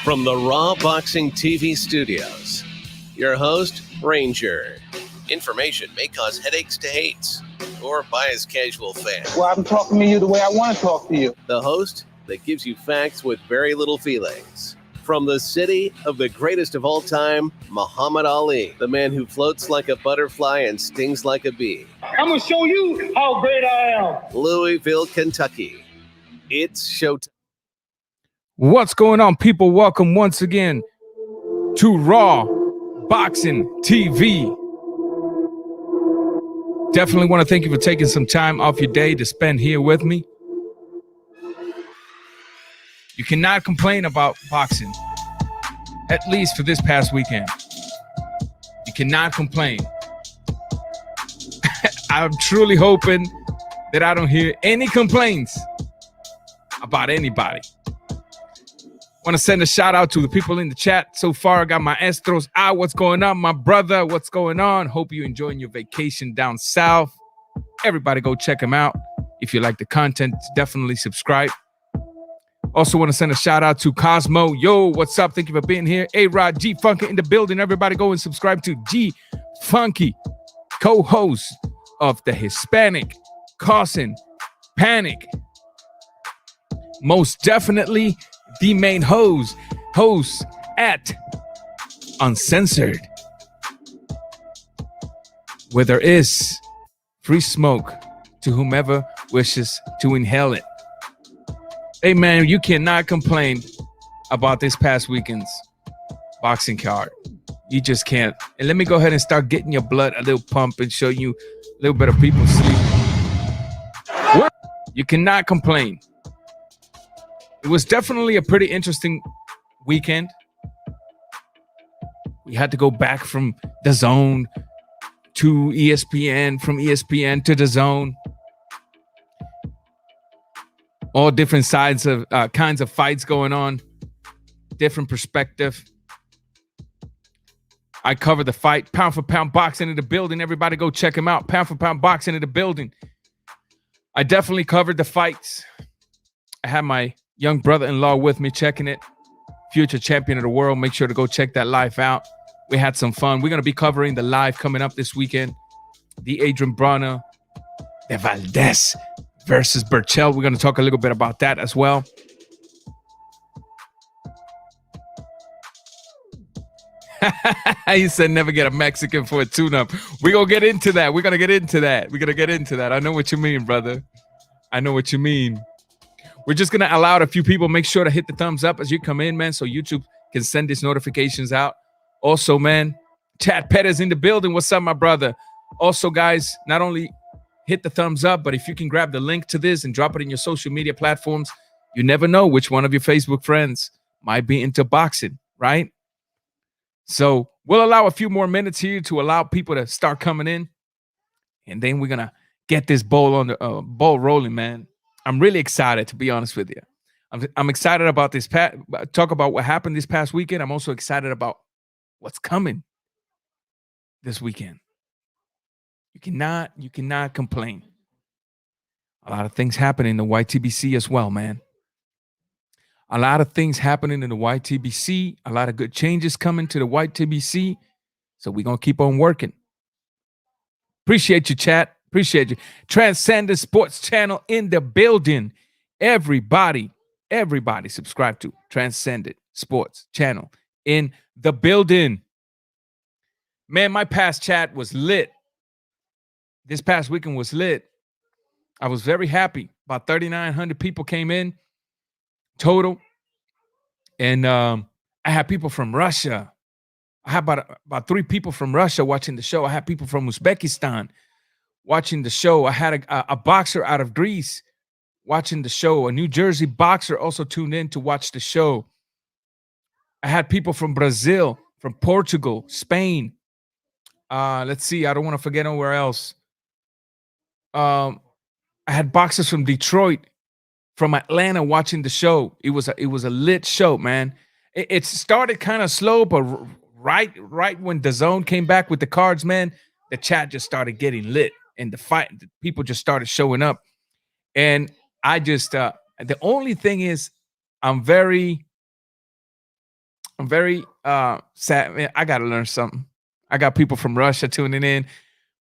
From the Raw Boxing TV studios, your host, Ranger. Information may cause headaches to hates or bias casual fans. Well, I'm talking to you the way I want to talk to you. The host that gives you facts with very little feelings. From the city of the greatest of all time, Muhammad Ali, the man who floats like a butterfly and stings like a bee. I'm going to show you how great I am. Louisville, Kentucky. It's showtime. What's going on, people? Welcome once again to Raw Boxing TV. Definitely want to thank you for taking some time off your day to spend here with me. You cannot complain about boxing, at least for this past weekend. You cannot complain. I'm truly hoping that I don't hear any complaints about anybody. Want to send a shout out to the people in the chat so far. I got my Estros out. What's going on, my brother? What's going on? Hope you're enjoying your vacation down south. Everybody go check them out. If you like the content, definitely subscribe. Also want to send a shout out to Cosmo. Yo, what's up? Thank you for being here. A-Rod, G-Funky in the building. Everybody go and subscribe to G-Funky, co-host of the Hispanic Causing Panic. Most definitely the main host at Uncensored, where there is free smoke to whomever wishes to inhale it. Hey man, you cannot complain about this past weekend's boxing card. You just can't. And let me go ahead and start getting your blood a little pump and show you a little bit of people sleep. You cannot complain. It was definitely a pretty interesting weekend. We had to go back from the Zone to ESPN, from ESPN to the Zone. All different sides of kinds of fights going on. Different perspective. I covered the fight. Pound for pound boxing in the building. Everybody go check him out. Pound for pound boxing in the building. I definitely covered the fights. I had my young brother-in-law with me checking it. Future champion of the world. Make sure to go check that live out. We had some fun. We're going to be covering the live coming up this weekend. The Adrien Broner, the Valdez versus Berchlt. We're going to talk a little bit about that as well. He said never get a Mexican for a tune-up. We're going to get into that. We're going to get into that. I know what you mean, brother. I know what you mean. We're just going to allow a few people. Make sure to hit the thumbs up as you come in, man, so YouTube can send these notifications out. Also, man, Chad Pettis in the building. What's up, my brother? Also, guys, not only hit the thumbs up, but if you can grab the link to this and drop it in your social media platforms, you never know which one of your Facebook friends might be into boxing, right? So we'll allow a few more minutes here to allow people to start coming in, and then we're going to get this ball rolling, man. I'm really excited, to be honest with you. I'm excited about this. Talk about what happened this past weekend. I'm also excited about what's coming this weekend. You cannot complain. A lot of things happening in the YTBC as well, man. A lot of things happening in the YTBC. A lot of good changes coming to the YTBC. So we're going to keep on working. Appreciate you, chat. Appreciate you. Transcendent Sports Channel in the building. Everybody subscribe to Transcendent Sports Channel in the building. Man, my past chat was lit. This past weekend was lit. I was very happy. About 3,900 people came in total. And I had people from Russia. I had about 3 people from Russia watching the show. I had people from Uzbekistan watching the show. I had a boxer out of Greece watching the show. A New Jersey boxer also tuned in to watch the show. I had people from Brazil, from Portugal, Spain. Let's see. I don't want to forget anywhere else. I had boxers from Detroit, from Atlanta watching the show. It was a lit show, man. It started kind of slow, but right when the Zone came back with the cards, man, the chat just started getting lit, and the people just started showing up. And I just the only thing is, I'm very I'm very sad. Man, I got to learn something. I got people from Russia tuning in.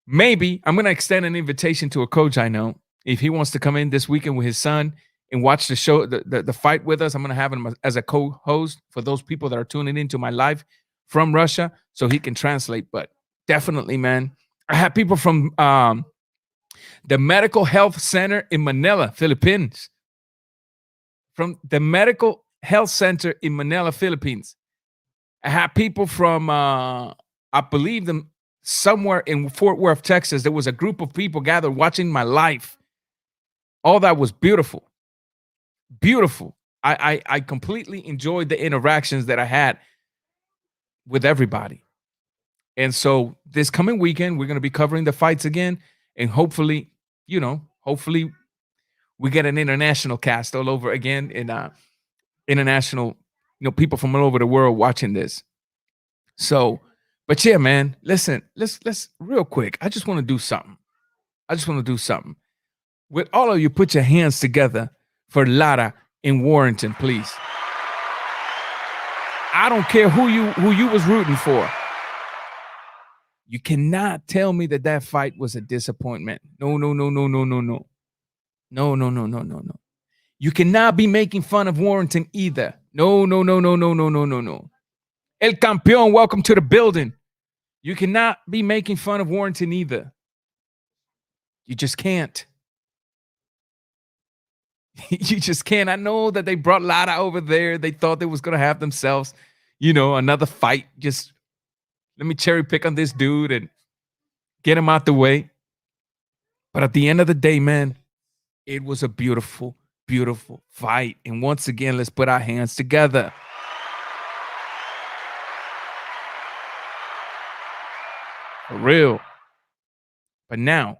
Maybe I'm going to extend an invitation to a coach I know. If he wants to come in this weekend with his son and watch the show, the fight with us, I'm going to have him as a co-host for those people that are tuning into my live from Russia so he can translate. But definitely, man, I have people from the Medical Health Center in Manila, Philippines. From the Medical Health Center in Manila, Philippines. I have people from, I believe them somewhere in Fort Worth, Texas. There was a group of people gathered watching my life. All that was beautiful. Beautiful. I completely enjoyed the interactions that I had with everybody. And so this coming weekend, we're going to be covering the fights again. And hopefully, hopefully we get an international cast all over again in international, people from all over the world watching this. So, but yeah, man, listen, let's real quick. I just want to do something. With all of you, put your hands together for Lara in Warrington, please. I don't care who you was rooting for. You cannot tell me that fight was a disappointment. No. No. You cannot be making fun of Warrington either. No. El Campeón, welcome to the building. You cannot be making fun of Warrington either. You just can't. You just can't. I know that they brought Lara over there. They thought they was going to have themselves, another fight. Just let me cherry pick on this dude and get him out the way. But at the end of the day, man, it was a beautiful, beautiful fight. And once again, let's put our hands together. For real. But now,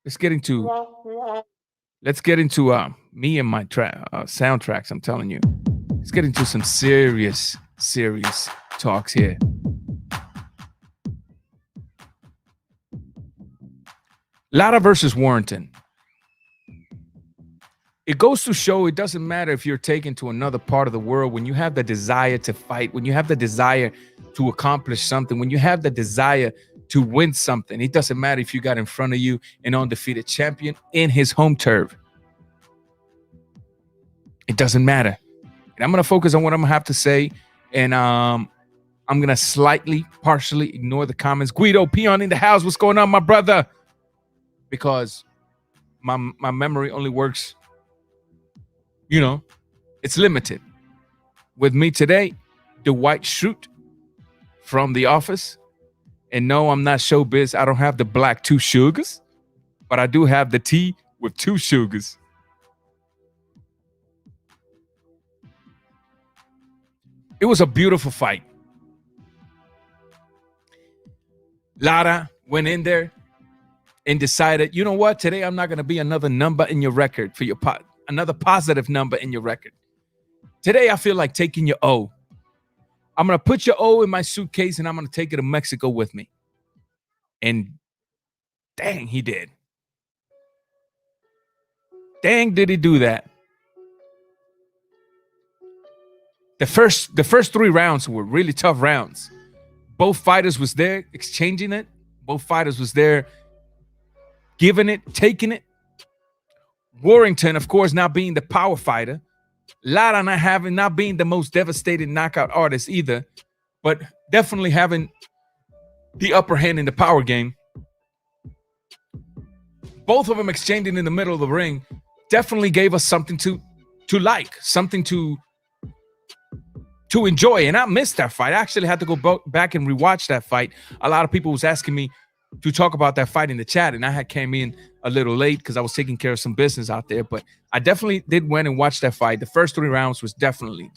let's get into me and my soundtracks. I'm telling you, let's get into some serious talks here. Lara versus Warrington. It goes to show it doesn't matter if you're taken to another part of the world. When you have the desire to fight, when you have the desire to accomplish something, when you have the desire to win something, it doesn't matter if you got in front of you an undefeated champion in his home turf. It doesn't matter. And I'm going to focus on what I'm going to have to say. And I'm going to partially ignore the comments. Guido Peon in the house. What's going on, my brother? Because my memory only works, it's limited. With me today, the White Schrute from The Office. And no, I'm not showbiz. I don't have the black 2 sugars, but I do have the tea with 2 sugars. It was a beautiful fight. Lara went in there and decided, you know what? Today I'm not going to be another number in your record for another positive number in your record. Today I feel like taking your O. I'm going to put your O in my suitcase and I'm going to take it to Mexico with me. And dang, he did. Dang, did he do that. The first 3 rounds were really tough rounds. Both fighters was there exchanging it. Both fighters was there giving it, taking it. Warrington, of course, not being the power fighter. Lara not being the most devastating knockout artist either, but definitely having the upper hand in the power game. Both of them exchanging in the middle of the ring definitely gave us something to like, something to enjoy. And I missed that fight. I actually had to go back and rewatch that fight. A lot of people was asking me to talk about that fight in the chat, and I came in a little late because I was taking care of some business out there. But I definitely did went and watch that fight. The first 3 rounds was definitely.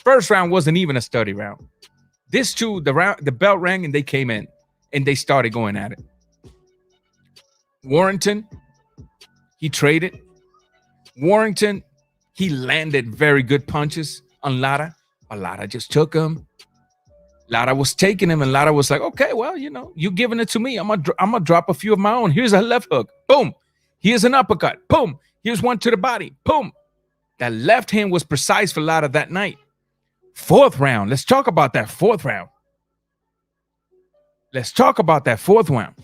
First round wasn't even a study round. This two, the bell rang and they came in and they started going at it. Warrington, he traded. Warrington, he landed very good punches on Lara, but Lara just took him. Lara was taking him, and Lara was like, okay, well, you giving it to me. I'm gonna drop a few of my own. Here's a left hook. Boom. Here's an uppercut. Boom. Here's one to the body. Boom. That left hand was precise for Lara that night. Fourth round. Let's talk about that fourth round. Let's talk about that fourth round.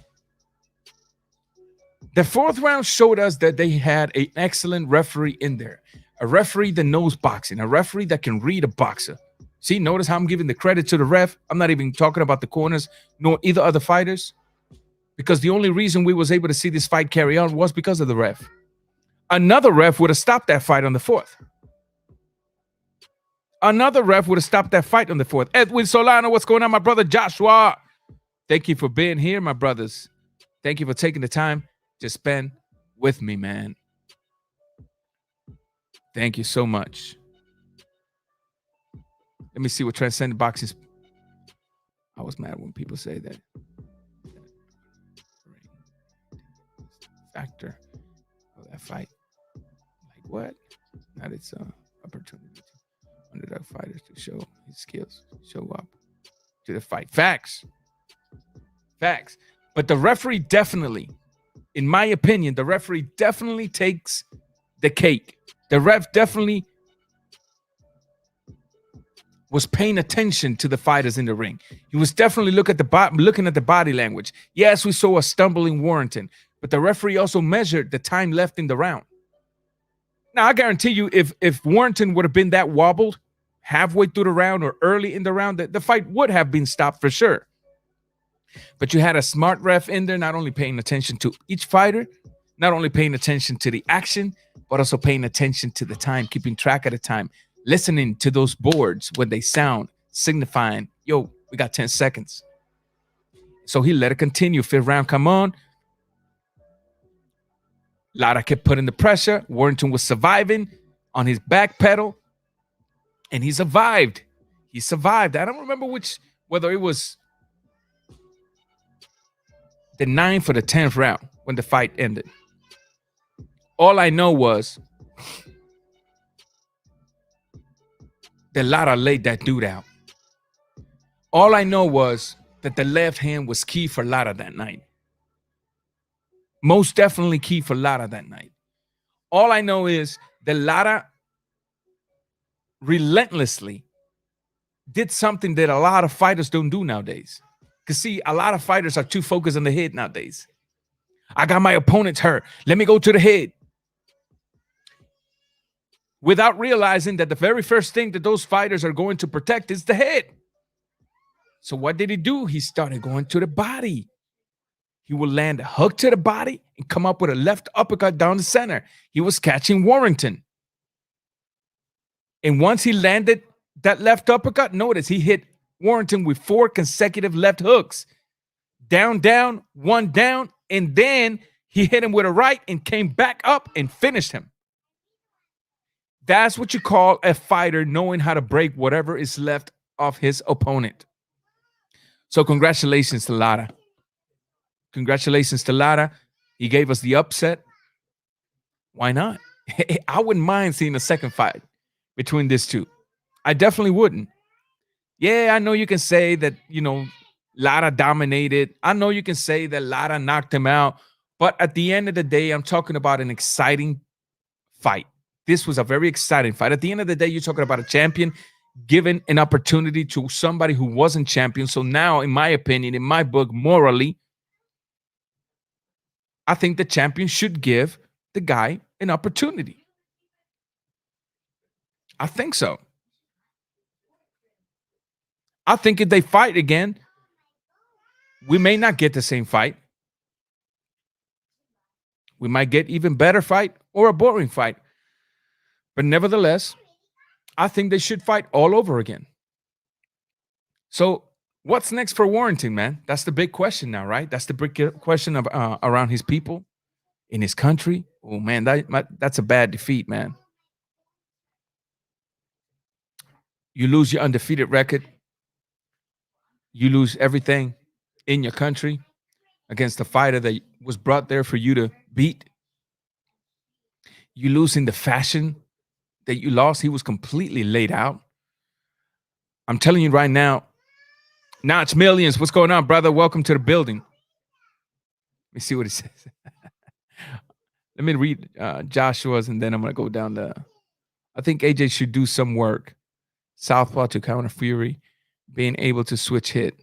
The fourth round showed us that they had an excellent referee in there. A referee that knows boxing. A referee that can read a boxer. See, notice how I'm giving the credit to the ref. I'm not even talking about the corners, nor either other fighters. Because the only reason we was able to see this fight carry on was because of the ref. Another ref would have stopped that fight on the fourth. Another ref would have stopped that fight on the fourth. Edwin Solano, what's going on, my brother Joshua? Thank you for being here, my brothers. Thank you for taking the time to spend with me, man. Thank you so much. Let me see what Transcendent Boxing is. I was mad when people say that. Factor of that fight. Like what? That it's an opportunity to underdog fighters to show his skills, show up to the fight. Facts. Facts. But the referee definitely, in my opinion, the referee definitely takes the cake. The ref definitely was paying attention to the fighters in the ring. He was definitely looking at the body language. Yes, we saw a stumbling Warrington, but the referee also measured the time left in the round. Now, I guarantee you, if Warrington would have been that wobbled halfway through the round or early in the round, the fight would have been stopped for sure. But you had a smart ref in there, not only paying attention to each fighter, not only paying attention to the action, but also paying attention to the time, keeping track of the time, listening to those boards when they sound, signifying, yo, we got 10 seconds. So he let it continue. Fifth round, come on. Lara kept putting the pressure. Warrington was surviving on his back pedal, and he survived. He survived. I don't remember whether it was the 9th or the 10th round when the fight ended. All I know was that Lara laid that dude out. All I know was that the left hand was key for Lara that night. Most definitely key for Lara that night. All I know is that Lara relentlessly did something that a lot of fighters don't do nowadays. Because see, a lot of fighters are too focused on the head nowadays. I got my opponents hurt. Let me go to the head. Without realizing that the very first thing that those fighters are going to protect is the head. So what did he do? He started going to the body. He would land a hook to the body and come up with a left uppercut down the center. He was catching Warrington. And once he landed that left uppercut, notice he hit Warrington with 4 consecutive left hooks. Down, down, one down, and then he hit him with a right and came back up and finished him. That's what you call a fighter knowing how to break whatever is left of his opponent. So congratulations to Lara. Congratulations to Lara. He gave us the upset. Why not? I wouldn't mind seeing a second fight between these two. I definitely wouldn't. Yeah, I know you can say that, Lara dominated. I know you can say that Lara knocked him out. But at the end of the day, I'm talking about an exciting fight. This was a very exciting fight. At the end of the day, you're talking about a champion given an opportunity to somebody who wasn't champion. So now, in my opinion, in my book, morally, I think the champion should give the guy an opportunity. I think so. I think if they fight again, we may not get the same fight. We might get even better fight or a boring fight. But nevertheless, I think they should fight all over again. So what's next for Warrington, man? That's the big question now, right? That's the big question of around his people, in his country. Oh, man, that's a bad defeat, man. You lose your undefeated record. You lose everything in your country against a fighter that was brought there for you to beat. You lose in the fashion that you lost. He was completely laid out. I'm telling you right now, Notch Millions, what's going on, brother? Welcome to the building. Let me see what it says. Let me read Joshua's, and then I'm going to go down I think AJ should do some work southpaw to counter Fury, being able to switch hit.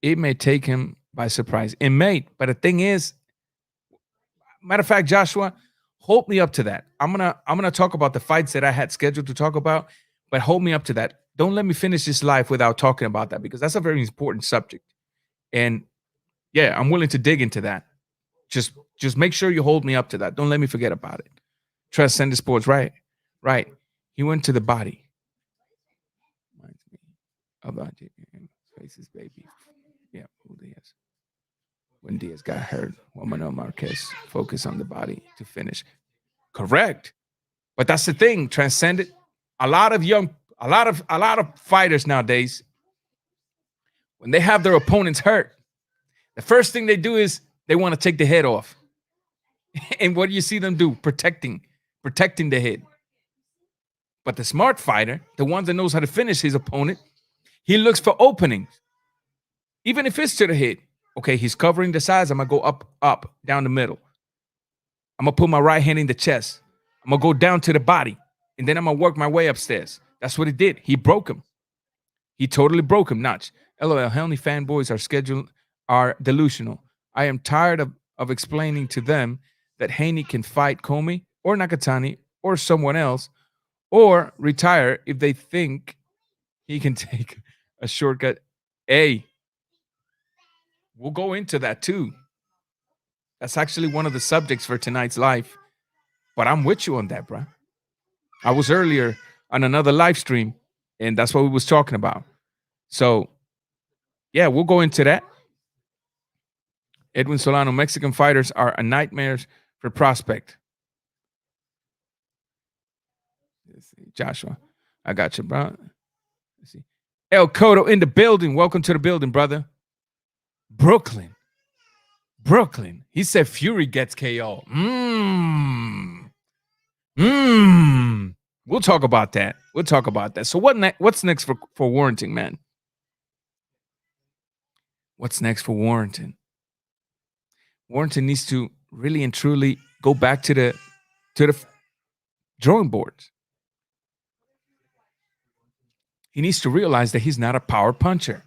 It may take him by surprise. It may, but the thing is, matter of fact, Joshua, hold me up to that. I'm gonna talk about the fights that I had scheduled to talk about, but hold me up to that. Don't let me finish this live without talking about that, because that's a very important subject. And yeah, I'm willing to dig into that. Just make sure you hold me up to that. Don't let me forget about it. Transcendent Sports, right? Right. He went to the body. Reminds me about Faces, baby. Yeah, who Diaz. When Diaz got hurt, Juan Manuel Marquez focused on the body to finish. Correct. But that's the thing, Transcendent. A lot of fighters nowadays, when they have their opponents hurt, the first thing they do is they want to take the head off. And what do you see them do? Protecting the head. But the smart fighter, the one that knows how to finish his opponent, he looks for openings. Even if it's to the head. Okay, he's covering the sides. I'm going to go up, down the middle. I'm going to put my right hand in the chest. I'm going to go down to the body. And then I'm going to work my way upstairs. That's what he did. He broke him. He totally broke him. Notch. LOL, how many fanboys are delusional? I am tired of explaining to them that Haney can fight Comey or Nakatani or someone else, or retire if they think he can take a shortcut. Hey, we'll go into that too. That's actually one of the subjects for tonight's live. But I'm with you on that, bro. I was earlier on another live stream, and that's what we was talking about. So, yeah, we'll go into that. Edwin Solano, Mexican fighters are a nightmare for prospect. Let's see, Joshua, I got you, bro. Let's see. El Cotto in the building. Welcome to the building, brother. Brooklyn. He said Fury gets KO. We'll talk about that. So what's next for Warrington, man? What's next for Warrington? Warrington needs to really and truly go back to the drawing boards. He needs to realize that he's not a power puncher.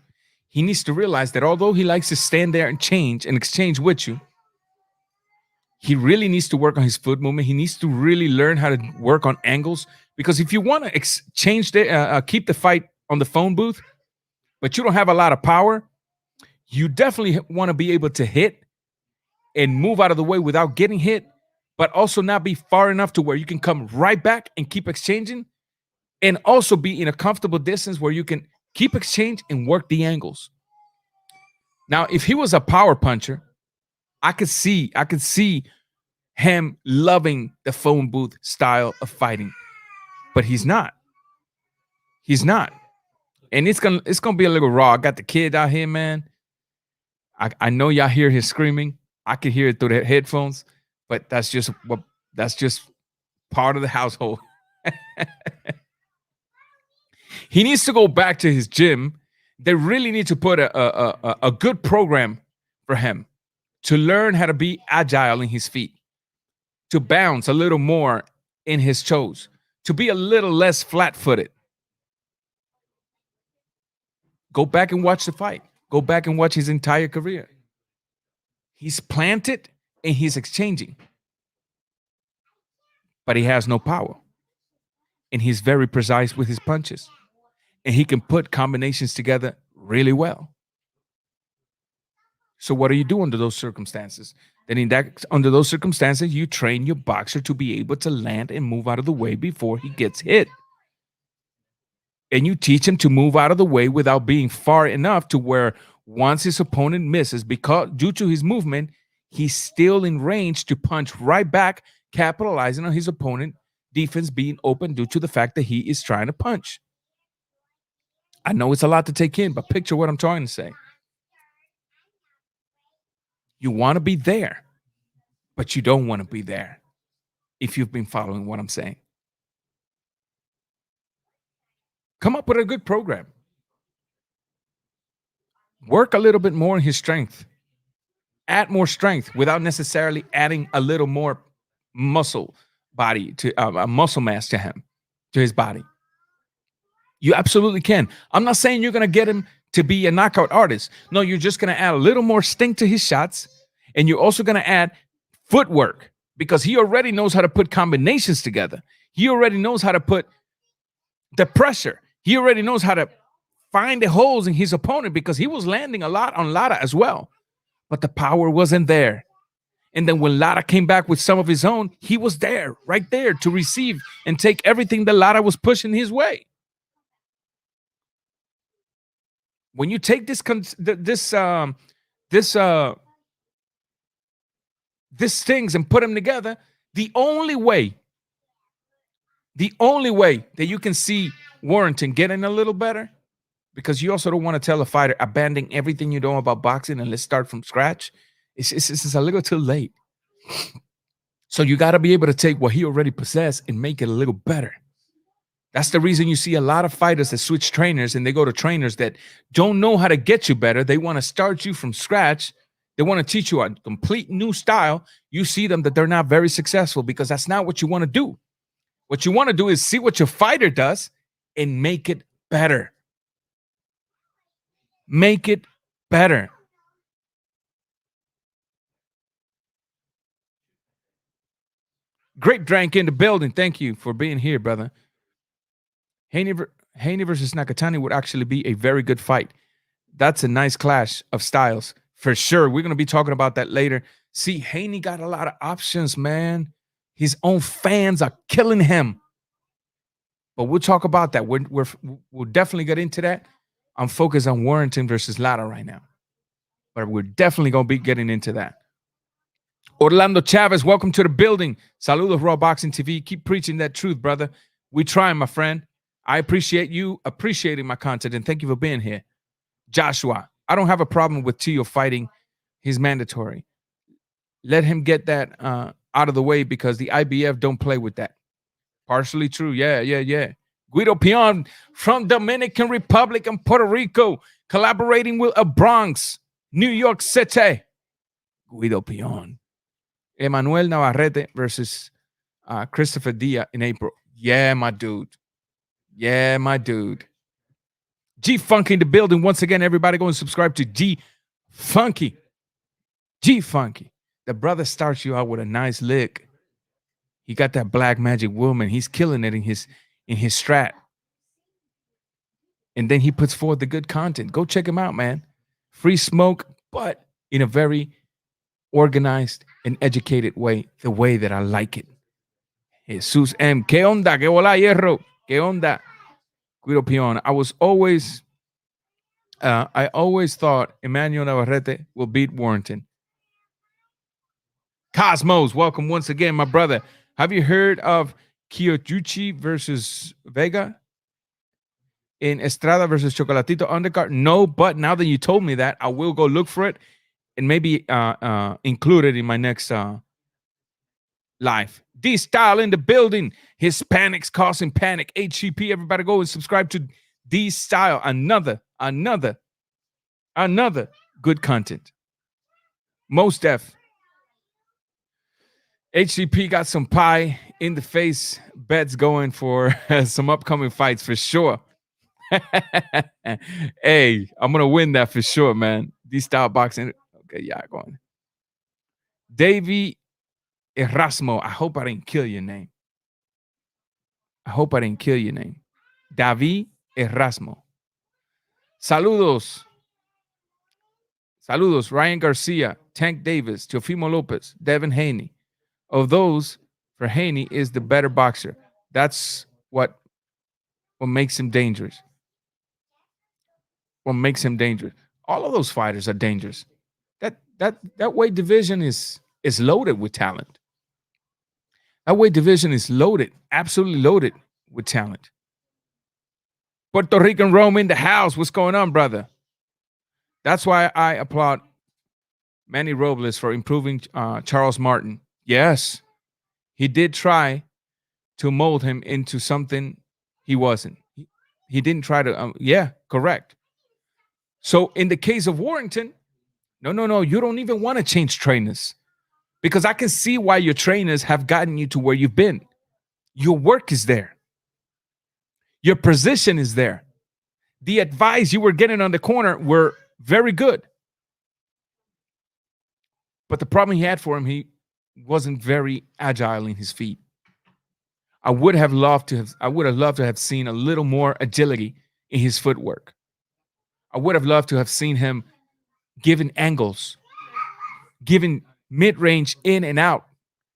He needs to realize that although he likes to stand there and exchange with you, he really needs to work on his foot movement. He needs to really learn how to work on angles, because if you want to keep the fight on the phone booth, but you don't have a lot of power, you definitely want to be able to hit and move out of the way without getting hit, but also not be far enough to where you can come right back and keep exchanging, and also be in a comfortable distance where you can keep exchange and work the angles. Now, if he was a power puncher, I could see him loving the phone booth style of fighting, but he's not. And it's gonna be a little raw. I got the kid out here, man. I know y'all hear his screaming. I can hear it through the headphones, but that's just part of the household. He needs to go back to his gym. They really need to put a good program for him to learn how to be agile in his feet, to bounce a little more in his toes, to be a little less flat-footed. Go back and watch the fight. Go back and watch his entire career. He's planted and he's exchanging, but he has no power. And he's very precise with his punches. And he can put combinations together really well. So what do you do under those circumstances? Then under those circumstances, you train your boxer to be able to land and move out of the way before he gets hit. And you teach him to move out of the way without being far enough to where once his opponent misses, because due to his movement, he's still in range to punch right back, capitalizing on his opponent defense being open due to the fact that he is trying to punch. I know it's a lot to take in, but picture what I'm trying to say. You want to be there, but you don't want to be there, if you've been following what I'm saying. Come up with a good program. Work a little bit more on his strength. Add more strength without necessarily adding a little more muscle mass to him, to his body. You absolutely can. I'm not saying you're going to get him to be a knockout artist. No, you're just going to add a little more sting to his shots. And you're also going to add footwork because he already knows how to put combinations together. He already knows how to put the pressure. He already knows how to find the holes in his opponent because he was landing a lot on Lara as well. But the power wasn't there. And then when Lara came back with some of his own, he was there, right there to receive and take everything that Lara was pushing his way. When you take this things and put them together, the only way that you can see Warrington getting a little better, because you also don't want to tell a fighter abandon everything you know about boxing and let's start from scratch. It's a little too late. So you got to be able to take what he already possessed and make it a little better. That's the reason you see a lot of fighters that switch trainers and they go to trainers that don't know how to get you better. They want to start you from scratch. They want to teach you a complete new style. You see them that they're not very successful because that's not what you want to do. What you want to do is see what your fighter does and make it better. Make it better. Great Drank in the building. Thank you for being here, brother. Haney versus Nakatani would actually be a very good fight. That's a nice clash of styles for sure. We're going to be talking about that later. See, Haney got a lot of options, man. His own fans are killing him. But we'll talk about that. We'll definitely get into that. I'm focused on Warrington versus Lara right now. But we're definitely going to be getting into that. Orlando Chavez, welcome to the building. Saludos, Raw Boxing TV. Keep preaching that truth, brother. We trying, my friend. I appreciate you appreciating my content, and thank you for being here. Joshua, I don't have a problem with Tio fighting. He's mandatory. Let him get that out of the way because the IBF don't play with that. Partially true. Yeah. Guido Pion from Dominican Republic and Puerto Rico, collaborating with a Bronx, New York City. Guido Pion. Emmanuel Navarrete versus Christopher Diaz in April. Yeah, my dude. G Funky in the building. Once again, everybody go and subscribe to G Funky. G Funky. The brother starts you out with a nice lick. He got that black magic woman. He's killing it in his strat. And then he puts forward the good content. Go check him out, man. Free smoke, but in a very organized and educated way, the way that I like it. Jesus M. ¿Qué onda? ¿Qué hola, hierro? ¿Qué onda? Guido Pion. I always thought Emmanuel Navarrete will beat Warrington. Cosmos, welcome once again, my brother. Have you heard of Kiyojuchi versus Vega in Estrada versus Chocolatito undercard? No, but now that you told me that, I will go look for it and maybe include it in my next live. D-Style in the building. Hispanics causing panic. HCP, everybody go and subscribe to D-Style. Another good content. Most Def. HCP got some pie in the face bets going for some upcoming fights for sure. Hey, I'm going to win that for sure, man. D-Style boxing. Okay, yeah, go on. Davey Erasmo. I hope I didn't kill your name. David Erasmo. Saludos. Ryan Garcia, Tank Davis, Teofimo Lopez, Devin Haney. Of those, for Haney is the better boxer. That's what makes him dangerous. All of those fighters are dangerous. That weight division is loaded with talent. That weight division is loaded, absolutely loaded with talent. Puerto Rican Rome in the house. What's going on, brother? That's why I applaud Manny Robles for improving Charles Martin. Yes, he did try to mold him into something he wasn't. He didn't try to, yeah, correct. So in the case of Warrington, no, you don't even want to change trainers because I can see why your trainers have gotten you to where you've been. Your work is there. Your position is there. The advice you were getting on the corner were very good. But the problem he had for him, he wasn't very agile in his feet. I would have loved to have seen a little more agility in his footwork. I would have loved to have seen him giving angles, giving mid-range in and out,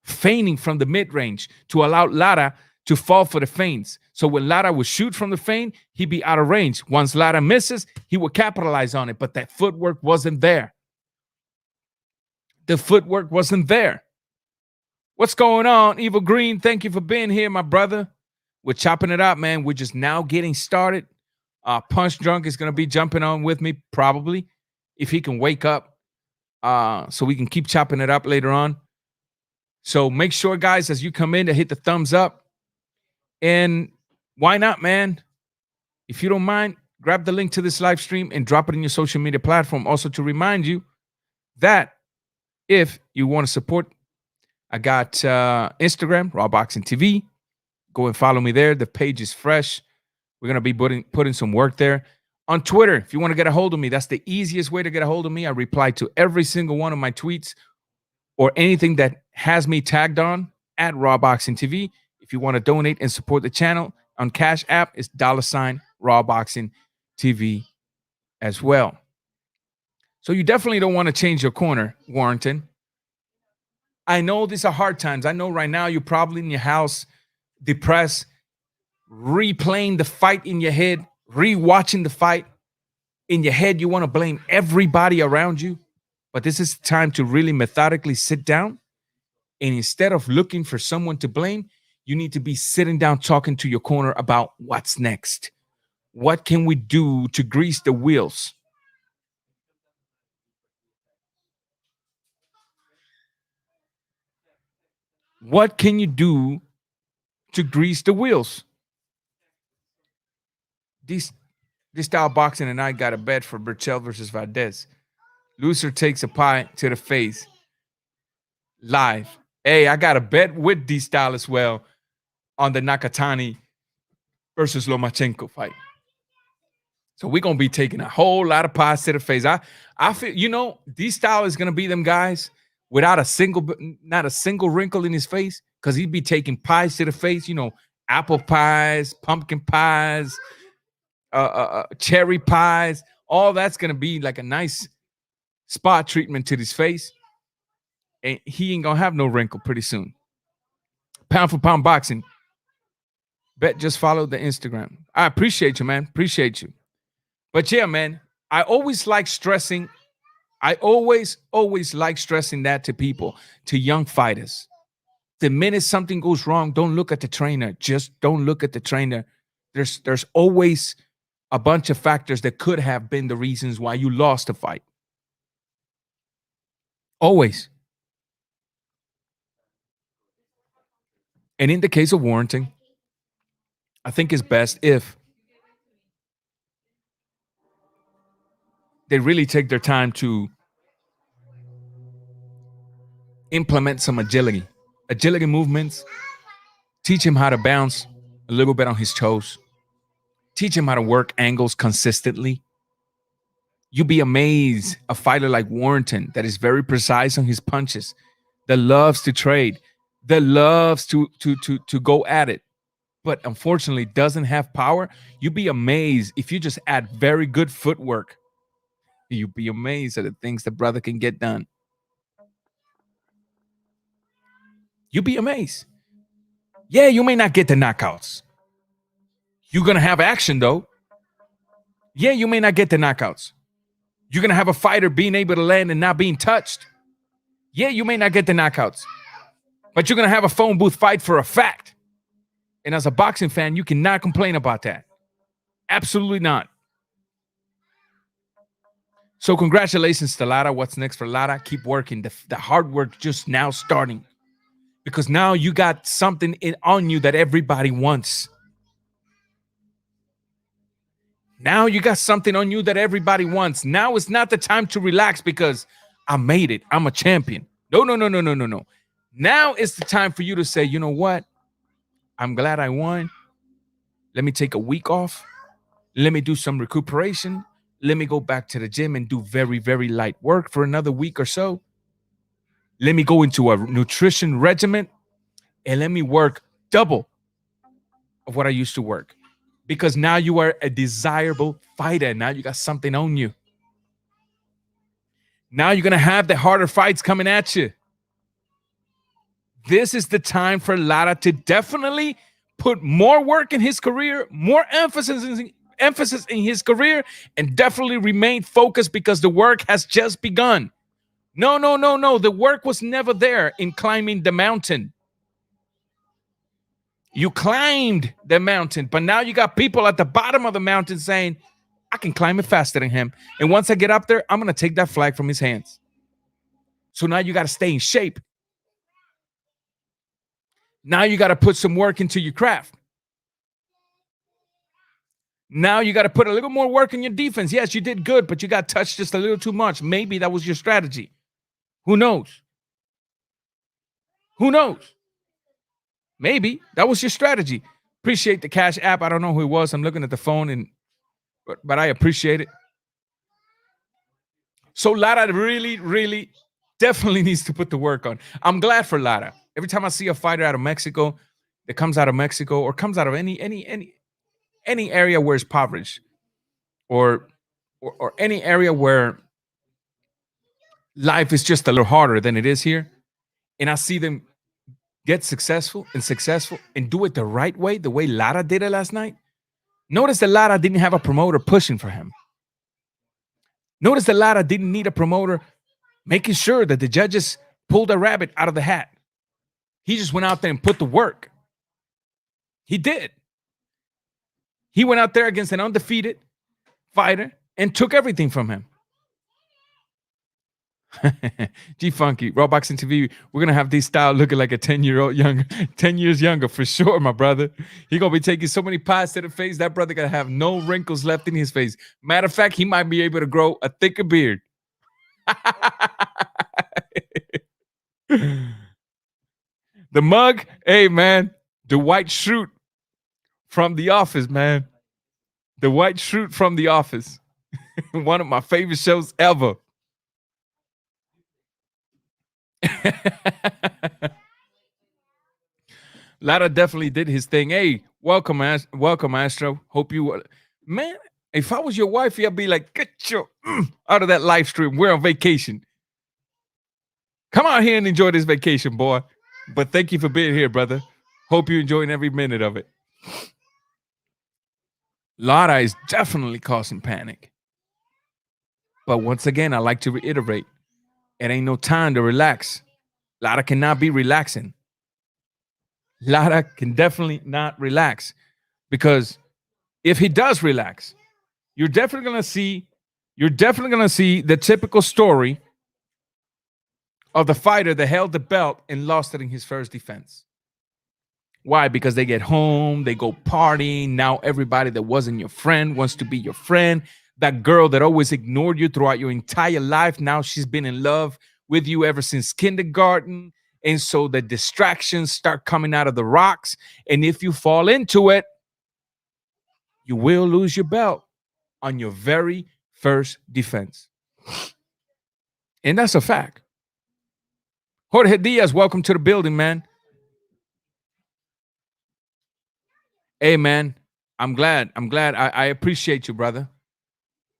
feigning from the mid-range to allow Lara to fall for the feints. So when Lara would shoot from the feint, he'd be out of range. Once Lara misses, he would capitalize on it, but that footwork wasn't there. The footwork wasn't there. What's going on, Evil Green? Thank you for being here, my brother. We're chopping it up, man. We're just now getting started. Punch Drunk is going to be jumping on with me, probably, if he can wake up, so we can keep chopping it up later on. So make sure, guys, as you come in, to hit the thumbs up. And why not, man? If you don't mind, grab the link to this live stream and drop it in your social media platform. Also, to remind you that if you want to support, I got Instagram, Raw Boxing TV. Go and follow me there. The page is fresh. We're going to be putting some work there. On Twitter, if you want to get a hold of me, that's the easiest way to get a hold of me. I reply to every single one of my tweets or anything that has me tagged on at Raw Boxing TV. If you want to donate and support the channel on Cash App, it's $ Raw Boxing TV as well. So you definitely don't want to change your corner, Warrington. I know these are hard times. I know right now you're probably in your house, depressed, replaying the fight in your head, rewatching the fight in your head. You want to blame everybody around you. But this is the time to really methodically sit down. And instead of looking for someone to blame, you need to be sitting down talking to your corner about what's next. What can we do to grease the wheels? What can you to grease the wheels? This style boxing and I got a bet for Berchlt versus Valdez. Loser takes a pie to the face. Live. Hey, I got a bet with this style as well on the Nakatani versus Lomachenko fight. So we're going to be taking a whole lot of pies to the face. I feel, this style is going to be them guys without not a single wrinkle in his face, because he'd be taking pies to the face, apple pies, pumpkin pies, cherry pies. All that's going to be like a nice spot treatment to his face. And he ain't going to have no wrinkle pretty soon. Pound for pound boxing. Bet just follow the Instagram. I appreciate you, man. Appreciate you. But yeah, man, I always like stressing. I always like stressing that to people, to young fighters. The minute something goes wrong, don't look at the trainer. Just don't look at the trainer. There's always a bunch of factors that could have been the reasons why you lost the fight. Always. And in the case of Warrington, I think it's best if they really take their time to implement some agility movements, teach him how to bounce a little bit on his toes, teach him how to work angles consistently. You'd be amazed, a fighter like Warrington that is very precise on his punches, that loves to trade, that loves to go at it, but unfortunately doesn't have power. You'd be amazed if you just add very good footwork. You'd be amazed at the things the brother can get done. You'd be amazed. Yeah, you may not get the knockouts. You're going to have action, though. Yeah, you may not get the knockouts. You're going to have a fighter being able to land and not being touched. Yeah, you may not get the knockouts. But you're going to have a phone booth fight for a fact. And as a boxing fan, you cannot complain about that. Absolutely not. So congratulations to Lara. What's next for Lara? Keep working. The hard work just now starting. Because now you got something on you that everybody wants. Now you got something on you that everybody wants. Now it's not the time to relax because I made it. I'm a champion. No. Now it's the time for you to say, you know what? I'm glad I won. Let me take a week off. Let me do some recuperation. Let me go back to the gym and do very, very light work for another week or so. Let me go into a nutrition regimen and let me work double of what I used to work. Because now you are a desirable fighter. Now you got something on you. Now you're going to have the harder fights coming at you. This is the time for Lara to definitely put more work in his career, more emphasis in his career, and definitely remain focused because the work has just begun. No. The work was never there in climbing the mountain. You climbed the mountain, but now you got people at the bottom of the mountain saying, I can climb it faster than him. And once I get up there, I'm going to take that flag from his hands. So now you got to stay in shape. Now you got to put some work into your craft. Now you got to put a little more work in your defense. Yes, you did good, but you got touched just a little too much. Maybe that was your strategy. Who knows? Who knows? Maybe that was your strategy. Appreciate the Cash App. I don't know who it was. I'm looking at the phone, but I appreciate it. So Lara really definitely needs to put the work on. I'm glad for Lara. Every time I see a fighter out of Mexico that comes out of Mexico or comes out of any area where it's impoverished or any area where life is just a little harder than it is here, and I see them get successful and do it the right way, the way Lara did it last night. Notice that Lara didn't have a promoter pushing for him. Notice that Lara didn't need a promoter making sure that the judges pulled a rabbit out of the hat. He just went out there and put the work. He did. He went out there against an undefeated fighter and took everything from him. G Funky, Raw Boxing TV. We're gonna have this style looking like a 10 years younger for sure, my brother. He gonna be taking so many pies to the face. That brother gonna have no wrinkles left in his face. Matter of fact, he might be able to grow a thicker beard. The mug, hey man, the white Schrute from The Office, man. The white Schrute from The Office. One of my favorite shows ever. Lara definitely did his thing. Hey, welcome, Astro. Hope you, man. If I was your wife, I'd be like, get your out of that live stream. We're on vacation. Come out here and enjoy this vacation, boy. But thank you for being here, brother. Hope you're enjoying every minute of it. Lara is definitely causing panic. But once again, I like to reiterate, it ain't no time to relax. Lara cannot be relaxing. Lara can definitely not relax, because if he does relax, you're definitely gonna see the typical story of the fighter that held the belt and lost it in his first defense. Why? Because they get home, they go partying. Now everybody that wasn't your friend wants to be your friend. That girl that always ignored you throughout your entire life, now she's been in love with you ever since kindergarten. And so the distractions start coming out of the rocks. And if you fall into it, you will lose your belt on your very first defense. And that's a fact. Jorge Diaz, welcome to the building, man. Hey, man, I'm glad. I appreciate you, brother.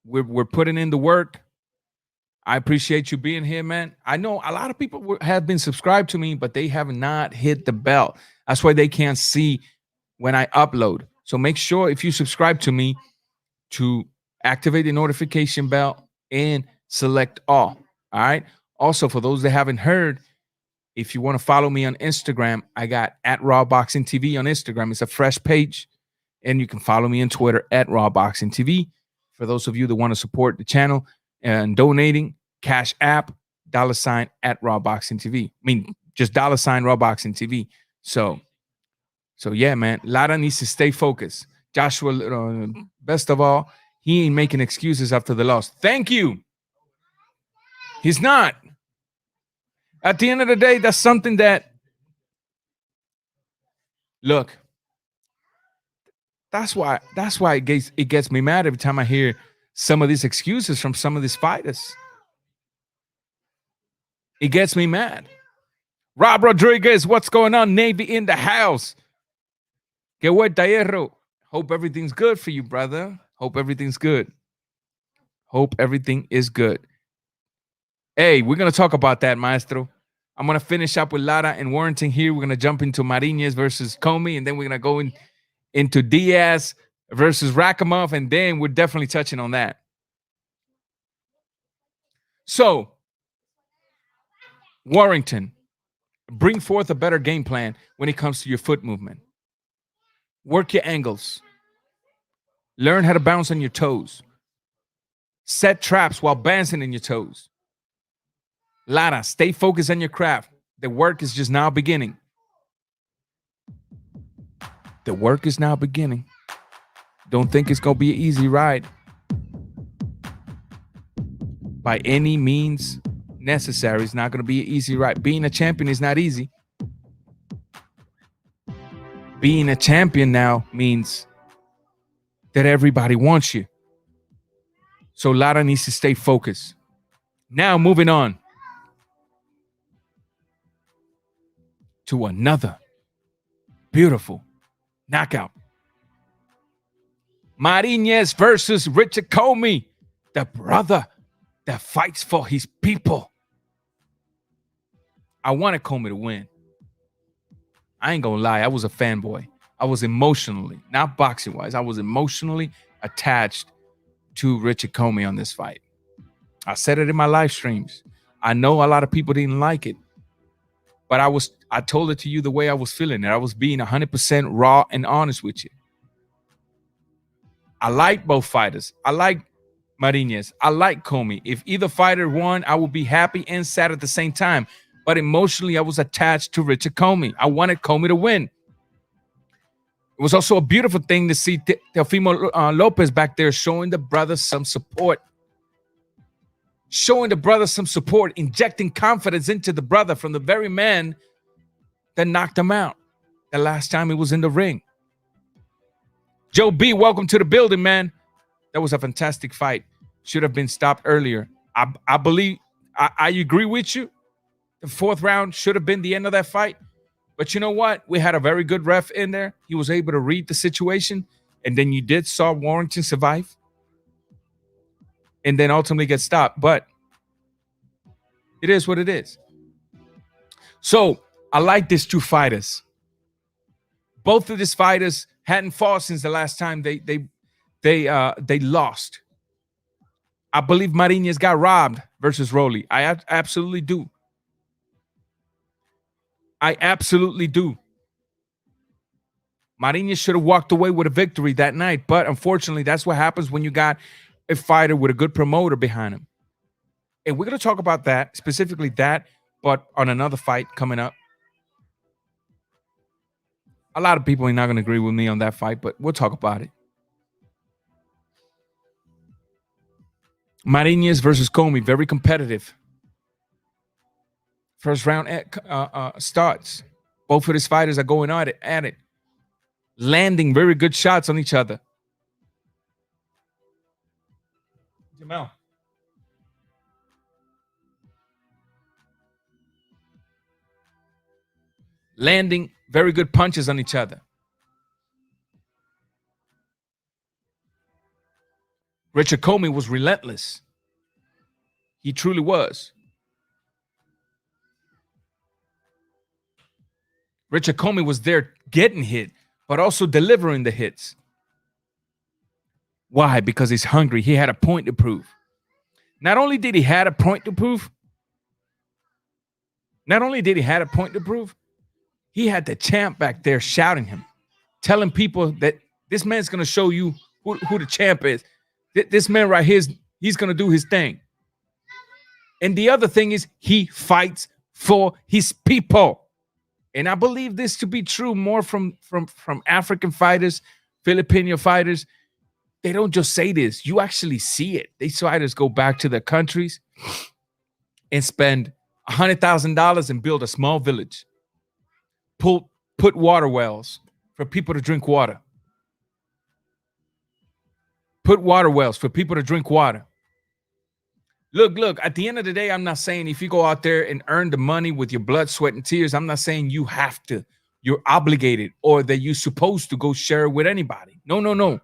We're putting in the work. I appreciate you being here, man. I know a lot of people have been subscribed to me, but they have not hit the bell. That's why they can't see when I upload. So make sure if you subscribe to me to activate the notification bell and select all. All right. Also, for those that haven't heard, if you want to follow me on Instagram, I got @RawBoxingTV on Instagram. It's a fresh page. And you can follow me on Twitter @RawBoxingTV. For those of you that want to support the channel and donating, Cash App, $ @RawBoxingTV. I mean, just $ RawBoxingTV. So yeah, man, Lara needs to stay focused. Joshua, best of all, he ain't making excuses after the loss. Thank you. He's not. At the end of the day, that's something that, look, That's why it gets me mad every time I hear some of these excuses from some of these fighters. It gets me mad. Rob Rodriguez, what's going on? Navy in the house. Que vuelta, hierro. Hope everything's good for you, brother. Hope everything's good. Hope everything is good. Hey, we're going to talk about that, maestro. I'm going to finish up with Lara and Warrington here. We're going to jump into Mariñe versus Comey, and then we're going to go into Diaz versus Rakimov, and then we're definitely touching on that. So, Warrington, bring forth a better game plan when it comes to your foot movement. Work your angles. Learn how to bounce on your toes. Set traps while bouncing in your toes. Lara, stay focused on your craft. The work is just now beginning. The work is now beginning. Don't think it's going to be an easy ride. By any means necessary, it's not going to be an easy ride. Being a champion is not easy. Being a champion now means that everybody wants you. So Lara needs to stay focused. Now moving on to another beautiful knockout. Mariñe versus Richard Comey, the brother that fights for his people. I wanted Comey to win. I ain't gonna lie, I was a fanboy. I was emotionally, not boxing wise, I was emotionally attached to Richard Comey on this fight. I said it in my live streams. I know a lot of people didn't like it, but I told it to you the way I was feeling it. I was being 100% raw and honest with you. I like both fighters. I like Mariñe. I like Comey. If either fighter won, I would be happy and sad at the same time. But emotionally, I was attached to Richard Comey. I wanted Comey to win. It was also a beautiful thing to see Teofimo Lopez back there showing the brother some support. Showing the brother some support, injecting confidence into the brother from the very man that knocked him out the last time he was in the ring. Joe B, welcome to the building, man. That was a fantastic fight. Should have been stopped earlier. I believe, I agree with you. The fourth round should have been the end of that fight. But you know what? We had a very good ref in there. He was able to read the situation. And then you did saw Warrington survive. And then ultimately get stopped. But it is what it is. So I like these two fighters. Both of these fighters hadn't fought since the last time they lost. I believe Mariñe got robbed versus Rolly. I absolutely do. I absolutely do. Mariñe should have walked away with a victory that night, but unfortunately, that's what happens when you got a fighter with a good promoter behind him. And we're going to talk about that, specifically that, but on another fight coming up. A lot of people are not going to agree with me on that fight, but we'll talk about it. Mariñe versus Comey, very competitive. First round starts. Both of these fighters are going at it. Landing very good shots on each other. Jamal. Landing very good punches on each other. Richard Comey was relentless. He truly was. Richard Comey was there getting hit, but also delivering the hits. Why? Because he's hungry. He had a point to prove. Not only did he have a point to prove, he had the champ back there shouting him, telling people that this man's going to show you who the champ is. This man right here, he's going to do his thing. And the other thing is he fights for his people. And I believe this to be true more from African fighters, Filipino fighters. They don't just say this. You actually see it. These fighters go back to their countries and spend $100,000 and build a small village. Put water wells for people to drink water. put water wells for people to drink water. Look, at the end of the day, I'm not saying if you go out there and earn the money with your blood, sweat, and tears, I'm not saying you have to, you're obligated, or that you're supposed to go share it with anybody. No.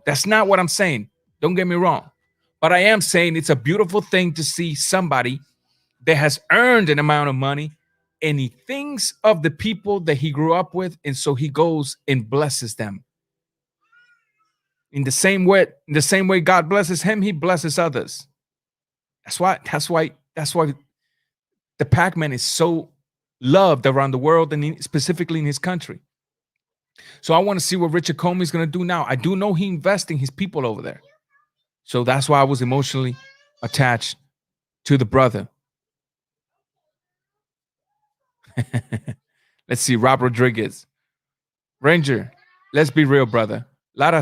That's not what I'm saying. Don't get me wrong. But I am saying it's a beautiful thing to see somebody that has earned an amount of money and he thinks of the people that he grew up with, and so he goes and blesses them. In the same way God blesses him, he blesses others. That's why the Pac-Man is so loved around the world and specifically in his country. So I want to see what Richard Comey is going to do now. I do know he invests in his people over there. So that's why I was emotionally attached to the brother. Let's see, Rob Rodriguez. Ranger, let's be real, brother. Lara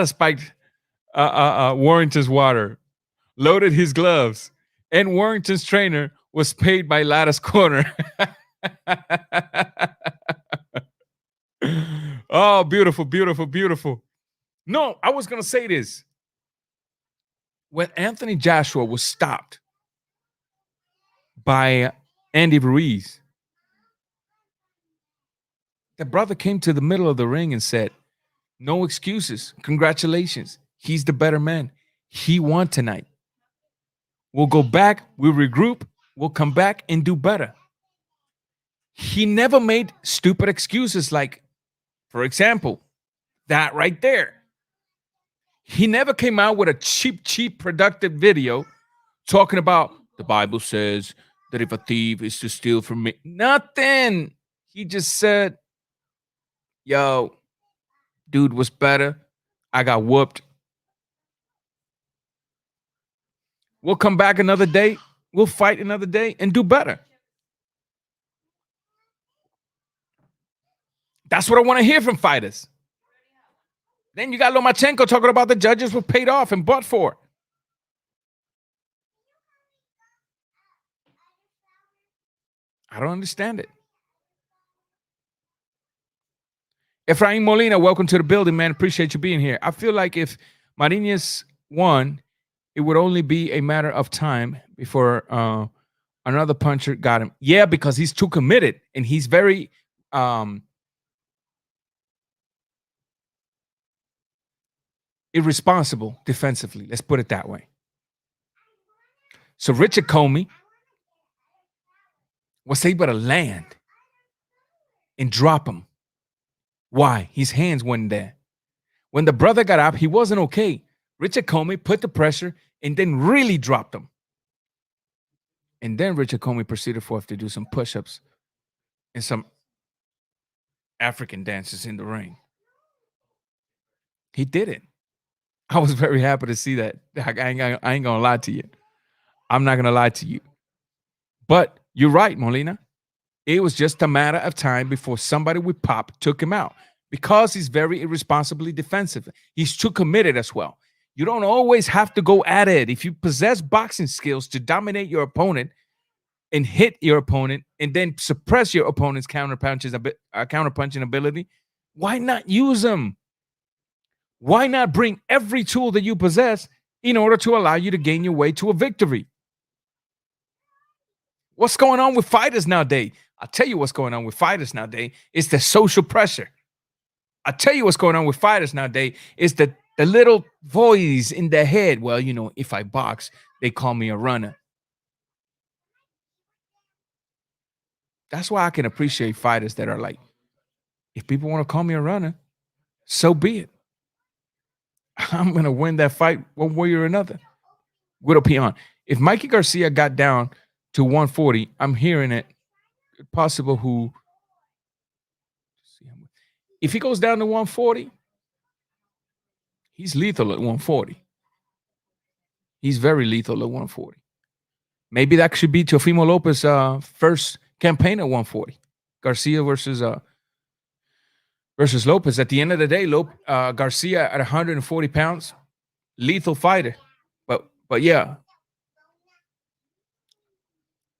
spiked Warrington's water, loaded his gloves, and Warrington's trainer was paid by Lara's corner. Oh, beautiful, beautiful, beautiful. No, I was going to say this. When Anthony Joshua was stopped by Andy Ruiz, the brother came to the middle of the ring and said, no excuses. Congratulations. He's the better man. He won tonight. We'll go back. We'll regroup. We'll come back and do better. He never made stupid excuses like, for example, that right there. He never came out with a cheap productive video talking about the Bible says that if a thief is to steal from me. Nothing. He just said, yo, dude was better. I got whooped. We'll come back another day. We'll fight another day and do better. That's what I want to hear from fighters. Then you got Lomachenko talking about the judges were paid off and bought for. I don't understand it. Efrain Molina, welcome to the building, man. Appreciate you being here. I feel like if Mariñe won, it would only be a matter of time before another puncher got him. Yeah, because he's too committed and he's very irresponsible defensively. Let's put it that way. So Richard Comey was able to land and drop him. Why? His hands weren't there. When the brother got up, he wasn't okay. Richard Comey put the pressure and then really dropped him. And then Richard Comey proceeded forth to do some push-ups and some African dances in the ring. He did it. I was very happy to see that. I ain't gonna lie to you. I'm not gonna lie to you. But you're right, Molina. It was just a matter of time before somebody with pop took him out because he's very irresponsibly defensive. He's too committed as well. You don't always have to go at it. If you possess boxing skills to dominate your opponent and hit your opponent and then suppress your opponent's counterpunching ability, why not use them? Why not bring every tool that you possess in order to allow you to gain your way to a victory? What's going on with fighters nowadays? I'll tell you what's going on with fighters nowadays. It's the social pressure. I'll tell you what's going on with fighters nowadays. It's the little voice in their head. Well, you know, if I box, they call me a runner. That's why I can appreciate fighters that are like, if people want to call me a runner, so be it. I'm going to win that fight one way or another. Guido Peon. If Mikey Garcia got down to 140, I'm hearing it possible who, if he goes down to 140, he's lethal at 140. He's very lethal at 140. Maybe that should be Teofimo Lopez's first campaign at 140. Garcia versus Lopez. At the end of the day, Garcia at 140 pounds, lethal fighter. But yeah.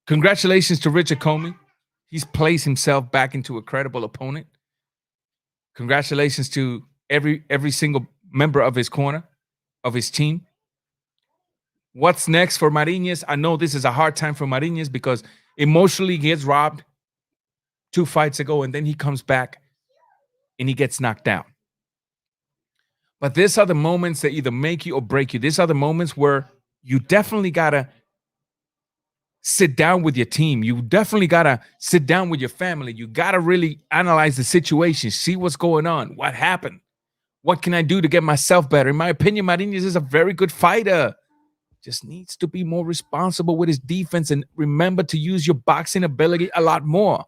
Congratulations to Richard Comey. He's placed himself back into a credible opponent. Congratulations to every single member of his corner, of his team. What's next for Mariñe? I know this is a hard time for Mariñe because emotionally he gets robbed 2 fights ago, and then he comes back and he gets knocked out. But these are the moments that either make you or break you. These are the moments where you definitely gotta sit down with your team. You definitely gotta sit down with your family. You gotta really analyze the situation, see what's going on, what happened, what can I do to get myself better. In my opinion, Mariñe is a very good fighter. Just needs to be more responsible with his defense and remember to use your boxing ability a lot more.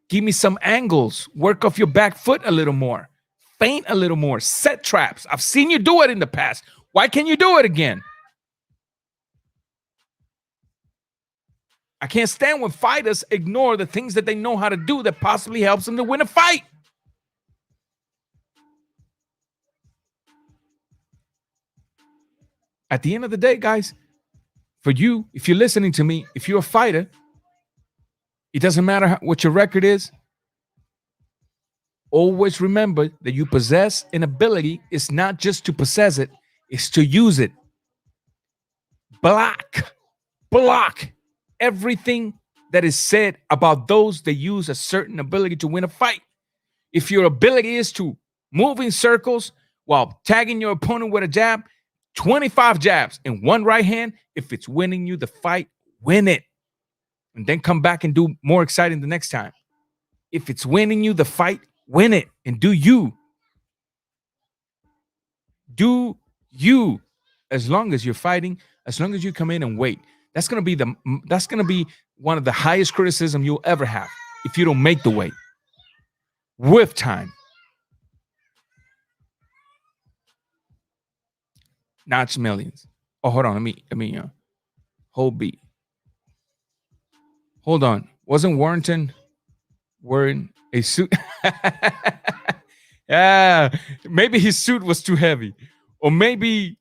Give me some angles. Work off your back foot a little more. Feint a little more. Set traps. I've seen you do it in the past. Why can't you do it again? I can't stand when fighters ignore the things that they know how to do that possibly helps them to win a fight. At the end of the day, guys, for you, if you're listening to me, if you're a fighter, it doesn't matter what your record is. Always remember that you possess an ability. It's not just to possess it, it's to use it. Block everything that is said about those that use a certain ability to win a fight. If your ability is to move in circles while tagging your opponent with a jab, 25 jabs and 1 right hand, if it's winning you the fight, win it. And then come back and do more exciting the next time. If it's winning you the fight, win it and do you. Do you. As long as you're fighting, as long as you come in and wait. That's gonna be one of the highest criticism you'll ever have if you don't make the weight. With time. Notch millions. Oh, hold on. Let me hold beat. Hold on. Wasn't Warrington wearing a suit? Yeah. Maybe his suit was too heavy. Or maybe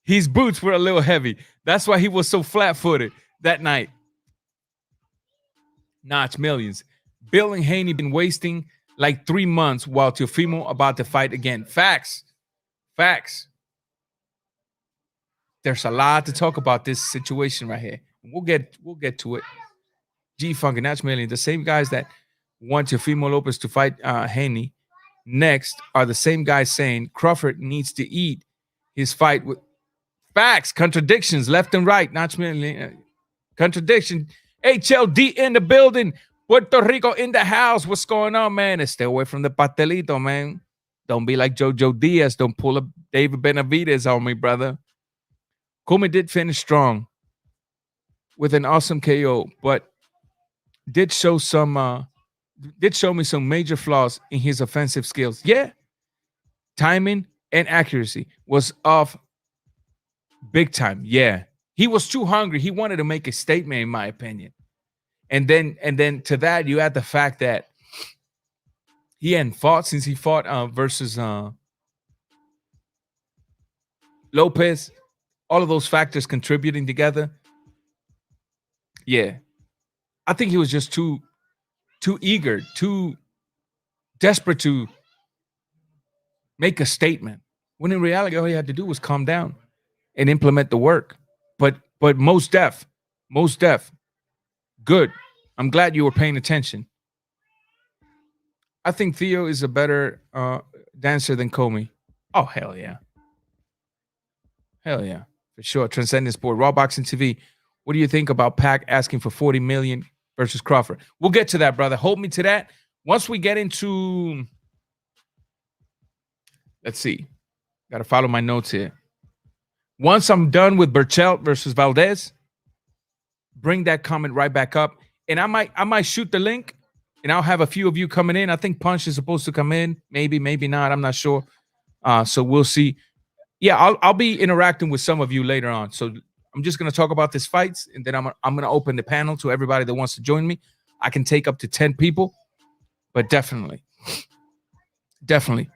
his boots were a little heavy. That's why he was so flat-footed that night. Notch millions. Bill and Haney been wasting like 3 months while Teofimo about to fight again. Facts. There's a lot to talk about this situation right here. We'll get to it. G-Funk and Notch Million, the same guys that want Teofimo Lopez to fight Haney next are the same guys saying Crawford needs to eat his fight with facts, contradictions left and right. Notch Million, contradiction. HLD in the building. Puerto Rico in the house. What's going on, man? Stay away from the pastelito, man. Don't be like Jojo Diaz. Don't pull up David Benavidez on me, brother. Comey did finish strong with an awesome KO, but did show me some major flaws in his offensive skills. Yeah, timing and accuracy was off big time. Yeah, he was too hungry. He wanted to make a statement, in my opinion. And then to that, you add the fact that he hadn't fought since he fought versus Lopez. All of those factors contributing together. Yeah. I think he was just too eager, too desperate to make a statement. When in reality, all he had to do was calm down and implement the work. But most deaf. Good. I'm glad you were paying attention. I think Theo is a better dancer than Comey. Oh, hell yeah. Hell yeah. For sure. Transcendent Sport. Raw Boxing TV. What do you think about Pac asking for $40 million versus Crawford? We'll get to that, brother. Hold me to that. Once we get into... Let's see. Got to follow my notes here. Once I'm done with Berchlt versus Valdez, bring that comment right back up. And I might shoot the link, and I'll have a few of you coming in. I think Punch is supposed to come in. Maybe not. I'm not sure. So we'll see. Yeah, I'll be interacting with some of you later on. So I'm just going to talk about these fights, and then I'm going to open the panel to everybody that wants to join me. I can take up to 10 people, but definitely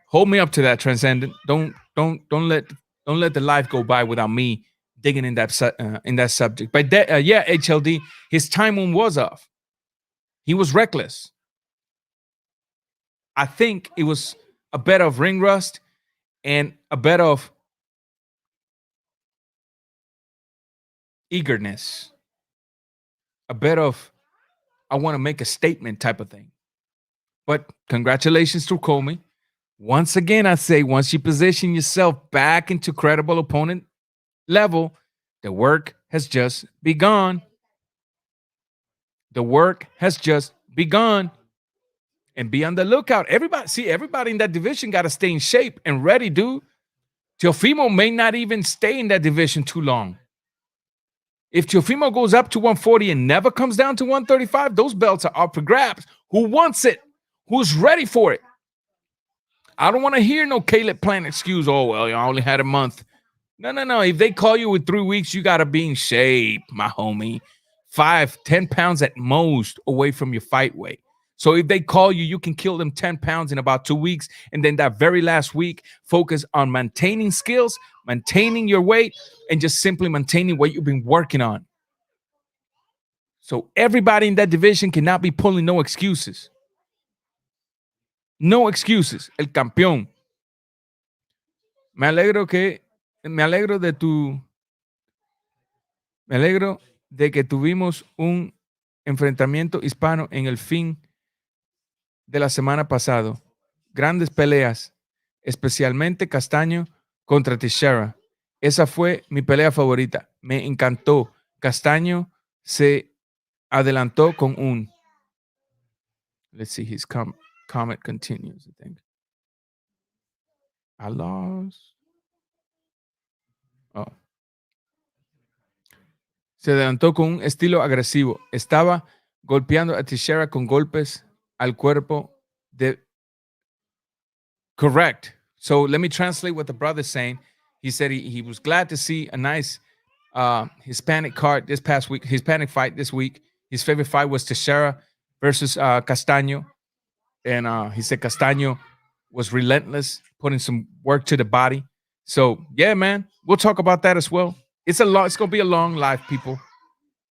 hold me up to that, Transcendent. Don't let the life go by without me digging in that subject. But yeah, HLD, his timing was off. He was reckless. I think it was a bit of ring rust and a bit of eagerness, a bit of I want to make a statement type of thing. But congratulations to Comey. Once again, I say, once you position yourself back into credible opponent level, the work has just begun. The work has just begun. And be on the lookout. Everybody in that division got to stay in shape and ready, dude. Teofimo may not even stay in that division too long. If Teofimo goes up to 140 and never comes down to 135, those belts are up for grabs. Who wants it? Who's ready for it? I don't want to hear no Caleb Plant excuse. Oh, well, I only had a month. No. If they call you with 3 weeks, you got to be in shape, my homie. 5-10 pounds at most away from your fight weight. So if they call you, you can kill them 10 pounds in about 2 weeks. And then that very last week, focus on maintaining skills, maintaining your weight, and just simply maintaining what you've been working on. So everybody in that division cannot be pulling no excuses. No excuses. El campeón. Me alegro de que tuvimos un enfrentamiento hispano en el fin de la semana pasado. Grandes peleas, especialmente Castano contra Teixera. Esa fue mi pelea favorita. Me encantó. Castano se adelantó con un. Let's see, his comment continues, I think. I lost. Oh. Se adelantó con un estilo agresivo. Estaba golpeando a Teixera con golpes al cuerpo de. Correct. So let me translate what the brother's saying. He said he was glad to see a nice Hispanic card this past week, Hispanic fight this week. His favorite fight was Teixera versus Castano. And he said Castano was relentless, putting some work to the body. So, yeah, man, we'll talk about that as well. It's going to be a long life, people.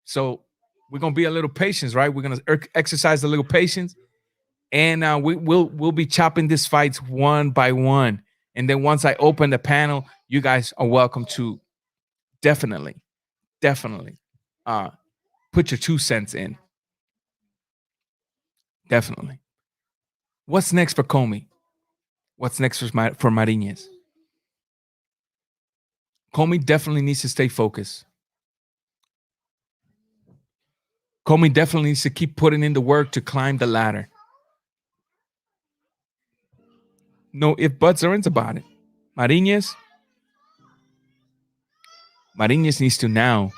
So we're going to be a little patient, right? We're going to exercise a little patience. And we'll be chopping these fights one by one. And then once I open the panel, you guys are welcome to definitely put your 2 cents in. Definitely. What's next for Comey? What's next for Mariñe? Comey definitely needs to stay focused. Comey definitely needs to keep putting in the work to climb the ladder. No if, buts, or ands about it. Mariñe needs to now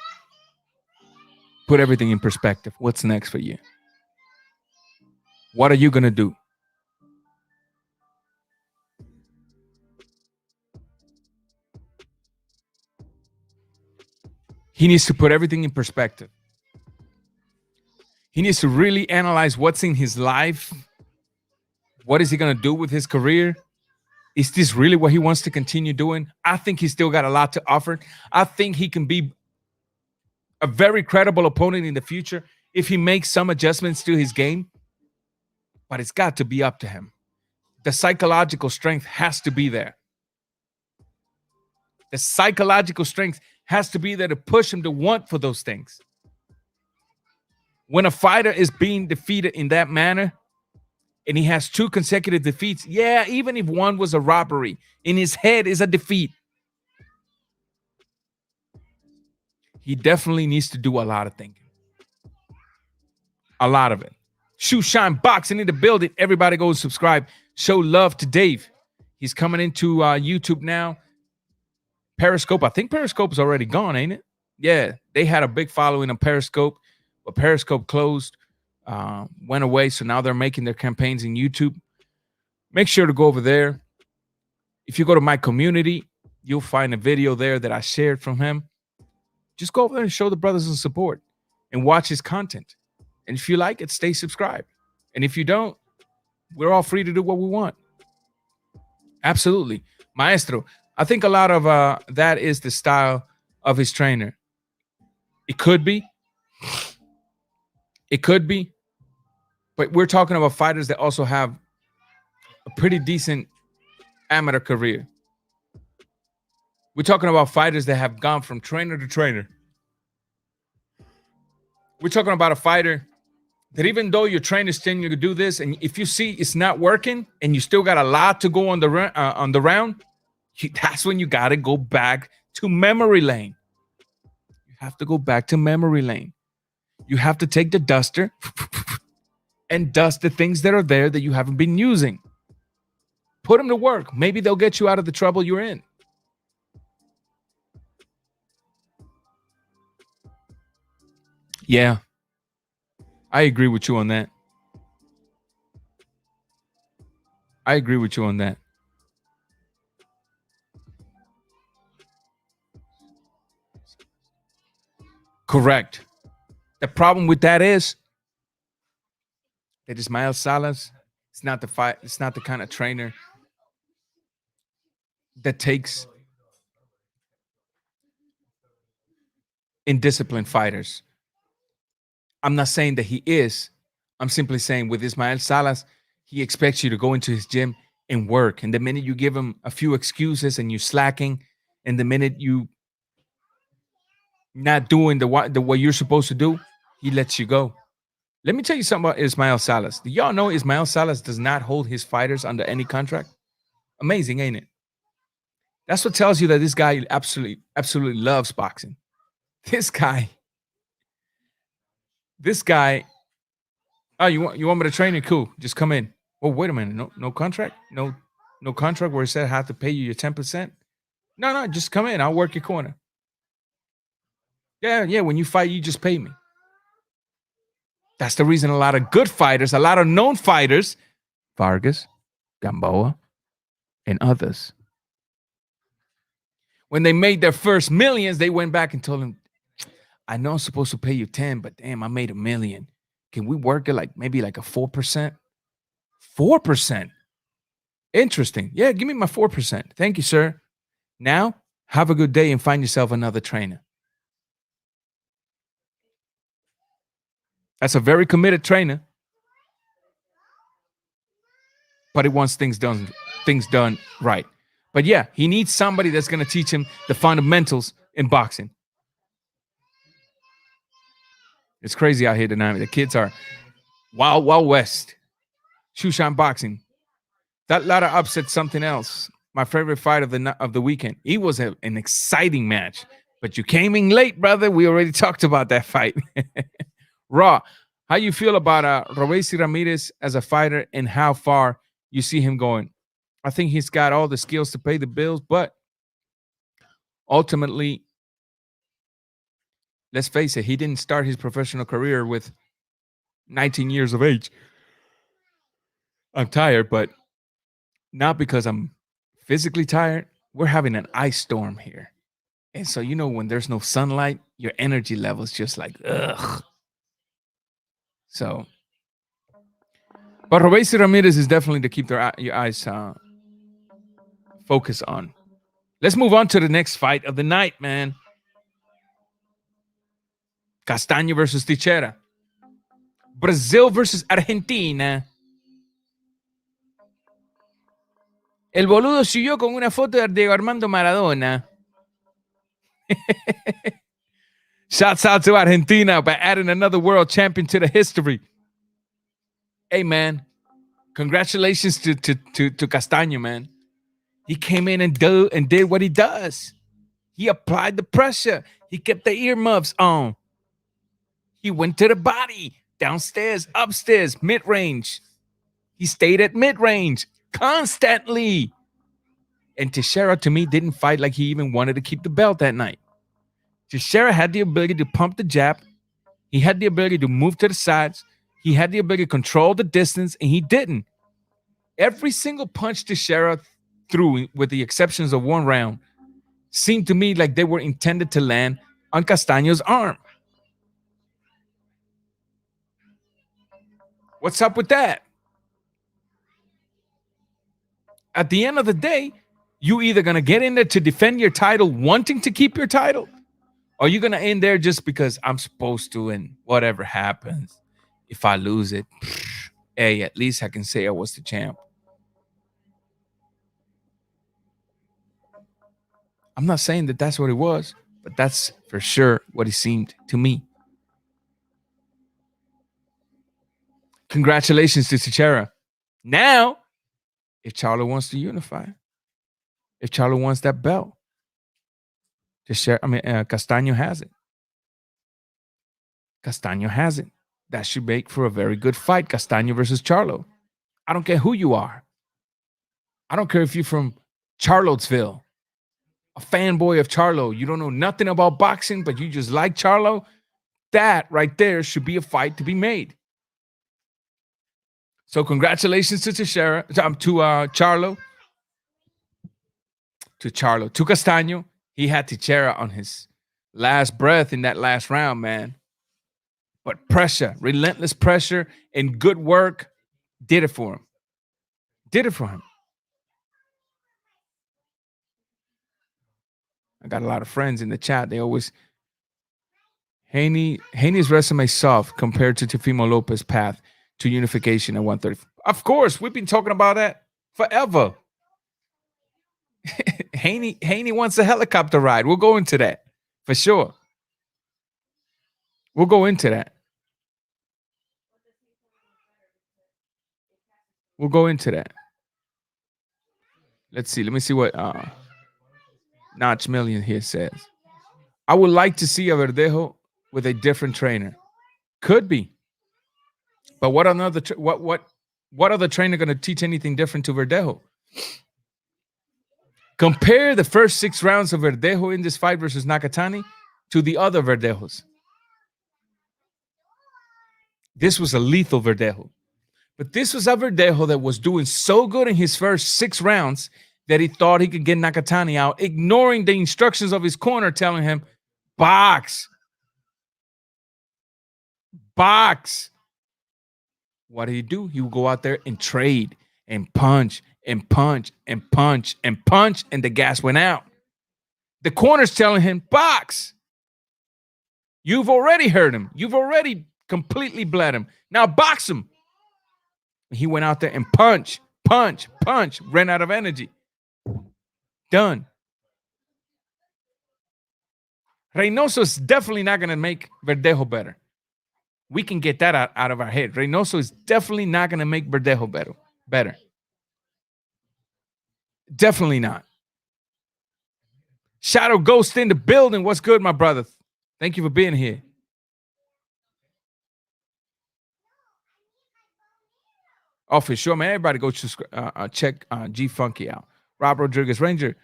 put everything in perspective. What's next for you? What are you going to do? He needs to put everything in perspective. He needs to really analyze what's in his life. What is he going to do with his career? Is this really what he wants to continue doing? I think he's still got a lot to offer. I think he can be a very credible opponent in the future if he makes some adjustments to his game. But it's got to be up to him. The psychological strength has to be there. The psychological strength has to be there to push him to want for those things. When a fighter is being defeated in that manner, and he has 2 consecutive defeats, yeah, even if one was a robbery, in his head is a defeat. He definitely needs to do a lot of thinking. A lot of it. Shoe Shine Boxing in the building. Everybody go subscribe. Show love to Dave. He's coming into YouTube now. Periscope. I think Periscope is already gone, ain't it? Yeah, they had a big following on Periscope, but Periscope closed, went away. So now they're making their campaigns in YouTube. Make sure to go over there. If you go to my community, you'll find a video there that I shared from him. Just go over there and show the brothers some support and watch his content. And if you like it, stay subscribed. And if you don't, we're all free to do what we want. Absolutely. Maestro, I think a lot of that is the style of his trainer. It could be. It could be. But we're talking about fighters that also have a pretty decent amateur career. We're talking about fighters that have gone from trainer to trainer. We're talking about a fighter that even though your trainer's telling you to do this, and if you see it's not working and you still got a lot to go on the round, that's when you got to go back to memory lane. You have to go back to memory lane. You have to take the duster and dust the things that are there that you haven't been using. Put them to work. Maybe they'll get you out of the trouble you're in. Yeah, I agree with you on that. I agree with you on that. Correct. The problem with that is that Ismael Salas, it's not the kind of trainer that takes indisciplined fighters. I'm not saying that he is. I'm simply saying with Ismael Salas, he expects you to go into his gym and work. And the minute you give him a few excuses and you're slacking, and the minute you not doing the what you're supposed to do, he lets you go. Let me tell you something about Ismael Salas. Do y'all know Ismael Salas does not hold his fighters under any contract? Amazing, ain't it? That's what tells you that this guy absolutely loves boxing. This guy, oh, you want me to train you? Cool. Just come in. Oh, wait a minute. No contract? No contract where it said I have to pay you your 10%? No, just come in. I'll work your corner. Yeah, when you fight, you just pay me. That's the reason a lot of good fighters, a lot of known fighters, Vargas, Gamboa, and others, when they made their first millions, they went back and told him, I know I'm supposed to pay you 10, but damn, I made $1 million. Can we work it maybe like a 4%? 4%. Interesting. Yeah, give me my 4%. Thank you, sir. Now, have a good day and find yourself another trainer. That's a very committed trainer, but he wants things done right. But yeah, he needs somebody that's going to teach him the fundamentals in boxing. It's crazy out here tonight. The kids are wild west. Shushan boxing. That Lara upset something else. My favorite fight of the weekend. It was an exciting match, but you came in late, brother. We already talked about that fight. Raw, how you feel about Robeisy Ramirez as a fighter and how far you see him going? I think he's got all the skills to pay the bills, but ultimately, let's face it, he didn't start his professional career with 19 years of age. I'm tired, but not because I'm physically tired. We're having an ice storm here. And so, when there's no sunlight, your energy level is just like, ugh. So, but Robeisy Ramirez is definitely to keep your eyes focused on. Let's move on to the next fight of the night, man. Castano versus Teixera. Brazil versus Argentina. El boludo siguió con una foto de Diego Armando Maradona. Shouts out to Argentina by adding another world champion to the history. Hey, man. Congratulations to Castano, man. He came in and did what he does. He applied the pressure. He kept the earmuffs on. He went to the body, downstairs, upstairs, mid-range. He stayed at mid-range constantly. And Teixeira, to me, didn't fight like he even wanted to keep the belt that night. Teixeira had the ability to pump the jab. He had the ability to move to the sides. He had the ability to control the distance, and he didn't. Every single punch Teixeira threw, with the exceptions of one round, seemed to me like they were intended to land on Castano's arm. What's up with that? At the end of the day, you either going to get in there to defend your title, wanting to keep your title, Are you gonna end there just because I'm supposed to, and whatever happens, if I lose it, hey, at least I can say I was the champ. I'm not saying that that's what it was, but that's for sure what it seemed to me. Congratulations to Teixera. Now, if Charlo wants to unify, if Charlo wants that belt, Castano has it. Castano has it. That should make for a very good fight, Castano versus Charlo. I don't care who you are. I don't care if you're from Charlottesville, a fanboy of Charlo. You don't know nothing about boxing, but you just like Charlo. That right there should be a fight to be made. So congratulations to Teixera, to Charlo. To Castano. He had Teixera on his last breath in that last round, man. But pressure, relentless pressure, and good work did it for him. Did it for him. I got a lot of friends in the chat. They always Haney's resume soft compared to Teofimo Lopez's path to unification at 130. Of course, we've been talking about that forever. Haney wants a helicopter ride. We'll go into that for sure. We'll go into that. We'll go into that. Let's see. Let me see what Notch Million here says. I would like to see a Verdejo with a different trainer. Could be. But what other trainer going to teach anything different to Verdejo? Compare the first 6 rounds of Verdejo in this fight versus Nakatani to the other Verdejos. This was a lethal Verdejo. But this was a Verdejo that was doing so good in his first 6 rounds that he thought he could get Nakatani out, ignoring the instructions of his corner telling him, box. Box. What did he do? He would go out there and trade and punch and punch and punch and punch, and the gas went out. The corner's telling him, box. You've already hurt him. You've already completely bled him. Now box him. He went out there and punch, ran out of energy. Done. Reynoso is definitely not going to make Verdejo better. We can get that out of our head. Reynoso is definitely not going to make Verdejo better. Definitely not. Shadow Ghost in the building. What's good, my brother? Thank you for being here. Oh, for sure, man. Everybody go check G Funky out. Rob Rodriguez Ranger,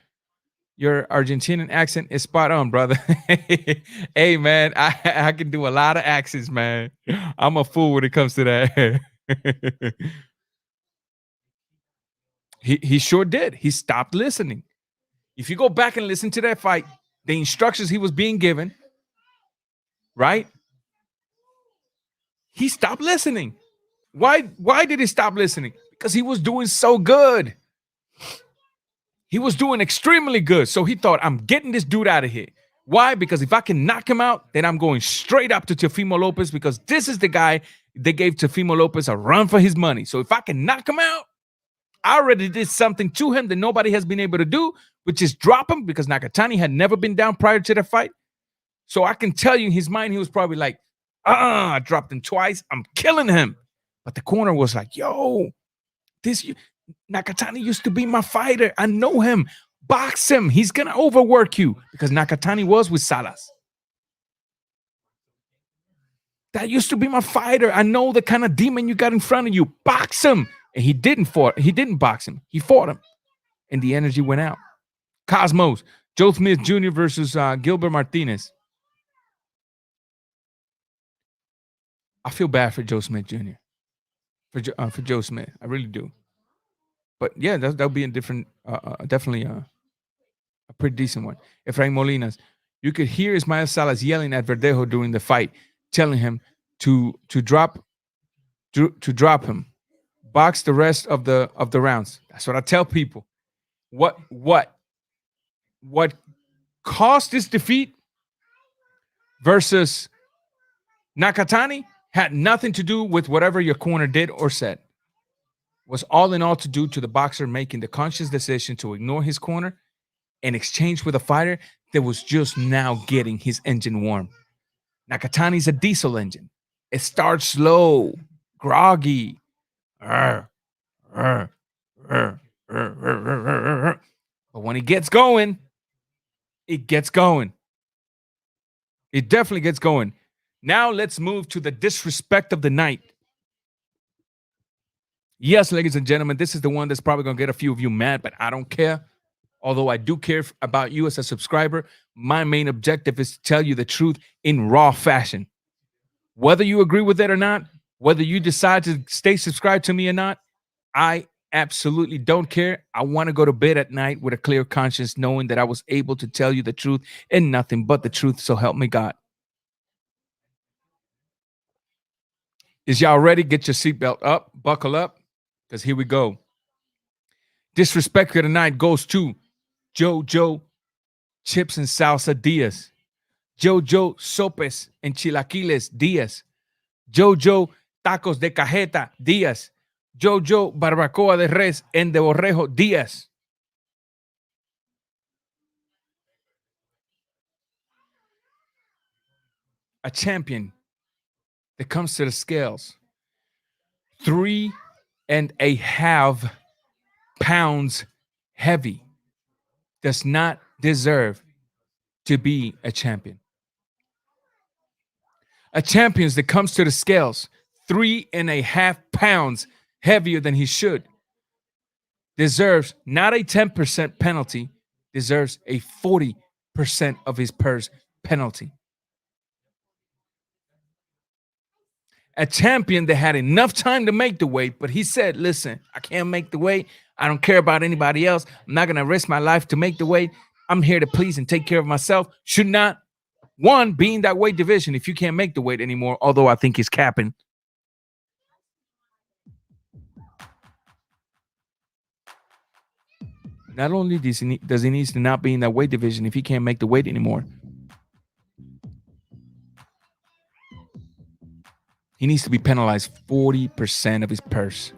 your Argentinian accent is spot on, brother. Hey, man, I can do a lot of accents, man. I'm a fool when it comes to that. He sure did. He stopped listening. If you go back and listen to that fight, the instructions he was being given, right? He stopped listening. Why did he stop listening? Because he was doing so good. He was doing extremely good. So he thought, I'm getting this dude out of here. Why? Because if I can knock him out, then I'm going straight up to Teofimo Lopez, because this is the guy that gave Teofimo Lopez a run for his money. So if I can knock him out, I already did something to him that nobody has been able to do, which is drop him, because Nakatani had never been down prior to the fight. So I can tell you in his mind, he was probably like, I dropped him twice. I'm killing him. But the corner was like, yo, Nakatani used to be my fighter. I know him. Box him. He's going to overwork you, because Nakatani was with Salas. That used to be my fighter. I know the kind of demon you got in front of you. Box him. And he didn't box him. He fought him. And the energy went out. Cosmos, Joe Smith Jr. versus Gilbert Martinez. I feel bad for Joe Smith Jr. For Joe Smith. I really do. But yeah, that'll be a different, definitely a pretty decent one. Efrain Molinas, you could hear Ismael Salas yelling at Verdejo during the fight, telling him to drop him, box the rest of the rounds. That's what I tell people. What caused this defeat versus Nakatani had nothing to do with whatever your corner did or said. Was all in all to do to the boxer making the conscious decision to ignore his corner and exchange with a fighter that was just now getting his engine warm. Nakatani's a diesel engine. It starts slow, groggy. But when it gets going, it gets going. It definitely gets going. Now let's move to the disrespect of the night. Yes, ladies and gentlemen, this is the one that's probably going to get a few of you mad, but I don't care. Although I do care about you as a subscriber, my main objective is to tell you the truth in raw fashion. Whether you agree with it or not, whether you decide to stay subscribed to me or not, I absolutely don't care. I want to go to bed at night with a clear conscience, knowing that I was able to tell you the truth and nothing but the truth, so help me God. Is y'all ready? Get your seatbelt up, buckle up, because here we go. Disrespect of the night goes to Jojo Chips and Salsa Diaz, Jojo Sopes and Chilaquiles Diaz, Jojo Tacos de Cajeta Diaz, Jojo Barbacoa de Res and de Borrejo Diaz. A champion that comes to the scales 3.5 pounds heavy does not deserve to be a champion. A champion that comes to the scales 3.5 pounds heavier than he should deserves not a 10% penalty, deserves a 40% of his purse penalty. A champion that had enough time to make the weight, but he said, listen, I can't make the weight. I don't care about anybody else. I'm not going to risk my life to make the weight. I'm here to please and take care of myself. Should not, one, be in that weight division if you can't make the weight anymore, although I think he's capping. Not only does he need to not be in that weight division if he can't make the weight anymore, he needs to be penalized 40% of his purse.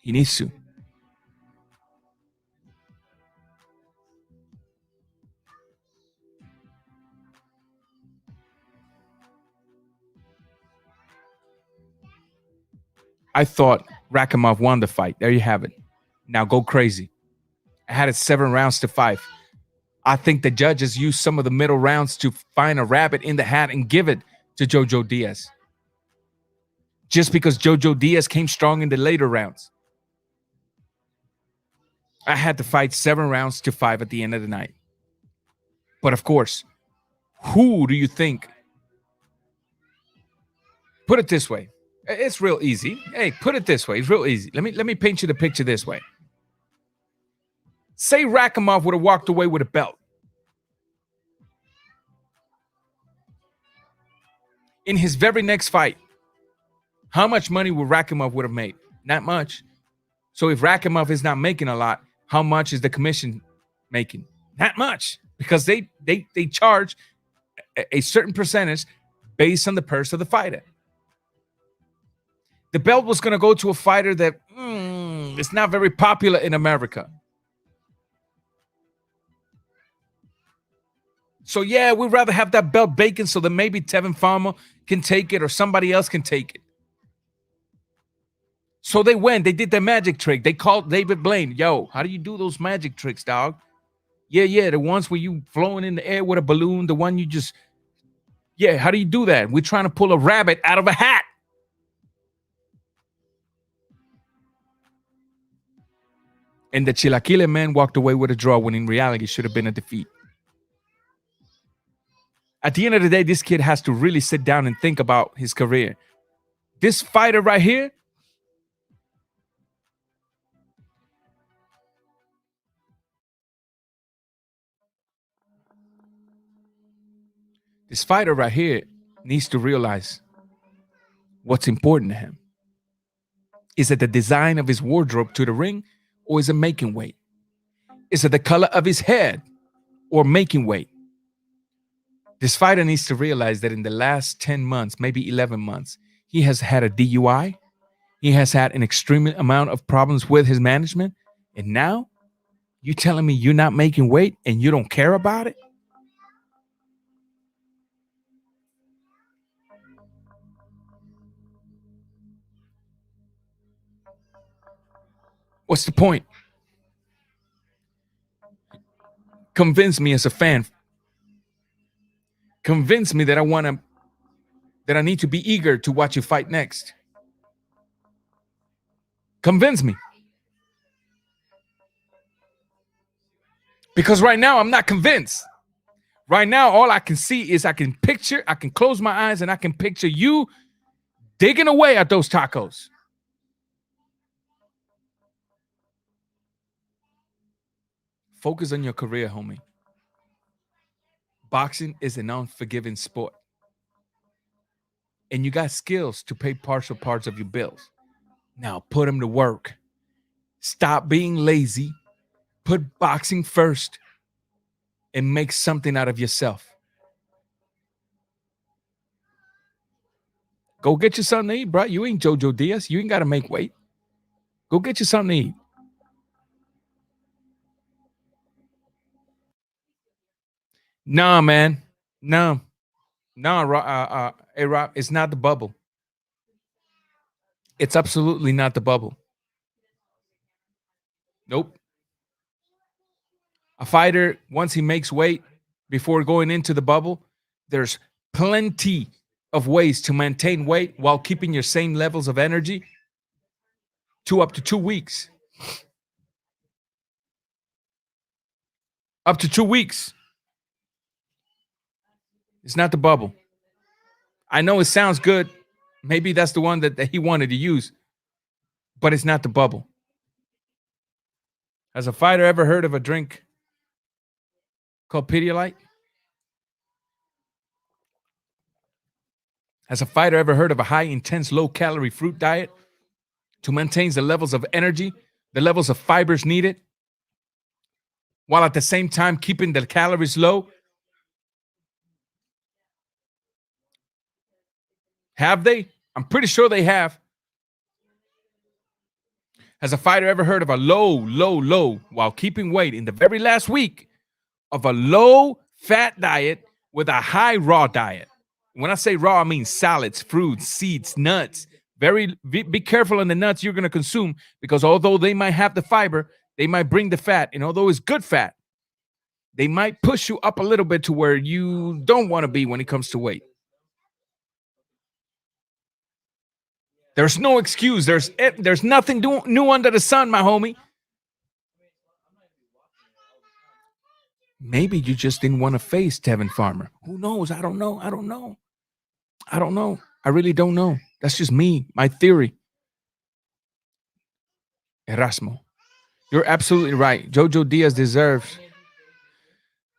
He needs to. I thought Rakimov won the fight. There you have it. Now go crazy. I had it 7 rounds to 5. I think the judges used some of the middle rounds to find a rabbit in the hat and give it to Jojo Diaz. Just because Jojo Diaz came strong in the later rounds. I had to fight 7 rounds to 5 at the end of the night. But of course, who do you think? Put it this way. It's real easy. Hey, put it this way. It's real easy. Let me paint you the picture this way. Say Rakimov would have walked away with a belt. In his very next fight, how much money would Rakimov would have made? Not much. So if Rakimov is not making a lot, how much is the commission making? Not much, because they charge a certain percentage based on the purse of the fighter. The belt was going to go to a fighter that is not very popular in America. So yeah, we'd rather have that belt vacant so that maybe Tevin Farmer can take it or somebody else can take it. So they went, they did their magic trick. They called David Blaine. Yo, how do you do those magic tricks, dog? Yeah, the ones where you flowing in the air with a balloon, the one you just, yeah, how do you do that? We're trying to pull a rabbit out of a hat. And the Chilaquile man walked away with a draw when in reality should have been a defeat. At the end of the day, this kid has to really sit down and think about his career. This fighter right here, needs to realize what's important to him. Is it the design of his wardrobe to the ring, or is it making weight? Is it the color of his head or making weight? This fighter needs to realize that in the last 10 months, maybe 11 months, he has had a DUI. He has had an extreme amount of problems with his management. And now you telling me you're not making weight and you don't care about it? What's the point? Convince me as a fan. Convince me that I need to be eager to watch you fight next. Convince me. Because right now I'm not convinced. Right now, all I can see is I can close my eyes and I can picture you digging away at those tacos. Focus on your career, homie. Boxing is an unforgiving sport. And you got skills to pay partial parts of your bills. Now put them to work. Stop being lazy. Put boxing first and make something out of yourself. Go get you something to eat, bro. You ain't Jojo Diaz. You ain't got to make weight. Go get you something to eat. Nah, man. No. No, A-Rob, it's not the bubble. It's absolutely not the bubble. Nope. A fighter, once he makes weight, before going into the bubble, there's plenty of ways to maintain weight while keeping your same levels of energy up to 2 weeks. Up to 2 weeks. It's not the bubble. I know it sounds good. Maybe that's the one that he wanted to use, but it's not the bubble. Has a fighter ever heard of a drink called Pedialyte? Has a fighter ever heard of a high, intense, low-calorie fruit diet to maintain the levels of energy, the levels of fibers needed, while at the same time keeping the calories low? Have they? I'm pretty sure they have. Has a fighter ever heard of a low, while keeping weight in the very last week of a low-fat diet with a high raw diet? When I say raw, I mean salads, fruits, seeds, nuts. Be careful on the nuts you're going to consume, because although they might have the fiber, they might bring the fat. And although it's good fat, they might push you up a little bit to where you don't want to be when it comes to weight. There's no excuse. There's nothing new under the sun, my homie. Maybe you just didn't want to face Devin Farmer. Who knows? I don't know. I really don't know. That's just me, my theory. Erasmo, you're absolutely right. Jojo Diaz deserves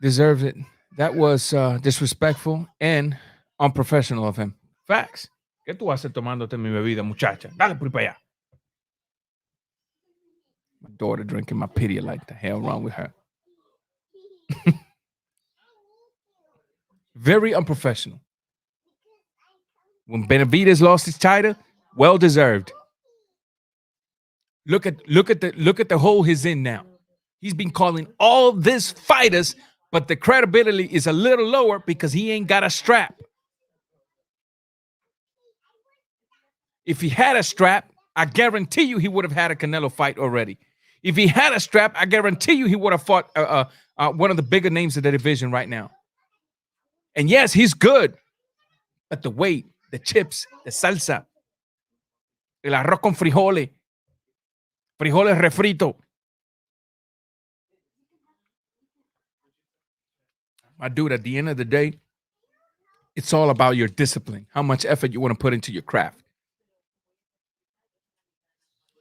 it. That was disrespectful and unprofessional of him. Facts. ¿Qué tú haces tomándote mi bebida, muchacha? Dale por para allá. My daughter drinking my Pedialyte. The hell wrong with her? Very unprofessional. When Benavidez lost his title, well deserved. Look at the hole he's in now. He's been calling all these fighters, but the credibility is a little lower because he ain't got a strap. If he had a strap, I guarantee you he would have had a Canelo fight already. If he had a strap, I guarantee you he would have fought one of the bigger names of the division right now. And yes, he's good, but the weight, the chips, the salsa, el arroz con frijoles refrito. My dude, at the end of the day, it's all about your discipline, how much effort you want to put into your craft.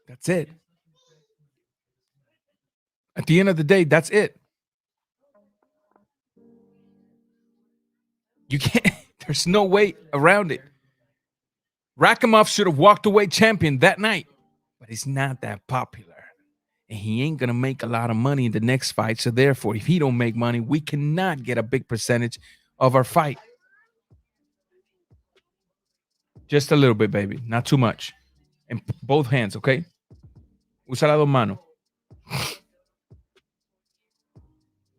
That's it. At the end of the day, that's it. You can't, there's no way around it. Rakimov should have walked away champion that night, but he's not that popular. and he ain't gonna make a lot of money in the next fight. So therefore, if he don't make money, we cannot get a big percentage of our fight. Just a little bit, baby, not too much. And both hands, okay? Usa las dos manos.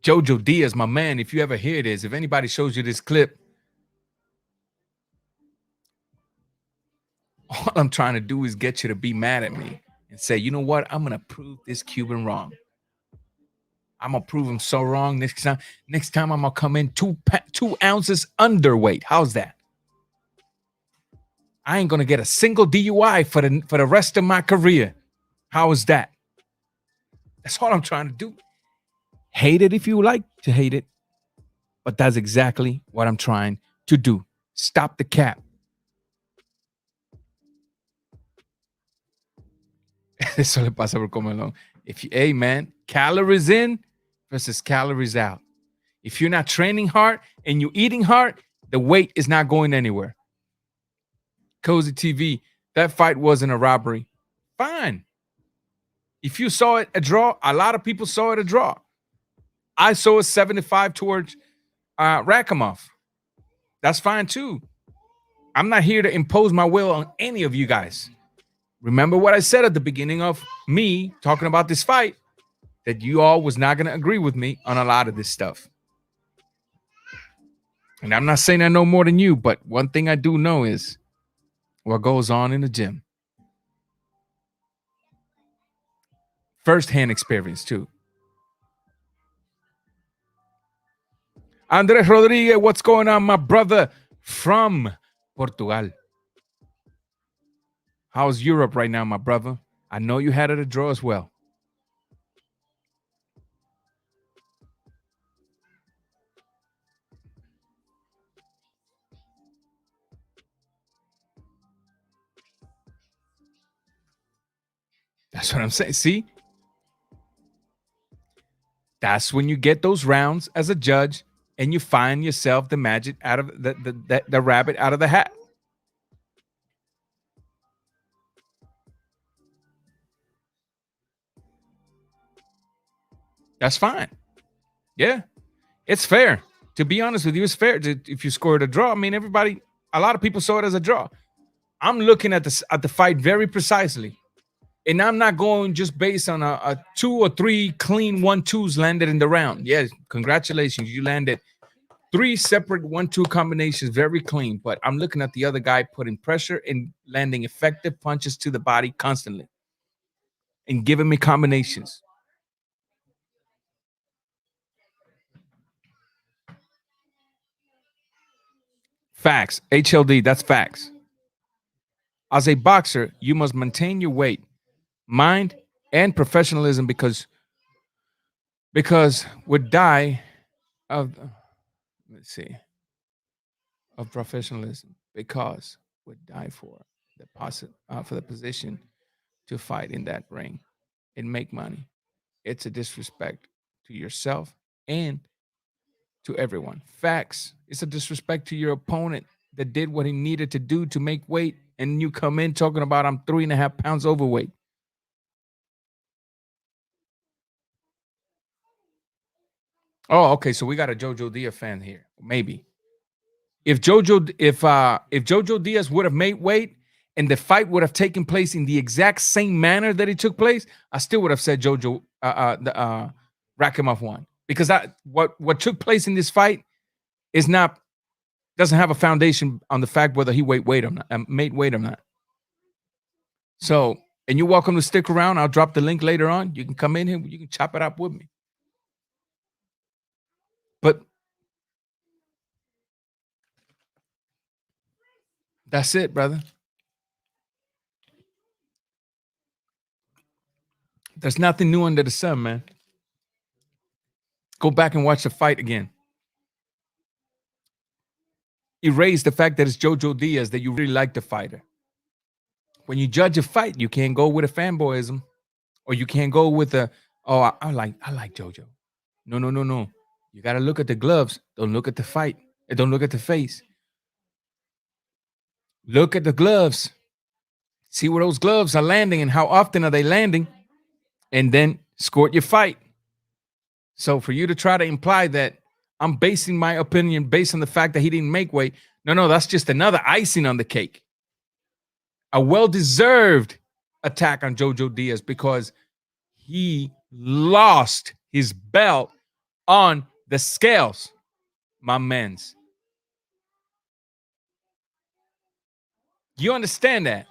Jojo Diaz, my man, if you ever hear this, if anybody shows you this clip, all I'm trying to do is get you to be mad at me and say, you know what? I'm going to prove this Cuban wrong. I'm going to prove him so wrong. Next time I'm going to come in 2 ounces underweight. How's that? I ain't going to get a single DUI for the rest of my career. How is that? That's all I'm trying to do. Hate it if you like to hate it. But that's exactly what I'm trying to do. Stop the cap. Eso le pasa por comerlo. Hey man, calories in versus calories out. If you're not training hard and you're eating hard, the weight is not going anywhere. Cozy TV, that fight wasn't a robbery. Fine. If you saw it a draw, a lot of people saw it a draw. I saw a 75 towards Rakimov. That's fine too. I'm not here to impose my will on any of you guys. Remember what I said at the beginning of me talking about this fight, that you all was not going to agree with me on a lot of this stuff. And I'm not saying I know more than you, but one thing I do know is what goes on in the gym. First-hand experience too. Andres Rodriguez, what's going on, my brother from Portugal? How's Europe right now, my brother? I know you had it a draw as well. That's what I'm saying. See? That's when you get those rounds as a judge and you find yourself the magic out of the rabbit out of the hat. That's fine. Yeah, it's fair. To be honest with you, it's fair. If you scored a draw, I mean, a lot of people saw it as a draw. I'm looking at the fight very precisely. And I'm not going just based on a 2 or 3 clean 1-2s landed in the round. Yes, congratulations. You landed 3 separate 1-2 combinations, very clean. But I'm looking at the other guy putting pressure and landing effective punches to the body constantly and giving me combinations. Facts. HLD, that's facts. As a boxer, you must maintain your weight, mind, and professionalism because would die of of professionalism, because would die for the position to fight in that ring and make money. It's a disrespect to yourself and to everyone. Facts. It's a disrespect to your opponent that did what he needed to do to make weight, and you come in talking about I'm 3.5 pounds overweight. Oh, okay. So we got a Jojo Diaz fan here. Maybe. If Jojo Diaz would have made weight and the fight would have taken place in the exact same manner that it took place, I still would have said Rakimov won. Because what took place in this fight doesn't have a foundation on the fact whether he made weight or not. So, and you're welcome to stick around. I'll drop the link later on. You can come in here. You can chop it up with me. But that's it, brother. There's nothing new under the sun, man. Go back and watch the fight again. Erase the fact that it's Jojo Diaz, that you really like the fighter. When you judge a fight, you can't go with a fanboyism, or you can't go with I like Jojo. No. You got to look at the gloves. Don't look at the fight. And don't look at the face. Look at the gloves. See where those gloves are landing and how often are they landing. and then scored your fight. So for you to try to imply that I'm basing my opinion based on the fact that he didn't make weight, no, that's just another icing on the cake. A well-deserved attack on Jojo Diaz because he lost his belt on the scales, my mans. You understand that?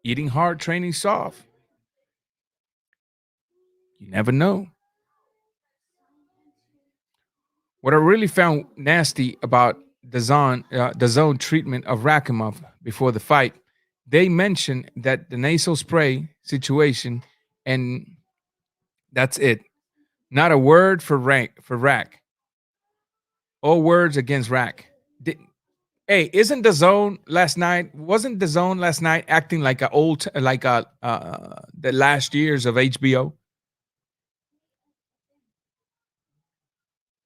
Eating hard, training soft. You never know. What I really found nasty about the zone treatment of Rakimov before the fight, they mentioned that the nasal spray situation, and that's it. Not a word for Rack. All words against Rack. Hey, isn't the zone last night? Wasn't the zone last night acting like the last years of HBO?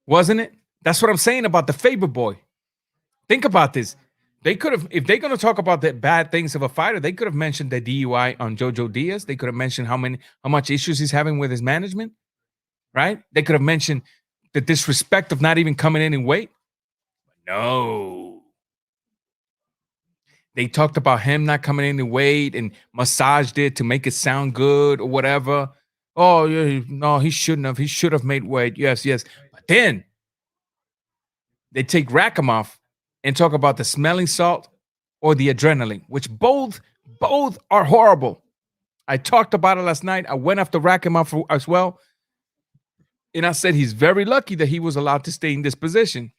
Wasn't it? That's what I'm saying about the Faber boy. Think about this. They could have, if they're going to talk about the bad things of a fighter, they could have mentioned the DUI on Jojo Diaz. They could have mentioned how much issues he's having with his management, right? They could have mentioned the disrespect of not even coming in weight. No. They talked about him not coming in weight and massaged it to make it sound good or whatever. Oh, yeah, no, he shouldn't have. He should have made weight. Yes. But then they take Rakimov and talk about the smelling salt or the adrenaline, which both are horrible. I talked about it last night. I went after Rakimov as well. And I said he's very lucky that he was allowed to stay in this position.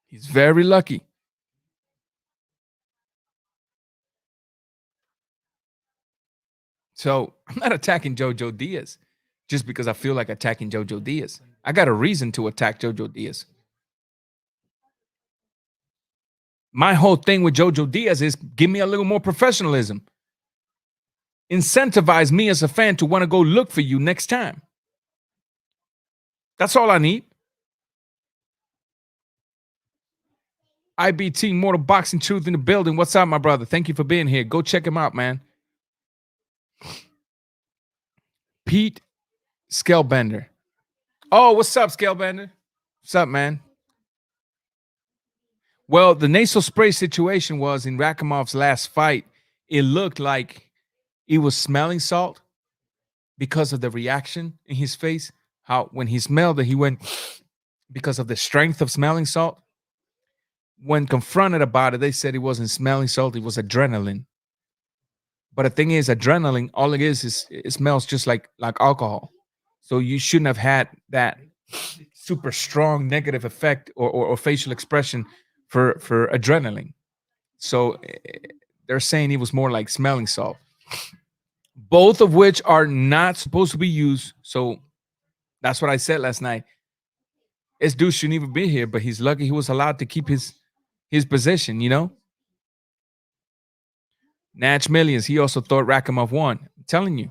He's very lucky. So I'm not attacking Jojo Diaz just because I feel like attacking Jojo Diaz. I got a reason to attack Jojo Diaz. My whole thing with Jojo Diaz is give me a little more professionalism. Incentivize me as a fan to want to go look for you next time. That's all I need. IBT Mortal Boxing Truth in the building. What's up, my brother? Thank you for being here. Go check him out, man. Pete Scalebender. Oh, what's up, Scalebender? What's up, man? Well, the nasal spray situation was in Rakimov's last fight. It looked like he was smelling salt because of the reaction in his face. How when he smelled it, he went because of the strength of smelling salt. When confronted about it, they said he wasn't smelling salt, it was adrenaline. But the thing is, adrenaline, all it is it smells just like alcohol. So you shouldn't have had that super strong negative effect or facial expression for adrenaline. So they're saying he was more like smelling salt. Both of which are not supposed to be used. So that's what I said last night. This dude shouldn't even be here, but he's lucky he was allowed to keep his position, you know? Natch Millions, he also thought Rakimov won. I'm telling you.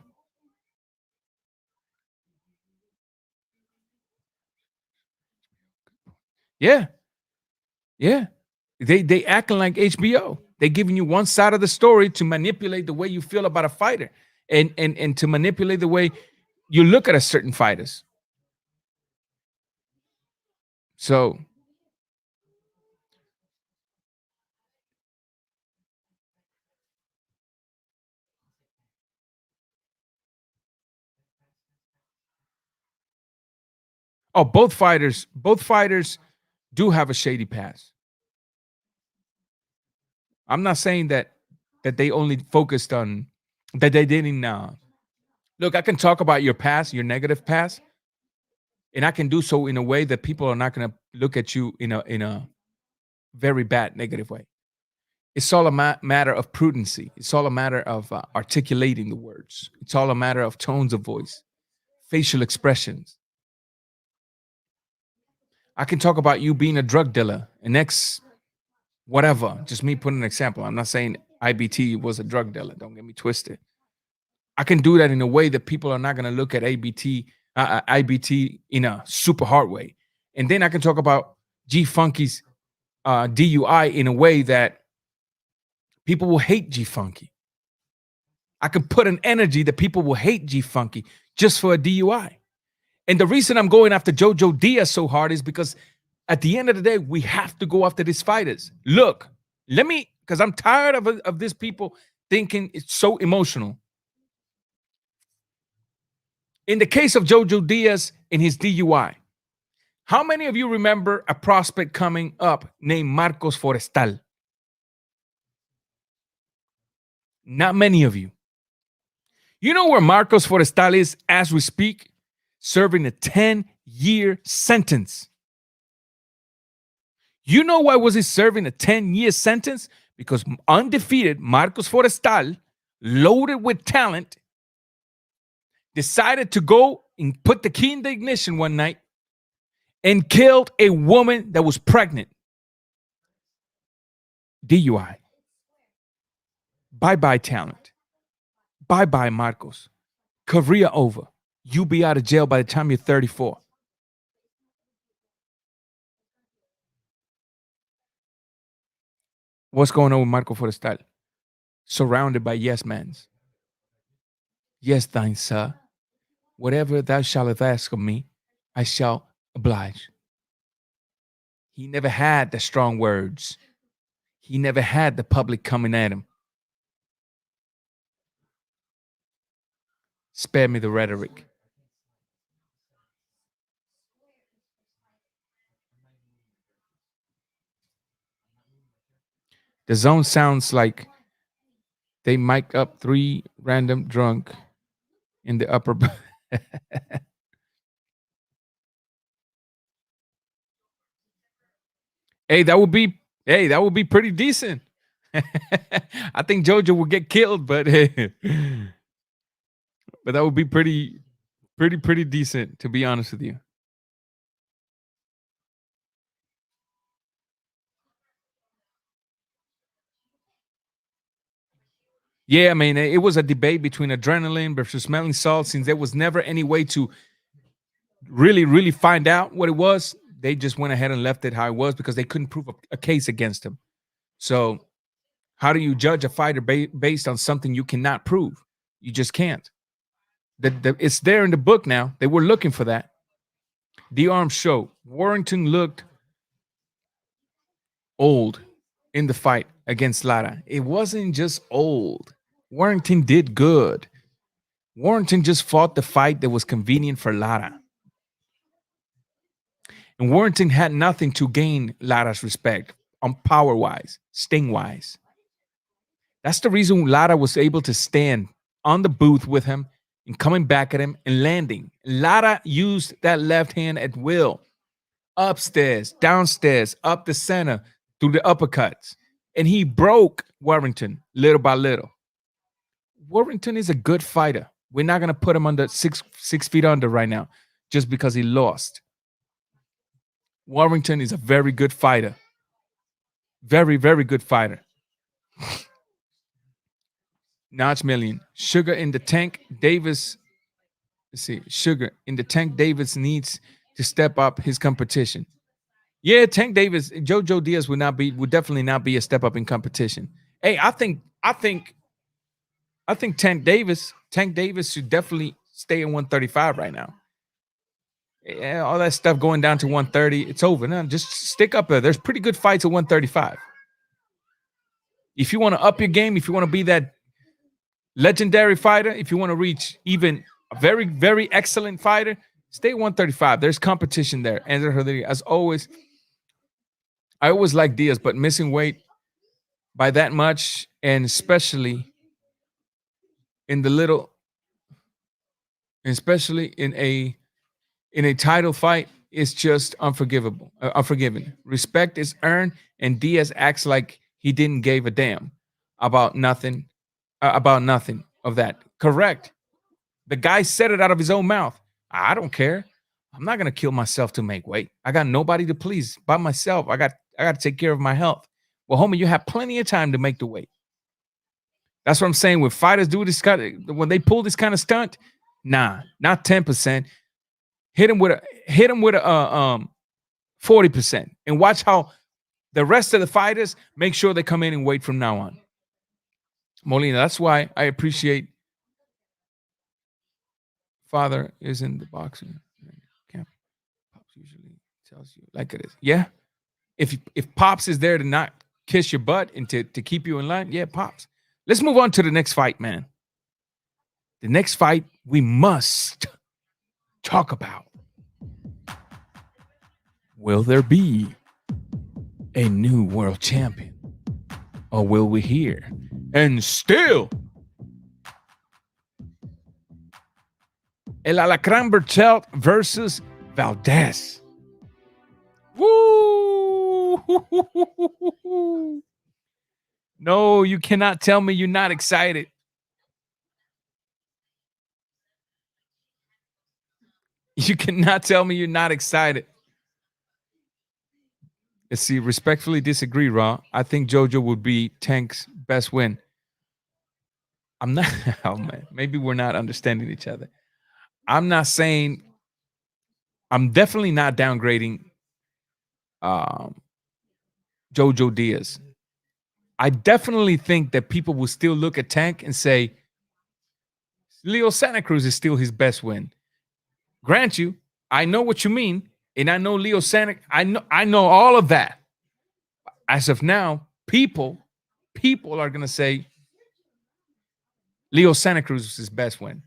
Yeah. They acting like HBO. They giving you one side of the story to manipulate the way you feel about a fighter and to manipulate the way you look at a certain fighters. So both fighters do have a shady past. I'm not saying that they only focused on that they didn't look, I can talk about your past, your negative past, and I can do so in a way that people are not going to look at you in a very bad negative way. It's all a matter of prudency. It's all a matter of articulating the words. It's all a matter of tones of voice, facial expressions. I can talk about you being a drug dealer, an ex whatever, just me putting an example. I'm not saying IBT was a drug dealer. Don't get me twisted. I can do that in a way that people are not going to look at IBT in a super hard way. And then I can talk about G Funky's DUI in a way that people will hate G Funky. I can put an energy that people will hate G Funky just for a DUI. And the reason I'm going after Jojo Diaz so hard is because at the end of the day, we have to go after these fighters. Look, because I'm tired of these people thinking it's so emotional. In the case of Jojo Diaz and his DUI, how many of you remember a prospect coming up named Marcos Forestal? Not many of you. You know where Marcos Forestal is as we speak? Serving a 10-year sentence. You know why was he serving a 10-year sentence? Because undefeated Marcos Forestal, loaded with talent, decided to go and put the key in the ignition one night and killed a woman that was pregnant. DUI. Bye-bye talent. Bye-bye Marcos. Career over. You'll be out of jail by the time you're 34. What's going on with Marco Forestal? Surrounded by yes mans. Yes, thine sir. Whatever thou shalt ask of me, I shall oblige. He never had the strong words. He never had the public coming at him. Spare me the rhetoric. The zone sounds like they mic up 3 random drunk in the upper. Hey, that would be pretty decent. I think Jojo would get killed, but that would be pretty decent, to be honest with you. Yeah, I mean, it was a debate between adrenaline versus smelling salt. Since there was never any way to really find out what it was, they just went ahead and left it how it was because they couldn't prove a case against him. So how do you judge a fighter based on something you cannot prove? You just can't. It's there in the book now. They were looking for that. The arms show Warrington looked old in the fight against Lara. It wasn't just old. Warrington did good. Warrington just fought the fight that was convenient for Lara. And Warrington had nothing to gain Lara's respect on power-wise, sting-wise. That's the reason Lara was able to stand on the booth with him and coming back at him and landing. Lara used that left hand at will. Upstairs, downstairs, up the center, through the uppercuts. And he broke Warrington little by little. Warrington is a good fighter. We're not going to put him under six feet under right now just because he lost. Warrington is a very good fighter. Very, very good fighter. Notch Million. Sugar in the tank. Davis. Let's see. Sugar in the tank. Davis needs to step up his competition. Yeah, Tank Davis, Jojo Diaz would definitely not be a step up in competition. Hey, I think Tank Davis should definitely stay at 135 right now. Yeah, all that stuff going down to 130, it's over. Now just stick up there. There's pretty good fights at 135. If you want to up your game, if you want to be that legendary fighter, if you want to reach even a very, very excellent fighter, stay at 135. There's competition there. And as always, I always like Diaz, but missing weight by that much, and especially in a title fight, is just unforgiving. Respect is earned, and Diaz acts like he didn't give a damn about nothing of that. Correct. The guy said it out of his own mouth. I don't care. I'm not gonna kill myself to make weight. I got nobody to please by myself. I got to take care of my health. Well, homie, you have plenty of time to make the weight. That's what I'm saying. When fighters do this when they pull this kind of stunt, nah, not 10%. Hit him with a 40%. And watch how the rest of the fighters make sure they come in and wait from now on. Molina, that's why I appreciate father is in the boxing camp. Pops usually tells you like it is. Yeah. If Pops is there to not kiss your butt and to keep you in line, yeah, Pops. Let's move on to the next fight, man. The next fight we must talk about. Will there be a new world champion? Or will we hear and still El Alacrán Berchlt versus Valdez? Woo! No, you cannot tell me you're not excited. You cannot tell me you're not excited. Let's see, respectfully disagree, Raw. I think Jojo would be Tank's best win. I'm not, oh man, maybe we're not understanding each other. I'm not saying, I'm definitely not downgrading Jojo Diaz. I definitely think that people will still look at Tank and say, Leo Santa Cruz is still his best win. Grant you, I know what you mean, and I know Leo Santa, I know all of that. As of now, people are gonna say Leo Santa Cruz is his best win.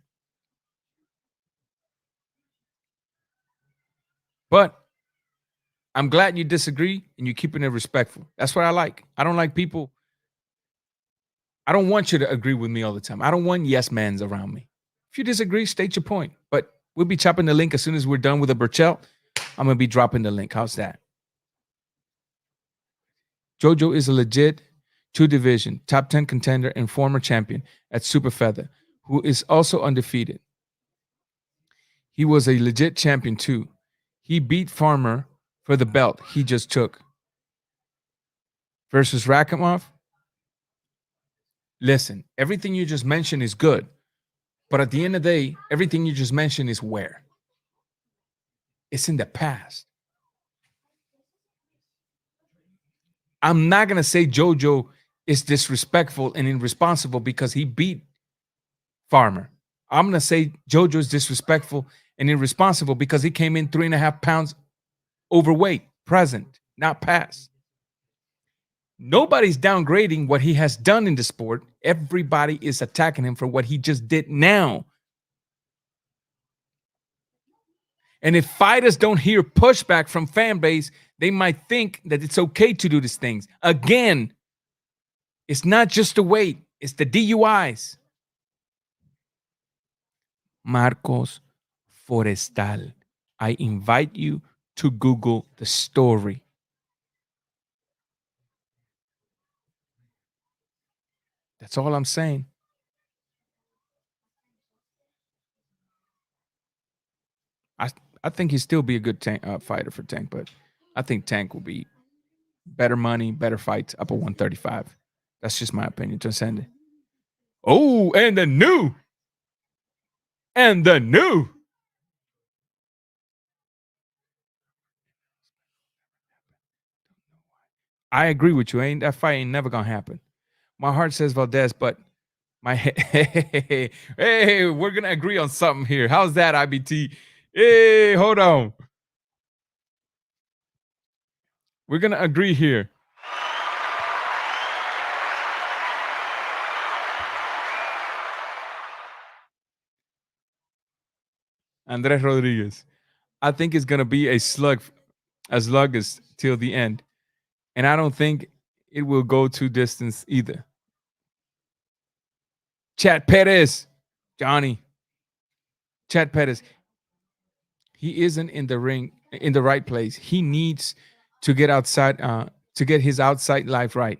But I'm glad you disagree and you're keeping it respectful. That's what I like. I don't like people. I don't want you to agree with me all the time. I don't want yes mans around me. If you disagree, state your point. But we'll be chopping the link as soon as we're done with the Berchelt. I'm going to be dropping the link. How's that? Jojo is a legit two-division, top 10 contender and former champion at Super Feather, who is also undefeated. He was a legit champion too. He beat Farmer for the belt he just took. Versus Rakimov. Listen, everything you just mentioned is good. But at the end of the day, everything you just mentioned is where? It's in the past. I'm not going to say Jojo is disrespectful and irresponsible because he beat Farmer. I'm going to say Jojo is disrespectful and irresponsible because he came in 3.5 pounds overweight, present, not past. Nobody's downgrading what he has done in the sport. Everybody is attacking him for what he just did now. And if fighters don't hear pushback from fan base, they might think that it's okay to do these things. Again, it's not just the weight, it's the DUIs. Marcos Forestal. I invite you to Google the story. That's all I'm saying. I think he'd still be a good fighter for Tank, but I think Tank will be better money, better fights up at 135. That's just my opinion. Transcend it. Oh, and the new. I agree with you. That fight ain't never gonna happen. My heart says Valdez, but my hey, we're gonna agree on something here. How's that, IBT? Hey, hold on. We're gonna agree here. Andres Rodriguez. I think it's gonna be a slug as till the end. And I don't think it will go too distance either. Chad Perez, Johnny. Chad Perez. He isn't in the ring in the right place. He needs to get outside, to get his outside life right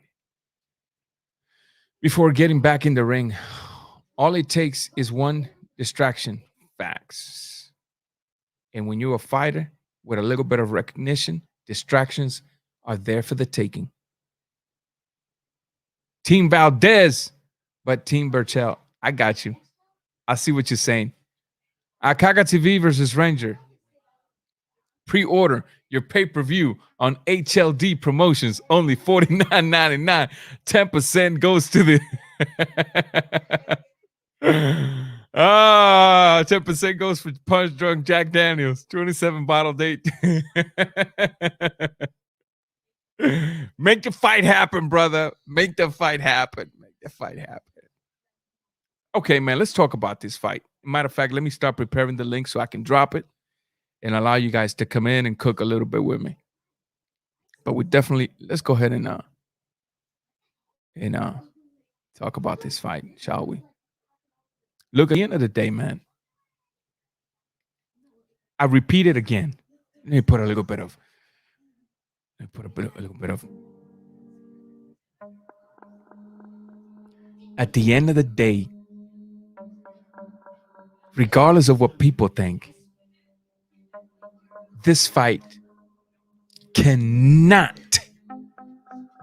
before getting back in the ring. All it takes is one distraction. Facts. And when you're a fighter with a little bit of recognition, distractions are there for the taking. Team Valdez, but Team Berchelt. I got you. I see what you're saying. Akaga TV versus Ranger. Pre-order your pay-per-view on HLD promotions, only $49.99. 10% goes to the 10% goes for Punch Drunk Jack Daniels. 27 bottle date. Make the fight happen, brother. Make the fight happen. Make the fight happen. Okay, man, let's talk about this fight. Matter of fact, let me start preparing the link so I can drop it and allow you guys to come in and cook a little bit with me. But let's go ahead and talk about this fight, shall we? Look, at the end of the day, man, I repeat it again. Let me put a little bit of. At the end of the day, regardless of what people think, this fight cannot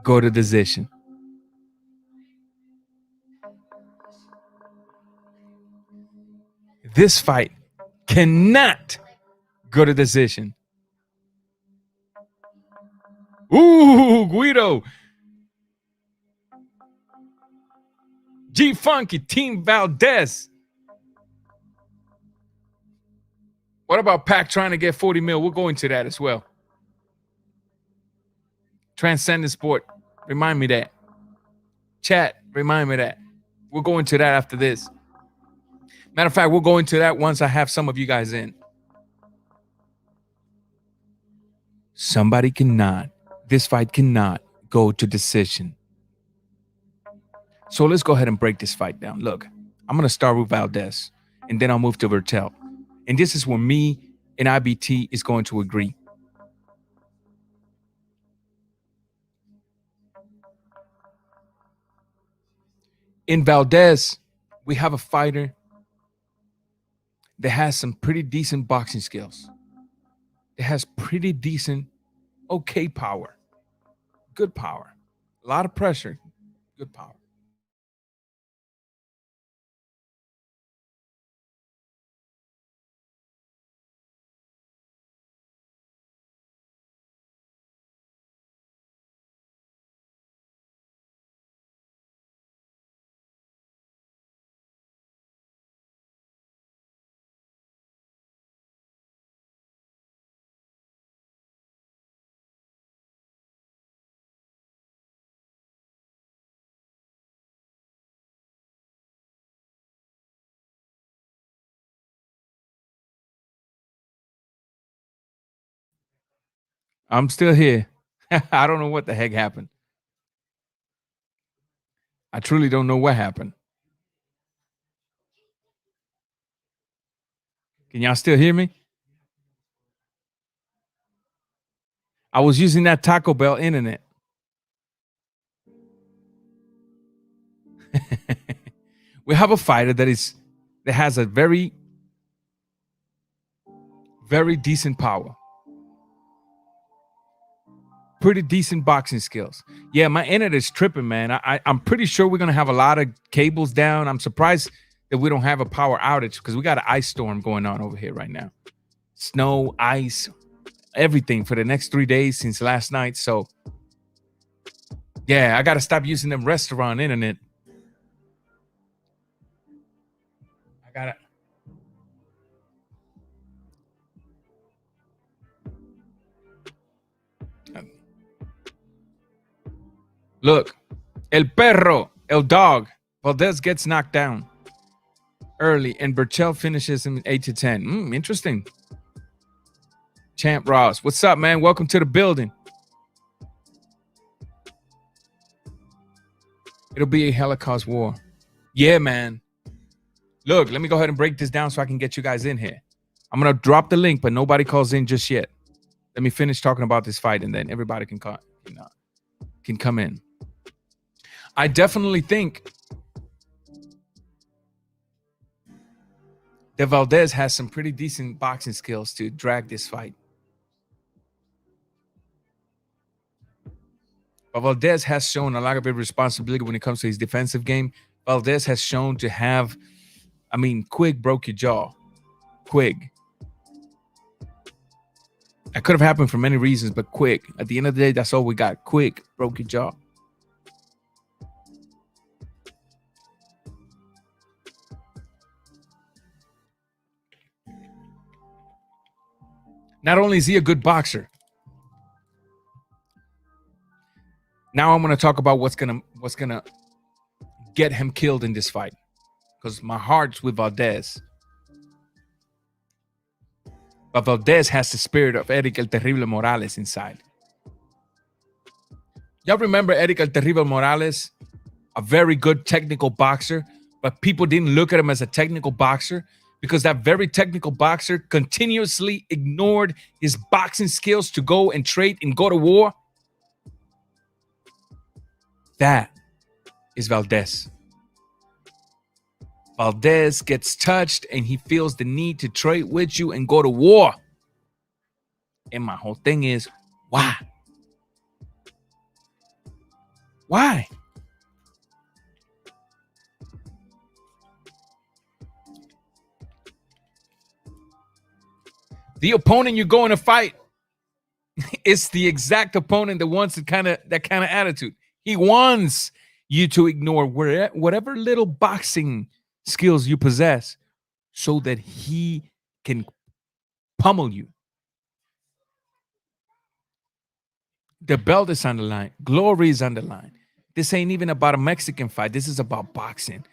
go to decision. This fight cannot go to decision. Ooh, Guido. G Funky, Team Valdez. What about Pac trying to get 40 mil? We'll go into that as well. Transcendent Sport, remind me that. Chat, remind me that. We'll go into that after this. Matter of fact, we'll go into that once I have some of you guys in. This fight cannot go to decision. So let's go ahead and break this fight down. Look, I'm going to start with Valdez, and then I'll move to Berchlt. And this is where me and IBT is going to agree. In Valdez, we have a fighter that has some pretty decent boxing skills. It has pretty decent, okay power. Good power. A lot of pressure. Good power. I'm still here. I don't know what the heck happened. I truly don't know what happened. Can y'all still hear me? I was using that Taco Bell internet. We have a fighter that has a very, very decent power. Pretty decent boxing skills. Yeah, my internet is tripping, man. I'm pretty sure we're going to have a lot of cables down. I'm surprised that we don't have a power outage because we got an ice storm going on over here right now. Snow, ice, everything for the next 3 days since last night. So, yeah, I got to stop using them restaurant internet. I got to. Look, El Perro, El Dog. Valdez gets knocked down early, and Berchelt finishes him 8-10. Interesting. Champ Ross, what's up, man? Welcome to the building. It'll be a Holocaust war. Yeah, man. Look, let me go ahead and break this down so I can get you guys in here. I'm going to drop the link, but nobody calls in just yet. Let me finish talking about this fight, and then everybody can come in. I definitely think that Valdez has some pretty decent boxing skills to drag this fight. But Valdez has shown a lot of responsibility when it comes to his defensive game. Valdez has shown to have, Quigg broke your jaw. Quigg. That could have happened for many reasons, but quick. At the end of the day, that's all we got. Quick, broke your jaw. Not only is he a good boxer, now I'm going to talk about what's gonna get him killed in this fight, because my heart's with Valdez. But Valdez has the spirit of Eric El Terrible Morales inside. Y'all remember Eric El Terrible Morales? A very good technical boxer, but people didn't look at him as a technical boxer because that very technical boxer continuously ignored his boxing skills to go and trade and go to war. That is Valdez. Valdez gets touched and he feels the need to trade with you and go to war. And my whole thing is, why? Why? The opponent you're going to fight is the exact opponent that wants that kind of attitude. He wants you to ignore whatever little boxing skills you possess so that he can pummel you. The belt is on the line. Glory is on the line. This ain't even about a Mexican fight. This is about boxing.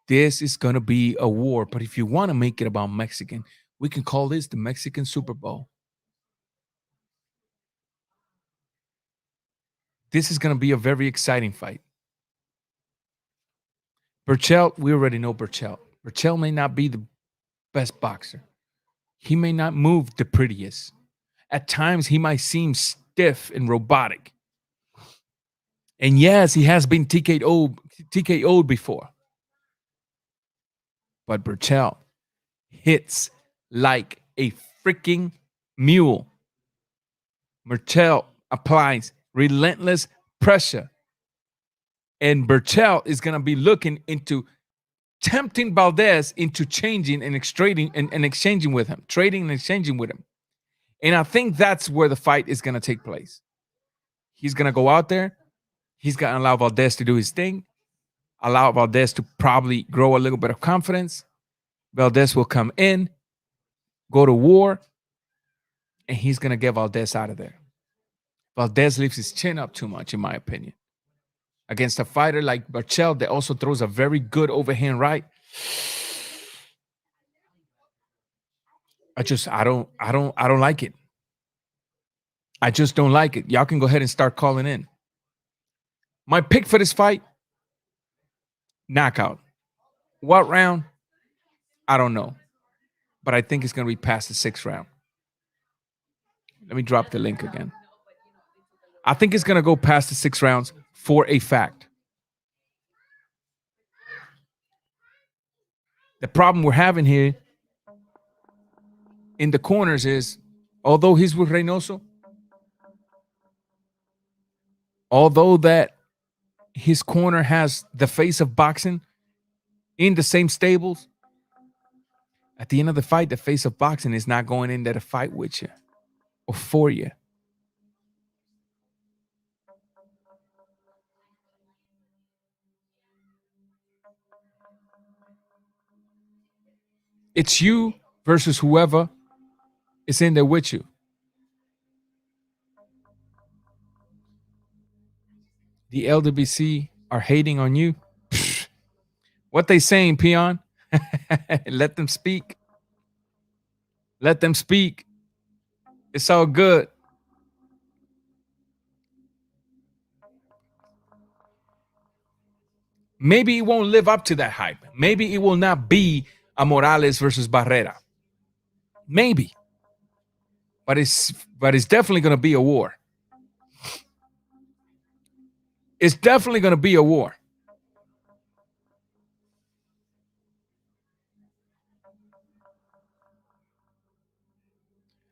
This is going to be a war. But if you want to make it about Mexican, we can call this the Mexican Super Bowl. This is going to be a very exciting fight. Berchlt, we already know Berchlt. Berchlt may not be the best boxer. He may not move the prettiest. At times, he might seem stiff and robotic. And yes, he has been TKO'd before. But Berchlt hits like a freaking mule. Berchlt applies relentless pressure. And Berchlt is going to be looking into tempting Valdez into changing and exchanging with him, trading and exchanging with him. And I think that's where the fight is going to take place. He's going to go out there. He's going to allow Valdez to do his thing, allow Valdez to probably grow a little bit of confidence. Valdez will come in, go to war, and he's going to get Valdez out of there. Valdez leaves his chin up too much, in my opinion. Against a fighter like Berchlt that also throws a very good overhand right. I don't like it. I just don't like it. Y'all can go ahead and start calling in. My pick for this fight, knockout. What round? I don't know. But I think it's going to be past the 6th round. Let me drop the link again. I think it's going to go past the 6 rounds for a fact. The problem we're having here in the corners is, although he's with Reynoso, although that his corner has the face of boxing in the same stables, at the end of the fight, the face of boxing is not going in there to fight with you or for you. It's you versus whoever is in there with you. The LWC are hating on you. What they saying, peon? Let them speak. Let them speak. It's all good. Maybe it won't live up to that hype. Maybe it will not be a Morales versus Barrera. Maybe. But it's definitely going to be a war. It's definitely going to be a war.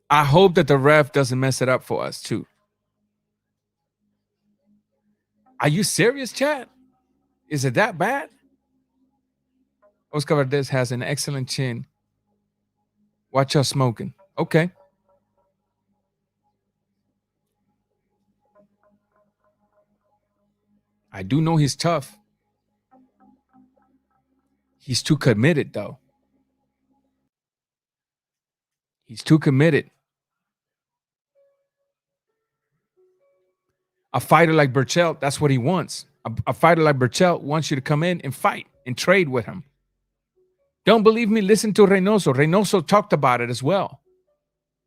I hope that the ref doesn't mess it up for us too. Are you serious, chat? Is it that bad? Oscar Valdez has an excellent chin. Watch us smoking. Okay. I do know he's tough. He's too committed, though. He's too committed. A fighter like Berchlt, that's what he wants. A fighter like Berchlt wants you to come in and fight and trade with him. Don't believe me? Listen to Reynoso. Reynoso talked about it as well.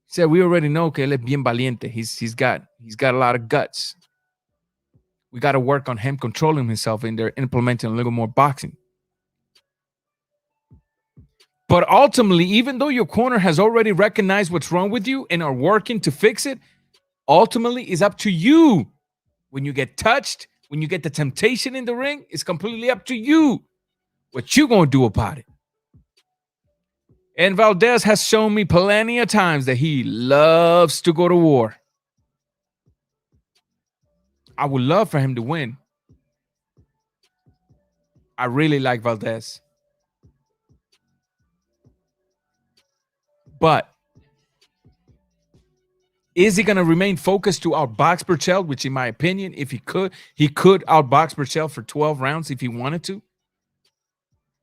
He said, we already know que él es bien valiente. He's got a lot of guts. We got to work on him controlling himself and they're implementing a little more boxing. But ultimately, even though your corner has already recognized what's wrong with you and are working to fix it, ultimately it's up to you. When you get touched, when you get the temptation in the ring, it's completely up to you what you going to do about it. And Valdez has shown me plenty of times that he loves to go to war. I would love for him to win. I really like Valdez. But is he going to remain focused to outbox Berchelt, which in my opinion, if he could outbox Berchelt for 12 rounds if he wanted to.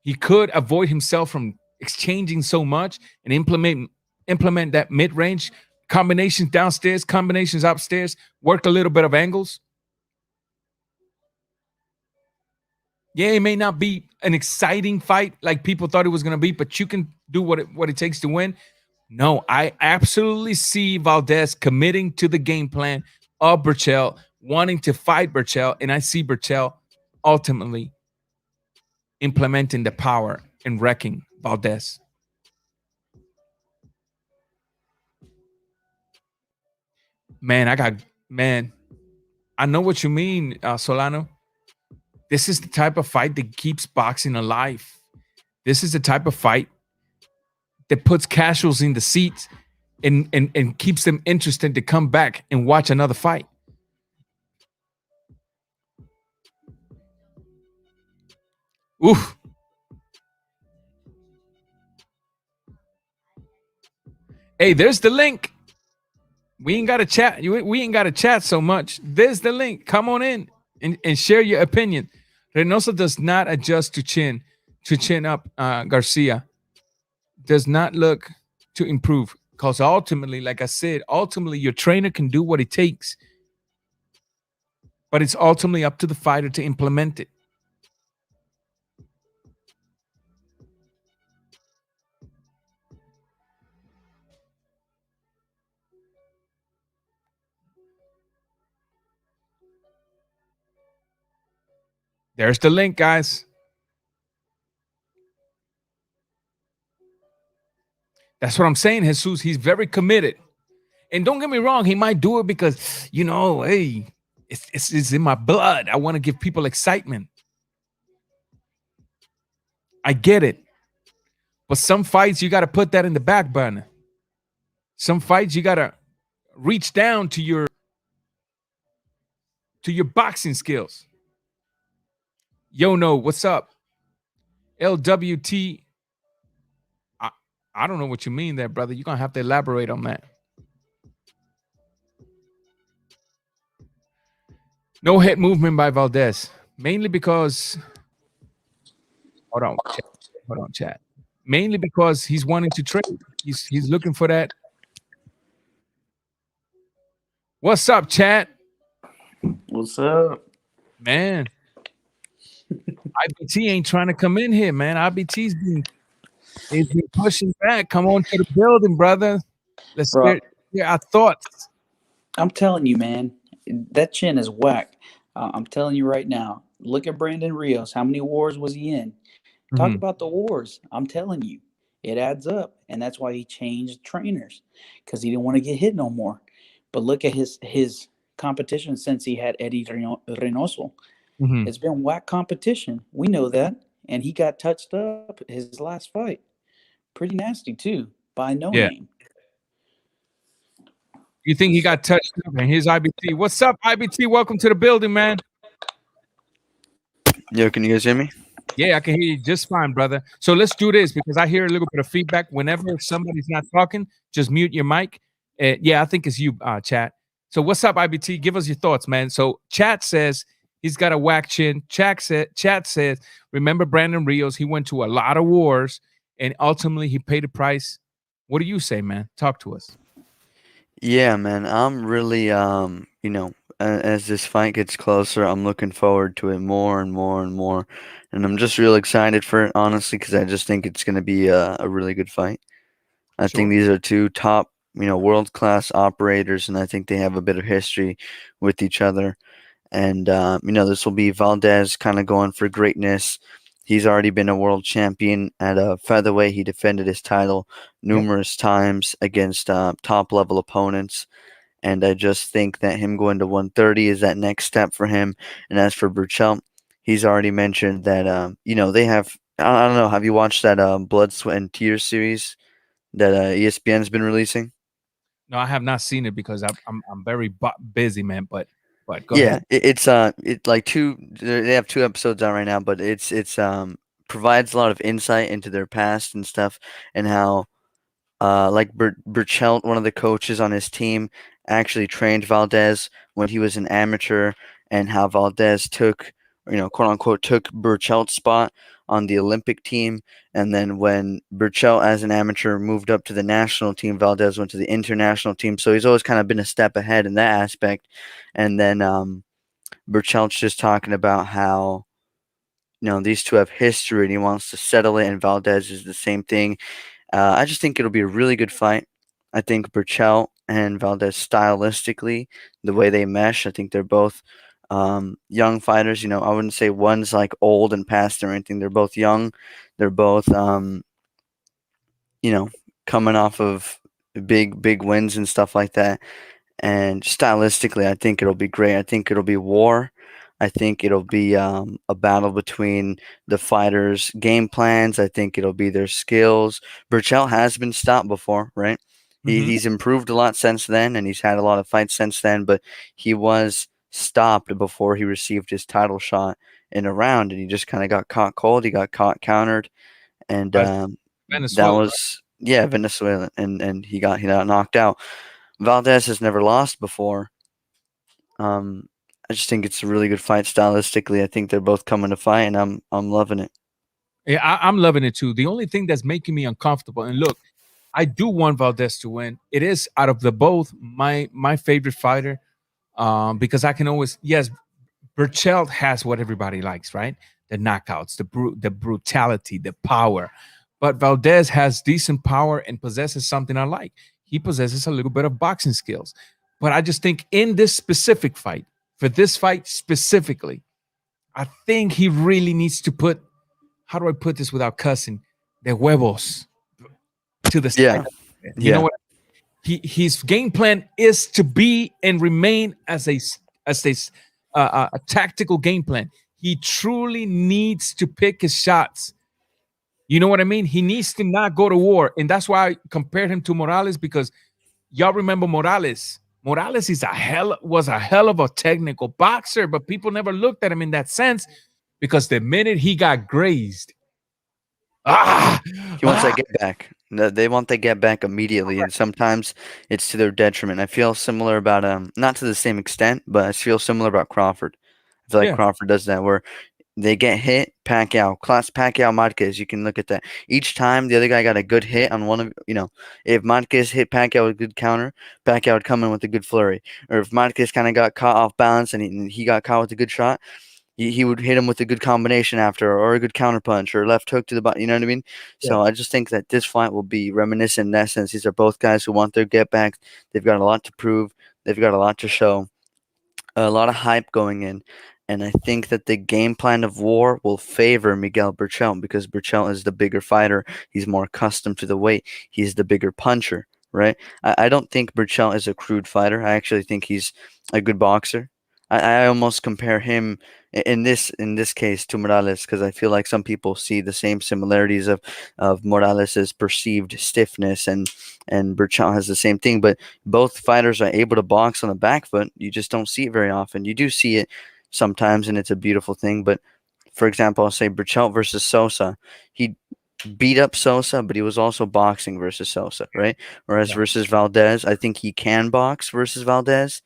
He could avoid himself from exchanging so much and implement that mid-range combinations downstairs, combinations upstairs, work a little bit of angles. Yeah, it may not be an exciting fight like people thought it was going to be, but you can do what it takes to win. No, I absolutely see Valdez committing to the game plan of Berchelt, wanting to fight Berchelt, and I see Berchelt ultimately implementing the power and wrecking Valdez. Man, I know what you mean, Solano. This is the type of fight that keeps boxing alive. This is the type of fight that puts casuals in the seats and keeps them interested to come back and watch another fight. Oof. Hey, there's the link. We ain't got to chat. We ain't got to chat so much. There's the link. Come on in and share your opinion. Reynoso does not adjust to chin up Garcia. Does not look to improve. Because ultimately, like I said, your trainer can do what it takes. But it's ultimately up to the fighter to implement it. There's the link, guys. That's what I'm saying, Jesus. He's very committed. And don't get me wrong, he might do it because, hey, it's in my blood. I want to give people excitement. I get it. But some fights, you got to put that in the back burner. Some fights, you got to reach down to your boxing skills. Yo, no, what's up? LWT. I don't know what you mean there, brother. You're going to have to elaborate on that. No head movement by Valdez. Mainly because... Hold on, chat. Mainly because he's wanting to trade. He's looking for that. What's up, chat? What's up? Man. IBT ain't trying to come in here, man. IBT's been pushing back. Come on to the building, brother. Let's hear our thoughts. I'm telling you, man, that chin is whack. I'm telling you right now. Look at Brandon Rios. How many wars was he in? Talk about the wars. I'm telling you, it adds up. And that's why he changed trainers, because he didn't want to get hit no more. But look at his competition since he had Eddie Reynoso. It's been whack competition. We know that. And he got touched up his last fight. Pretty nasty, too, by no name. You think he got touched up? And here's IBT. What's up, IBT? Welcome to the building, man. Yo, can you guys hear me? Yeah, I can hear you just fine, brother. So let's do this because I hear a little bit of feedback. Whenever somebody's not talking, just mute your mic. Yeah, I think it's you, chat. So what's up, IBT? Give us your thoughts, man. So chat says He's got a whack chin. Chat says, remember Brandon Rios? He went to a lot of wars, and ultimately he paid a price. What do you say, man? Talk to us. Yeah, man, I'm really, as this fight gets closer, I'm looking forward to it more and more and more. And I'm just real excited for it, honestly, because I just think it's going to be a really good fight. I Sure. think these are two top, world-class operators, and I think they have a bit of history with each other. And, this will be Valdez kind of going for greatness. He's already been a world champion at a featherweight. He defended his title numerous times against top-level opponents. And I just think that him going to 130 is that next step for him. And as for Berchelt, he's already mentioned that, they have, I don't know, have you watched that Blood, Sweat, and Tears series that ESPN's been releasing? No, I have not seen it because I'm very busy, man. But go Yeah, ahead. it's like they have 2 episodes out right now, but it's provides a lot of insight into their past and stuff, and how like Berchelt, one of the coaches on his team, actually trained Valdez when he was an amateur, and how Valdez took, quote unquote, took Berchelt's spot on the Olympic team. And then when Berchelt, as an amateur, moved up to the national team, Valdez went to the international team. So he's always kind of been a step ahead in that aspect. And then Berchelt's just talking about how, these two have history and he wants to settle it, and Valdez is the same thing. I just think it'll be a really good fight. I think Berchelt and Valdez stylistically, the way they mesh, I think they're both young fighters. I wouldn't say one's like old and past or anything. They're both young. They're both, coming off of big wins and stuff like that. And stylistically, I think it'll be great. I think it'll be war. I think it'll be a battle between the fighters' game plans. I think it'll be their skills. Berchelt has been stopped before, right? He's improved a lot since then, and he's had a lot of fights since then, but he was stopped before he received his title shot in a round, and he just kind of got caught cold. He got caught countered, and that Venezuela, was, yeah, Venezuela, and he got knocked out. Valdez has never lost before. I just think it's a really good fight stylistically. I think they're both coming to fight, and I'm loving it. Yeah, I'm loving it too. The only thing that's making me uncomfortable, and look, I do want Valdez to win. It is out of the both my favorite fighter, because I can always, yes, Berchelt has what everybody likes, right? The knockouts, the brutality, the power. But Valdez has decent power and possesses something I like. He possesses a little bit of boxing skills. But I just think in this specific fight, for this fight specifically, I think he really needs to put, how do I put this without cussing, the huevos to the side. Yeah. You know what? His game plan is to be and remain as a tactical game plan. He truly needs to pick his shots. You know what I mean? He needs to not go to war, and that's why I compared him to Morales, because y'all remember Morales. Morales was a hell of a technical boxer, but people never looked at him in that sense, because the minute he got grazed, he wants that get back. They want that get back immediately, and sometimes it's to their detriment. I feel similar about not to the same extent, but I feel similar about Crawford. I feel like Crawford does that, where they get hit. Pacquiao Marquez, you can look at that. Each time the other guy got a good hit on one of, if Marquez hit Pacquiao with a good counter, Pacquiao would come in with a good flurry. Or if Marquez kind of got caught off balance and he got caught with a good shot, he would hit him with a good combination after, or a good counter punch, or left hook to the body. You know what I mean? Yeah. So I just think that this fight will be reminiscent in that sense. These are both guys who want their get back. They've got a lot to prove. They've got a lot to show. A lot of hype going in. And I think that the game plan of war will favor Miguel Berchelt, because Berchelt is the bigger fighter. He's more accustomed to the weight. He's the bigger puncher, right? I don't think Berchelt is a crude fighter. I actually think he's a good boxer. I almost compare him in this case to Morales, because I feel like some people see the same similarities of Morales' perceived stiffness, and Berchelt has the same thing. But both fighters are able to box on the back foot. You just don't see it very often. You do see it sometimes, and it's a beautiful thing. But for example, I'll say Berchelt versus Sosa. He beat up Sosa, but he was also boxing versus Sosa, right? Whereas versus Valdez, I think he can box versus Valdez.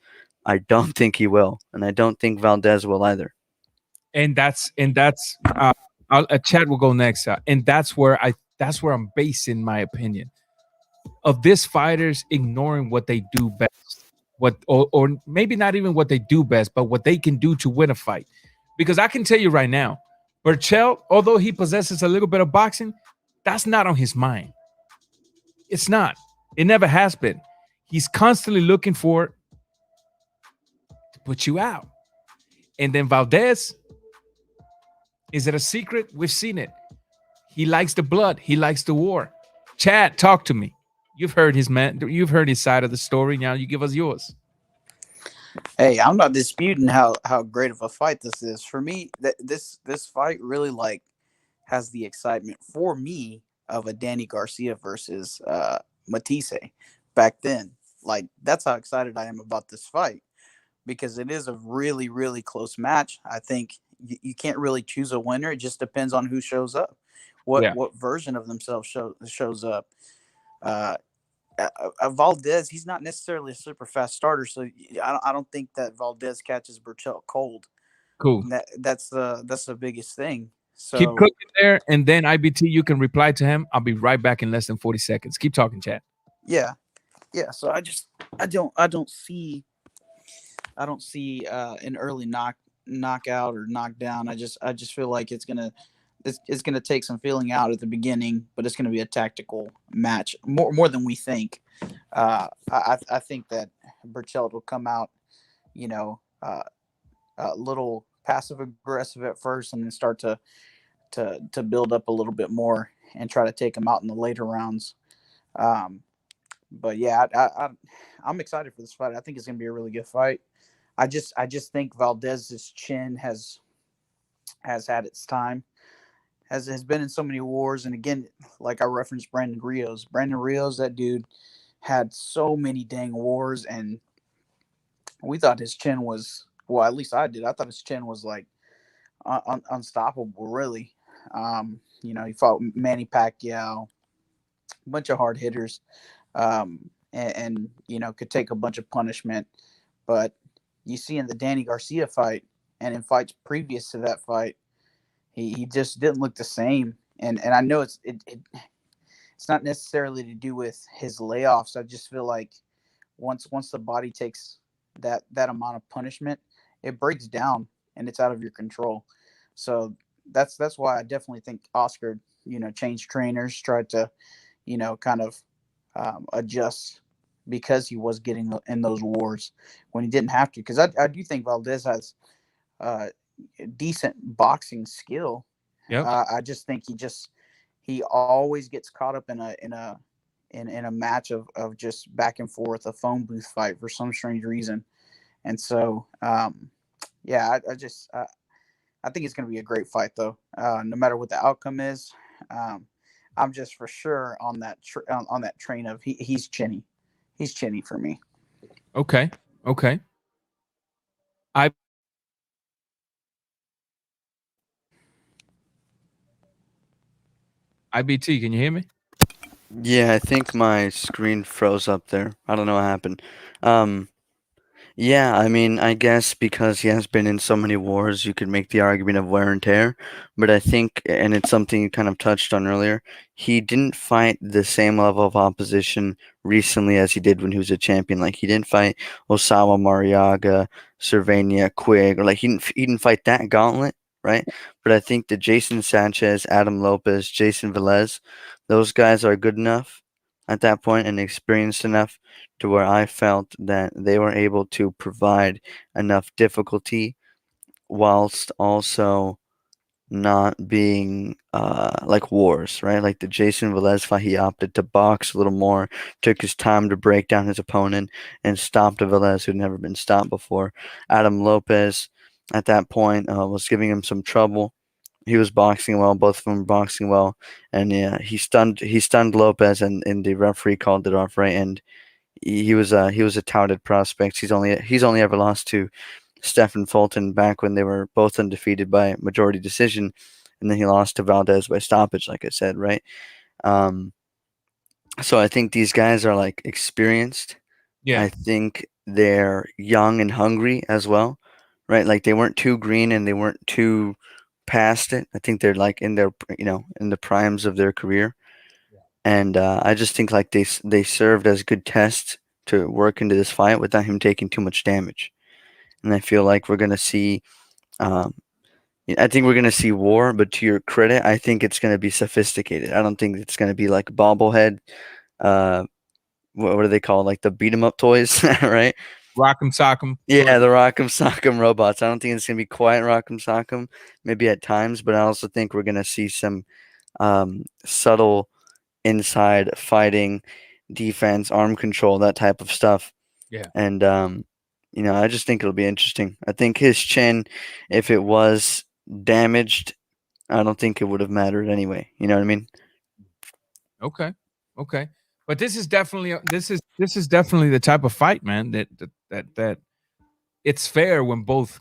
I don't think he will, and I don't think Valdez will either. and that's Chad will go next, and that's where I'm basing my opinion of this fighters ignoring what they do best, or maybe not even what they do best, but what they can do to win a fight. Because I can tell you right now, Berchelt, although he possesses a little bit of boxing, that's not on his mind. It's not. It never has been. He's constantly looking for to put you out. And then Valdez, is it a secret? We've seen it. He likes the blood. He likes the war. Chad, talk to me. You've heard his side of the story. Now you give us yours. Hey, I'm not disputing how great of a fight this is. For me, this fight really like has the excitement for me of a Danny Garcia versus Matisse back then. Like, that's how excited I am about this fight, because it is a really, really close match. I think you can't really choose a winner. It just depends on who shows up, what version of themselves shows up. Valdez, he's not necessarily a super fast starter, so I don't think that Valdez catches Berchelt cold. Cool. That's the biggest thing. So keep cooking there, and then IBT, you can reply to him. I'll be right back in less than 40 seconds. Keep talking, chat. Yeah. So I don't see an early knockout or knockdown. I just feel like it's gonna take some feeling out at the beginning, but it's gonna be a tactical match more than we think. I think that Berchelt will come out, a little passive aggressive at first, and then start to build up a little bit more and try to take him out in the later rounds. But yeah, I'm excited for this fight. I think it's gonna be a really good fight. I just think Valdez's chin has had its time, has been in so many wars. And again, like I referenced Brandon Rios, that dude had so many dang wars, and we thought his chin was, well, at least I did. I thought his chin was like unstoppable, really. He fought Manny Pacquiao, a bunch of hard hitters, and could take a bunch of punishment. But you see in the Danny Garcia fight and in fights previous to that fight, he just didn't look the same. And I know it's not necessarily to do with his layoffs. I just feel like once the body takes that amount of punishment, it breaks down and it's out of your control. So that's why I definitely think Oscar, changed trainers, tried to, kind of adjust, because he was getting in those wars when he didn't have to. Because I do think Valdez has decent boxing skill. Yeah. I just think he always gets caught up in a match of just back and forth, a phone booth fight for some strange reason. And so, I think it's going to be a great fight, though. No matter what the outcome is, I'm just for sure on that on that train of he's chinny. He's chinny for me. Okay. IBT, can you hear me? Yeah, I think my screen froze up there. I don't know what happened. Yeah, I mean, I guess because he has been in so many wars, you could make the argument of wear and tear. But I think, and it's something you kind of touched on earlier, he didn't fight the same level of opposition recently as he did when he was a champion. Like, he didn't fight Osama Mariaga, Cervania, Quigg, or like he didn't fight that gauntlet, right? But I think the Jason Sanchez, Adam Lopez, Jason Velez, those guys are good enough at that point and experienced enough to where I felt that they were able to provide enough difficulty whilst also not being like wars, right? Like the Jason Velez fight, he opted to box a little more, took his time to break down his opponent and stopped a Velez who'd never been stopped before. Adam Lopez at that point was giving him some trouble. He was boxing well, both of them were boxing well, and yeah, he stunned Lopez, and the referee called it off, right? And he was a touted prospect. He's only ever lost to Stephen Fulton back when they were both undefeated by majority decision, and then he lost to Valdez by stoppage, like I said, right? So I think these guys are like experienced. Yeah. I think they're young and hungry as well. right? Like they weren't too green and they weren't too past it. I think they're like in their, in the primes of their career. And I just think like they served as good tests to work into this fight without him taking too much damage. And I feel like we're gonna see. Um, I think we're gonna see war, but to your credit, I think it's gonna be sophisticated. I don't think it's gonna be like bobblehead. Uh, what do they call, like the beat 'em up toys, right? Rock'em sock'em. Yeah, the Rock'em Sock'em robots. I don't think it's gonna be quite Rock'em Sock'em, maybe at times, but I also think we're gonna see some subtle inside fighting, defense, arm control, that type of stuff. Yeah. And I just think it'll be interesting. I think his chin, if it was damaged, I don't think it would have mattered anyway. You know what I mean? Okay. But this is definitely the type of fight, man, that it's fair when both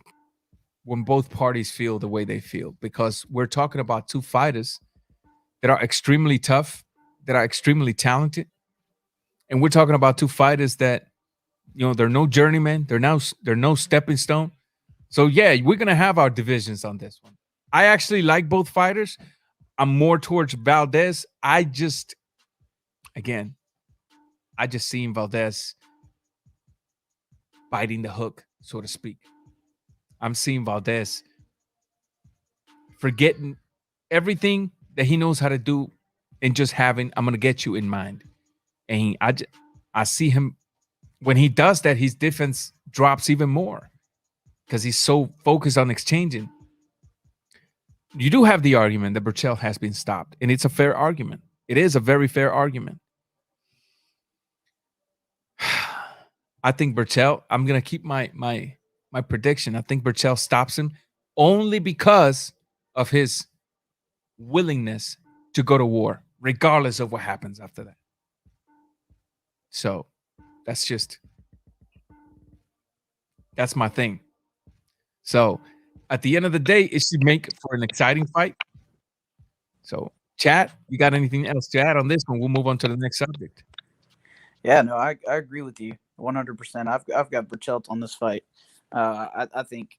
parties feel the way they feel, because we're talking about two fighters that are extremely tough, that are extremely talented, and we're talking about two fighters that, they're no journeyman, they're no stepping stone. So yeah, we're gonna have our divisions on this one. I actually like both fighters. I'm more towards Valdez. I just seen Valdez biting the hook, so to speak. I'm seeing Valdez forgetting everything that he knows how to do and just having, I'm going to get you in mind. And I see him, when he does that, his defense drops even more because he's so focused on exchanging. You do have the argument that Berchelt has been stopped, and it's a fair argument. It is a very fair argument. I think Berchelt, I'm going to keep my prediction. I think Berchelt stops him only because of his willingness to go to war, regardless of what happens after that. So that's my thing. So at the end of the day, it should make for an exciting fight. So chat, you got anything else to add on this one? We'll move on to the next subject. Yeah, no, I agree with you 100%. I've got Berchelt on this fight. I think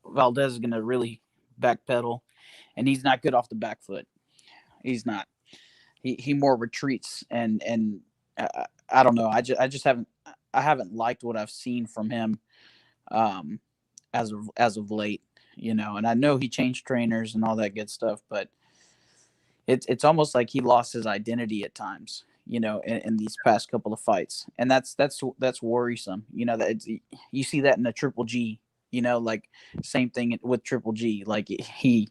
Valdez is going to really backpedal, and he's not good off the back foot. He's not. He more retreats, and I don't know. I just haven't liked what I've seen from him as of late, and I know he changed trainers and all that good stuff, but it's almost like he lost his identity at times, in these past couple of fights. And that's worrisome. That you see that in the Triple G, like same thing with Triple G. Like he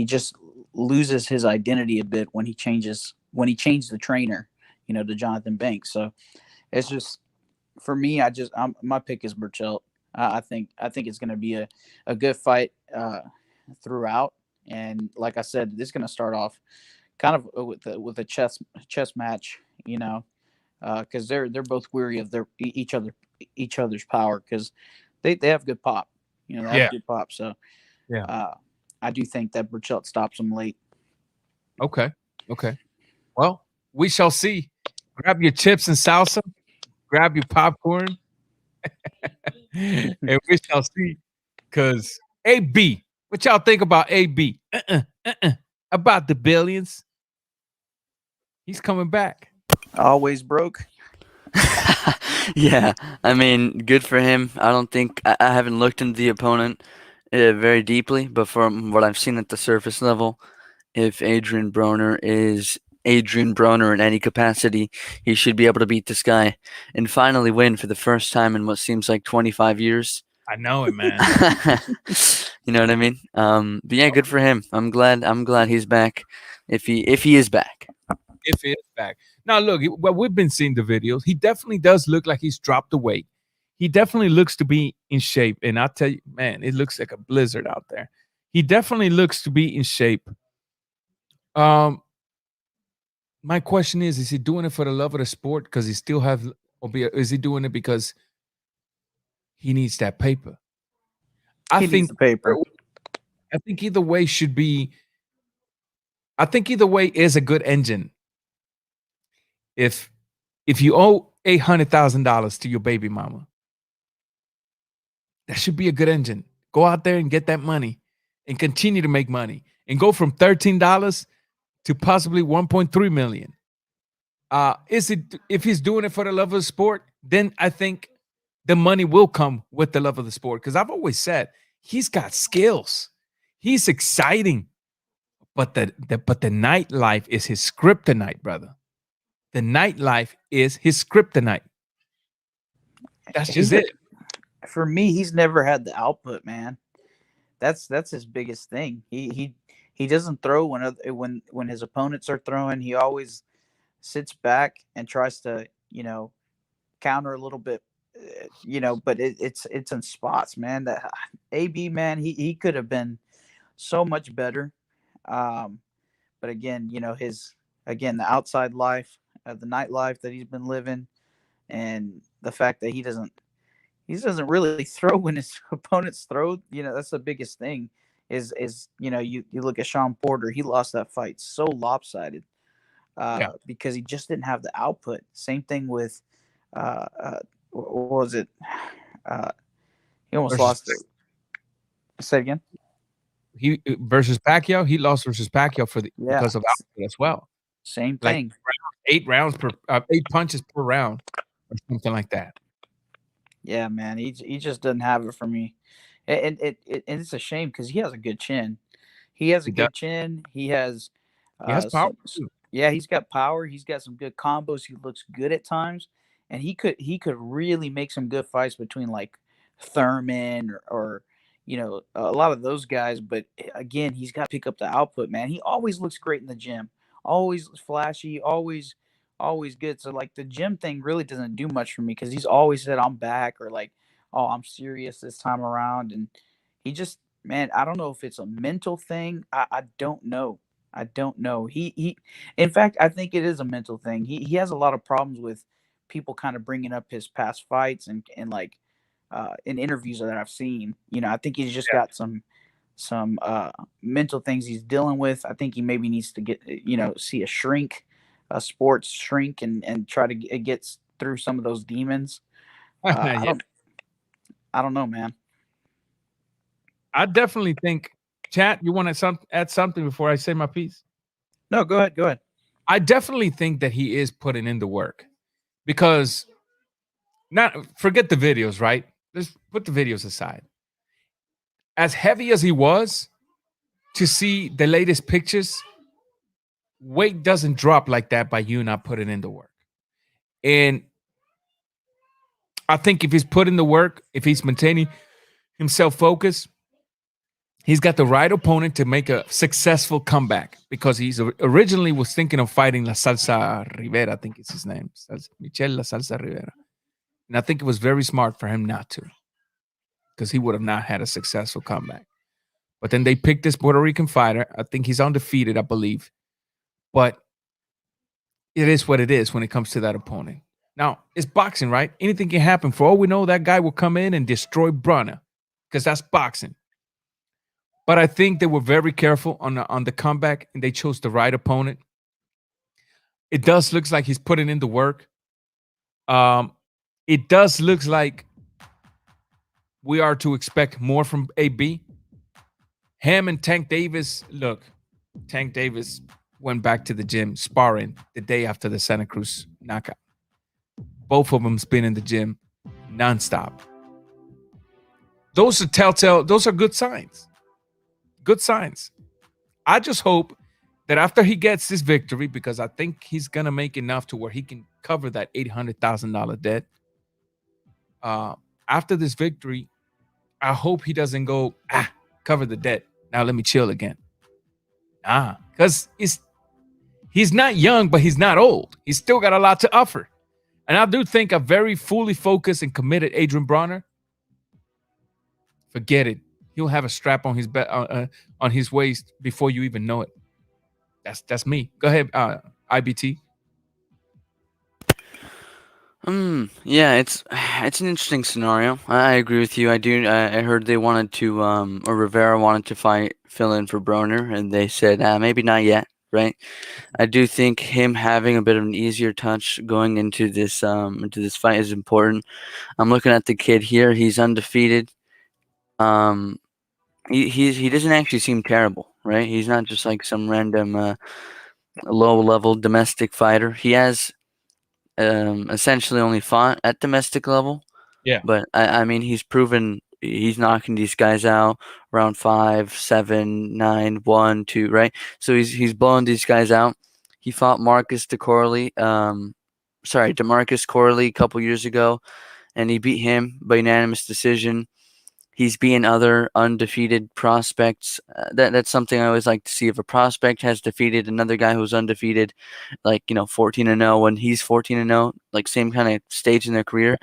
just loses his identity a bit when he changed the trainer, to Jonathan Banks. So it's just, for me, my pick is Berchelt. I think it's going to be a good fight throughout. And like I said, this is going to start off kind of with a chess match, because they're both weary of each other's power, because they have good pop, they have good pop. So yeah, I do think that Berchelt stops them late. Okay. Well, we shall see. Grab your chips and salsa, grab your popcorn, and we shall see. Because AB, what y'all think about AB? About the billions? He's coming back. Always broke. Yeah, I mean, good for him. I don't think I haven't looked into the opponent very deeply, but from what I've seen at the surface level, if Adrien Broner is Adrien Broner in any capacity, he should be able to beat this guy and finally win for the first time in what seems like 25 years. I know it, man. You know what I mean? But yeah, good for him. I'm glad he's back. If he is back. If he is back. Now look, well, we've been seeing the videos. He definitely does look like he's dropped the weight. He definitely looks to be in shape. And I'll tell you, man, it looks like a blizzard out there. He definitely looks to be in shape. My question is he doing it for the love of the sport because he still have, or is he doing it because he needs that paper? I think the paper. I think either way should be. I think either way is a good engine. If you owe $800,000 to your baby mama, That should be a good engine. Go out there and get that money and continue to make money and go from $13 to possibly 1.3 million. Is it, if he's doing it for the love of the sport, then I think the money will come with the love of the sport. Because I've always said he's got skills. He's exciting. But the nightlife is his kryptonite, brother. The nightlife is his kryptonite. That's just it. For me, he's never had the output, man. That's his biggest thing. He doesn't throw when his opponents are throwing. He always sits back and tries to, counter a little bit, but it's in spots, man. That AB, man, he could have been so much better. But again, the outside life, the nightlife that he's been living, and the fact that he doesn't really throw when his opponents throw, that's the biggest thing is you look at Sean Porter, he lost that fight so lopsided because he just didn't have the output. Same thing with what was it? He almost lost it. Say it again. He versus Pacquiao, he lost versus Pacquiao because of output as well. Same thing. 8 punches per round or something like that. Yeah, man, he just doesn't have it for me, and it's a shame because he has a good chin. He has a good chin. He has power. He's got power. He's got some good combos. He looks good at times, and he could really make some good fights between like Thurman or a lot of those guys. But again, he's got to pick up the output, man. He always looks great in the gym. Always flashy. Always good. So like the gym thing really doesn't do much for me because he's always said I'm back or like, oh, I'm serious this time around. And he just, man, I don't know if it's a mental thing. I don't know. He in fact, I think it is a mental thing. He has a lot of problems with people kind of bringing up his past fights and like in interviews that I've seen. I think he's just got some mental things he's dealing with. I think he maybe needs to get see a sports shrink and try to get through some of those demons. I don't know, man. I definitely think, chat, you want to add something before I say my piece? No, go ahead. I definitely think that he is putting in the work because forget the videos, right? Let's put the videos aside. As heavy as he was, to see the latest pictures, weight doesn't drop like that by you not putting in the work. And I think if he's putting the work, if he's maintaining himself focused, he's got the right opponent to make a successful comeback because he's originally was thinking of fighting La Salsa Rivera, I think it's his name, Michel La Salsa Rivera. And I think it was very smart for him not to because he would have not had a successful comeback. But then they picked this Puerto Rican fighter. I think he's undefeated, I believe. But it is what it is when it comes to that opponent. Now, it's boxing, right? Anything can happen. For all we know, that guy will come in and destroy Broner because that's boxing. But I think they were very careful on the comeback, and they chose the right opponent. It does look like he's putting in the work. It does look like we are to expect more from AB. Him and Tank Davis, Tank Davis went back to the gym sparring the day after the Santa Cruz knockout. Both of them's been in the gym nonstop. Those are telltale. Those are good signs. Good signs. I just hope that after he gets this victory, because I think he's going to make enough to where he can cover that $800,000 debt. After this victory, I hope he doesn't go, cover the debt. Now let me chill again. Because he's not young, but he's not old. He's still got a lot to offer. And I do think a very fully focused and committed Adrien Broner, forget it. He'll have a strap on his waist before you even know it. That's me. Go ahead, IBT. Yeah, it's an interesting scenario. I agree with you. I heard they wanted to or Rivera wanted to fill in for Broner, and they said maybe not yet. Right. I do think him having a bit of an easier touch going into this fight is important. I'm looking at the kid here. He's undefeated. He doesn't actually seem terrible, right? He's not just like some random low level domestic fighter. He has essentially only fought at domestic level. Yeah. But I mean, he's proven he's knocking these guys out round 5, 7, 9, 1, 2, right? So he's blowing these guys out. He fought DeMarcus Corley a couple years ago, and he beat him by unanimous decision. He's beating other undefeated prospects. That's something I always like to see. If a prospect has defeated another guy who's undefeated, like 14-0, when he's 14-0, like same kind of stage in their career,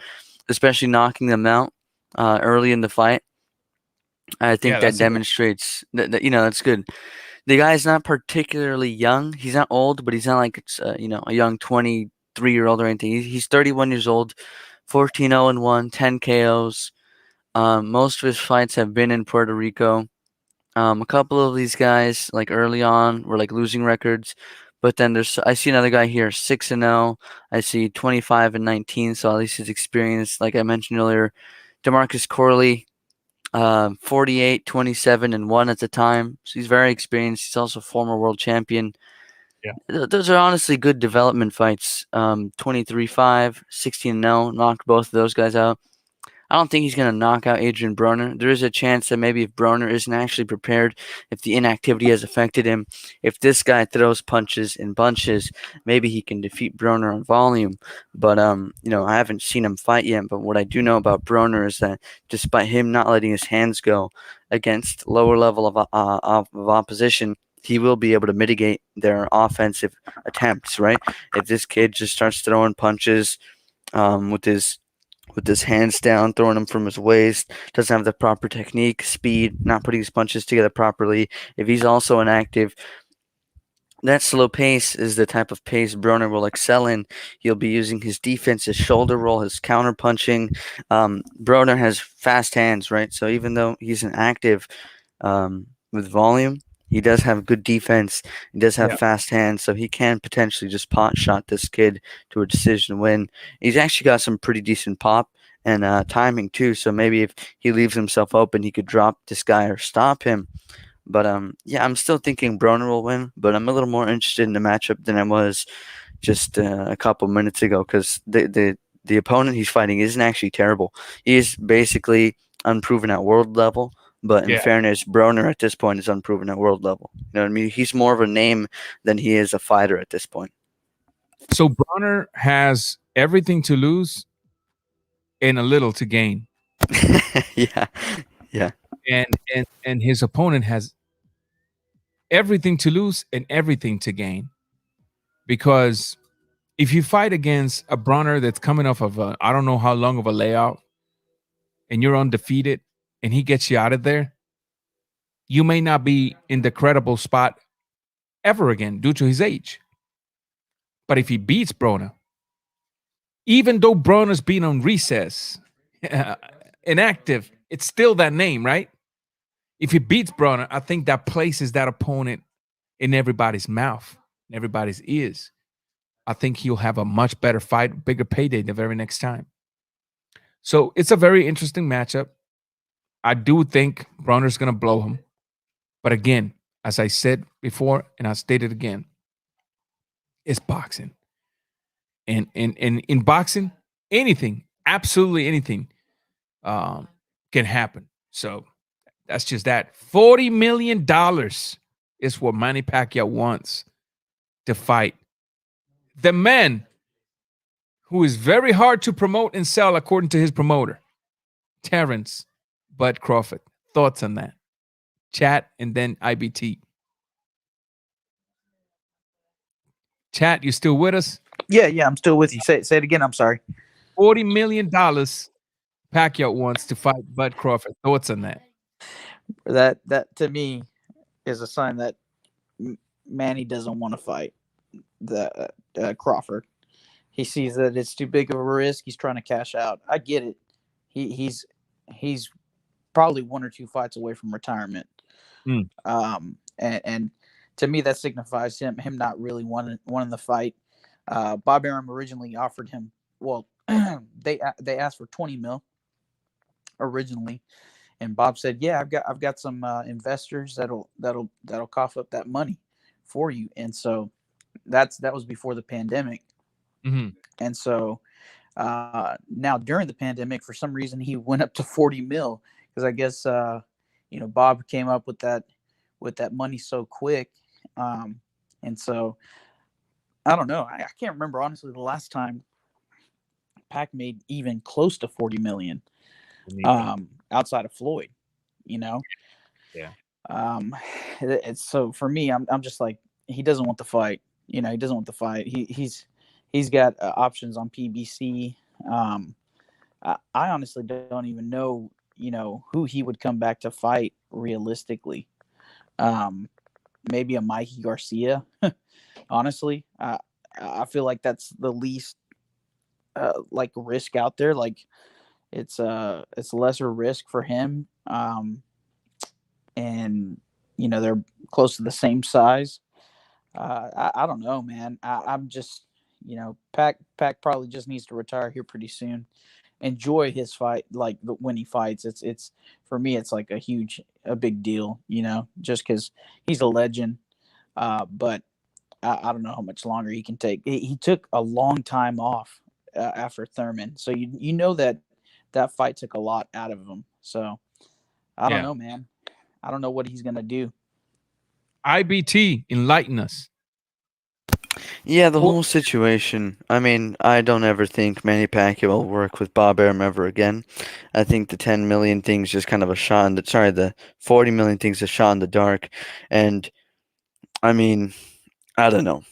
especially knocking them out early in the fight. I think that demonstrates that that's good. The guy's not particularly young. He's not old, but he's not like a young 23-year-old or anything. He's 31 years old, 14-0-1, 10 KOs. Most of his fights have been in Puerto Rico. A couple of these guys, like early on, were like losing records, but then I see another guy here, 6-0. I see 25-19, so at least his experience, like I mentioned earlier. DeMarcus Corley, 48, 27-1 at the time, so he's very experienced. He's also a former world champion. Yeah, those are honestly good development fights. 23-5, 16-0, knocked both of those guys out. I don't think he's going to knock out Adrien Broner. There is a chance that maybe if Broner isn't actually prepared, if the inactivity has affected him, if this guy throws punches in bunches, maybe he can defeat Broner on volume. But I haven't seen him fight yet. But what I do know about Broner is that despite him not letting his hands go against lower level of opposition, he will be able to mitigate their offensive attempts. Right? If this kid just starts throwing punches with his hands down, throwing them from his waist, doesn't have the proper technique, speed, not putting his punches together properly. If he's also inactive, that slow pace is the type of pace Broner will excel in. He'll be using his defense, his shoulder roll, his counter punching. Broner has fast hands, right? So even though he's inactive with volume, he does have good defense. He does have fast hands, so he can potentially just pot shot this kid to a decision win. He's actually got some pretty decent pop and timing too. So maybe if he leaves himself open, he could drop this guy or stop him. But I'm still thinking Broner will win. But I'm a little more interested in the matchup than I was just a couple minutes ago, because the opponent he's fighting isn't actually terrible. He is basically unproven at world level. But in fairness, Broner at this point is unproven at world level. You know what I mean? He's more of a name than he is a fighter at this point. So Broner has everything to lose and a little to gain. Yeah. And his opponent has everything to lose and everything to gain. Because if you fight against a Broner that's coming off of I don't know how long of a layoff, and you're undefeated, and he gets you out of there, you may not be in the credible spot ever again due to his age. But if he beats Broner, even though Broner's been on recess, inactive, it's still that name, right? If he beats Broner, I think that places that opponent in everybody's mouth, in everybody's ears. I think he'll have a much better fight, bigger payday the very next time. So it's a very interesting matchup. I do think Broner's going to blow him. But again, as I said before, and I stated again, it's boxing. And in boxing, anything, absolutely anything can happen. So that's just that. $40 million is what Manny Pacquiao wants to fight the man who is very hard to promote and sell, according to his promoter, Terrence Bud Crawford. Thoughts on that? Chat and then IBT. Chat, you still with us? Yeah, I'm still with you. Say it again. I'm sorry. $40 million Pacquiao wants to fight Bud Crawford. Thoughts on that? That to me is a sign that Manny doesn't want to fight the Crawford. He sees that it's too big of a risk. He's trying to cash out. I get it. He's probably 1 or 2 fights away from retirement. And to me, that signifies him not really wanting the fight. Bob Arum originally offered him. Well, they asked for $20 million originally, And Bob said, "Yeah, I've got some investors that'll cough up that money for you." And so that was before the pandemic. Mm-hmm. And so now during the pandemic, for some reason, he went up to 40 mil because I guess Bob came up with that money so quick. And so I don't know. I can't remember honestly the last time Pac made even close to 40 million outside of Floyd. Yeah. It's so for me, I'm just like, he doesn't want the fight. He doesn't want the fight. He's got options on PBC. I honestly don't even know, who he would come back to fight realistically. Maybe a Mikey Garcia. Honestly, I feel like that's the least like risk out there. Like it's lesser risk for him. And they're close to the same size. I don't know, man. I'm just, Pac probably just needs to retire here pretty soon. Enjoy his fight, like when he fights. It's for me, it's like a big deal, just because he's a legend. But I don't know how much longer he can take. He took a long time off after Thurman, so you know that fight took a lot out of him. So I don't know, man. I don't know what he's gonna do. IBT, enlighten us. Yeah, the whole situation. I mean, I don't ever think Manny Pacquiao will work with Bob Arum ever again. I think the 10 million thing's just kind of a shot in the 40 million thing's a shot in the dark. And I mean, I don't know.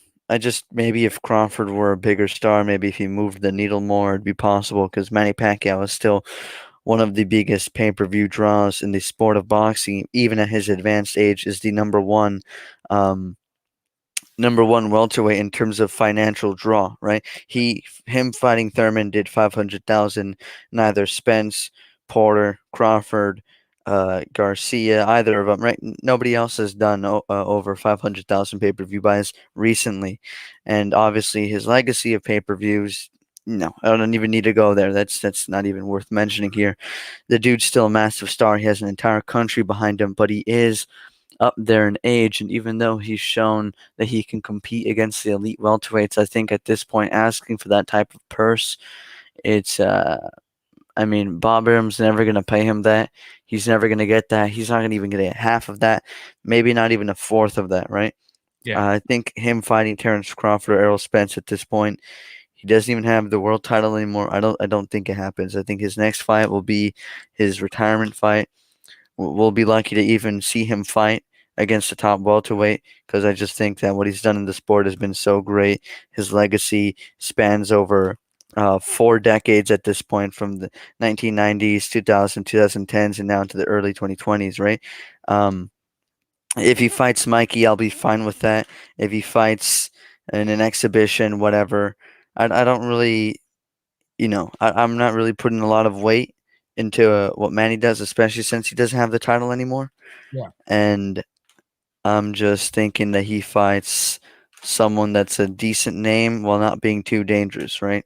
Maybe if Crawford were a bigger star, maybe if he moved the needle more, it'd be possible because Manny Pacquiao is still one of the biggest pay-per-view draws in the sport of boxing, even at his advanced age, is the number one welterweight in terms of financial draw, right? Him fighting Thurman did 500,000. Neither Spence, Porter, Crawford, Garcia, either of them, right? Nobody else has done over 500,000 pay-per-view buys recently, and obviously his legacy of pay-per-views. No, I don't even need to go there. That's not even worth mentioning here. The dude's still a massive star. He has an entire country behind him, but he is up there in age, and even though he's shown that he can compete against the elite welterweights, I think at this point asking for that type of purse, it's I mean, Bob Arum's never going to pay him that. He's never going to get that. He's not going to even get half of that, maybe not even a fourth of that, right? Yeah. I think him fighting Terrence Crawford or Errol Spence at this point, he doesn't even have the world title anymore. I don't think it happens. I think his next fight will be his retirement fight. We'll be lucky to even see him fight against the top welterweight because I just think that what he's done in the sport has been so great. His legacy spans over 4 decades at this point, from the 1990s, 2000, 2010s, and now into the early 2020s, right? If he fights Mikey, I'll be fine with that. If he fights in an exhibition, whatever, I don't really, I'm not really putting a lot of weight into what Manny does, especially since he doesn't have the title anymore. Yeah. And I'm just thinking that he fights someone that's a decent name while not being too dangerous, right?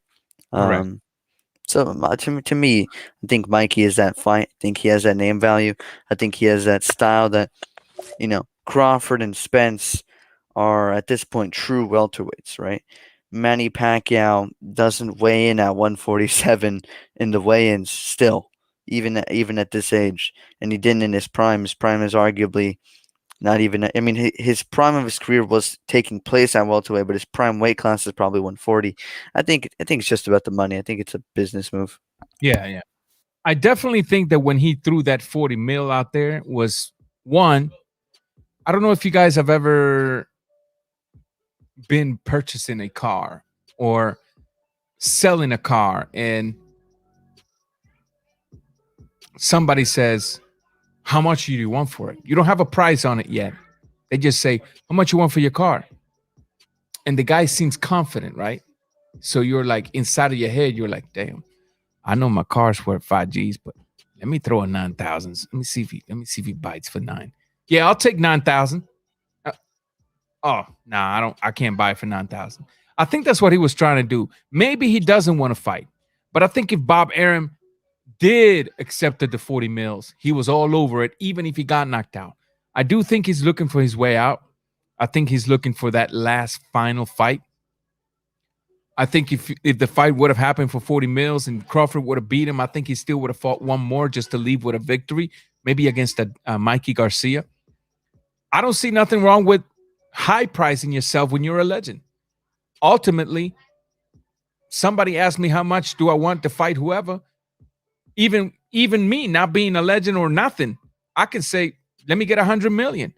Correct. So to me, I think Mikey is that fight. I think he has that name value. I think he has that style that, Crawford and Spence are at this point true welterweights, right? Manny Pacquiao doesn't weigh in at 147 in the weigh-ins still, even at this age, and he didn't in his prime. His prime is arguably not even. I mean, his prime of his career was taking place at welterweight, but his prime weight class is probably 140. I think it's just about the money. I think it's a business move. Yeah. I definitely think that when he threw that 40 mil out there was one. I don't know if you guys have ever been purchasing a car or selling a car and somebody says, how much do you want for it? You don't have a price on it yet. They just say, how much you want for your car? And the guy seems confident, right? So you're like, inside of your head, you're like, damn, I know my car's worth 5 G's, but let me throw a 9,000. Let me see if he bites for 9. Yeah, I'll take 9,000. I can't buy it for 9,000. I think that's what he was trying to do. Maybe he doesn't want to fight, but I think if Bob Arum did accept the 40 mils. He was all over it, even if he got knocked out. I do think he's looking for his way out. I think he's looking for that last final fight. I think if the fight would have happened for 40 mils and Crawford would have beat him, I think he still would have fought one more just to leave with a victory, maybe against Mikey Garcia. I don't see nothing wrong with high pricing yourself when you're a legend. Ultimately, somebody asked me how much do I want to fight whoever. Even me not being a legend or nothing, I can say, let me get 100 million.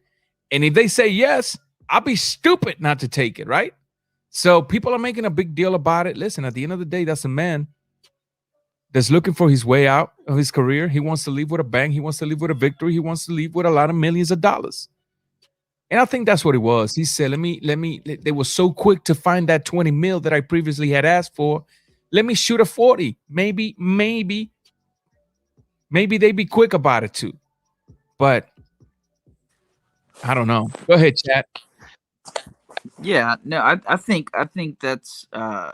And if they say yes, I'll be stupid not to take it, right? So people are making a big deal about it. Listen, at the end of the day, that's a man that's looking for his way out of his career. He wants to leave with a bang. He wants to leave with a victory. He wants to leave with a lot of millions of dollars. And I think that's what it was. He said, they were so quick to find that 20 mil that I previously had asked for. Let me shoot a 40. Maybe they'd be quick about it too. But I don't know. Go ahead, chat. Yeah, no, I think that's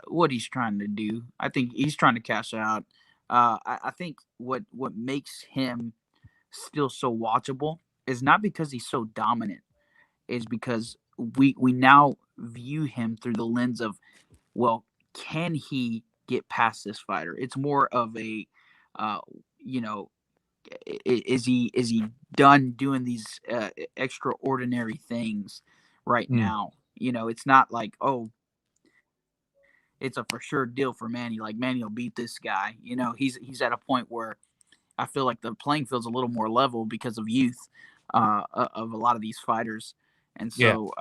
what he's trying to do. I think he's trying to cash out. I think what makes him still so watchable is not because he's so dominant, is because we now view him through the lens of, well, can he get past this fighter? It's more of a, is he done doing these extraordinary things right now? It's not like, oh, it's a for sure deal for Manny. Like, Manny will beat this guy. He's at a point where I feel like the playing field's a little more level because of youth of a lot of these fighters. And so,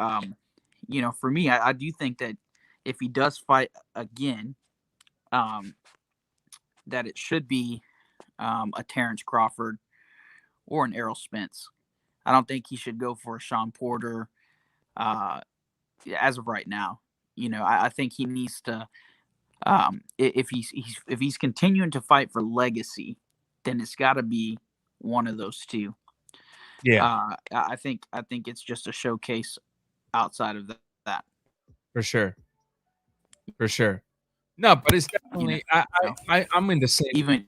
for me, I do think that if he does fight again, that it should be a Terrence Crawford or an Errol Spence. I don't think he should go for a Sean Porter as of right now. I think he needs to, if he's continuing to fight for legacy, then it's got to be one of those two. Yeah, I think it's just a showcase outside of that. For sure. No, but it's definitely. I'm in the same. Even.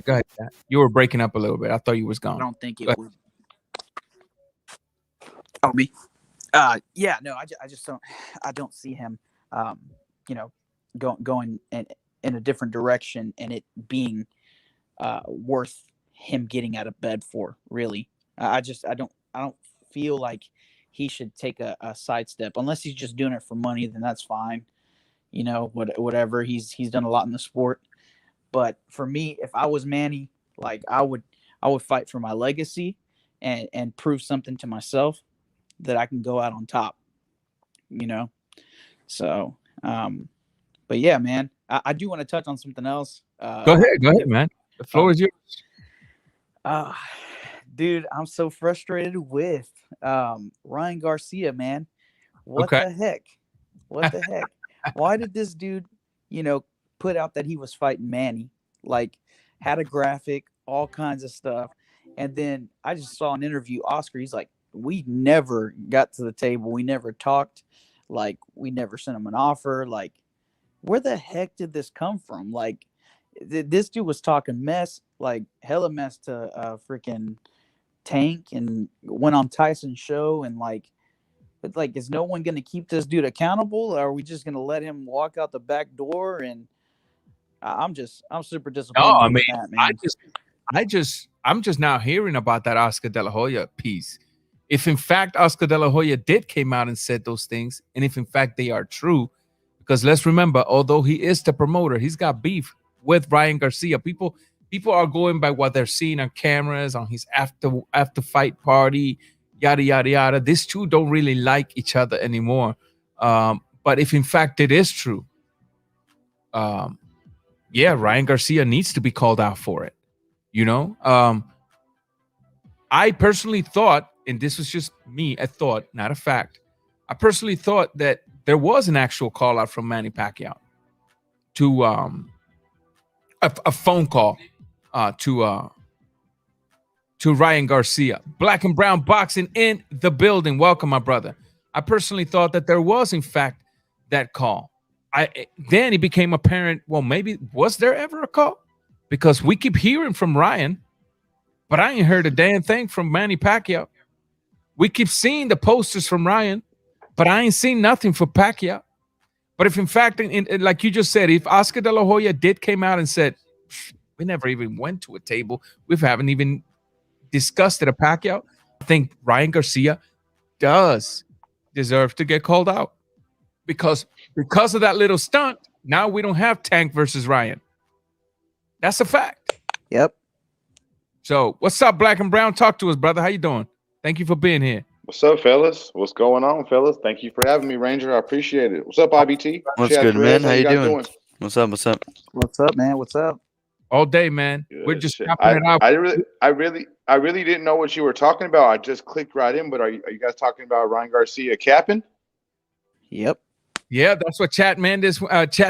Go ahead. You were breaking up a little bit. I thought you was gone. I don't think it would. Oh, me. Yeah, no, I just don't. I don't see him, going in a different direction, and it being worth him getting out of bed for. Really, I don't feel like he should take a sidestep unless he's just doing it for money. Then that's fine. Whatever. He's done a lot in the sport, but for me, if I was Manny, like I would fight for my legacy and prove something to myself that I can go out on top, So, but yeah, man, I do want to touch on something else. Go ahead, man. The floor is yours. Dude, I'm so frustrated with Ryan Garcia, man. What the heck? Why did this dude, put out that he was fighting Manny? Like, had a graphic, all kinds of stuff. And then I just saw an interview, Oscar, he's like, we never got to the table. We never talked. Like, we never sent him an offer. Like, where the heck did this come from? Like, this dude was talking mess, like hella mess to freaking Tank, and went on Tyson's show. And like, is no one going to keep this dude accountable? Or are we just going to let him walk out the back door? And I'm super disappointed. No, I mean, that, man. I'm just now hearing about that Oscar De La Hoya piece. If in fact Oscar De La Hoya did came out and said those things, and if in fact they are true, because let's remember, although he is the promoter, he's got beef with Ryan Garcia. People are going by what they're seeing on cameras, on his after fight party, yada yada yada. These two don't really like each other anymore. But if in fact it is true, Ryan Garcia needs to be called out for it. I personally thought, and this was just me, a thought, not a fact. I personally thought that there was an actual call out from Manny Pacquiao to a phone call to Ryan Garcia. Black and Brown Boxing in the building. Welcome, my brother. I personally thought that there was, in fact, that call. Then it became apparent, well, maybe was there ever a call? because we keep hearing from Ryan, but I ain't heard a damn thing from Manny Pacquiao. We keep seeing the posters from Ryan, but I ain't seen nothing for Pacquiao. But if in fact, like you just said, if Oscar De La Hoya did came out and said, we never even went to a table, we haven't even discussed it, a Pacquiao, I think Ryan Garcia does deserve to get called out. Because of that little stunt, now we don't have Tank versus Ryan. That's a fact. Yep. So what's up, Black and Brown? Talk to us, brother. How you doing? Thank you for being here. What's up, fellas? What's going on, fellas? Thank you for having me, Ranger. I appreciate it. What's up, IBT? What's Chad good, Perez, man? How you guys doing? What's up? What's up? What's up, man? What's up? All day, man. Good We're just shit. chopping it up. I really didn't know what you were talking about. I just clicked right in, but are you guys talking about Ryan Garcia capping? Yep. Yeah, that's what Chat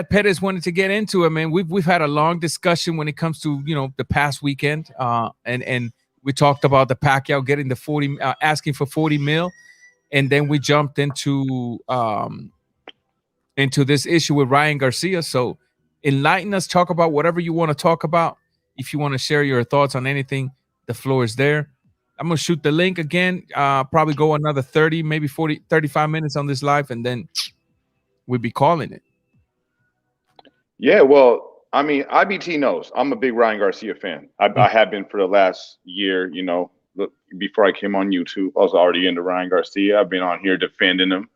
Pettis wanted to get into it, man. We've had a long discussion when it comes to, you know, the past weekend. And we talked about the Pacquiao getting the 40, asking for 40 mil. And then we jumped into this issue with Ryan Garcia. So enlighten us, talk about whatever you want to talk about. If you want to share your thoughts on anything, the floor is there. I'm going to shoot the link again, probably go another 30, maybe 40, 35 minutes on this live, and then we'll be calling it. Yeah, well, I mean, IBT knows I'm a big Ryan Garcia fan. I have been for the last year, you know. Before I came on YouTube, I was already into Ryan Garcia. I've been on here defending him,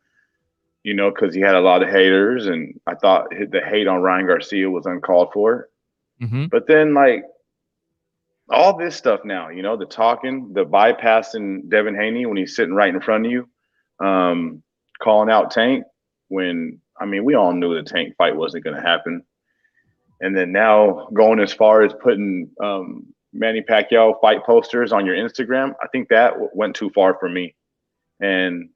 you know, because he had a lot of haters, and I thought the hate on Ryan Garcia was uncalled for. Mm-hmm. But then, like, all this stuff now, you know, the talking, the bypassing Devin Haney when he's sitting right in front of you, calling out Tank when, I mean, we all knew the Tank fight wasn't going to happen. And then now going as far as putting Manny Pacquiao fight posters on your Instagram, I think that went too far for me. And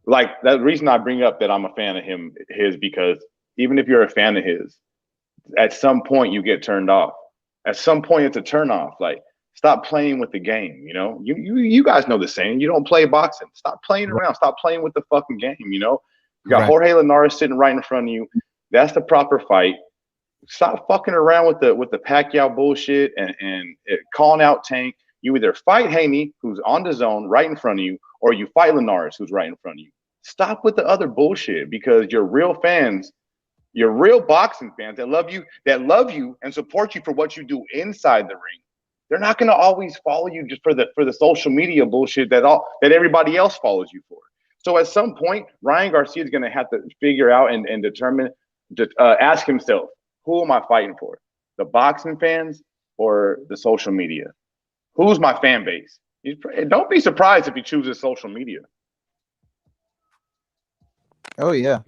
like, that reason I bring up that I'm a fan of his because even if you're a fan of his, at some point you get turned off. At some point it's a turn off. Like, stop playing with the game, you know? You guys know the saying, you don't play boxing. Stop playing around. Stop playing with the fucking game, you know? You got Jorge Linares sitting right in front of you. That's the proper fight. Stop fucking around with the Pacquiao bullshit and calling out Tank. You either fight Haney, who's on the zone right in front of you, or you fight Linares, who's right in front of you. Stop with the other bullshit, because your real fans, your real boxing fans that love you and support you for what you do inside the ring, they're not going to always follow you just for the social media bullshit that everybody else follows you for. So at some point, Ryan Garcia is going to have to figure out and determine, ask himself, who am I fighting for? The boxing fans or the social media? Who's my fan base? Don't be surprised if he chooses social media. Oh, yeah.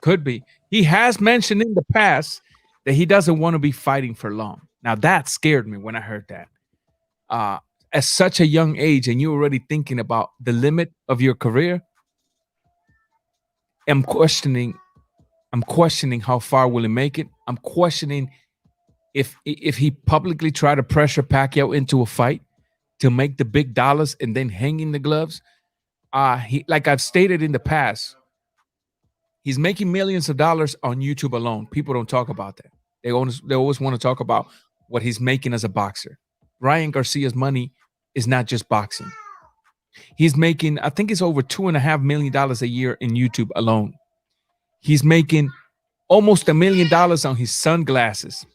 Could be. He has mentioned in the past that he doesn't want to be fighting for long. Now, that scared me when I heard that. At such a young age, and you're already thinking about the limit of your career, I'm questioning how far will he make it. I'm questioning if he publicly tried to pressure Pacquiao into a fight to make the big dollars and then hanging the gloves. He, like I've stated in the past, he's making millions of dollars on YouTube alone. People don't talk about that. They always want to talk about what he's making as a boxer. Ryan Garcia's money is not just boxing. He's making, I think it's over $2.5 million a year in YouTube alone. He's making almost $1 million on his sunglasses.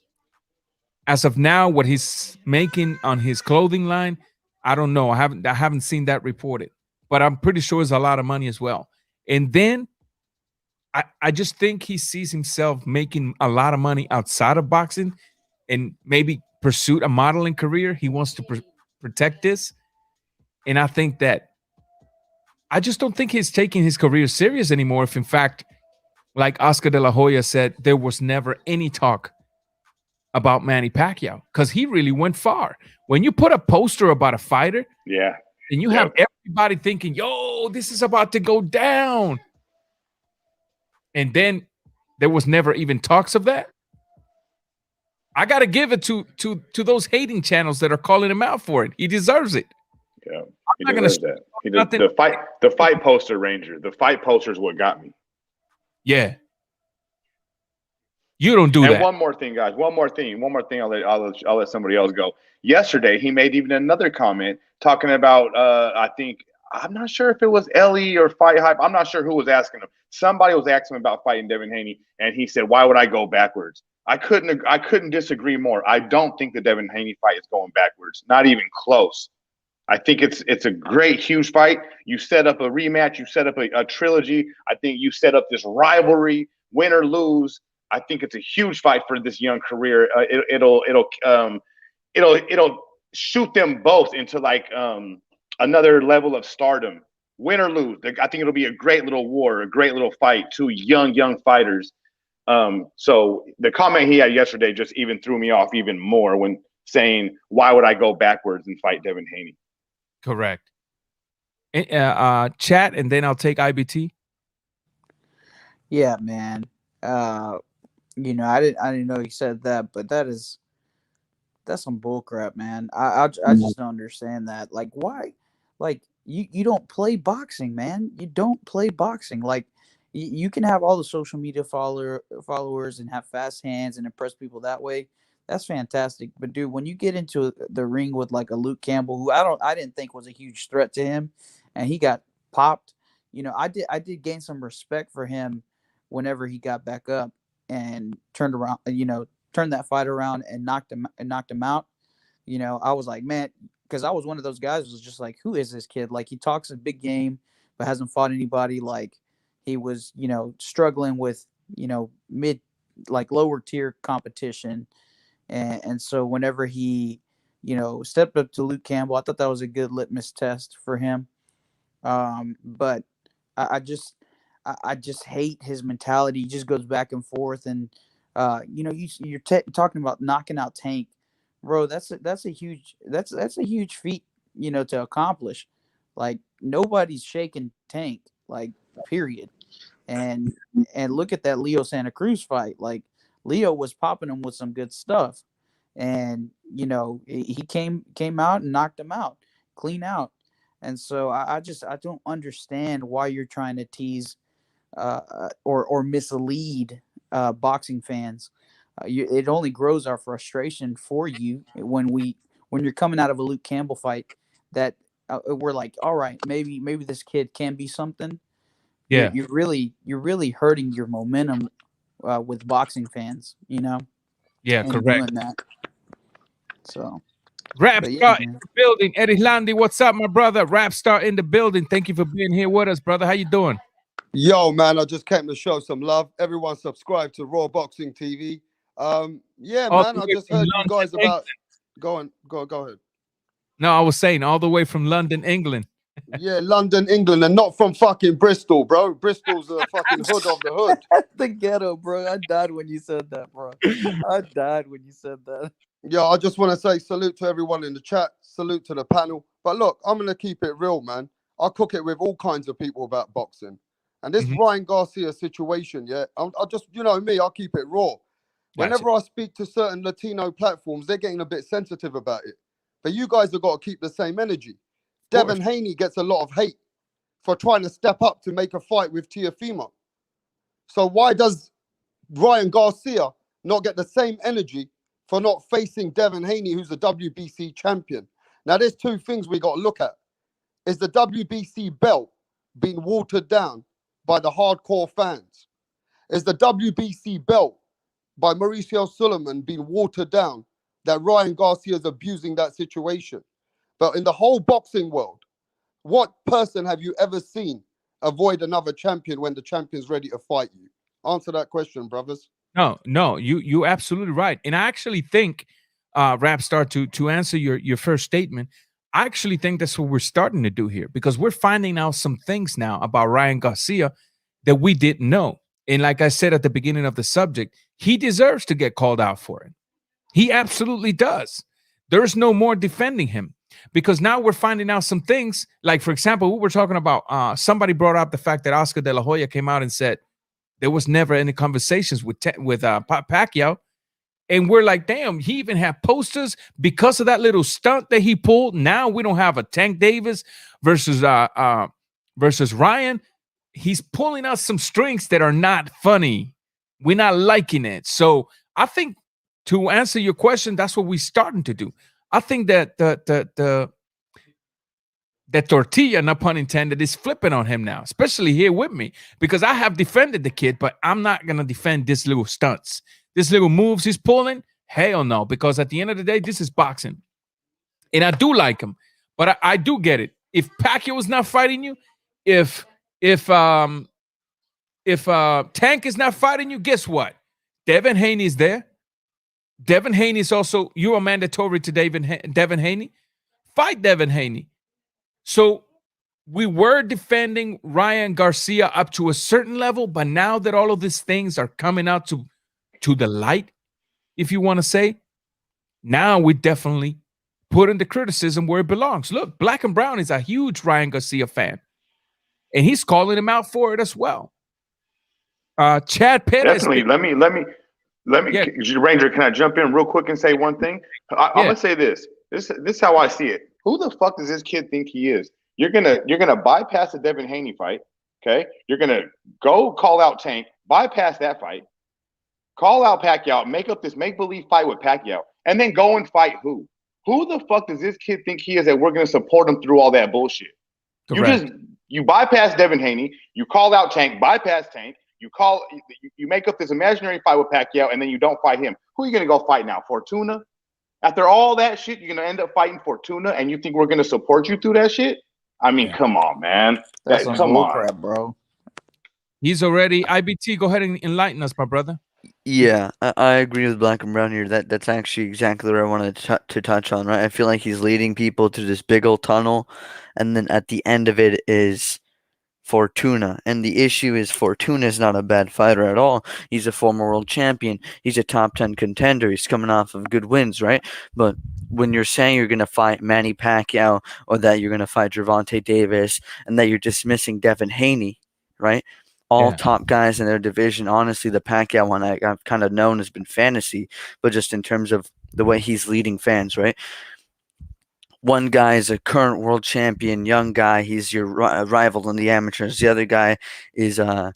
As of now, what he's making on his clothing line, I don't know. I haven't seen that reported, but I'm pretty sure it's a lot of money as well. And then I just think he sees himself making a lot of money outside of boxing and maybe pursue a modeling career. He wants to protect this. And I think that I just don't think he's taking his career serious anymore. If in fact, like Oscar De La Hoya said, there was never any talk about Manny Pacquiao, because he really went far. When you put a poster about a fighter, and you have everybody thinking, yo, this is about to go down. And then there was never even talks of that. I got to give it to those hating channels that are calling him out for it. He deserves it. Yeah, he deserves that. The fight poster, Ranger. The fight poster is what got me. Yeah. You don't do and that. one more thing, guys. One more thing. I'll let somebody else go. Yesterday, he made even another comment talking about. I'm not sure if it was Ellie or Fight Hype. I'm not sure who was asking him. Somebody was asking him about fighting Devin Haney, and he said, "Why would I go backwards?" I couldn't disagree more. I don't think the Devin Haney fight is going backwards. Not even close. I think it's a great, huge fight. You set up a rematch. You set up a trilogy. I think you set up this rivalry, win or lose. I think it's a huge fight for this young career. It'll shoot them both into like another level of stardom, win or lose. I think it'll be a great little war, a great little fight. Two young fighters. So the comment he had yesterday just even threw me off even more when saying, "Why would I go backwards and fight Devin Haney?" Correct. Chat, and then I'll take IBT. Yeah, man. You know, I didn't know he said that, but that's some bullcrap, man. I just don't understand that. Like, why? Like, you don't play boxing, man. You don't play boxing. Like, you can have all the social media followers and have fast hands and impress people that way. That's fantastic. But dude, when you get into the ring with like a Luke Campbell, who I didn't think was a huge threat to him, and he got popped, you know, I did gain some respect for him whenever he got back up and turned around, you know, turned that fight around and knocked him out. You know, I was like, man, because I was one of those guys who was just like, who is this kid? Like, he talks a big game, but hasn't fought anybody. Like, he was, you know, struggling with, you know, lower tier competition. And so whenever he, you know, stepped up to Luke Campbell, I thought that was a good litmus test for him. But I just hate his mentality. He just goes back and forth. And, you know, you're talking about knocking out Tank, bro. That's a huge feat, you know, to accomplish. Like, nobody's shaking Tank, like, period. And look at that Leo Santa Cruz fight. Like, Leo was popping him with some good stuff, and you know, he came out and knocked him out, clean out. And so I don't understand why you're trying to tease or mislead boxing fans. It only grows our frustration for you when you're coming out of a Luke Campbell fight that we're like, all right, maybe this kid can be something. Yeah, you're really hurting your momentum with boxing fans, you know. yeah, And correct. doing that. So, Rap but yeah, Star in man. the building. Eddie Landy, what's up, my brother? Rap Star in the building. Thank you for being here with us, brother. How you doing? Yo, man, I just came to show some love. Everyone subscribe to Raw Boxing TV. Yeah, All man, the I way just from heard you London, guys about England. go ahead. No, I was saying all the way from London, England. Yeah, London, England, and not from fucking Bristol, bro. Bristol's a fucking hood of the hood. The ghetto, bro. I died when you said that, bro. I died when you said that. Yeah, I just want to say salute to everyone in the chat, salute to the panel. But look, I'm gonna keep it real, man. I cook it with all kinds of people about boxing. And this Ryan Garcia situation, yeah, I'll just, you know me, I'll keep it raw. Whenever I speak to certain Latino platforms, they're getting a bit sensitive about it. But you guys have got to keep the same energy. Devin Haney gets a lot of hate for trying to step up to make a fight with Teofimo. So why does Ryan Garcia not get the same energy for not facing Devin Haney, who's the WBC champion? Now, there's two things we got to look at. Is the WBC belt being watered down by the hardcore fans? Is the WBC belt by Mauricio Suleiman being watered down that Ryan Garcia is abusing that situation? But in the whole boxing world, what person have you ever seen avoid another champion when the champion's ready to fight you? Answer that question, brothers. No, you absolutely right. And I actually think, Rapstar, to answer your first statement, I actually think that's what we're starting to do here, because we're finding out some things now about Ryan Garcia that we didn't know. And like I said at the beginning of the subject, he deserves to get called out for it. He absolutely does. There's no more defending him, because now we're finding out some things. Like, for example, we were talking about, somebody brought up the fact that Oscar De La Hoya came out and said there was never any conversations with Pacquiao. And we're like, damn, he even had posters because of that little stunt that he pulled. Now we don't have a Tank Davis versus Ryan. He's pulling out some strings that are not funny. We're not liking it. So I think to answer your question, that's what we're starting to do. I think that the tortilla, no pun intended, is flipping on him now, especially here with me, because I have defended the kid, but I'm not gonna defend this little stunts, this little moves he's pulling. Hell no, because at the end of the day, this is boxing, and I do like him, but I do get it. If Pacquiao is not fighting you, if Tank is not fighting you, guess what? Devin Haney is there. Devin Haney is also, you are mandatory to Devin Haney. Fight Devin Haney. So we were defending Ryan Garcia up to a certain level, but now that all of these things are coming out to the light, if you want to say, now we definitely put in the criticism where it belongs. Look, Black and Brown is a huge Ryan Garcia fan, and he's calling him out for it as well. Chad Pettis. Definitely. Let me, yeah. Ranger, can I jump in real quick and say one thing? I'm gonna say this. This is how I see it. Who the fuck does this kid think he is? You're gonna bypass the Devin Haney fight. Okay, you're gonna go call out Tank, bypass that fight, call out Pacquiao, make up this make-believe fight with Pacquiao, and then go and fight who? Who the fuck does this kid think he is that we're gonna support him through all that bullshit? Correct. You bypass Devin Haney, you call out Tank, bypass Tank, you make up this imaginary fight with Pacquiao, and then you don't fight him. Who are you gonna go fight now? Fortuna? After all that shit, you're gonna end up fighting Fortuna, and you think we're gonna support you through that shit? I mean, come on, man. Come on, crap, bro. He's already IBT. Go ahead and enlighten us, my brother. Yeah, I agree with Black and Brown here. That's actually exactly what I wanted to touch on. Right, I feel like he's leading people to this big old tunnel, and then at the end of it is Fortuna. And the issue is Fortuna is not a bad fighter at all. He's a former world champion. He's a top 10 contender. He's coming off of good wins, right? But when you're saying you're going to fight Manny Pacquiao or that you're going to fight Gervonta Davis and that you're dismissing Devin Haney, right? All top guys in their division. Honestly, the Pacquiao one I've kind of known has been fantasy, but just in terms of the way he's leading fans, right? One guy is a current world champion, young guy. He's your rival in the amateurs. The other guy is, an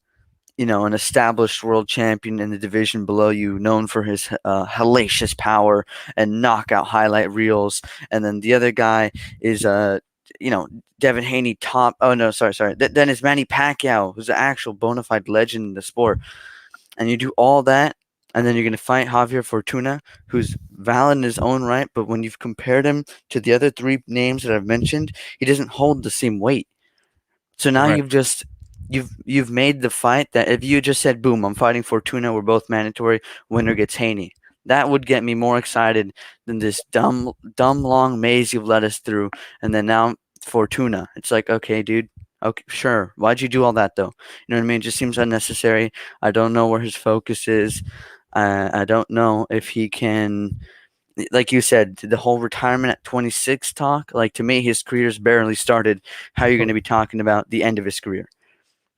established world champion in the division below you, known for his hellacious power and knockout highlight reels. And then the other guy is, Devin Haney top. Oh no, sorry. Then it's Manny Pacquiao, who's an actual bona fide legend in the sport. And you do all that, and then you're going to fight Javier Fortuna, who's valid in his own right, but when you've compared him to the other three names that I've mentioned, he doesn't hold the same weight. So now you've made the fight that if you just said, boom, I'm fighting Fortuna, we're both mandatory, winner gets Haney. That would get me more excited than this dumb long maze you've led us through, and then now Fortuna. It's like, okay, dude. Okay, sure. Why'd you do all that, though? You know what I mean? It just seems unnecessary. I don't know where his focus is. I don't know if he can, like you said, the whole retirement at 26 talk. Like, to me, his career's barely started. How are you going to be talking about the end of his career?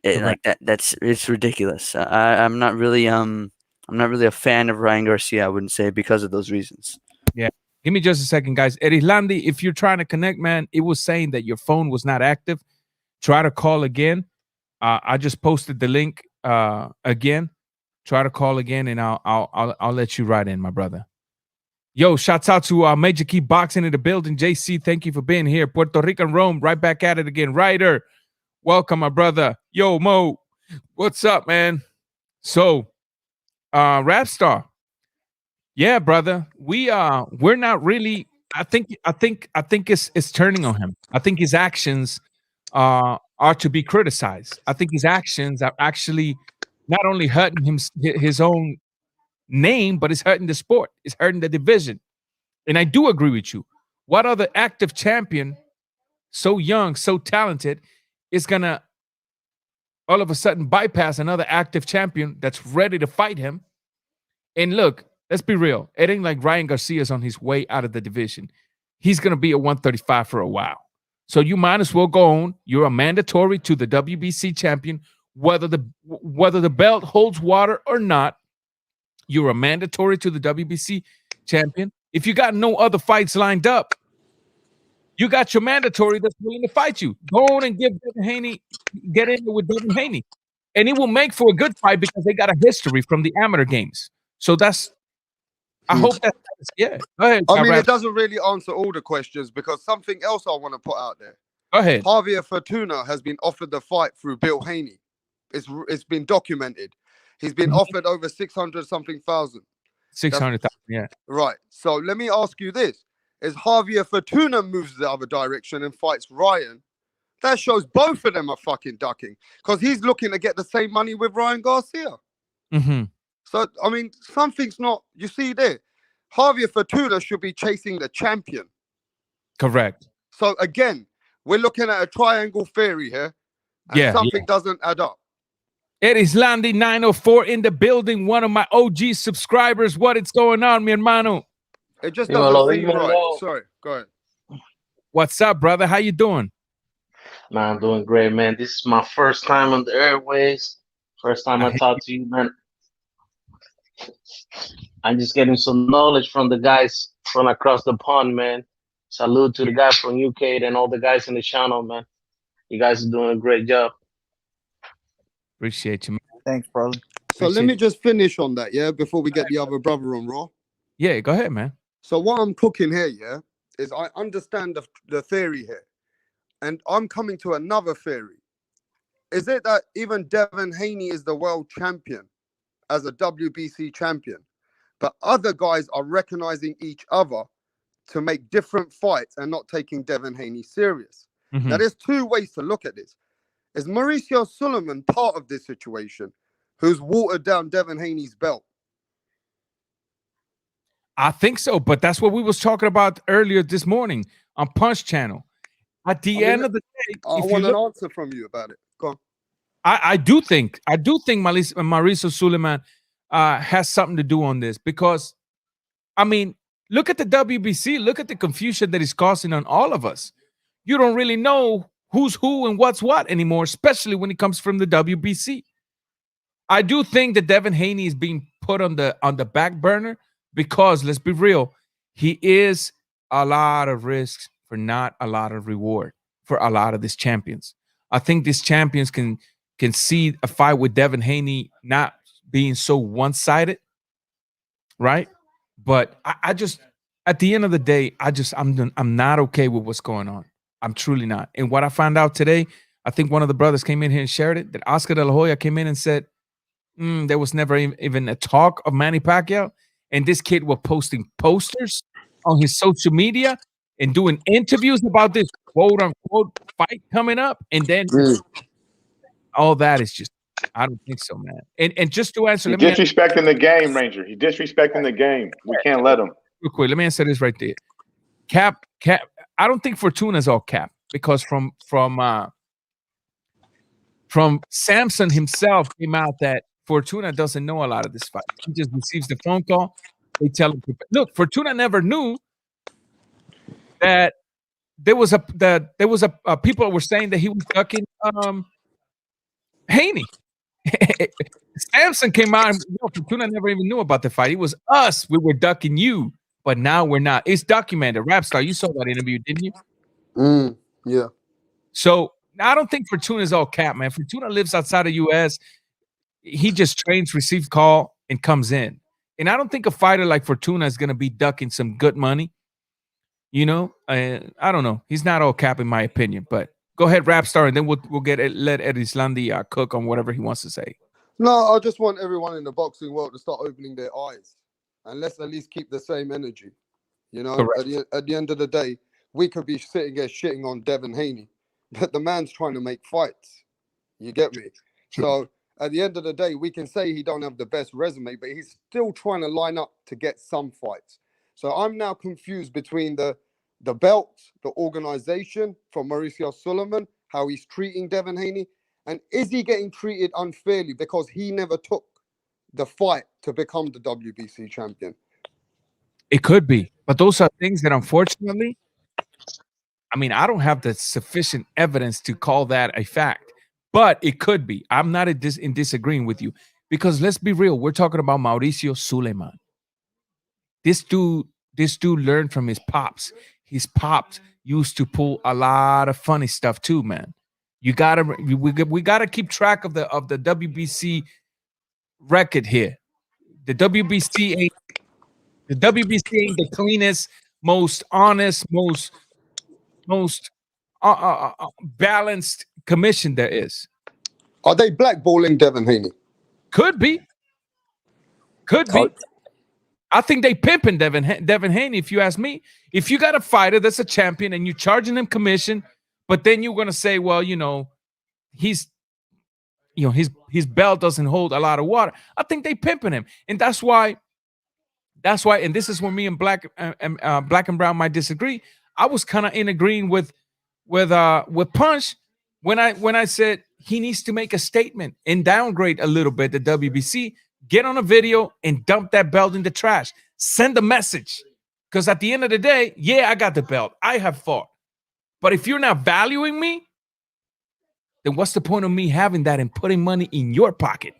It's ridiculous. I'm not really a fan of Ryan Garcia, I wouldn't say, because of those reasons. Yeah. Give me just a second, guys. Erilandi, if you're trying to connect, man, it was saying that your phone was not active. Try to call again. I just posted the link again. Try to call again, and I'll let you right in, my brother. Yo, shouts out to Major Key Boxing in the building. JC, thank you for being here. Puerto Rican Rome, right back at it again. Ryder, welcome, my brother. Yo, Mo, what's up, man? So, Rap Star, yeah, brother. We're not really. I think it's turning on him. I think his actions are to be criticized. I think his actions are actually not only hurting his own name, but it's hurting the sport. It's hurting the division. And I do agree with you. What other active champion, so young, so talented, is gonna all of a sudden bypass another active champion that's ready to fight him? And look, let's be real. It ain't like Ryan Garcia's on his way out of the division. He's gonna be at 135 for a while. So you might as well go on. You're a mandatory to the WBC champion, whether the belt holds water or not. You're a mandatory to the WBC champion. If you got no other fights lined up, you got your mandatory that's willing to fight you. Go on and get in with Devin Haney. and it will make for a good fight because they got a history from the amateur games. So that's. I hope that. Yeah. Go ahead. I mean, it doesn't really answer all the questions because something else I want to put out there. Go ahead. Javier Fortuna has been offered the fight through Bill Haney. It's been documented. He's been offered over 600 something thousand. 600,000. Yeah. Right. So let me ask you this: as Javier Fortuna moves the other direction and fights Ryan, that shows both of them are fucking ducking because he's looking to get the same money with Ryan Garcia. Mm-hmm. So I mean, something's not. You see there, Javier Fortuna should be chasing the champion. Correct. So again, we're looking at a triangle theory here, and something doesn't add up. It is Landy 904 in the building. One of my OG subscribers. What is going on, mi hermano? It just doesn't seem right. Sorry, go ahead. What's up, brother? How you doing? Man, I'm doing great, man. This is my first time on the airways. First time I talk to you, man. I'm just getting some knowledge from the guys from across the pond, man. Salute to the guys from UK and all the guys in the channel, man. You guys are doing a great job. Appreciate you, man. Thanks, brother. So let me just finish on that, yeah, before we get the other brother on Raw. Yeah, go ahead, man. So what I'm cooking here, yeah, is I understand the theory here. And I'm coming to another theory. Is it that even Devin Haney is the world champion as a WBC champion, but other guys are recognizing each other to make different fights and not taking Devin Haney serious? Mm-hmm. Now, there's two ways to look at this. Is Mauricio Sulaiman part of this situation, who's watered down Devin Haney's belt? I think so, but that's what we was talking about earlier this morning on Punch Channel. At the end of the day, I want an answer from you about it. Go on. I do think Mauricio Sulaiman has something to do on this because, I mean, look at the WBC. Look at the confusion that is causing on all of us. You don't really know who's who and what's what anymore, especially when it comes from the WBC. I do think that Devin Haney is being put on the back burner because, let's be real, he is a lot of risks for not a lot of reward for a lot of these champions. I think these champions can see a fight with Devin Haney not being so one-sided, right? But I just, at the end of the day, I'm not okay with what's going on. I'm truly not. And what I found out today, I think one of the brothers came in here and shared it, that Oscar De La Hoya came in and said, there was never even a talk of Manny Pacquiao. And this kid was posting posters on his social media and doing interviews about this quote-unquote fight coming up. And then all that is just, I don't think so, man. And just to answer, he's disrespecting the game, Ranger. He's disrespecting the game. We can't let him. Real quick, let me answer this right there. Cap. I don't think Fortuna's all cap because from Samson himself came out that Fortuna doesn't know a lot of this fight. He just receives the phone call. They tell him, look, Fortuna never knew that there was a people were saying that he was ducking Haney. Samson came out and Fortuna never even knew about the fight. It was us. We were ducking you, but now we're not. It's documented. Rapstar, you saw that interview, didn't you? Yeah. So I don't think Fortuna is all cap, man. Fortuna lives outside of US. He just trains, receives call, and comes in. And I don't think a fighter like Fortuna is going to be ducking some good money. You know, I don't know. He's not all cap in my opinion. But go ahead, Rapstar, and then we'll let Eddie Slandi cook on whatever he wants to say. No, I just want everyone in the boxing world to start opening their eyes, and let's at least keep the same energy. You know, at the end of the day, we could be sitting here shitting on Devin Haney, but the man's trying to make fights. You get me? So at the end of the day, we can say he don't have the best resume, but he's still trying to line up to get some fights. So I'm now confused between the belt, the organization from Mauricio Sulaiman, how he's treating Devin Haney, and is he getting treated unfairly because he never took the fight to become the WBC champion? It could be, but those are things that unfortunately, I mean, I don't have the sufficient evidence to call that a fact, but it could be. I'm not in disagreeing with you because let's be real. We're talking about Mauricio Sulaiman. This dude learned from his pops. His pops used to pull a lot of funny stuff too, man. we gotta keep track of the WBC record here. The WBC ain't the cleanest, most honest, most balanced commission there is. Are they blackballing Devin Haney? Could be. I think they pimping Devin Haney, if you ask me. If you got a fighter that's a champion and you're charging him commission, but then you're gonna say, well, his belt doesn't hold a lot of water. I think they pimping him, and that's why. And this is where me and Black and Brown might disagree. I was kind of in agreeing with Punch when I said he needs to make a statement and downgrade a little bit the WBC, get on a video and dump that belt in the trash. Send a message, because at the end of the day, yeah, I got the belt, I have fought, but if you're not valuing me, then what's the point of me having that and putting money in your pocket?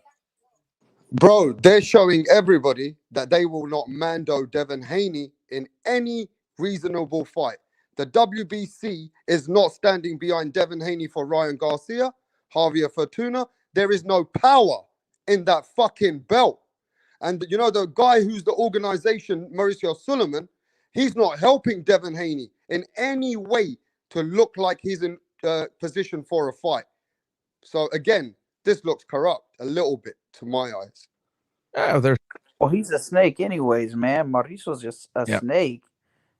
Bro, they're showing everybody that they will not mando Devin Haney in any reasonable fight. The WBC is not standing behind Devin Haney for Ryan Garcia, Javier Fortuna. There is no power in that fucking belt. And the guy who's the organization, Mauricio Suleiman, he's not helping Devin Haney in any way to look like he's in position for a fight. So again, this looks corrupt a little bit to my eyes. Well, he's a snake anyways, man. Mauricio's just a snake.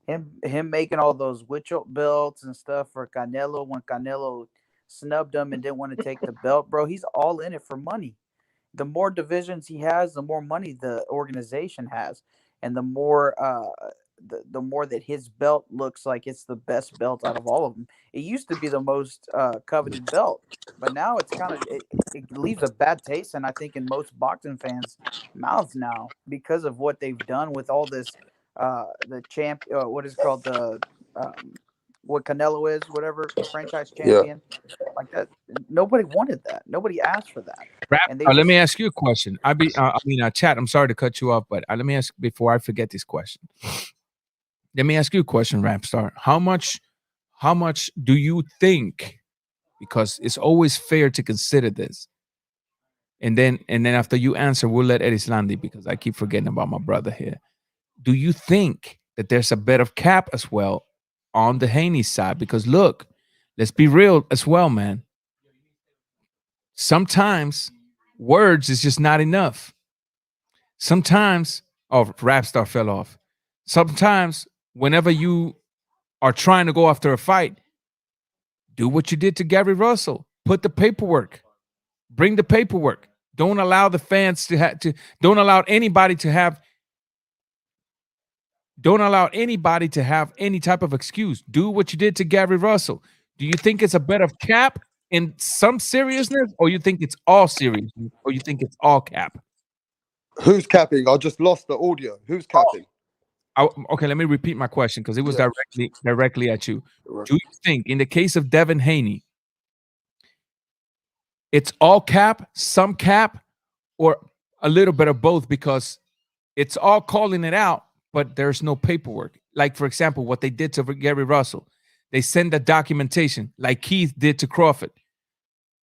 Him making all those Berchlt belts and stuff for Canelo when Canelo snubbed him and didn't want to take the belt, bro. He's all in it for money. The more divisions he has, the more money the organization has, and the more the more that his belt looks like it's the best belt out of all of them. It used to be the most coveted belt, but now it's kind of it leaves a bad taste, and I think in most boxing fans' mouths now because of what they've done with all this. The champ, what is it called, the what Canelo is, whatever, franchise champion, like that. Nobody wanted that. Nobody asked for that. Let me ask you a question. Chat. I'm sorry to cut you off, but let me ask before I forget this question. Let me ask you a question, Rapstar. How much do you think? Because it's always fair to consider this. And then after you answer, we'll let Erislandi, because I keep forgetting about my brother here. Do you think that there's a bit of cap as well on the Haney side? Because look, let's be real as well, man. Sometimes words is just not enough. Sometimes, Rapstar fell off. Sometimes whenever you are trying to go after a fight, do what you did to Gary Russell. Put the paperwork. Bring the paperwork. Don't allow the fans don't allow anybody to have any type of excuse. Do what you did to Gary Russell. Do you think it's a bit of cap in some seriousness, or you think it's all serious, or you think it's all cap? Who's capping? I just lost the audio. Who's capping? Okay, let me repeat my question, because it was directly at you. Do you think in the case of Devin Haney, it's all cap, some cap, or a little bit of both, because it's all calling it out, but there's no paperwork? Like, for example, what they did to Gary Russell. They send the documentation like Keith did to Crawford.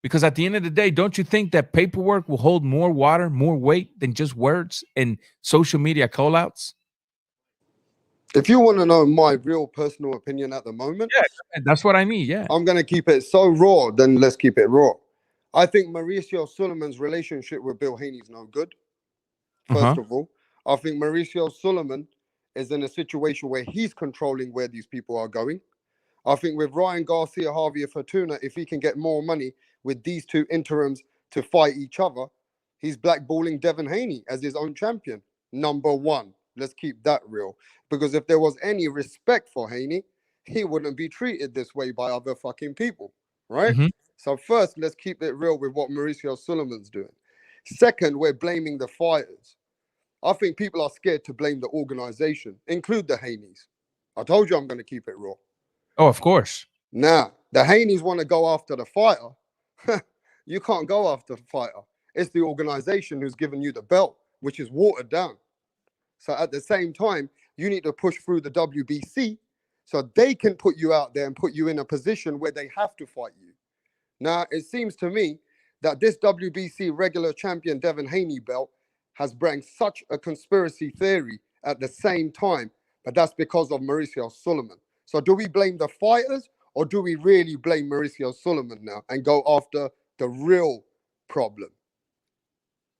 Because at the end of the day, don't you think that paperwork will hold more water, more weight than just words and social media call-outs? If you want to know my real personal opinion at the moment, that's what I need. Yeah, I'm going to keep it so raw. Then let's keep it raw. I think Mauricio Suleiman's relationship with Bill Haney is no good. First of all, I think Mauricio Suleiman is in a situation where he's controlling where these people are going. I think with Ryan Garcia, Javier Fortuna, if he can get more money with these two interims to fight each other, he's blackballing Devin Haney as his own champion. Number one. Let's keep that real. Because if there was any respect for Haney, he wouldn't be treated this way by other fucking people, right? So first, let's keep it real with what Mauricio Suleiman's doing. Second, we're blaming the fighters. I think people are scared to blame the organization, include the Haneys. I told you I'm going to keep it raw. Oh, of course. Now, the Haneys want to go after the fighter. You can't go after the fighter. It's the organization who's given you the belt, which is watered down. So at the same time, you need to push through the WBC so they can put you out there and put you in a position where they have to fight you. Now, it seems to me that this WBC regular champion Devin Haney belt has brought such a conspiracy theory at the same time, but that's because of Mauricio Sulaiman. So do we blame the fighters, or do we really blame Mauricio Sulaiman now and go after the real problem?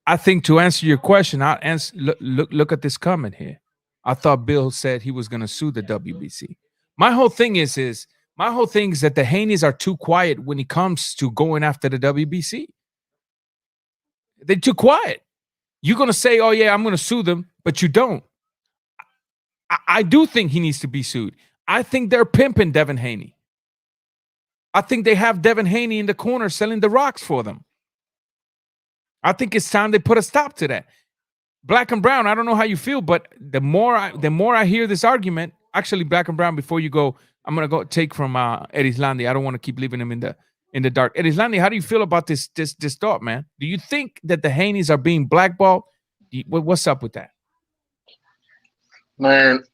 I think to answer your question, I'll answer. Look at this comment here. I thought Bill said he was going to sue the WBC. My whole thing is that the Haneys are too quiet when it comes to going after the WBC. They're too quiet. You're going to say, oh, yeah, I'm going to sue them, but you don't. I do think he needs to be sued. I think they're pimping Devin Haney. I think they have Devin Haney in the corner selling the rocks for them. I think it's time they put a stop to that. Black and Brown, I don't know how you feel, but the more I hear this argument, actually, Black and Brown, before you go, I'm gonna go take from Erislandy. I don't want to keep leaving him in the dark. Erislandy, how do you feel about this thought, man? Do you think that the Haneys are being blackballed? What's up with that? Man,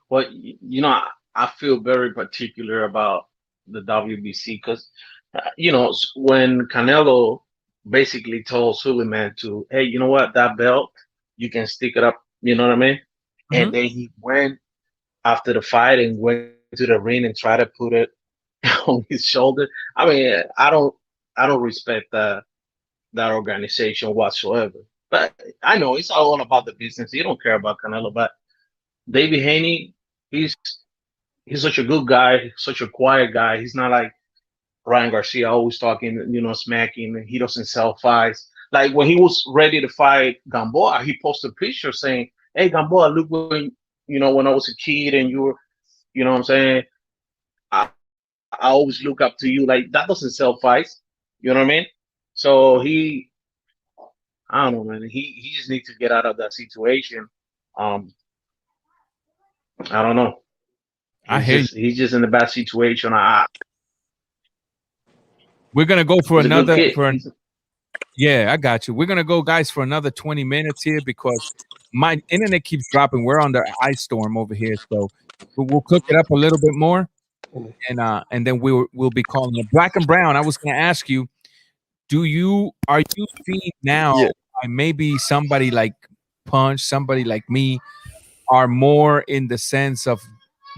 well, you know, I feel very particular about the WBC because, you know, when Canelo basically told Sulaiman to, hey, you know what, that belt, you can stick it up, you know what I mean? Mm-hmm. And then he went after the fight and went to the ring and tried to put it on his shoulder. I mean, I don't respect that organization whatsoever. But I know it's all about the business. You don't care about Canelo, but David Haney, he's such a good guy, such a quiet guy. He's not like Ryan Garcia, always talking, you know, smacking. He doesn't sell fights. Like when he was ready to fight Gamboa, he posted a picture saying, hey, Gamboa, look when I was a kid and you were, you know what I'm saying? I always look up to you. Like that doesn't sell fights. You know what I mean? So I don't know, man. He just needs to get out of that situation. I don't know. He's just in a bad situation. We're gonna go for another. Yeah, I got you. We're gonna go, guys, for another 20 minutes here because my internet keeps dropping. We're under ice storm over here, so we'll cook it up a little bit more, and then we'll be calling it Black and Brown. I was gonna ask you, are you seeing now? Yeah. Maybe somebody like Punch, somebody like me, are more in the sense of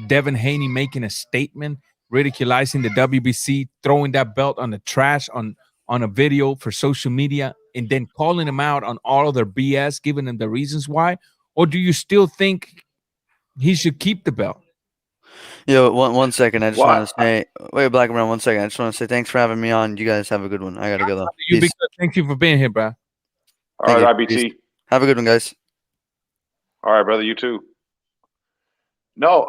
Devin Haney making a statement, ridiculizing the WBC, throwing that belt on the trash on a video for social media, and then calling them out on all of their BS, giving them the reasons why? Or do you still think he should keep the belt? Yo, one second. I just want to say, wait, Black and Brown, 1 second. I just want to say thanks for having me on. You guys have a good one. I got to go, though. Thank you for being here, bro. All right, IBT. Have a good one, guys. All right, brother. You too. No,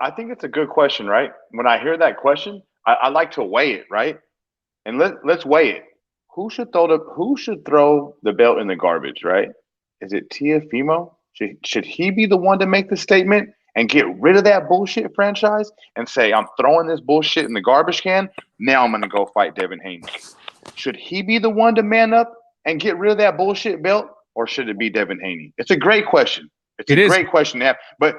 I think it's a good question, right? When I hear that question, I like to weigh it, right? And let's weigh it. Who should throw the belt in the garbage, right? Is it Teofimo? Should he be the one to make the statement and get rid of that bullshit franchise and say, I'm throwing this bullshit in the garbage can. Now I'm going to go fight Devin Haney. Should he be the one to man up and get rid of that bullshit belt, or should it be Devin Haney? It's a great question. It's a great question to have. But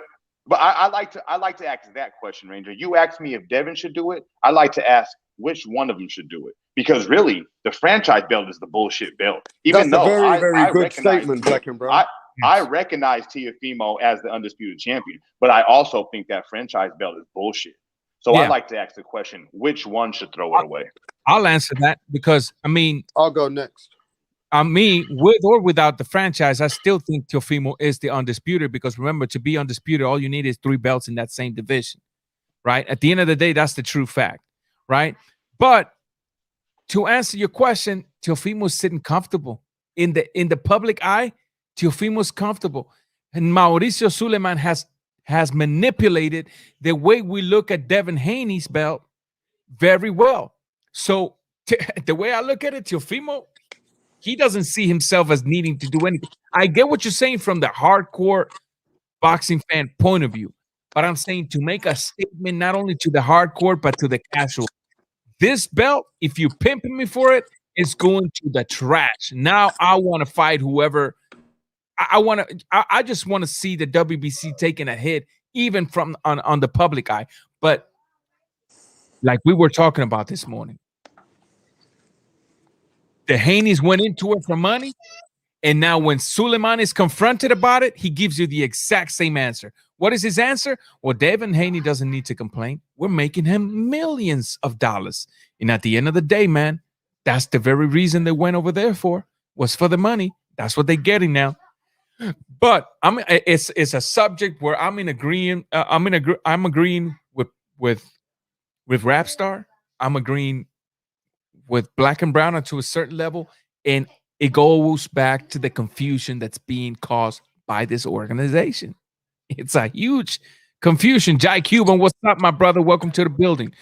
I like to ask that question, Ranger. You asked me if Devin should do it. I like to ask which one of them should do it, because really the franchise belt is the bullshit belt. Even That's though a very good statement, Black and Brown. I recognize Teofimo as the undisputed champion, but I also think that franchise belt is bullshit. So yeah. I'd like to ask the question, which one should throw it away? I'll answer that because, I mean, I'll go next. With or without the franchise, I still think Teofimo is the undisputed, because remember, to be undisputed, all you need is 3 belts in that same division, right? At the end of the day, that's the true fact, right? But to answer your question, Teofimo's sitting comfortable in the public eye. Teofimo's comfortable, and Mauricio Sulaiman has manipulated the way we look at Devin Haney's belt very well. So the way I look at it, Teofimo, he doesn't see himself as needing to do anything. I get what you're saying from the hardcore boxing fan point of view, but I'm saying to make a statement not only to the hardcore but to the casual. This belt, if you pimping me for it, it's going to the trash. Now I want to fight whoever. I just want to see the WBC taking a hit, even from on the public eye. But like we were talking about this morning. The Haneys went into it for money, and now when Suleiman is confronted about it, he gives you the exact same answer. What is his answer? Well, Devin Haney doesn't need to complain. We're making him millions of dollars. And at the end of the day, man, that's the very reason they went over there was for the money. That's what they're getting now. But it's a subject where I'm agreeing with Rapstar. I'm agreeing with Black and Brown to a certain level, and it goes back to the confusion that's being caused by this organization. It's a huge confusion. Jai Cuban, what's up, my brother? Welcome to the building.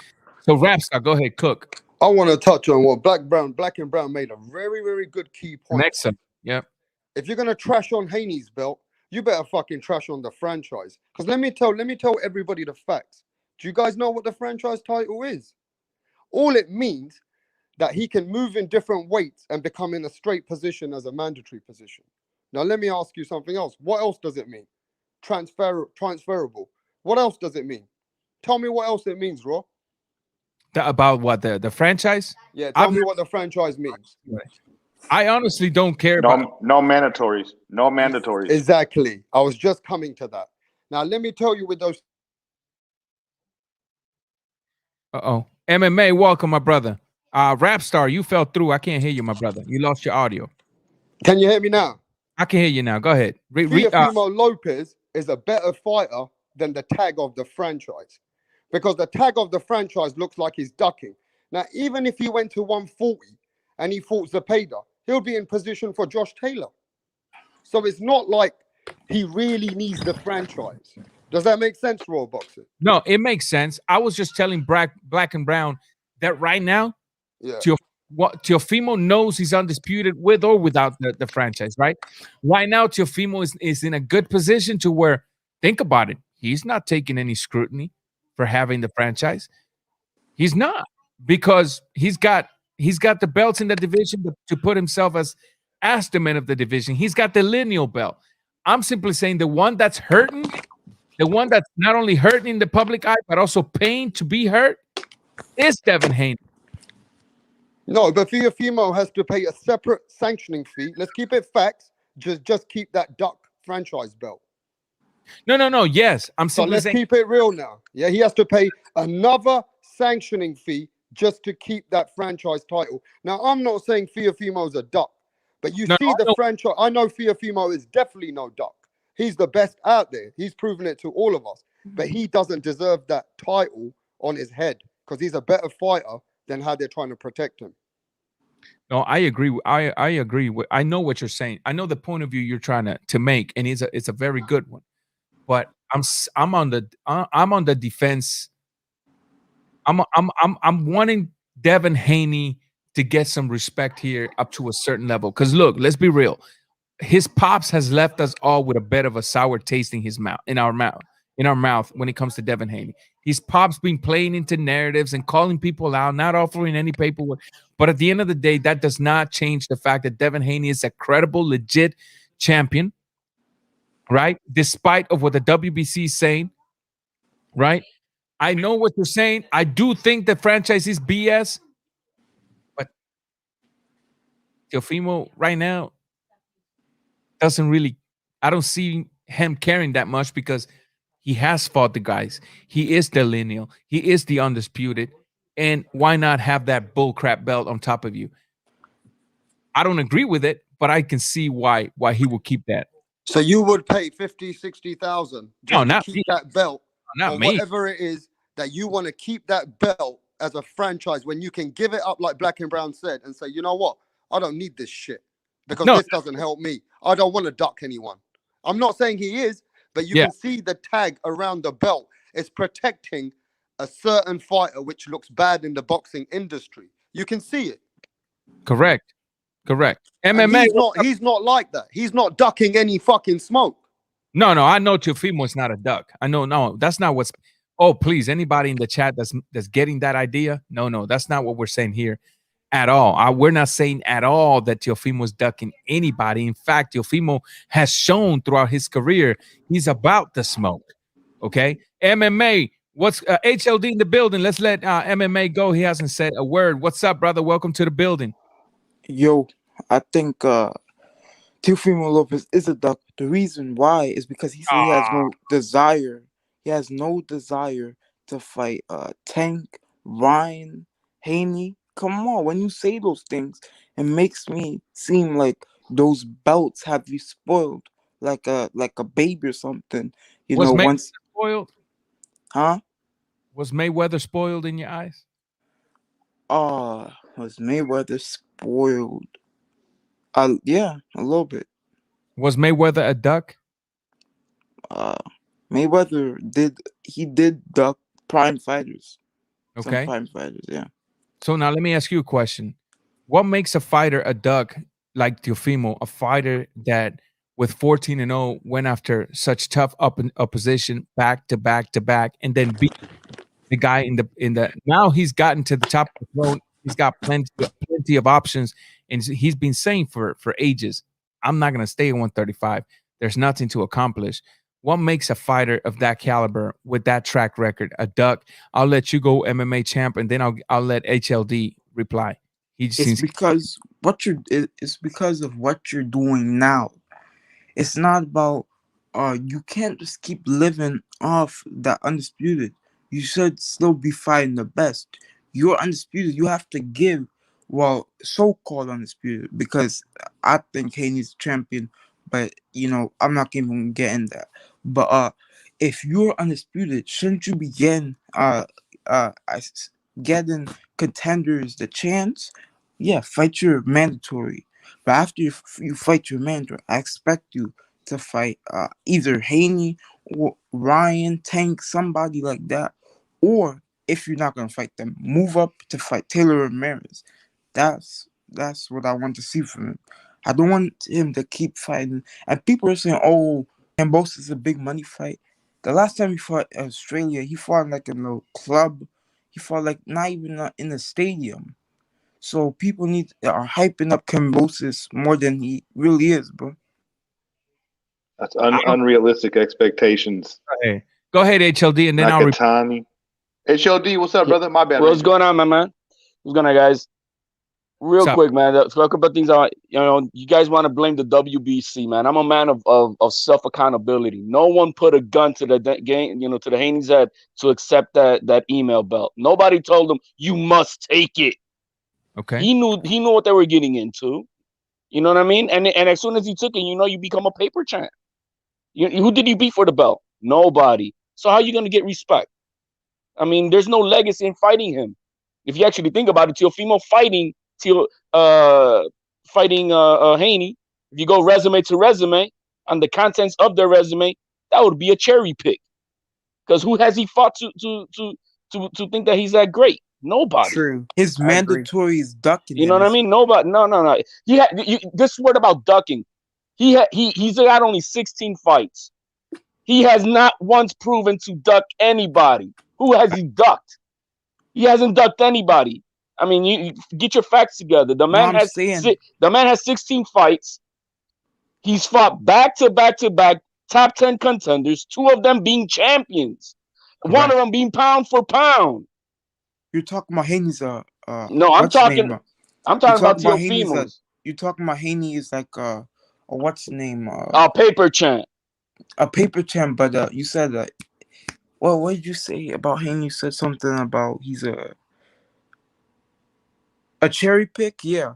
So, Rapstar, go ahead, cook. I want to touch on what Black and Brown made a very, very good key point. Next up, yeah. If you're gonna trash on Haney's belt, you better fucking trash on the franchise. Because let me tell everybody the facts. Do you guys know what the franchise title is? All it means that he can move in different weights and become in a straight position as a mandatory position. Now, let me ask you something else. What else does it mean? Transferable. What else does it mean? Tell me what else it means, Raw. About what, the franchise? Yeah, tell me what the franchise means. I honestly don't care about no mandatories. No mandatories. Exactly. I was just coming to that. Now, let me tell you with those. MMA, welcome, my brother. Rapstar, you fell through. I can't hear you, my brother. You lost your audio. Can you hear me now? I can hear you now. Go ahead. Teofimo Lopez is a better fighter than the tag of the franchise, because the tag of the franchise looks like he's ducking. Now, even if he went to 140 and he fought Zepeda, he'll be in position for Josh Taylor. So it's not like he really needs the franchise. Does that make sense, Raw Boxing? No, it makes sense. I was just telling Black and Brown that right now, Teofimo knows he's undisputed with or without the franchise, right? Right now, Teofimo is in a good position to where, think about it, he's not taking any scrutiny for having the franchise. He's not, because he's got the belts in the division to put himself as the man of the division. He's got the lineal belt. I'm simply saying the one that's hurting, the one that's not only hurting in the public eye, but also paying to be hurt, is Devin Haney. No, but Teofimo has to pay a separate sanctioning fee. Let's keep it facts. Just keep that duck franchise belt. No. Yes, I'm simply let's saying. Keep it real now. Yeah, he has to pay another sanctioning fee just to keep that franchise title. Now, I'm not saying Teofimo's a duck, but the franchise. I know Teofimo is definitely no duck. He's the best out there. He's proven it to all of us. But he doesn't deserve that title on his head, because he's a better fighter than how they're trying to protect him. No, I agree. I agree. I know what you're saying. I know the point of view you're trying to make, and it's a very good one. But I'm on the defense. I'm wanting Devin Haney to get some respect here up to a certain level. Because look, let's be real. His pops has left us all with a bit of a sour taste in our mouth when it comes to Devin Haney. His pops been playing into narratives and calling people out, not offering any paperwork. But at the end of the day, that does not change the fact that Devin Haney is a credible, legit champion, right? Despite of what the WBC is saying, right? I know what you're saying. I do think the franchise is BS, but Teofimo right now doesn't really, I don't see him caring that much, because he has fought the guys. He is the lineal. He is the undisputed. And why not have that bullcrap belt on top of you? I don't agree with it, but I can see why he will keep that. So you would pay 50, 60,000 to keep that belt, or whatever it is that you want to keep that belt as a franchise, when you can give it up like Black and Brown said and say, you know what? I don't need this shit, because this doesn't help me. I don't want to duck anyone. I'm not saying he is, but you can see the tag around the belt is protecting a certain fighter, which looks bad in the boxing industry. You can see it. Correct. MMA. He's not like that. He's not ducking any fucking smoke. No. I know Teofimo is not a duck. I know. No, that's not what's. Oh, please, anybody in the chat that's getting that idea? No, that's not what we're saying here at all. We're not saying at all that Teofimo is ducking anybody. In fact, Teofimo has shown throughout his career he's about the smoke. Okay, MMA. What's HLD in the building? Let's let MMA go. He hasn't said a word. What's up, brother? Welcome to the building. Yo, I think Teofimo Lopez is a duck. The reason why is because he said he has no desire. He has no desire to fight Tank, Ryan, Haney. Come on, when you say those things, it makes me seem like those belts have you spoiled like a baby or something. You Was know, Mayweather once spoiled? huh? Was Mayweather spoiled in your eyes? Was Mayweather spoiled? Yeah, a little bit. Was Mayweather a duck? Mayweather did duck prime fighters. Some Okay. prime fighters, yeah. So now let me ask you a question. What makes a fighter a duck like Teofimo, a fighter that with 14-0 went after such tough opposition back to back to back and then beat the guy in the now he's gotten to the top of the throne. He's got plenty of options, and he's been saying for ages, I'm not going to stay at 135. There's nothing to accomplish. What makes a fighter of that caliber with that track record a duck? I'll let you go, MMA champ, and then I'll let HLD reply. It's because of what you're doing now. It's not about you can't just keep living off that undisputed. You should still be fighting the best. You're undisputed. You have to give, well, so-called undisputed, because I think Haney's champion, but you know, I'm not even getting that. But if you're undisputed, shouldn't you be getting contenders the chance? Yeah, fight your mandatory. But after you fight your mandatory, I expect you to fight either Haney or Ryan, Tank, somebody like that. Or if you're not gonna fight them, move up to fight Taylor Ramirez. That's what I want to see from him. I don't want him to keep fighting. And people are saying, "Oh, Kambosos is a big money fight." The last time he fought in Australia, he fought like in a club. He fought like not even in a stadium. So people are hyping up Kambosos more than he really is, bro. That's unrealistic expectations. Go ahead, HLD, and then Nakatani. HLD, what's up, brother? My bad. What's going on, my man? What's going on, guys? Real quick, man. Let's talk about things. You guys want to blame the WBC, man. I'm a man of self accountability. No one put a gun to the game, to the Haney's head to accept that email belt. Nobody told him you must take it. Okay. He knew what they were getting into. You know what I mean? And as soon as he took it, you become a paper champ. Who did you beat for the belt? Nobody. So how are you going to get respect? I mean, there's no legacy in fighting him. If you actually think about it, Teofimo fighting Haney, if you go resume to resume on the contents of their resume, that would be a cherry pick. Because who has he fought to think that he's that great? Nobody. True. His mandatory is ducking. You know what I mean? Nobody. No. This word about ducking. He's got only 16 fights. He has not once proven to duck anybody. Who has he ducked? He hasn't ducked anybody. I mean, you get your facts together. The man has 16 fights. He's fought back to back top 10 contenders, 2 of them being champions. Correct. One of them being pound for pound. You're talking about Haney's no, I'm talking about Teofimo's. You're talking about Haney is like what's the name? A paper champ. A paper champ, but you said that. Well, what did you say about Haney? You said something about he's a cherry pick. Yeah.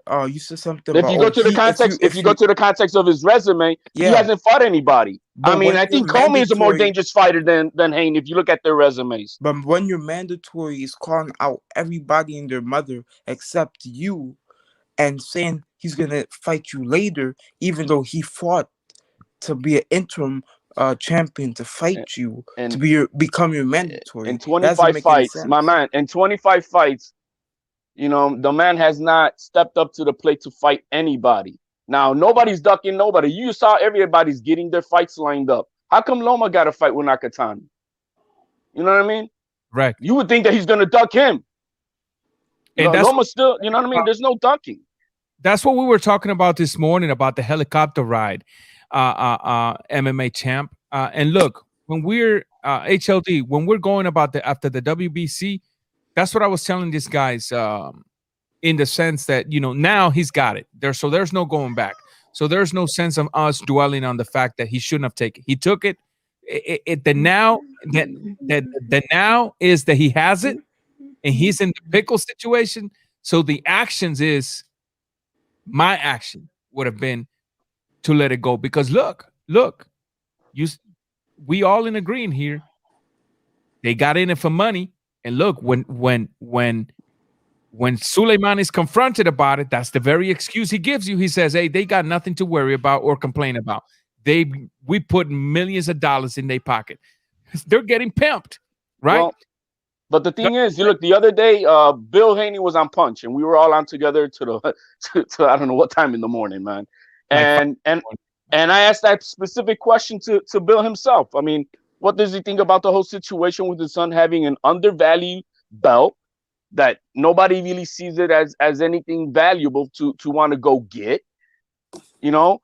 You said something. If you go to the context, if you go to the context of his resume, he hasn't fought anybody. But I mean, I think Comey is a more dangerous fighter than Haney. If you look at their resumes. But when your mandatory is calling out everybody and their mother except you, and saying he's gonna fight you later, even though he fought to be an interim champion to fight you to become your mandatory. In 25 fights, my man. In 25 fights. The man has not stepped up to the plate to fight anybody. Now, nobody's ducking nobody. You saw everybody's getting their fights lined up. How come Loma got a fight with Nakatani? You know what I mean? Right. You would think that he's going to duck him. And Loma still, you know what I mean? There's no ducking. That's what we were talking about this morning, about the helicopter ride, MMA champ. And look, when we're HLD, when we're going about after the WBC, that's what I was telling these guys in the sense that, now he's got it. So there's no going back. So there's no sense of us dwelling on the fact that he shouldn't have taken it. He took it. The now is that he has it and he's in the pickle situation. So the actions is, my action would have been to let it go, because look, we all in agreeing here. They got in it for money, and look, when Suleiman is confronted about it, that's the very excuse he gives you. He says, "Hey, they got nothing to worry about or complain about. We put millions of dollars in their pocket. They're getting pimped, right?" Well, but the thing is, you look, the other day, Bill Haney was on Punch, and we were all on together to I don't know what time in the morning, man. And I asked that specific question to Bill himself. I mean, what does he think about the whole situation with his son having an undervalued belt that nobody really sees it as anything valuable to want to go get? And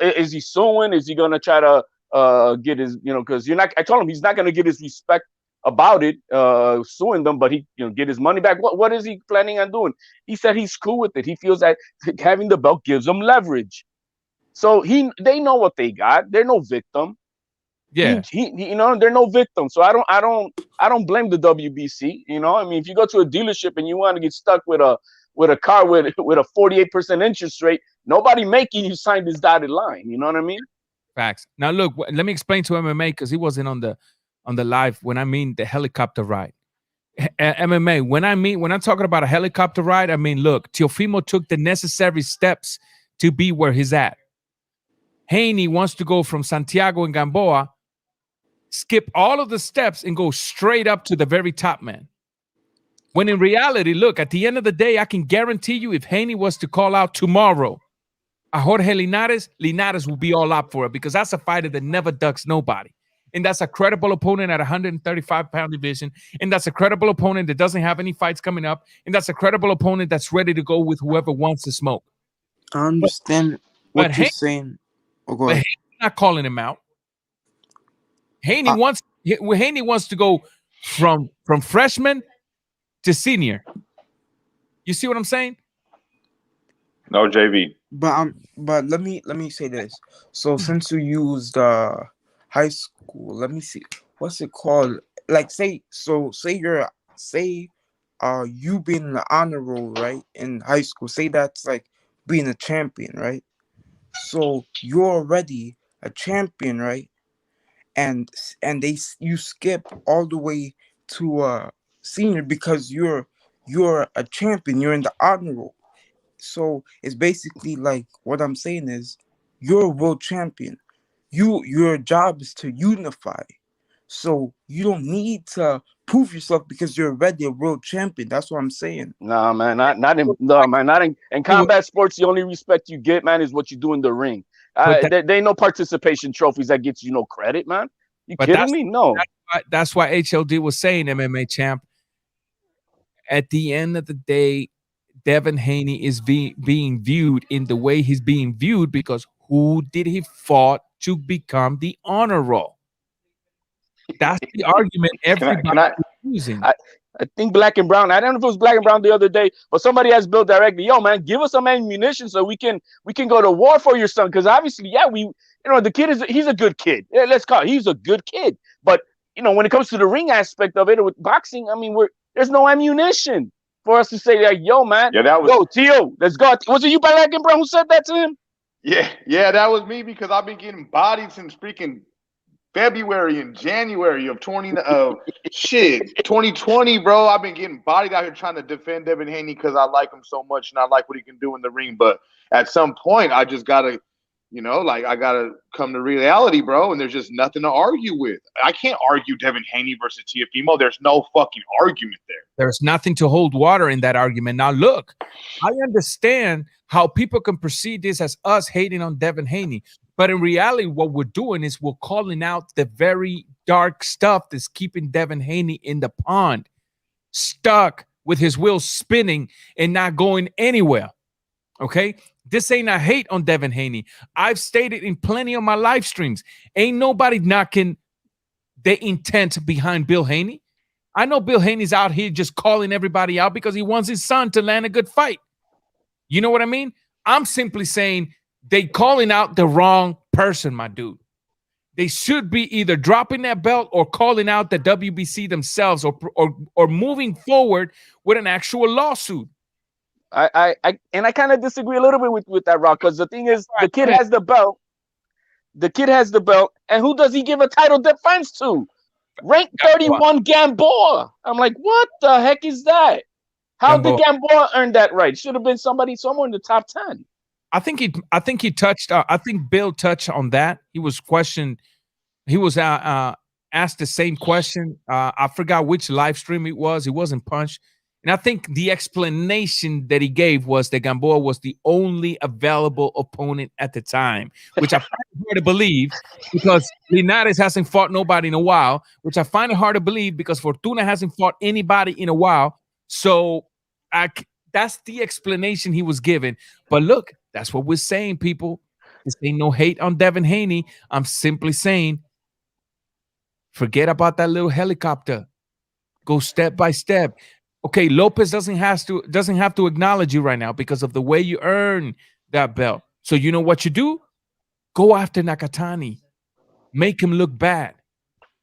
is he suing? Is he gonna try to get his, because I told him he's not gonna get his respect about it, suing them, but he get his money back. What is he planning on doing? He said he's cool with it. He feels that having the belt gives him leverage. So they know what they got. They're no victim. Yeah, they're no victim. So I don't blame the WBC. I mean, if you go to a dealership and you want to get stuck with a car with a 48% interest rate, nobody making you sign this dotted line. You know what I mean? Facts. Now look, let me explain to MMA, because he wasn't on the live when I mean the helicopter ride. MMA, when I'm talking about a helicopter ride, I mean, look, Teofimo took the necessary steps to be where he's at. Haney wants to go from Santiago and Gamboa, skip all of the steps and go straight up to the very top, man. When in reality, look, at the end of the day, I can guarantee you, if Haney was to call out tomorrow a Jorge Linares will be all up for it, because that's a fighter that never ducks nobody. And that's a credible opponent at 135-pound division. And that's a credible opponent that doesn't have any fights coming up. And that's a credible opponent that's ready to go with whoever wants to smoke. I understand what you're saying. Oh, go ahead. But Haney's not calling him out. Haney wants to go from freshman to senior. You see what I'm saying? No, JV. But let me say this. So since you used high school, let me see, what's it called? Like say you being in the honor roll, right, in high school. Say that's like being a champion, right? So you're already a champion, right? And you skip all the way to senior because you're a champion. You're in the honor roll. So it's basically like, what I'm saying is, you're a world champion. Your job is to unify. So you don't need to prove yourself because you're already a world champion. That's what I'm saying. Nah, man, not in combat sports. The only respect you get, man, is what you do in the ring. There ain't no participation trophies that gets you no credit, man. You kidding me? No. That's why HLD was saying, MMA champ, at the end of the day, Devin Haney is being viewed in the way he's being viewed because who did he fought to become the honor roll? That's the argument everybody is using. I think Black and Brown. I don't know if it was Black and Brown the other day, but somebody asked Bill directly, "Yo, man, give us some ammunition so we can go to war for your son." Because obviously, the kid he's a good kid. Yeah, let's call it. He's a good kid. But when it comes to the ring aspect of it with boxing, I mean, there's no ammunition for us to say like, "Yo, man, Tio, let's go." Was it you, Black and Brown, who said that to him? Yeah, that was me, because I've been getting bodied since freaking February and January of 2020, bro. I've been getting bodied out here trying to defend Devin Haney because I like him so much and I like what he can do in the ring. But at some point, I just gotta, I gotta come to reality, bro. And there's just nothing to argue with. I can't argue Devin Haney versus Teofimo. There's no fucking argument there. There's nothing to hold water in that argument. Now, look, I understand how people can perceive this as us hating on Devin Haney. But in reality, what we're doing is we're calling out the very dark stuff that's keeping Devin Haney in the pond, stuck with his wheels spinning and not going anywhere. Okay? This ain't a hate on Devin Haney. I've stated in plenty of my live streams, ain't nobody knocking the intent behind Bill Haney. I know Bill Haney's out here just calling everybody out because he wants his son to land a good fight. You know what I mean? I'm simply saying they calling out the wrong person, my dude. They should be either dropping that belt or calling out the WBC themselves, or moving forward with an actual lawsuit. I kind of disagree a little bit with that, Rock, because the thing is, the kid has the belt. The kid has the belt, and who does he give a title defense to? Rank 31 Gamboa. I'm like, what the heck is that? How did Gamboa earn that right? Should have been somebody somewhere in the top 10. I think he touched. I think Bill touched on that. He was questioned. He was asked the same question. I forgot which live stream it was. He wasn't punched. And I think the explanation that he gave was that Gamboa was the only available opponent at the time, which I find it hard to believe because Linares hasn't fought nobody in a while, which I find it hard to believe because Fortuna hasn't fought anybody in a while. So that's the explanation he was given. But look, that's what we're saying, people. This ain't no hate on Devin Haney. I'm simply saying, forget about that little helicopter. Go step by step. Okay, Lopez doesn't have to acknowledge you right now because of the way you earn that belt. So you know what you do? Go after Nakatani. Make him look bad.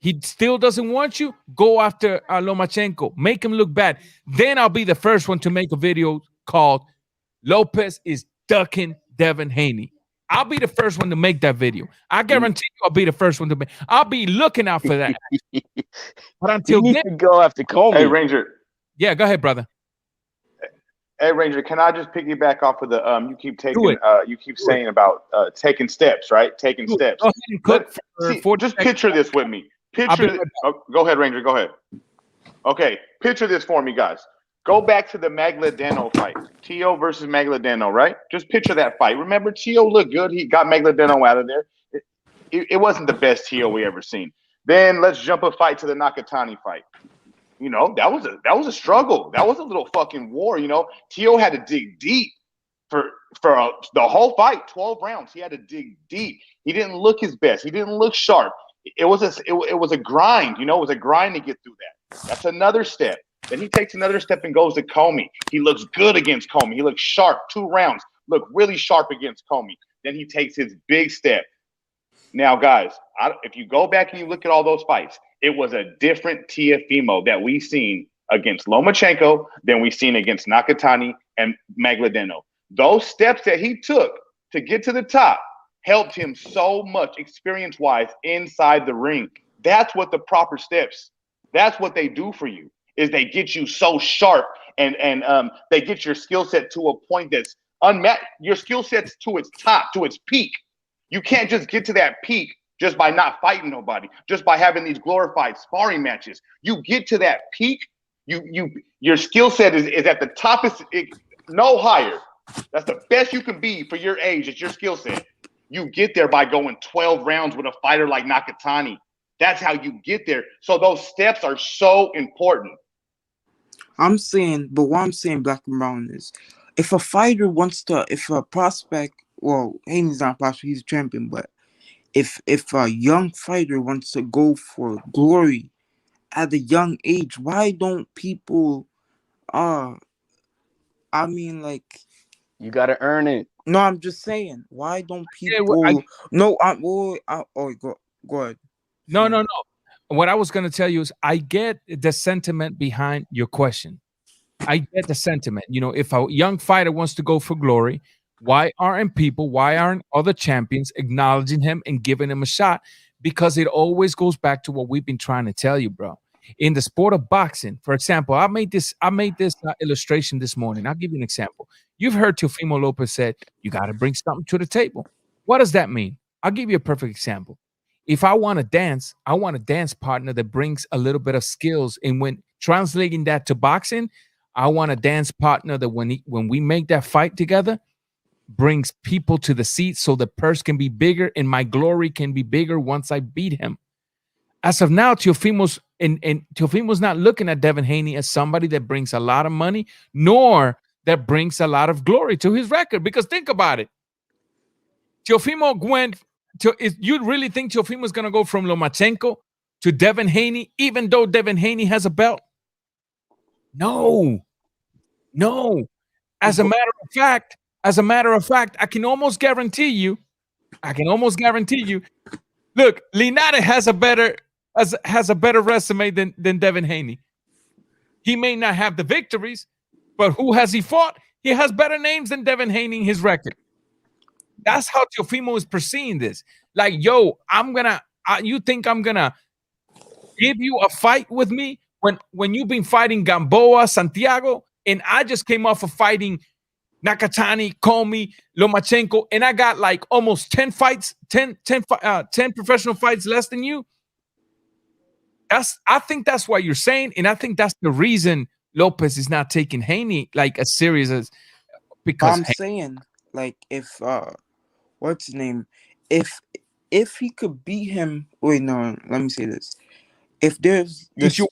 He still doesn't want you. Go after Lomachenko. Make him look bad. Then I'll be the first one to make a video called Lopez is ducking Devin Haney. I'll be the first one to make that video. I guarantee you I'll be the first one to make. I'll be looking out for that. But until then, to go after Comey. Hey, Ranger. Yeah, go ahead, brother. Hey, Ranger, can I just piggyback off of the you keep saying about taking steps, right? Taking steps. Go ahead, just picture this with me. Go ahead, Ranger. Go ahead. Okay, picture this for me, guys. Go back to the Magladano fight. Tio versus Magladano, right? Just picture that fight. Remember, Tio looked good. He got Magladano out of there. It wasn't the best Tio we ever seen. Then let's jump a fight to the Nakatani fight. You know, that was a struggle. That was a little fucking war. You know, Tio had to dig deep for the whole fight, 12 rounds. He had to dig deep. He didn't look his best. He didn't look sharp. It was a grind. You know, it was a grind to get through that. That's another step. Then he takes another step and goes to Comey. He looks good against Comey. He looks sharp. 2 rounds. Look really sharp against Comey. Then he takes his big step. Now, guys, if you go back and you look at all those fights, it was a different Teofimo that we seen against Lomachenko than we seen against Nakatani and Magladano. Those steps that he took to get to the top helped him so much experience-wise inside the ring. That's what the proper steps, that's what they do for you, is they get you so sharp and they get your skill set to a point that's unmatched. Your skill set's to its top, to its peak. You can't just get to that peak just by not fighting nobody, just by having these glorified sparring matches. You get to that peak, your skill set is at the top, no higher. That's the best you can be for your age. It's your skill set. You get there by going 12 rounds with a fighter like Nakatani. That's how you get there. So those steps are so important. What I'm saying, Black and Brown, is if a fighter wants to, if a prospect, well, Haney's not a prospect, he's a champion, but if a young fighter wants to go for glory at a young age, why don't people you gotta earn it. No, I'm just saying, why don't people go ahead. No. What I was going to tell you is I get the sentiment behind your question. I get the sentiment. You know, if a young fighter wants to go for glory, why aren't other champions acknowledging him and giving him a shot? Because it always goes back to what we've been trying to tell you, bro. In the sport of boxing, for example, I made this illustration this morning. I'll give you an example. You've heard Teofimo Lopez said, you got to bring something to the table. What does that mean? I'll give you a perfect example. If I want to dance, I want a dance partner that brings a little bit of skills. And when translating that to boxing, I want a dance partner that when we make that fight together, brings people to the seat so the purse can be bigger and my glory can be bigger once I beat him. As of now, Teofimo's not looking at Devin Haney as somebody that brings a lot of money, nor that brings a lot of glory to his record. Because think about it. Teofimo you really think Teofimo's going to go from Lomachenko to Devin Haney, even though Devin Haney has a belt? No. As a matter of fact, I can almost guarantee you. Look, Linares has a better resume than Devin Haney. He may not have the victories, but who has he fought? He has better names than Devin Haney in his record. That's how Teofimo is perceiving this. Like, yo, you think I'm gonna give you a fight with me when you've been fighting Gamboa, Santiago, and I just came off of fighting Nakatani, Comey, Lomachenko, and I got like almost 10 fights, 10 professional fights less than you. I think that's what you're saying, and I think that's the reason Lopez is not taking Haney like as serious as because I'm saying, like, if what's his name? If he could beat him, wait, no, let me say this. If there's dispute,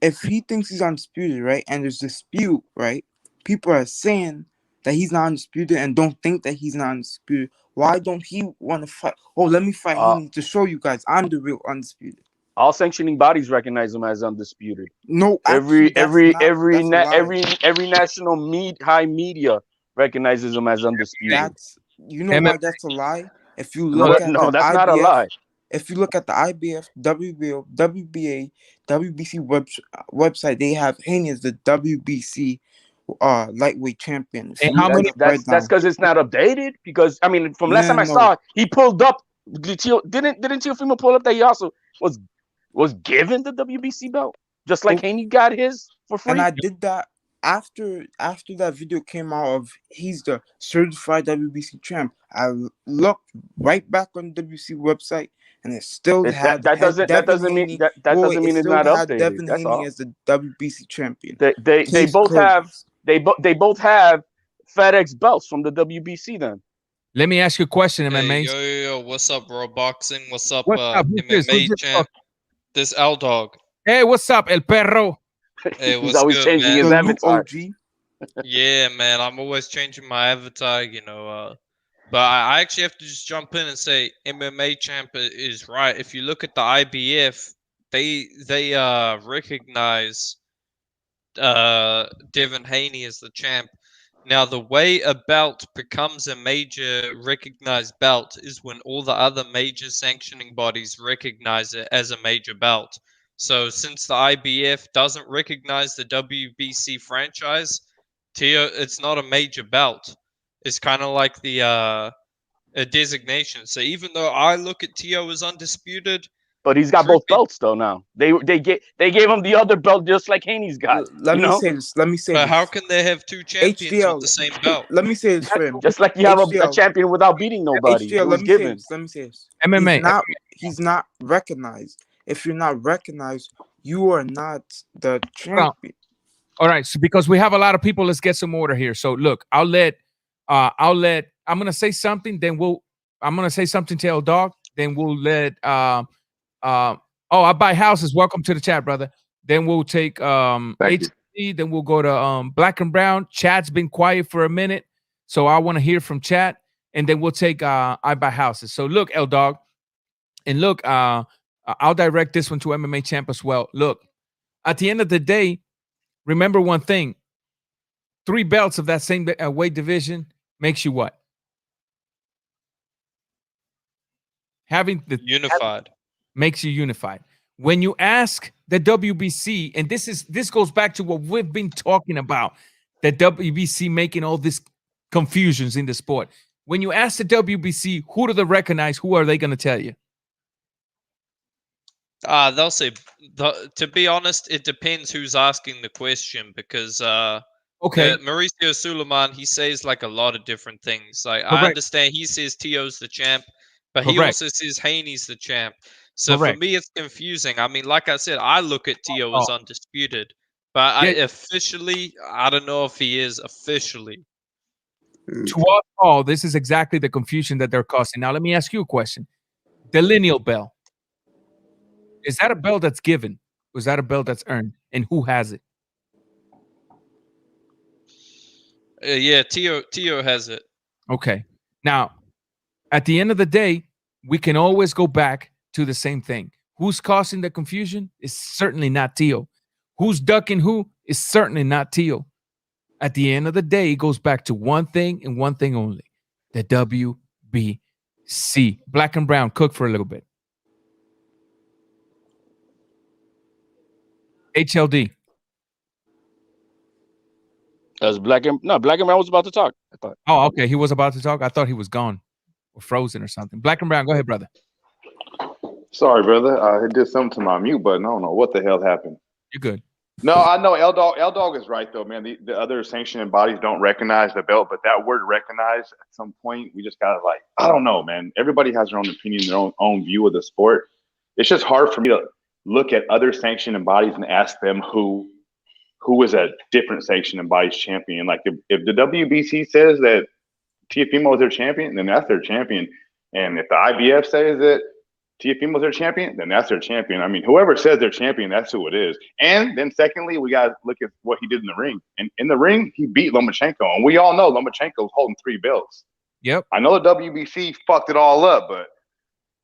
if he thinks he's undisputed, right, and there's dispute, right, people are saying that he's not undisputed and don't think that he's not undisputed. Why don't he want to fight? Oh, let me fight Haney to show you guys I'm the real undisputed. All sanctioning bodies recognize him as undisputed. No, every actually, national high media recognizes him as undisputed. Why that's a lie? If you look at that's IBF, not a lie. If you look at the IBF, WBO, WBA, WBC website, they have Haney as the WBC lightweight champion. And how many? That's because it's not updated. Because I mean, from last time I saw, he pulled up. Didn't Teofimo pull up that he also was given the WBC belt, just like Haney got his for free? And I did that after that video came out of he's the certified WBC champ. I looked right back on the WBC website, and it still had that doesn't mean it's not updated. Devin That's Haney all. as the WBC champion. They both have FedEx belts from the WBC. Then let me ask you a question, MMA. Hey, yo, what's up, bro? Boxing, what's up, MMA champ? This L Dog. Hey, what's up, El Perro? Hey, what's He's always good, changing man? his avatar. Yeah, man, I'm always changing my avatar, but I actually have to just jump in and say MMA champ is right. If you look at the IBF, they recognize Devin Haney as the champ. Now, the way a belt becomes a major recognized belt is when all the other major sanctioning bodies recognize it as a major belt. So since the IBF doesn't recognize the WBC franchise, it's not a major belt. It's kind of like a designation. So even though I look at Tio as undisputed, but he's got both belts though. Now they gave him the other belt just like Haney's got. Let me say this. But how can they have two champions with the same belt? Let me say this for him. Just like you have a champion without beating nobody. Let me say this. MMA. He's not recognized. If you're not recognized, you are not the champion. All right. So because we have a lot of people, let's get some order here. So look, I'm gonna say something. Then I'm gonna say something to El Dog. Then we'll let I buy houses. Welcome to the chat, brother. Then we'll take HC, then we'll go to Black and Brown. Chat's been quiet for a minute, so I want to hear from chat, and then we'll take I buy houses. So look, El Dog, and look, I'll direct this one to MMA champ as well. Look, at the end of the day, remember one thing: 3 belts of that same weight division makes you what? Having the unified. Makes you unified. When you ask the WBC, and this goes back to what we've been talking about, the WBC making all these confusions in the sport. When you ask the WBC, who do they recognize? Who are they going to tell you? They'll say. To be honest, it depends who's asking the question because Mauricio Suleiman, he says like a lot of different things. Like I understand he says Tio's the champ, but he also says Haney's the champ. So for me, it's confusing. I mean, like I said, I look at Tio as undisputed, but officially, I don't know if he is officially. To us all, this is exactly the confusion that they're causing. Now, let me ask you a question. The lineal belt. Is that a belt that's given? Or is that a belt that's earned? And who has it? Yeah, Tio has it. Okay. Now, at the end of the day, we can always go back to the same thing. Who's causing the confusion? Is certainly not Tio. Who's ducking who? Is certainly not Tio. At the end of the day, it goes back to one thing and one thing only: the WBC. Black and brown, cook for a little bit. HLD. As Black and Brown was about to talk. I thought. Oh, okay. He was about to talk. I thought he was gone or frozen or something. Black and brown, go ahead, brother. Sorry, brother. It did something to my mute button. I don't know what the hell happened. You're good. No, I know L Dog is right though, man. The other sanctioning bodies don't recognize the belt, but that word recognize at some point, we just gotta I don't know, man. Everybody has their own opinion, their own view of the sport. It's just hard for me to look at other sanctioning bodies and ask them who is a different sanctioning body's champion. Like if the WBC says that Teofimo is their champion, then that's their champion. And if the IBF says that Teofimo is their champion, then that's their champion. I mean, whoever says they're champion, that's who it is. And then secondly, we got to look at what he did in the ring. And in the ring, he beat Lomachenko. And we all know Lomachenko's holding 3 belts. Yep. I know the WBC fucked it all up, but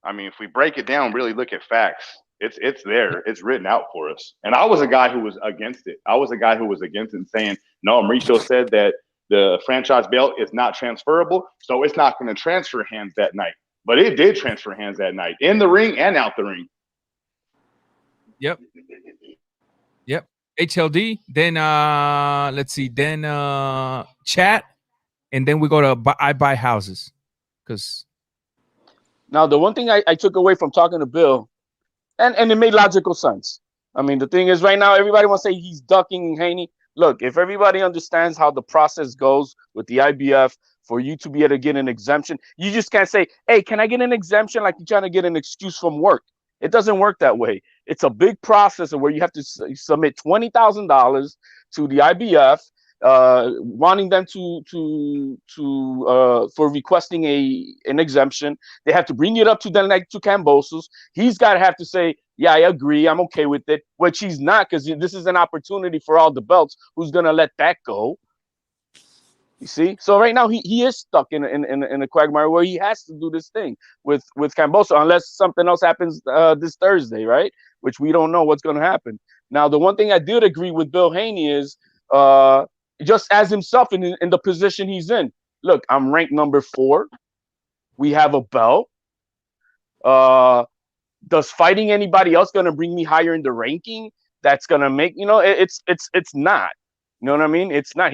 I mean, if we break it down, really look at facts, it's there. It's written out for us. And I was a guy who was against it. I was a guy who was against it and saying, no, Mauricio said that the franchise belt is not transferable, so it's not going to transfer hands that night. But it did transfer hands that night, in the ring and out the ring. Yep. HLD. Then let's see. Then chat, and then we go to I buy houses. Because now the one thing I took away from talking to Bill, and it made logical sense. I mean, the thing is, right now everybody wants to say he's ducking Haney. Look, if everybody understands how the process goes with the IBF, for you to be able to get an exemption, you just can't say, hey, can I get an exemption, like you're trying to get an excuse from work. It doesn't work that way. It's a big process where you have to submit $20,000 to the IBF, wanting them for requesting an exemption. They have to bring it up to them, like to Kambosos. He's got to have to say, yeah, I agree, I'm okay with it, which he's not, because this is an opportunity for all the belts. Who's going to let that go? You see, so right now he is stuck in a quagmire where he has to do this thing with Kambosos, unless something else happens this Thursday, right? Which we don't know what's going to happen. Now, the one thing I did agree with Bill Haney is just as himself in the position he's in. Look, I'm ranked number 4. We have a belt. Does fighting anybody else going to bring me higher in the ranking? That's going to make, it's not. You know what I mean? It's not.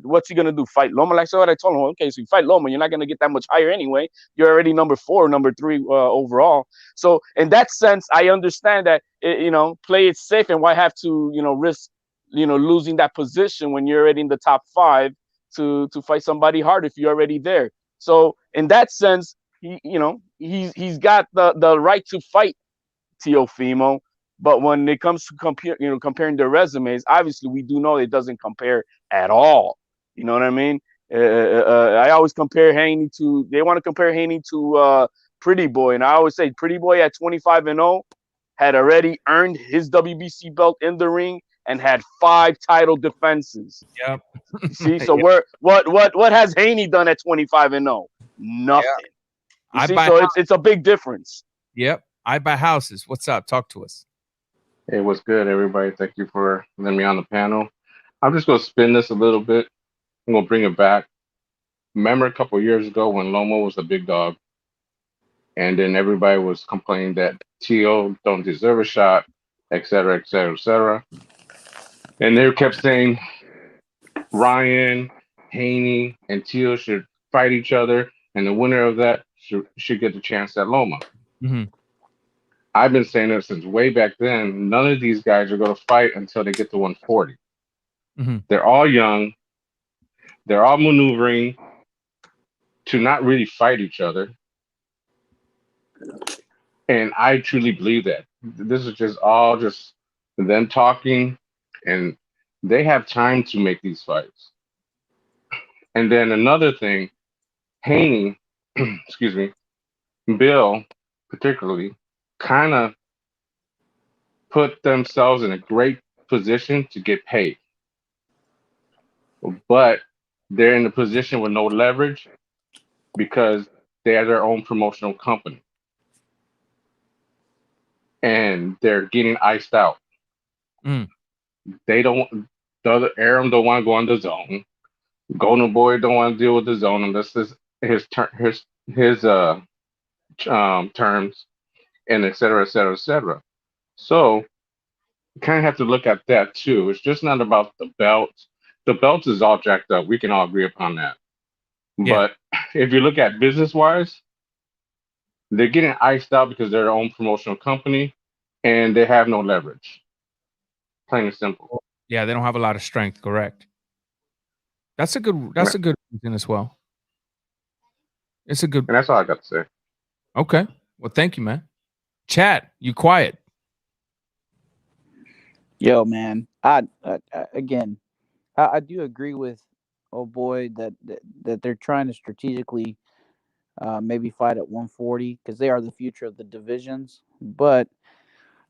What's he gonna do? Fight Loma? Like so, what I told him. Okay, so you fight Loma, you're not gonna get that much higher anyway. You're already number 4, number 3 overall. So in that sense, I understand that. Play it safe, and why have to risk losing that position when you're already in the top 5 to fight somebody hard if you're already there. So in that sense, he's got the right to fight Teofimo. But when it comes to comparing their resumes, obviously we do know it doesn't compare at all. You know what I mean? I always compare Haney to. They want to compare Haney to Pretty Boy, and I always say Pretty Boy at 25-0 had already earned his WBC belt in the ring and had 5 title defenses. Yep. See, so what has Haney done at 25-0? Nothing. Yeah. You see, so it's a big difference. Yep. I buy houses. What's up? Talk to us. Hey, what's good, everybody? Thank you for letting me on the panel. I'm just going to spin this a little bit. I'm going to bring it back. Remember a couple of years ago when Loma was the big dog, and then everybody was complaining that Tio don't deserve a shot, et cetera, et cetera, et cetera. And they kept saying Ryan, Haney, and Tio should fight each other, and the winner of that should get the chance at Loma. Mm-hmm. I've been saying it since way back then. None of these guys are going to fight until they get to 140. Mm-hmm. They're all young. They're all maneuvering to not really fight each other. And I truly believe that. This is just all just them talking, and they have time to make these fights. And then another thing, Haney, excuse me, Bill particularly, kind of put themselves in a great position to get paid. But they're in a position with no leverage because they have their own promotional company. and they're getting iced out. Mm. They don't. The other Aram don't want to go on the zone. Golden Boy don't want to deal with the zone unless his terms, and et cetera, et cetera, et cetera. So you kind of have to look at that too. It's just not about the belt. The belt is all jacked up. We can all agree upon that. Yeah. But if you look at business wise, they're getting iced out because they're their own promotional company and they have no leverage. Plain and simple. Yeah, they don't have a lot of strength. Correct. That's a good reason as well. It's a good. And that's all I got to say. Okay. Well, thank you, man. Chat, you quiet. Yo, man. I do agree with oh boy that they're trying to strategically maybe fight at 140 because they are the future of the divisions. But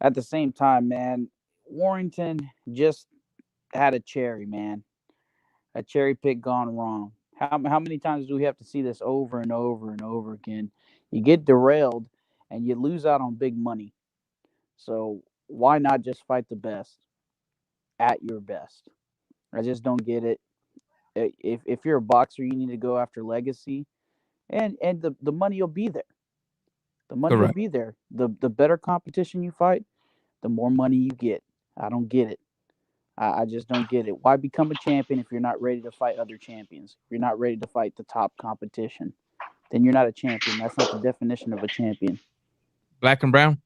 at the same time, man, Warrington just had a cherry, man. A cherry pick gone wrong. How many times do we have to see this over and over and over again? You get derailed and you lose out on big money. So why not just fight the best at your best? I just don't get it. If you're a boxer, you need to go after legacy, and the money will be there. The money will be there. The better competition you fight, the more money you get. I don't get it. I just don't get it. Why become a champion if you're not ready to fight other champions? If you're not ready to fight the top competition, then you're not a champion. That's not the definition of a champion. Black and brown?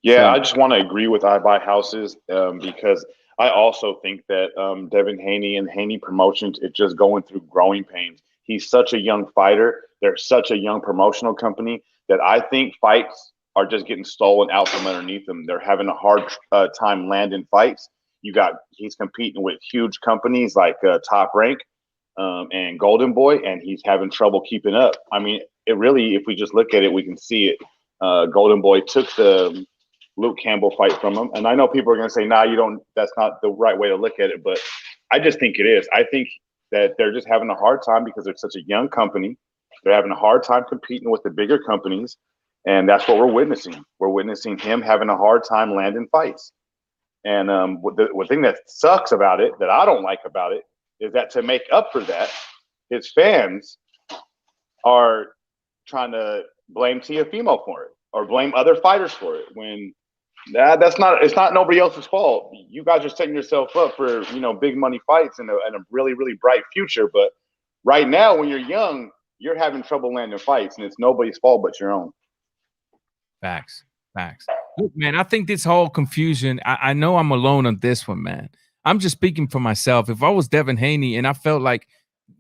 Yeah, I just want to agree with I Buy Houses because I also think that Devin Haney and Haney Promotions is just going through growing pains. He's such a young fighter. They're such a young promotional company that I think fights are just getting stolen out from underneath them. They're having a hard time landing fights. He's competing with huge companies like Top Rank and Golden Boy, and he's having trouble keeping up. I mean, it really, if we just look at it, we can see it. Golden Boy took the Luke Campbell fight from him, and I know people are going to say, "Nah, you don't. That's not the right way to look at it." But I just think it is. I think that they're just having a hard time because they're such a young company. They're having a hard time competing with the bigger companies. And that's what we're witnessing. We're witnessing him having a hard time landing fights. And the thing that sucks about it, that I don't like about it, is that to make up for that, his fans are trying to blame Teofimo for it or blame other fighters for it. When it's not nobody else's fault. You guys are setting yourself up for big money fights and a really, really bright future. But right now, when you're young, you're having trouble landing fights, and it's nobody's fault but your own. Facts. Look, man, I think this whole confusion, I know I'm alone on this one, man. I'm just speaking for myself. If I was Devin Haney and I felt like,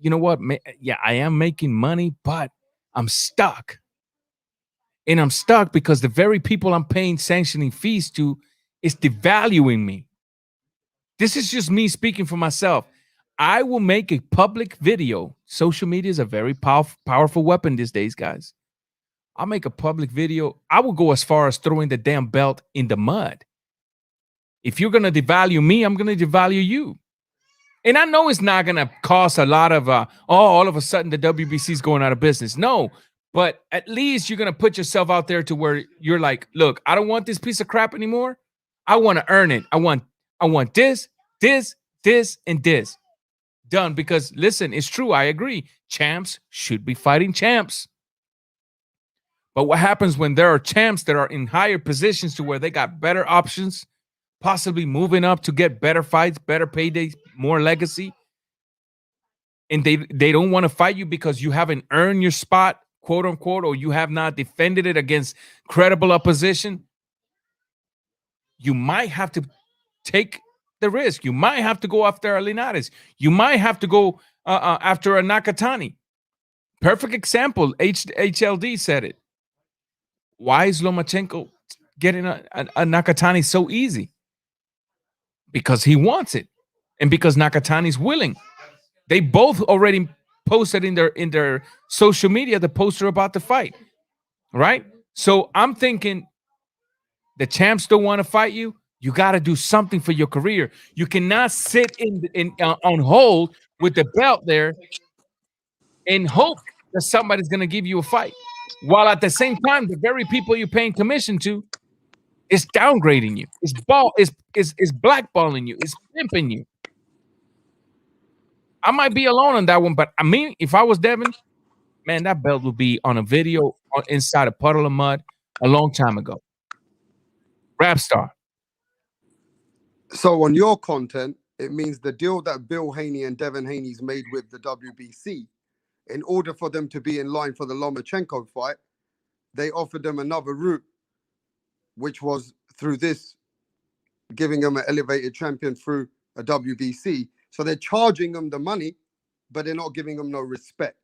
you know what, yeah, I am making money, but I'm stuck. And I'm stuck because the very people I'm paying sanctioning fees to is devaluing me. This is just me speaking for myself. I will make a public video. Social media is a very powerful weapon these days, guys. I'll make a public video. I will go as far as throwing the damn belt in the mud. If you're going to devalue me, I'm going to devalue you. And I know it's not going to cost a lot of, all of a sudden the WBC is going out of business. No, but at least you're going to put yourself out there to where you're like, look, I don't want this piece of crap anymore. I want to earn it. I want this, and this. Done. Because listen, it's true. I agree. Champs should be fighting champs. But what happens when there are champs that are in higher positions to where they got better options, possibly moving up to get better fights, better paydays, more legacy, and they don't want to fight you because you haven't earned your spot, quote unquote, or you have not defended it against credible opposition, you might have to take the risk. You might have to go after a Linares. You might have to go after a Nakatani. Perfect example. HLD said it. Why is Lomachenko getting a Nakatani so easy? Because he wants it, and because Nakatani's willing. They both already posted in their social media the poster about the fight, right? So I'm thinking the champs don't want to fight you. You got to do something for your career. You cannot sit on hold with the belt there and hope that somebody's going to give you a fight. while at the same time, the very people you're paying commission to is downgrading you. Is blackballing you. Is pimping you. I might be alone on that one, but I mean, if I was Devin, man, that belt would be on a video inside a puddle of mud a long time ago. Rap star. So on your content, it means the deal that Bill Haney and Devin Haney's made with the WBC, in order for them to be in line for the Lomachenko fight, they offered them another route, which was through this, giving them an elevated champion through a WBC. So they're charging them the money, but they're not giving them no respect.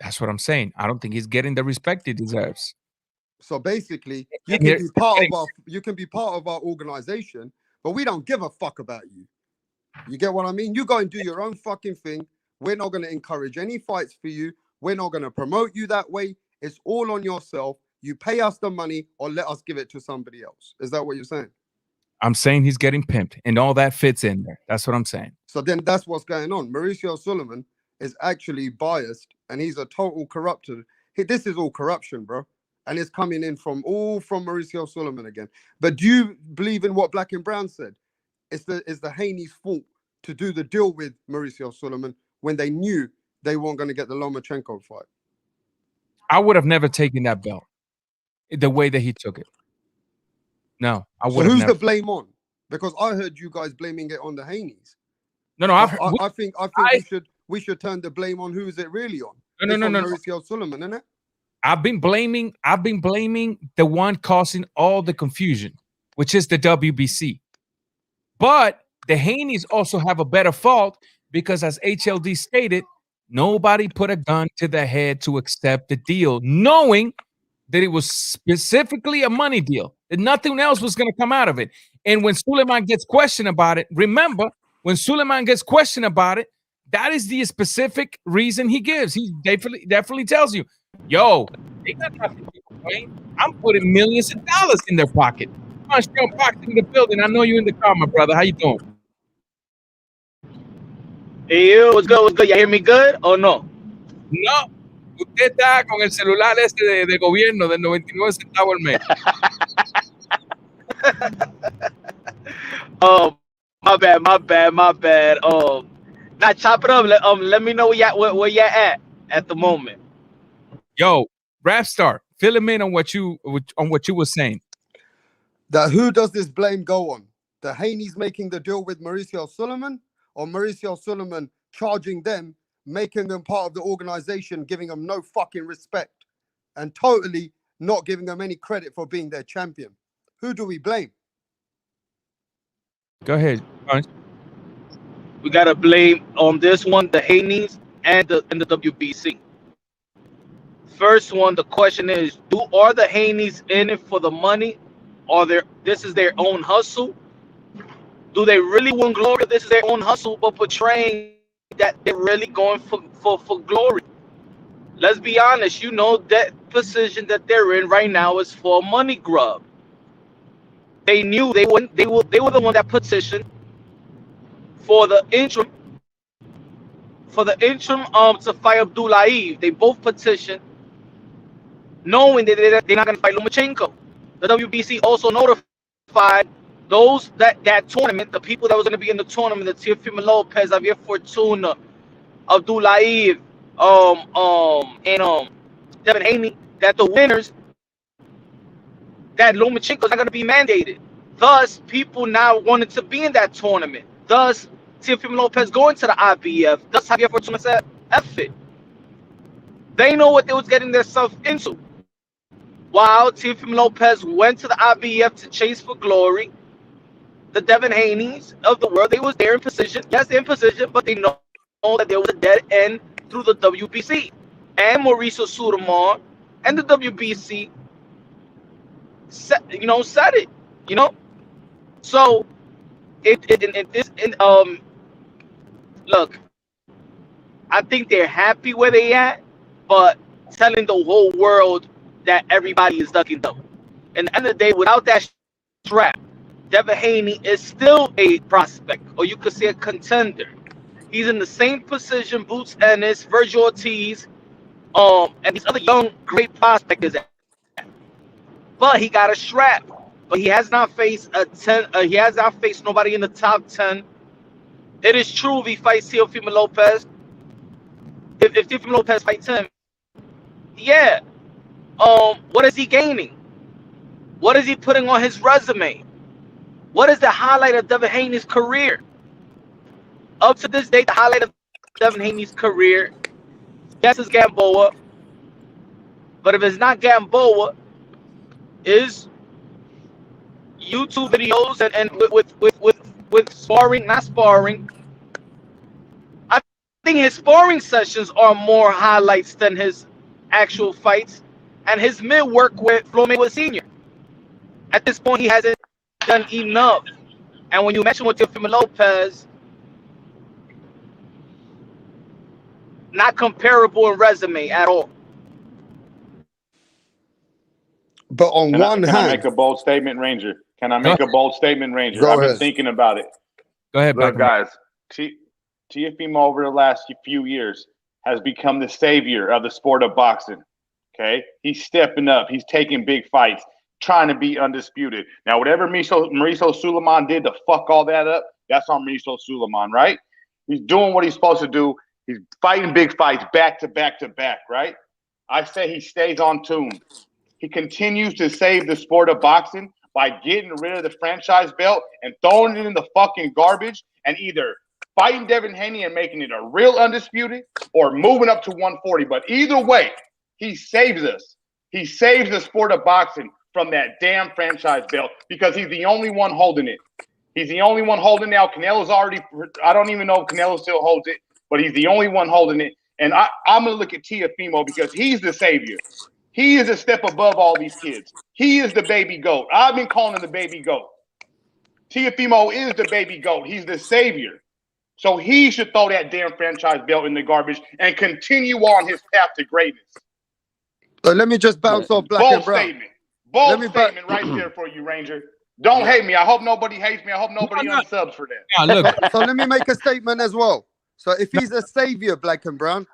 That's what I'm saying. I don't think he's getting the respect he deserves. So basically, you can be part of our organization, but we don't give a fuck about you. You get what I mean? You go and do your own fucking thing. We're not going to encourage any fights for you. We're not going to promote you that way. It's all on yourself. You pay us the money or let us give it to somebody else. Is that what you're saying? I'm saying he's getting pimped, and all that fits in there. That's what I'm saying. So then that's what's going on. Mauricio Sulaiman is actually biased, and he's a total corrupter. This is all corruption, bro. And it's coming in from Mauricio Sulaiman again. But do you believe in what Black and Brown said? It's the Haney's fault to do the deal with Mauricio Sulaiman when they knew they weren't going to get the Lomachenko fight. I would have never taken that belt the way that he took it. No, I would. So who's never. the blame on? Because I heard you guys blaming it on the Haneys. No, I think we should turn the blame on who is it really on. No. Mauricio Sulaiman, isn't it? I've been blaming the one causing all the confusion, which is the WBC. But the Haneys also have a better fault because, as HLD stated, nobody put a gun to their head to accept the deal, knowing that it was specifically a money deal, that nothing else was going to come out of it. And when Sulaiman gets questioned about it, remember, when Sulaiman gets questioned about it, that is the specific reason he gives. He definitely tells you, yo, they got nothing to complain. I'm putting millions of dollars in their pocket. Come on, Sean Fox in the building. I know you in the car, my brother. How you doing? Hey, yo, what's good? What's good? You hear me good or no? No. Usted está con el celular este de gobierno de 99 centavos al mes. Oh, my bad. Now chop it up. Let me know where you're at the moment. Yo, Rap Star, fill him in on what you were saying. That who does this blame go on? The Haneys making the deal with Mauricio Sulaiman, or Mauricio Sulaiman charging them, making them part of the organization, giving them no fucking respect, and totally not giving them any credit for being their champion? Who do we blame? Go ahead. We gotta blame on this one the Haneys and the WBC. First one, the question is: are the Haneys in it for the money, or this is their own hustle? Do they really want glory? This is their own hustle, but portraying that they're really going for glory. Let's be honest. You know that position that they're in right now is for a money grub. They knew they were the one that petitioned for the interim to fight Abdullayev. They both petitioned, knowing that they're not going to fight Lomachenko. The WBC also notified those that tournament, the people that was going to be in the tournament, the Teofimo Lopez, Javier Fortuna, Abdullayev, and Devin Haney, that the winners, that Lomachenko is not going to be mandated. Thus, people now wanted to be in that tournament. Thus, Teofimo Lopez going to the IBF. Thus, Javier Fortuna said, F it. They know what they was getting themselves into. While Teofimo Lopez went to the IBF to chase for glory, the Devin Haneys of the world, they was there in position. Yes, they're in position, but they know that there was a dead end through the WBC. And Mauricio Sulaiman and the WBC said it. So look, I think they're happy where they at, but telling the whole world that everybody is ducking them. And at the end of the day, without that strap, Devin Haney is still a prospect, or you could say a contender. He's in the same position Boots Ennis, Virgil Ortiz, and these other young great prospectors. But he got a strap. But he has not faced a 10. He has not faced nobody in the top 10. It is true if he fights Teofimo Lopez. If Teofimo Lopez fights him, yeah. What is he gaining? What is he putting on his resume? What is the highlight of Devin Haney's career? Up to this day, the highlight of Devin Haney's career, yes, is Gamboa. But if it's not Gamboa, is YouTube videos and with sparring, not sparring. I think his sparring sessions are more highlights than his actual fights, and his mid work with Floyd Mayweather Sr. At this point, he hasn't done enough. And when you mention with Teofimo Lopez, not comparable in resume at all. But on one Can I hand, make a bold statement, Ranger? Can I make a bold statement, Ranger? Go I've been ahead. thinking about it. Go ahead, Look, Black. guys, Teofimo over the last few years has become the savior of the sport of boxing. Okay? He's stepping up. He's taking big fights, trying to be undisputed. Now, whatever Mauricio Suleiman did to fuck all that up, that's on Mauricio Suleiman, right? He's doing what he's supposed to do. He's fighting big fights back to back to back, right? I say he stays on tune. He continues to save the sport of boxing by getting rid of the franchise belt and throwing it in the fucking garbage and either fighting Devin Haney and making it a real undisputed or moving up to 140. But either way, he saves us. He saves the sport of boxing from that damn franchise belt because he's the only one holding it. He's the only one holding it now. Canelo's already – I don't even know if Canelo still holds it, but he's the only one holding it. And I'm going to look at Teofimo because he's the savior. He is a step above all these kids. He is the baby goat. I've been calling him the baby goat. Teofimo is the baby goat. He's the savior. So he should throw that damn franchise belt in the garbage and continue on his path to greatness. So let me just bounce off Black Bold and Brown. statement. Bold statement right there for you, Ranger. Don't hate me. I hope nobody hates me. I hope nobody unsubs for that. So let me make a statement as well. So if he's a savior, Black and Brown,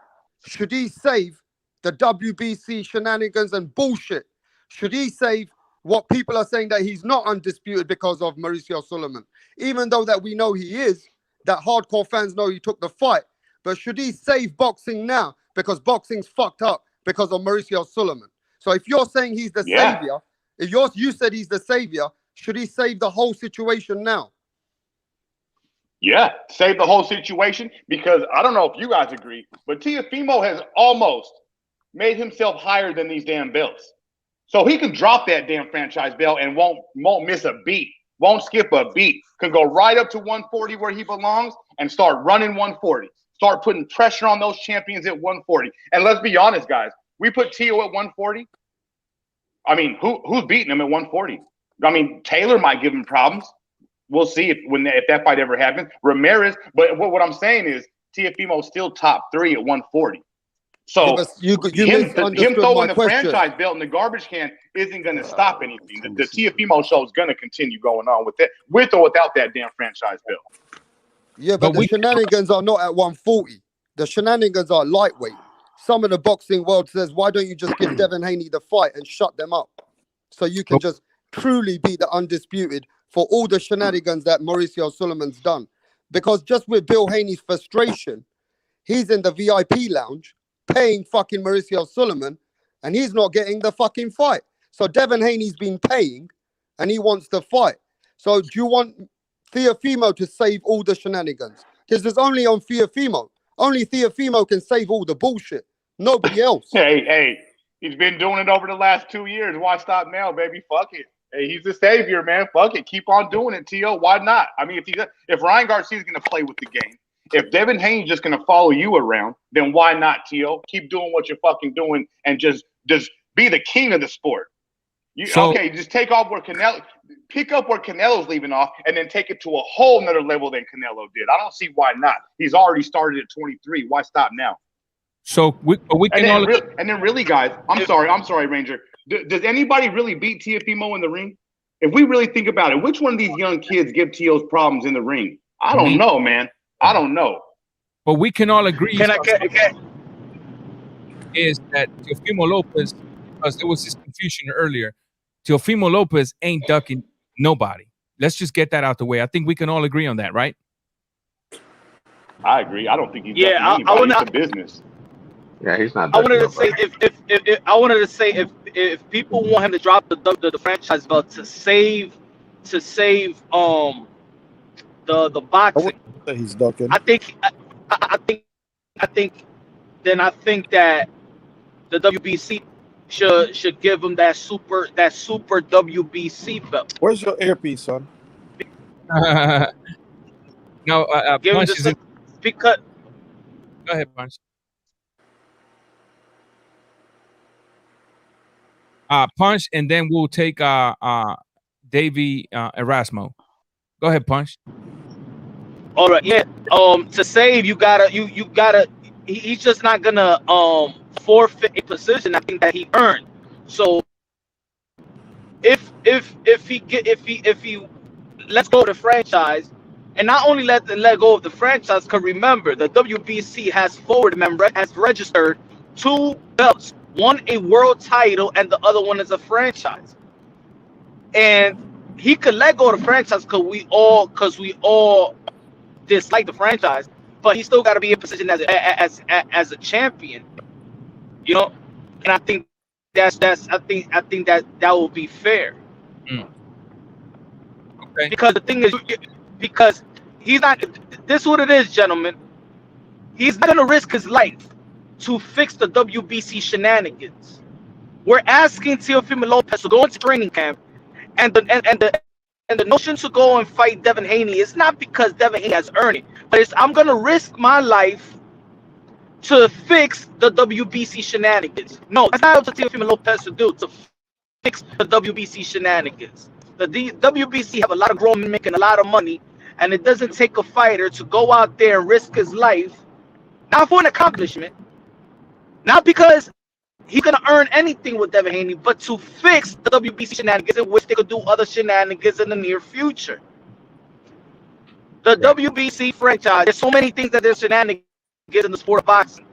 should he save the WBC shenanigans and bullshit? Should he save what people are saying that he's not undisputed because of Mauricio Suleiman? Even though that we know he is, that hardcore fans know he took the fight. But should he save boxing now because boxing's fucked up because of Mauricio Suleiman? So if you're saying he's the savior, if you said he's the savior, should he save the whole situation now? Yeah, save the whole situation because I don't know if you guys agree, but Teofimo has almost made himself higher than these damn belts. So he can drop that damn franchise belt and won't miss a beat, won't skip a beat, can go right up to 140 where he belongs and start running 140. Start putting pressure on those champions at 140. And let's be honest, guys, we put Teo at 140. I mean, who's beating him at 140? I mean, Taylor might give him problems. We'll see if that fight ever happens. Ramirez, but what I'm saying is Teofimo's still top 3 at 140. So him throwing the franchise belt in the garbage can isn't going to stop anything. The Teofimo show is going to continue going on with or without that damn franchise belt. Yeah, but the shenanigans are not at 140. The shenanigans are lightweight. Some of the boxing world says, why don't you just give Devin Haney the fight and shut them up? So you can just truly be the undisputed for all the shenanigans that Mauricio Suleiman's done. Because just with Bill Haney's frustration, he's in the VIP lounge paying fucking Mauricio Suleiman and he's not getting the fucking fight. So Devin Haney's been paying and he wants the fight. So do you want Teofimo to save all the shenanigans? Because it's only on Teofimo. Only Teofimo can save all the bullshit. Nobody else. Hey, he's been doing it over the last 2 years. Why stop now, baby? Fuck it. Hey, he's the savior, man. Fuck it. Keep on doing it, Tio. Why not? I mean, if Ryan Garcia's going to play with the game, if Devin Haney's just going to follow you around, then why not, Tio? Keep doing what you're fucking doing and just be the king of the sport. Just take off where pick up where Canelo's leaving off and then take it to a whole nother level than Canelo did. I don't see wwhy not. He's already started at 23. Why stop now? So we can really, guys, I'm sorry, Ranger. Does anybody really beat Teofimo in the ring? If we really think about it, which one of these young kids give Teo's problems in the ring? I don't know, man. I don't know. But we can all agree. is that Teofimo Lopez, because there was this confusion earlier, Teofimo Lopez ain't ducking nobody. Let's just get that out the way. I think we can all agree on that, right? I agree. I don't think he's Yeah, ducking anybody. It's a business. Yeah, he's not. I wanted to ducking say if people want him to drop the franchise belt to save the I boxing, wouldn't say he's ducking. I think that the WBC should give him that super WBC belt. Where's your earpiece, son? No, Give him Punch the is in. because Go ahead, Punch. Punch, and then we'll take Davey Erasmo. Go ahead, Punch. all right, yeah. To save you gotta he's just not gonna forfeit a position I think that he earned. So if he lets go of the franchise, and not only let go of the franchise, because remember the WBC has registered 2 belts, one a world title and the other one is a franchise, and he could let go of the franchise because we all dislike the franchise, but he still got to be in position as a champion, you know. And I think I think that will be fair. Okay. Because the thing is, because he's not. This is what it is, gentlemen. He's not gonna risk his life to fix the WBC shenanigans. We're asking Teofimo Lopez to go into training camp, and the notion to go and fight Devin Haney is not because Devin Haney has earned it, but it's I'm gonna risk my life to fix the WBC shenanigans. No, that's not up to Teofimo Lopez to do, to fix the WBC shenanigans. The WBC have a lot of grown men making a lot of money, and it doesn't take a fighter to go out there and risk his life, not for an accomplishment, not because he's gonna earn anything with Devin Haney, but to fix the WBC shenanigans, in which they could do other shenanigans in the near future. The WBC franchise, there's so many things that there's shenanigans in the sport of boxing.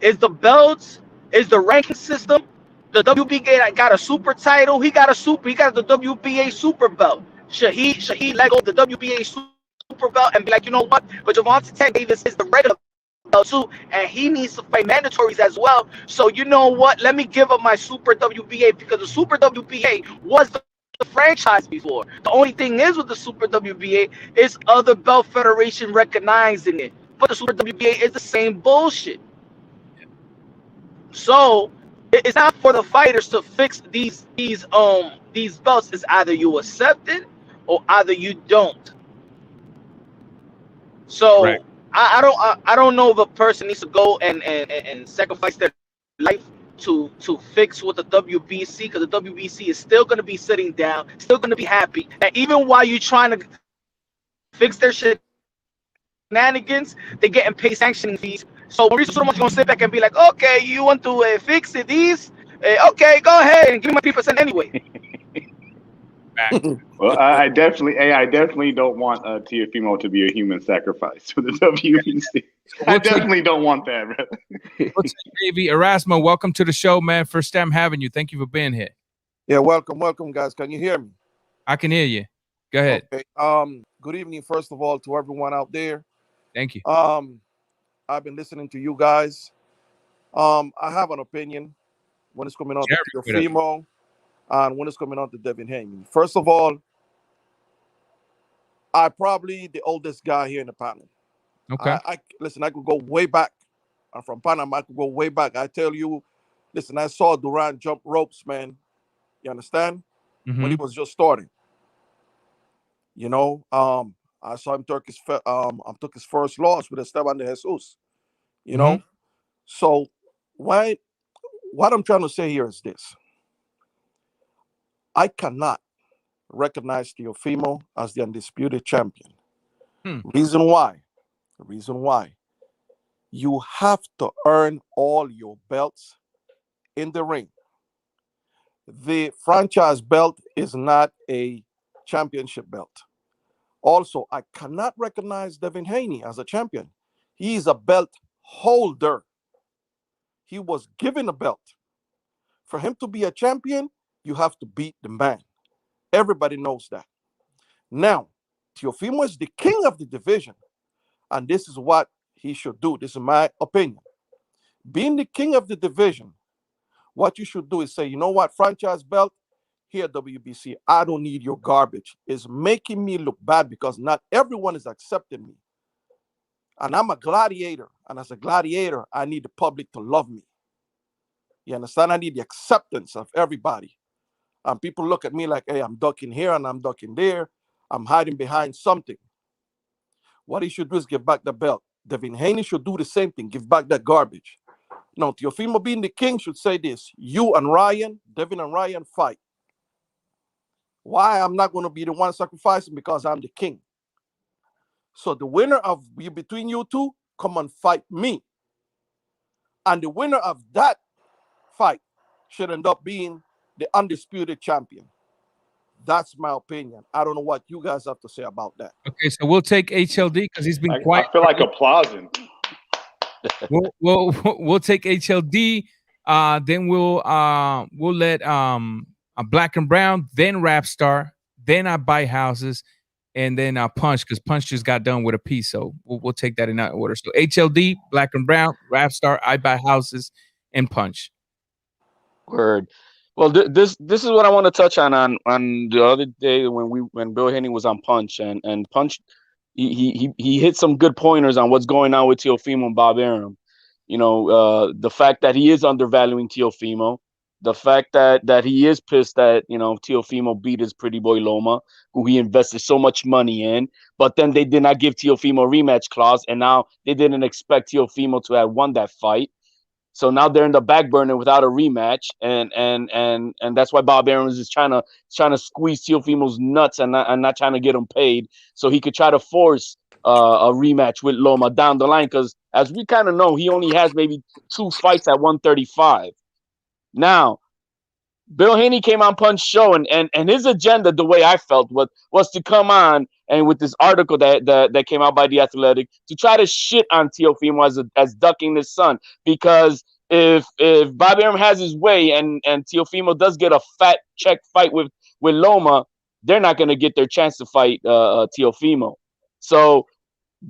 Is the belts, is the ranking system. The WBA got a super title. He got the WBA super belt. Should he let go of the WBA super belt and be like, you know what? But Gervonta Tank Davis is the regular belt too, and he needs to fight mandatories as well. So you know what? Let me give up my super WBA, because the super WBA was the franchise before. The only thing is with the super WBA is other belt federation recognizing it, but the super WBA is the same bullshit. So it's not for the fighters to fix these belts. It's either you accept it or either you don't. So Right. I don't know if a person needs to go and sacrifice their life to fix with the WBC, because the WBC is still going to be sitting down, still going to be happy, and even while you're trying to fix their shenanigans, they're getting paid sanctioning fees. So Mauricio Sotomayor's going to sit back and be like, okay, you want to fix it, these? Okay, go ahead and give me my 3% anyway. Well, I definitely don't want Teofimo to be a human sacrifice for the WBC. I definitely don't want that, brother. What's up, Davey Erasmo? Welcome to the show, man. First time having you. Thank you for being here. Yeah, welcome, guys. Can you hear me? I can hear you. Go ahead. Okay. Good evening, first of all, to everyone out there. Thank you. I've been listening to you guys. I have an opinion when it's coming on to Teofimo and when it's coming on to Devin Haney. First of all, I'm probably the oldest guy here in the panel. Okay. Listen, I could go way back. I'm from Panama. I could go way back. I tell you, listen, I saw Duran jump ropes, man. You understand? When he was just starting. You know, I saw him took his first loss with Esteban de Jesus. You know? So what I'm trying to say here is this. I cannot recognize Teofimo as the undisputed champion. Reason why? You have to earn all your belts in the ring. The franchise belt is not a championship belt. Also, I cannot recognize Devin Haney as a champion. He is a belt holder. he was given a belt. For him to be a champion, you have to beat the man. Everybody knows that. Now, Teofimo is the king of the division, and this is what he should do. This is my opinion. Being the king of the division, what you should do is say, you know what, franchise belt, here WBC, I don't need your garbage. It's making me look bad because not everyone is accepting me. And I'm a gladiator, and as a gladiator, I need the public to love me. You understand? I need the acceptance of everybody. And people look at me like, hey, I'm ducking here and I'm ducking there. I'm hiding behind something. What he should do is give back the belt. Devin Haney should do the same thing, give back that garbage. No, Teofimo being the king should say this. You and Ryan, Devin and Ryan, fight. Why? I'm not going to be the one sacrificing because I'm the king. So the winner of between you two, come and fight me. And the winner of that fight should end up being the undisputed champion. That's my opinion. I don't know what you guys have to say about that. Okay, so we'll take HLD because he's been quiet. I feel like applauding. We'll take HLD. Then we'll let Black and Brown, then Rap Star, then I Buy Houses, and then Punch, because Punch just got done with a piece. So we'll take that in that order. So HLD, Black and Brown, Rap Star, I Buy Houses, and Punch. Word. Well, this is what I want to touch on the other day when Bill Haney was on Punch and Punch, he hit some good pointers on what's going on with Teofimo and Bob Arum. You know, the fact that he is undervaluing Teofimo, the fact that he is pissed that, you know, Teofimo beat his pretty boy Loma, who he invested so much money in, but then they did not give Teofimo a rematch clause, and now they didn't expect Teofimo to have won that fight. So now they're in the back burner without a rematch, and that's why Bob Arum is trying to squeeze Teofimo's nuts and not trying to get him paid, so he could try to force a rematch with Loma down the line. Because as we kind of know, he only has maybe 2 fights at 135. Now, Bill Haney came on Punch show, and his agenda, the way I felt, was to come on and with this article that came out by The Athletic to try to shit on Teofimo as ducking his son. Because if Bob Arum has his way and Teofimo does get a fat check fight with Loma, they're not going to get their chance to fight Teofimo. So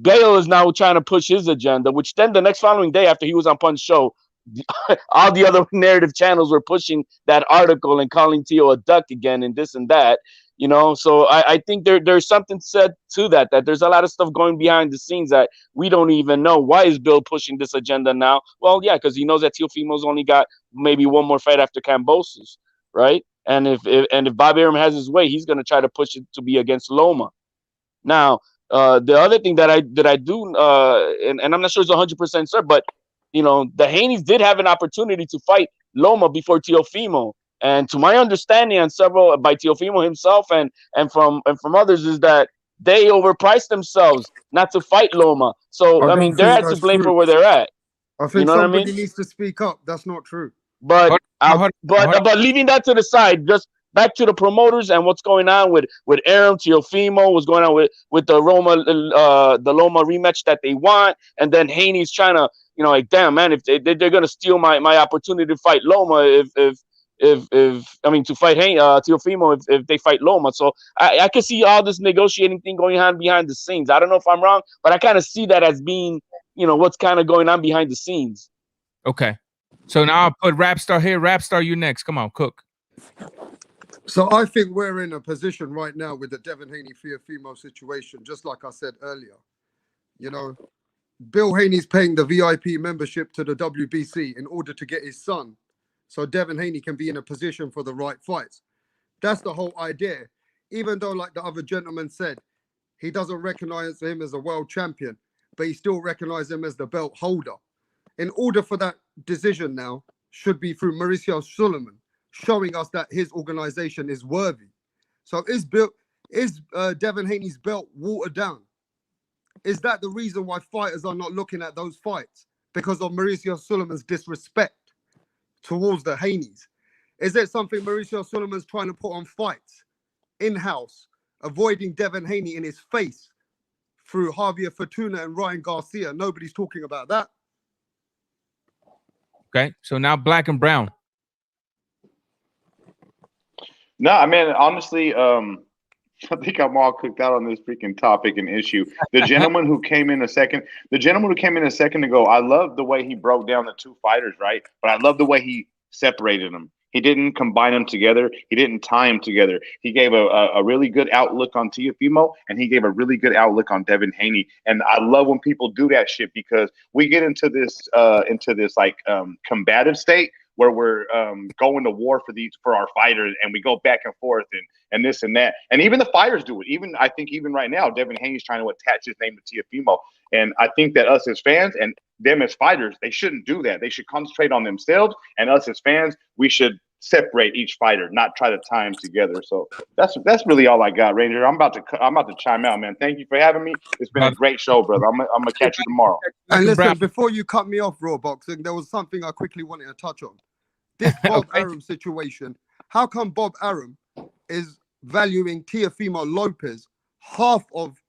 Gale is now trying to push his agenda, which then the next following day after he was on Punch show, all the other narrative channels were pushing that article and calling Teo a duck again and this and that, you know. So I think there's something said to that there's a lot of stuff going behind the scenes that we don't even know. Why is Bill pushing this agenda now? Well, yeah, because he knows that Teofimo's only got maybe one more fight after Kambosos, right? And if Bob Arum has his way, he's going to try to push it to be against Loma. Now, the other thing that I do, and I'm not sure it's 100% certain, but you know, the Haneys did have an opportunity to fight Loma before Teofimo, and to my understanding, and several by Teofimo himself and from others, is that they overpriced themselves not to fight Loma. So I mean, they're at to blame for where they're at. I think you know somebody what I mean? needs to speak up. That's not true. But leaving that to the side, just back to the promoters and what's going on with Arum, Teofimo, what's going on with the Loma rematch that they want, and then Haney's trying to, you know, like, damn man, if they're gonna steal my opportunity to fight Loma, to fight Teofimo if they fight Loma. So I can see all this negotiating thing going on behind the scenes. I don't know if I'm wrong, but I kind of see that as being, you know, what's kind of going on behind the scenes. Okay. So now I'll put Rap Star here. Rap Star, you next. Come on, cook. So I think we're in a position right now with the Devin Haney Teofimo situation, just like I said earlier. You know, Bill Haney's paying the VIP membership to the WBC in order to get his son, so Devin Haney can be in a position for the right fights. That's the whole idea. Even though, like the other gentleman said, he doesn't recognize him as a world champion, but he still recognizes him as the belt holder. In order for that decision now should be through Mauricio Suleiman, showing us that his organization is worthy. So is Devin Haney's belt watered down? Is that the reason why fighters are not looking at those fights? Because of Mauricio Suleiman's disrespect towards the Haneys? Is it something Mauricio Suleiman's trying to put on fights in-house, avoiding Devin Haney in his face through Javier Fortuna and Ryan Garcia? Nobody's talking about that. Okay, so now black and brown. No, I mean, honestly, I think I'm all cooked out on this freaking topic and issue. The gentleman who came in a second ago, I love the way he broke down the two fighters, right? But I love the way he separated them. He didn't combine them together. He didn't tie them together. He gave a really good outlook on Teofimo, and he gave a really good outlook on Devin Haney. And I love when people do that shit, because we get into this like combative state where we're going to war for our fighters, and we go back and forth and this and that. And even the fighters do it. I think even right now, Devin Haney's trying to attach his name to Teofimo. And I think that us as fans and them as fighters, they shouldn't do that. They should concentrate on themselves. And us as fans, we should separate each fighter, not try to tie them together. So that's really all I got, Ranger. I'm about to chime out, man. Thank you for having me. It's been a great show, brother. I'm gonna catch you tomorrow. And listen, before you cut me off, Raw Boxing, there was something I quickly wanted to touch on. This Bob Arum situation. How come Bob Arum is valuing Teofimo Lopez half of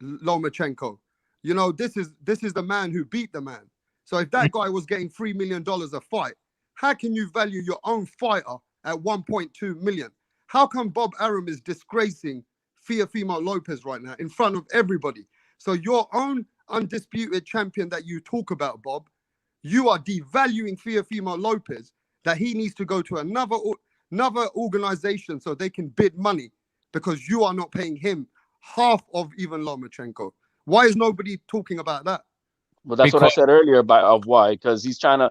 Lomachenko? You know, this is the man who beat the man. So if that guy was getting $3 million a fight, how can you value your own fighter at 1.2 million? How come Bob Arum is disgracing Teofimo Lopez right now in front of everybody? So your own undisputed champion that you talk about, Bob, you are devaluing Teofimo Lopez, that he needs to go to another organization so they can bid money, because you are not paying him half of even Lomachenko. Why is nobody talking about that? Well, that's what I said earlier of why, because he's trying to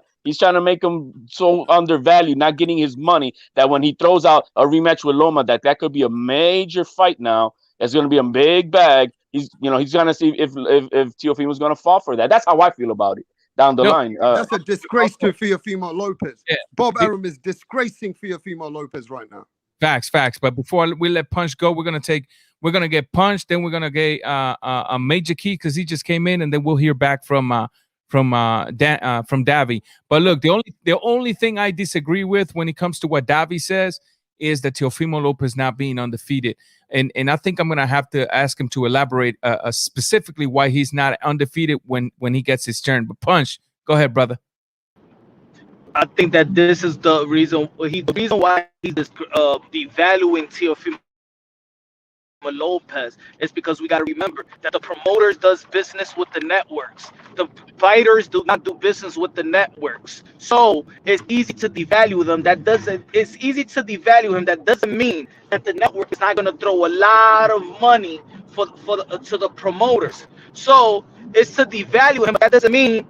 make him so undervalued, not getting his money, that when he throws out a rematch with Loma, that could be a major fight now. It's going to be a big bag. He's going to see if Teofimo's going to fall for that. That's how I feel about it down the line. That's a disgrace to Teofimo Lopez. Yeah. Bob Arum is disgracing Teofimo Lopez right now. Facts. But before we let Punch go, we're gonna get Punch, then we're gonna get a Major Key, because he just came in, and then we'll hear back from Davy. But look, the only thing I disagree with when it comes to what Davy says is that Teofimo Lopez not being undefeated, and I think I'm gonna have to ask him to elaborate specifically why he's not undefeated when he gets his turn. But Punch, go ahead, brother. I think that this is the reason why he's devaluing Teofimo Lopez is because we got to remember that the promoters does business with the networks. The fighters do not do business with the networks. So it's easy to devalue them. It's easy to devalue him. That doesn't mean that the network is not going to throw a lot of money to the promoters. So it's to devalue him, but that doesn't mean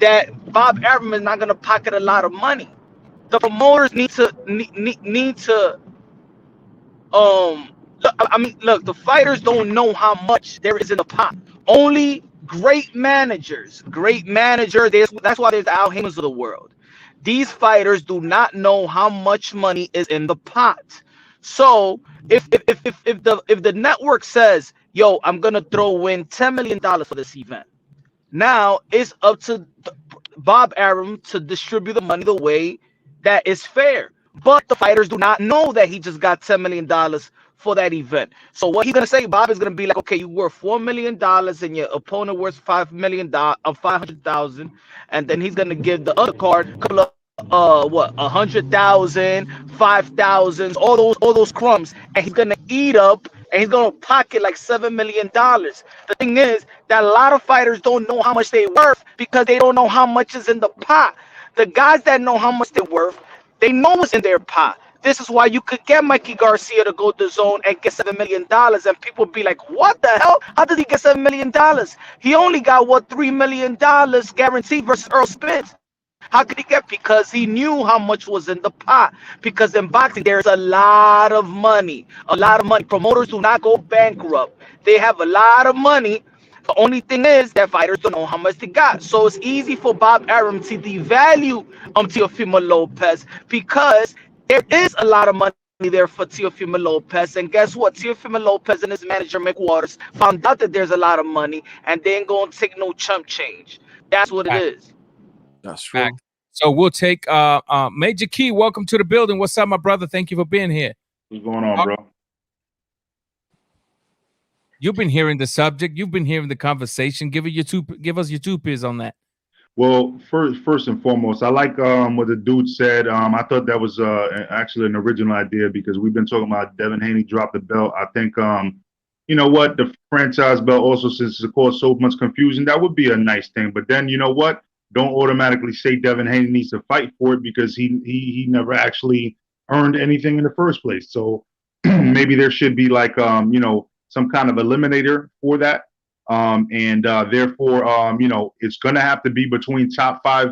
that Bob Arum is not going to pocket a lot of money. The promoters need to look, the fighters don't know how much there is in the pot. Only great managers, that's why there's the Al Haymans of the world. These fighters do not know how much money is in the pot. So if the network says, yo, I'm going to throw in $10 million for this event, now it's up to Bob Arum to distribute the money the way that is fair. But the fighters do not know that he just got $10 million for that event. So what he's gonna say, Bob, is gonna be like, okay, you worth $4 million and your opponent worth $500,000, and then he's gonna give the other card a couple of 100,000, 5,000, all those crumbs, and he's gonna eat up, and he's gonna pocket like $7 million. The thing is that a lot of fighters don't know how much they're worth because they don't know how much is in the pot. The guys that know how much they're worth, they know what's in their pot. This is why you could get Mikey Garcia to go to zone and get $7 million, and people be like, what the hell? How did he get $7 million? He only got, $3 million guaranteed versus Earl Spence. How could he get? Because he knew how much was in the pot. Because in boxing, there's a lot of money. Promoters do not go bankrupt. They have a lot of money. The only thing is that fighters don't know how much they got. So it's easy for Bob Arum to devalue Teofimo Lopez, because there is a lot of money there for Teofimo Lopez. And guess what? Teofimo Lopez and his manager, Mick Waters, found out that there's a lot of money, and they ain't going to take no chump change. That's what it is. That's true. So we'll take Major Key. Welcome to the building. What's up, my brother? Thank you for being here. What's going on, bro? You've been hearing the subject. You've been hearing the conversation. Give us your two piece on that. Well, first and foremost, I like what the dude said. I thought that was actually an original idea because we've been talking about Devin Haney dropped the belt. I think you know what, the franchise belt also, since it caused so much confusion, that would be a nice thing. But then you know what? Don't automatically say Devin Haney needs to fight for it because he never actually earned anything in the first place. So maybe there should be like you know, some kind of eliminator for that. And therefore, you know, it's going to have to be between top 5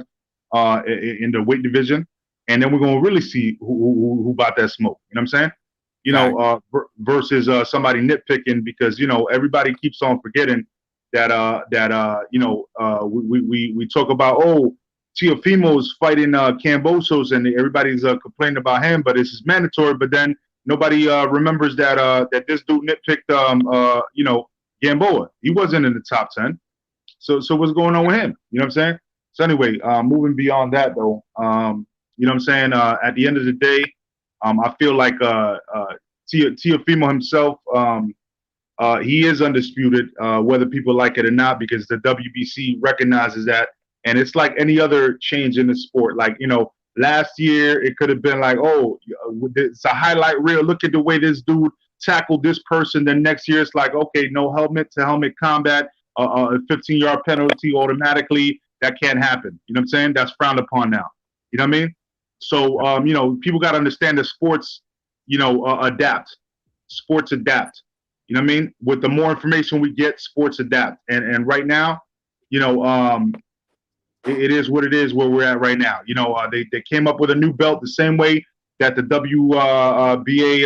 in the weight division, and then we're going to really see who got that smoke. You know what I'm saying? You know, versus somebody nitpicking because you know everybody keeps on forgetting that you know we talk about Teofimo's fighting Cambosos and everybody's complaining about him, but it's mandatory. But then nobody remembers that that this dude nitpicked you know, Gamboa. He wasn't in the top 10. So what's going on with him? You know what I'm saying? So anyway, moving beyond that though, you know what I'm saying? At the end of the day, I feel like Teofimo himself, he is undisputed, whether people like it or not, because the WBC recognizes that. And it's like any other change in the sport. Like, you know, last year it could have been like, oh, it's a highlight reel. Look at the way this dude tackled this person. Then next year it's like, okay, no helmet to helmet combat, a 15-yard penalty automatically. That can't happen. You know what I'm saying? That's frowned upon now. You know what I mean? So, you know, people got to understand that sports, you know, adapt. Sports adapt. You know what I mean? With the more information we get, sports adapt. And right now, you know, it is what it is where we're at right now. You know, they came up with a new belt the same way that the WBA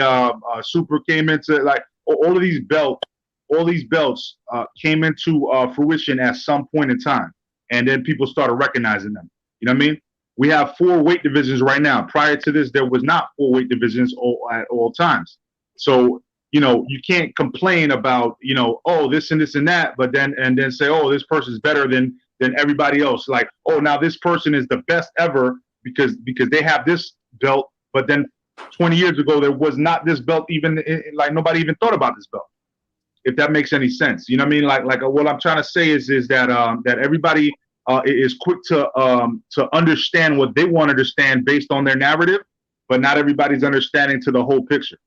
Super came into. Like all these belts came into fruition at some point in time, and then people started recognizing them. You know what I mean? We have 4 weight divisions right now. Prior to this, there was not 4 weight divisions at all times. So you know, you can't complain about, you know, oh, this and this and that, but then say, oh, this person's better than everybody else. Like, oh, now this person is the best ever because they have this belt, but then 20 years ago there was not this belt even, like nobody even thought about this belt. If that makes any sense, you know what I mean? Like what I'm trying to say is that that everybody is quick to understand what they want to understand based on their narrative, but not everybody's understanding to the whole picture.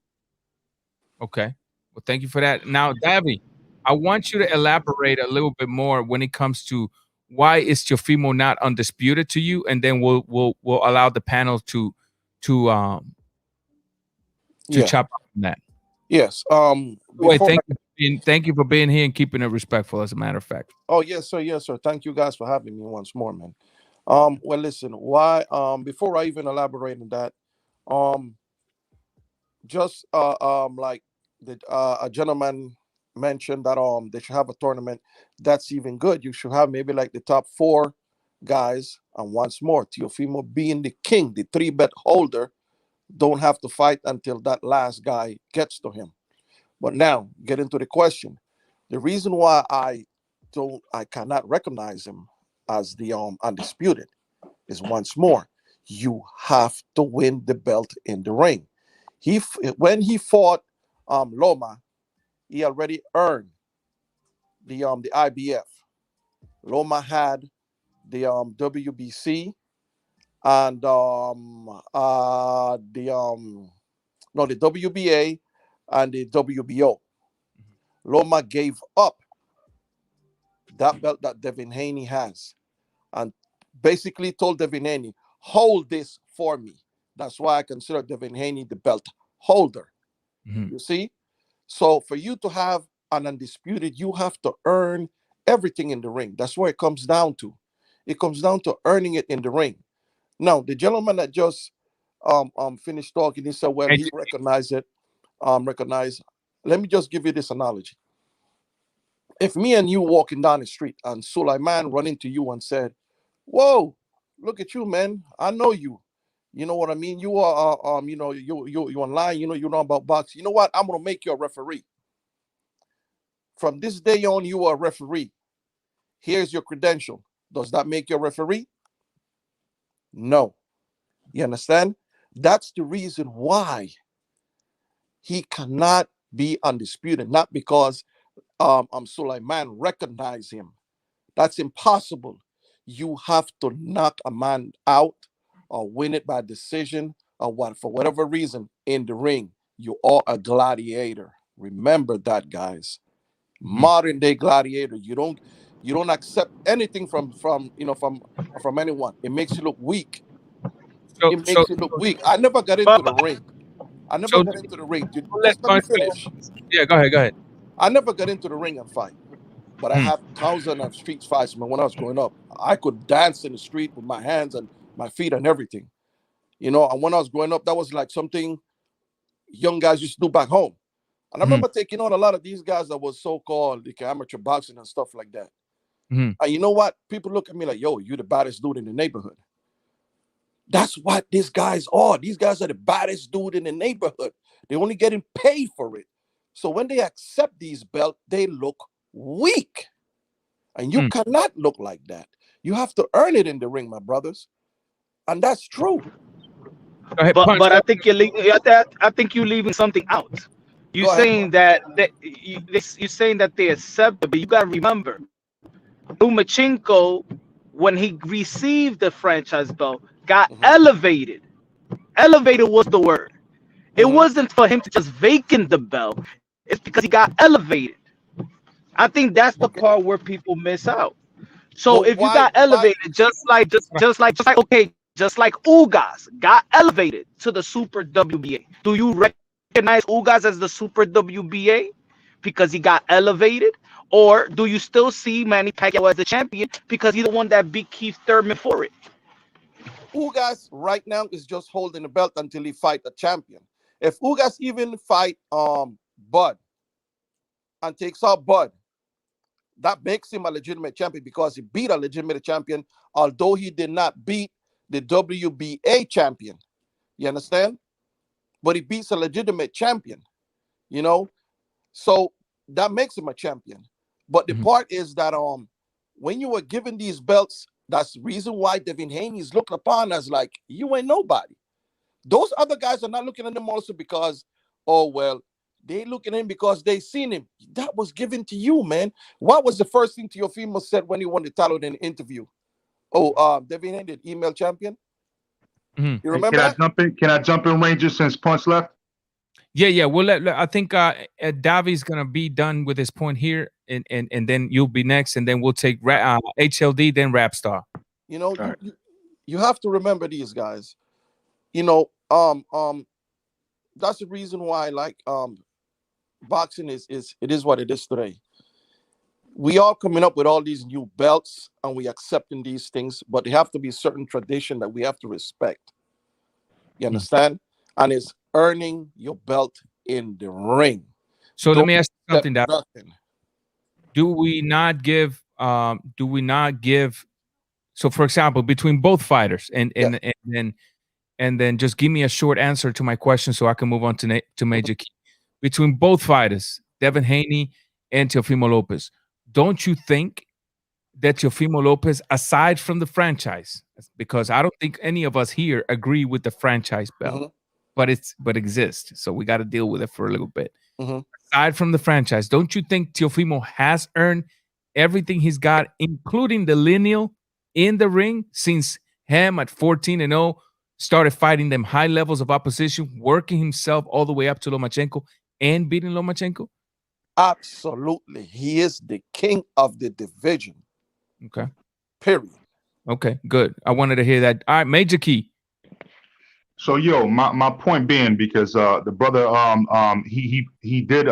Okay. Well, thank you for that. Now, Davy, I want you to elaborate a little bit more when it comes to why is Teofimo not undisputed to you, and then we'll allow the panel to chop up on that. Yes. Boy, thank you for being here and keeping it respectful. As a matter of fact. Oh yes, sir. Yes, sir. Thank you guys for having me once more, man. Well, listen. Why? Before I even elaborate on that, just like a gentleman mentioned that they should have a tournament. That's even good. You should have maybe like the top 4 guys, and once more, Teofimo being the king, the 3-belt holder, don't have to fight until that last guy gets to him. But now, get into the question. The reason why I cannot recognize him as the undisputed is, once more, you have to win the belt in the ring. When he fought Loma, he already earned the IBF. Loma had the WBC and the WBA and the WBO. Loma gave up that belt that Devin Haney has, and basically told Devin Haney, hold this for me. That's why I consider Devin Haney the belt holder. Mm-hmm. You see? So for you to have an undisputed, you have to earn everything in the ring. That's what it comes down to. It comes down to earning it in the ring. Now, the gentleman that just finished talking, he said, well, he recognized it. Let me just give you this analogy. If me and you walking down the street and Sulaiman run into you and said, whoa, look at you, man. I know you. You know what I mean? You are, you know, you online, you know about boxing. You know what? I'm going to make you a referee. From this day on, you are a referee. Here's your credential. Does that make you a referee? No. You understand? That's the reason why he cannot be undisputed. Not because Sulaiman recognized him. That's impossible. you have to knock a man out or win it by decision or what, for whatever reason in the ring. You are a gladiator. Remember that, guys. Modern day gladiator. You don't accept anything from anyone. It makes you look weak. It makes you look weak. I never got into the ring. Just let me finish. Yeah, go ahead. I never got into the ring and fight, but I have thousands of street fights. When I was growing up, I could dance in the street with my hands and my feet and everything. And when I was growing up, that was like something young guys used to do back home. And I remember taking on a lot of these guys that was so-called like amateur boxing and stuff like that. And you know what? People look at me like, yo, you the baddest dude in the neighborhood. That's what these guys are. These guys are the baddest dude in the neighborhood. They're only getting paid for it. So when they accept these belts, they look weak. And you cannot look like that. You have to earn it in the ring, my brothers. And that's true. But I think you're leaving something out. You're saying that you're saying that they accept it, but you gotta remember, Lomachenko, when he received the franchise belt, got elevated. Elevated was the word. It wasn't for him to just vacant the belt. It's because he got elevated. I think that's the part where people miss out. So if you got elevated, just like Ugas got elevated to the Super WBA. Do you recognize Ugas as the Super WBA because he got elevated? Or do you still see Manny Pacquiao as the champion because he's the one that beat Keith Thurman for it? Ugas right now is just holding the belt until he fight a champion. If Ugas even fight Bud and takes out Bud, that makes him a legitimate champion because he beat a legitimate champion, although he did not beat the WBA champion. You understand? But he beats a legitimate champion, So that makes him a champion. But the part is that when you were given these belts, that's the reason why Devin Haney is looked upon as like, you ain't nobody. Those other guys are not looking at him also because, they looking at him because they seen him. That was given to you, man. What was the first thing Teofimo said when he won the title in the interview? Devin Haney, the email champion. You remember that? Can I jump in, Ranger, since Punch left? Yeah. We'll I think Davi's gonna be done with his point here, and then you'll be next, and then we'll take HLD, then Rapstar. You have to remember these guys. That's the reason why, boxing is what it is today. We are coming up with all these new belts and we accepting these things, but they have to be certain tradition that we have to respect. You understand? And it's earning your belt in the ring. So let me ask you something, do we not give so for example, between both fighters and then just give me a short answer to my question so I can move on to Major Key. Between both fighters, Devin Haney and Teofimo Lopez, don't you think that Teofimo Lopez, aside from the franchise, because I don't think any of us here agree with the franchise belt, but exists, so we got to deal with it for a little bit. Aside from the franchise, don't you think Teofimo has earned everything he's got, including the lineal in the ring, since him at 14-0 started fighting them high levels of opposition, working himself all the way up to Lomachenko and beating Lomachenko? Absolutely. He is the king of the division. Okay. Period. Okay, good. I wanted to hear that. All right, Major Key. So my point being, because the brother he did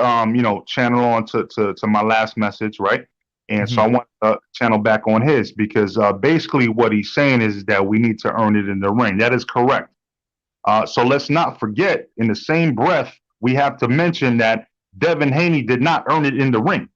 channel on to my last message, right? And so I want to channel back on his, because basically what he's saying is that we need to earn it in the ring. That is correct. So let's not forget, in the same breath, we have to mention that Devin Haney did not earn it in the ring.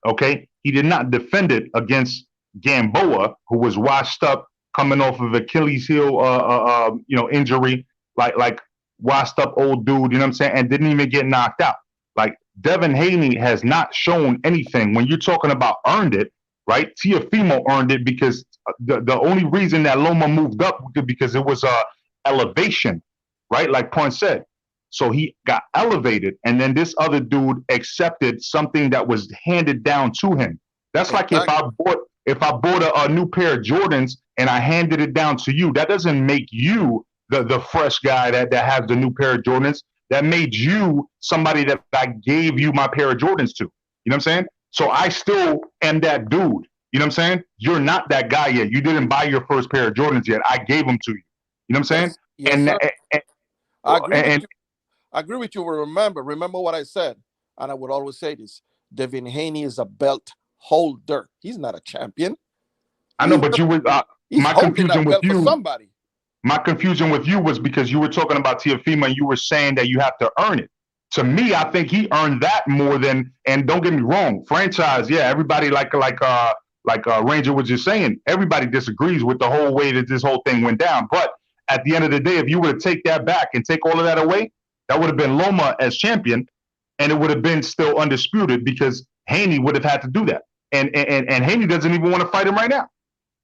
Okay, he did not defend it against Gamboa, who was washed up, coming off of Achilles heel, injury, like washed up old dude. You know what I'm saying? And didn't even get knocked out. Like, Devin Haney has not shown anything. When you're talking about earned it, right? Teofimo earned it because the only reason that Loma moved up was because it was elevation, right? Like Punch said. So he got elevated, and then this other dude accepted something that was handed down to him. That's like if I bought If I bought a new pair of Jordans and I handed it down to you, that doesn't make you the fresh guy that has the new pair of Jordans. That made you somebody that I gave you my pair of Jordans to. You know what I'm saying? So I still am that dude. You know what I'm saying? You're not that guy yet. You didn't buy your first pair of Jordans yet. I gave them to you. You know what I'm saying? Yes, sir. I agree with and you. I agree with you. Remember what I said, and I would always say this: Devin Haney is a belt holder. He's not a champion. I know, but you were He's my holding confusion that with belt for you. somebody. My confusion with you was because you were talking about Teofimo and you were saying that you have to earn it. To me, I think he earned that more than. And don't get me wrong, franchise. Yeah, everybody like Ranger was just saying. Everybody disagrees with the whole way that this whole thing went down. But at the end of the day, if you were to take that back and take all of that away, that would have been Loma as champion, and it would have been still undisputed because Haney would have had to do that. And Haney doesn't even want to fight him right now.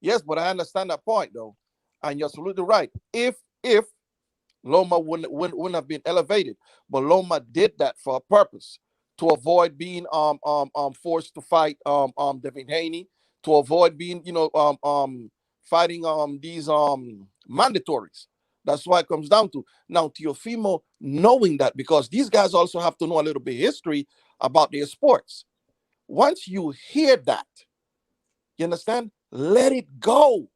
Yes, but I understand that point though, and you're absolutely right. If Loma wouldn't have been elevated, but Loma did that for a purpose, to avoid being forced to fight Devin Haney, to avoid being fighting these mandatories. That's why it comes down to now Teofimo knowing that, because these guys also have to know a little bit of history about their sports. Once you hear that, you understand? Let it go.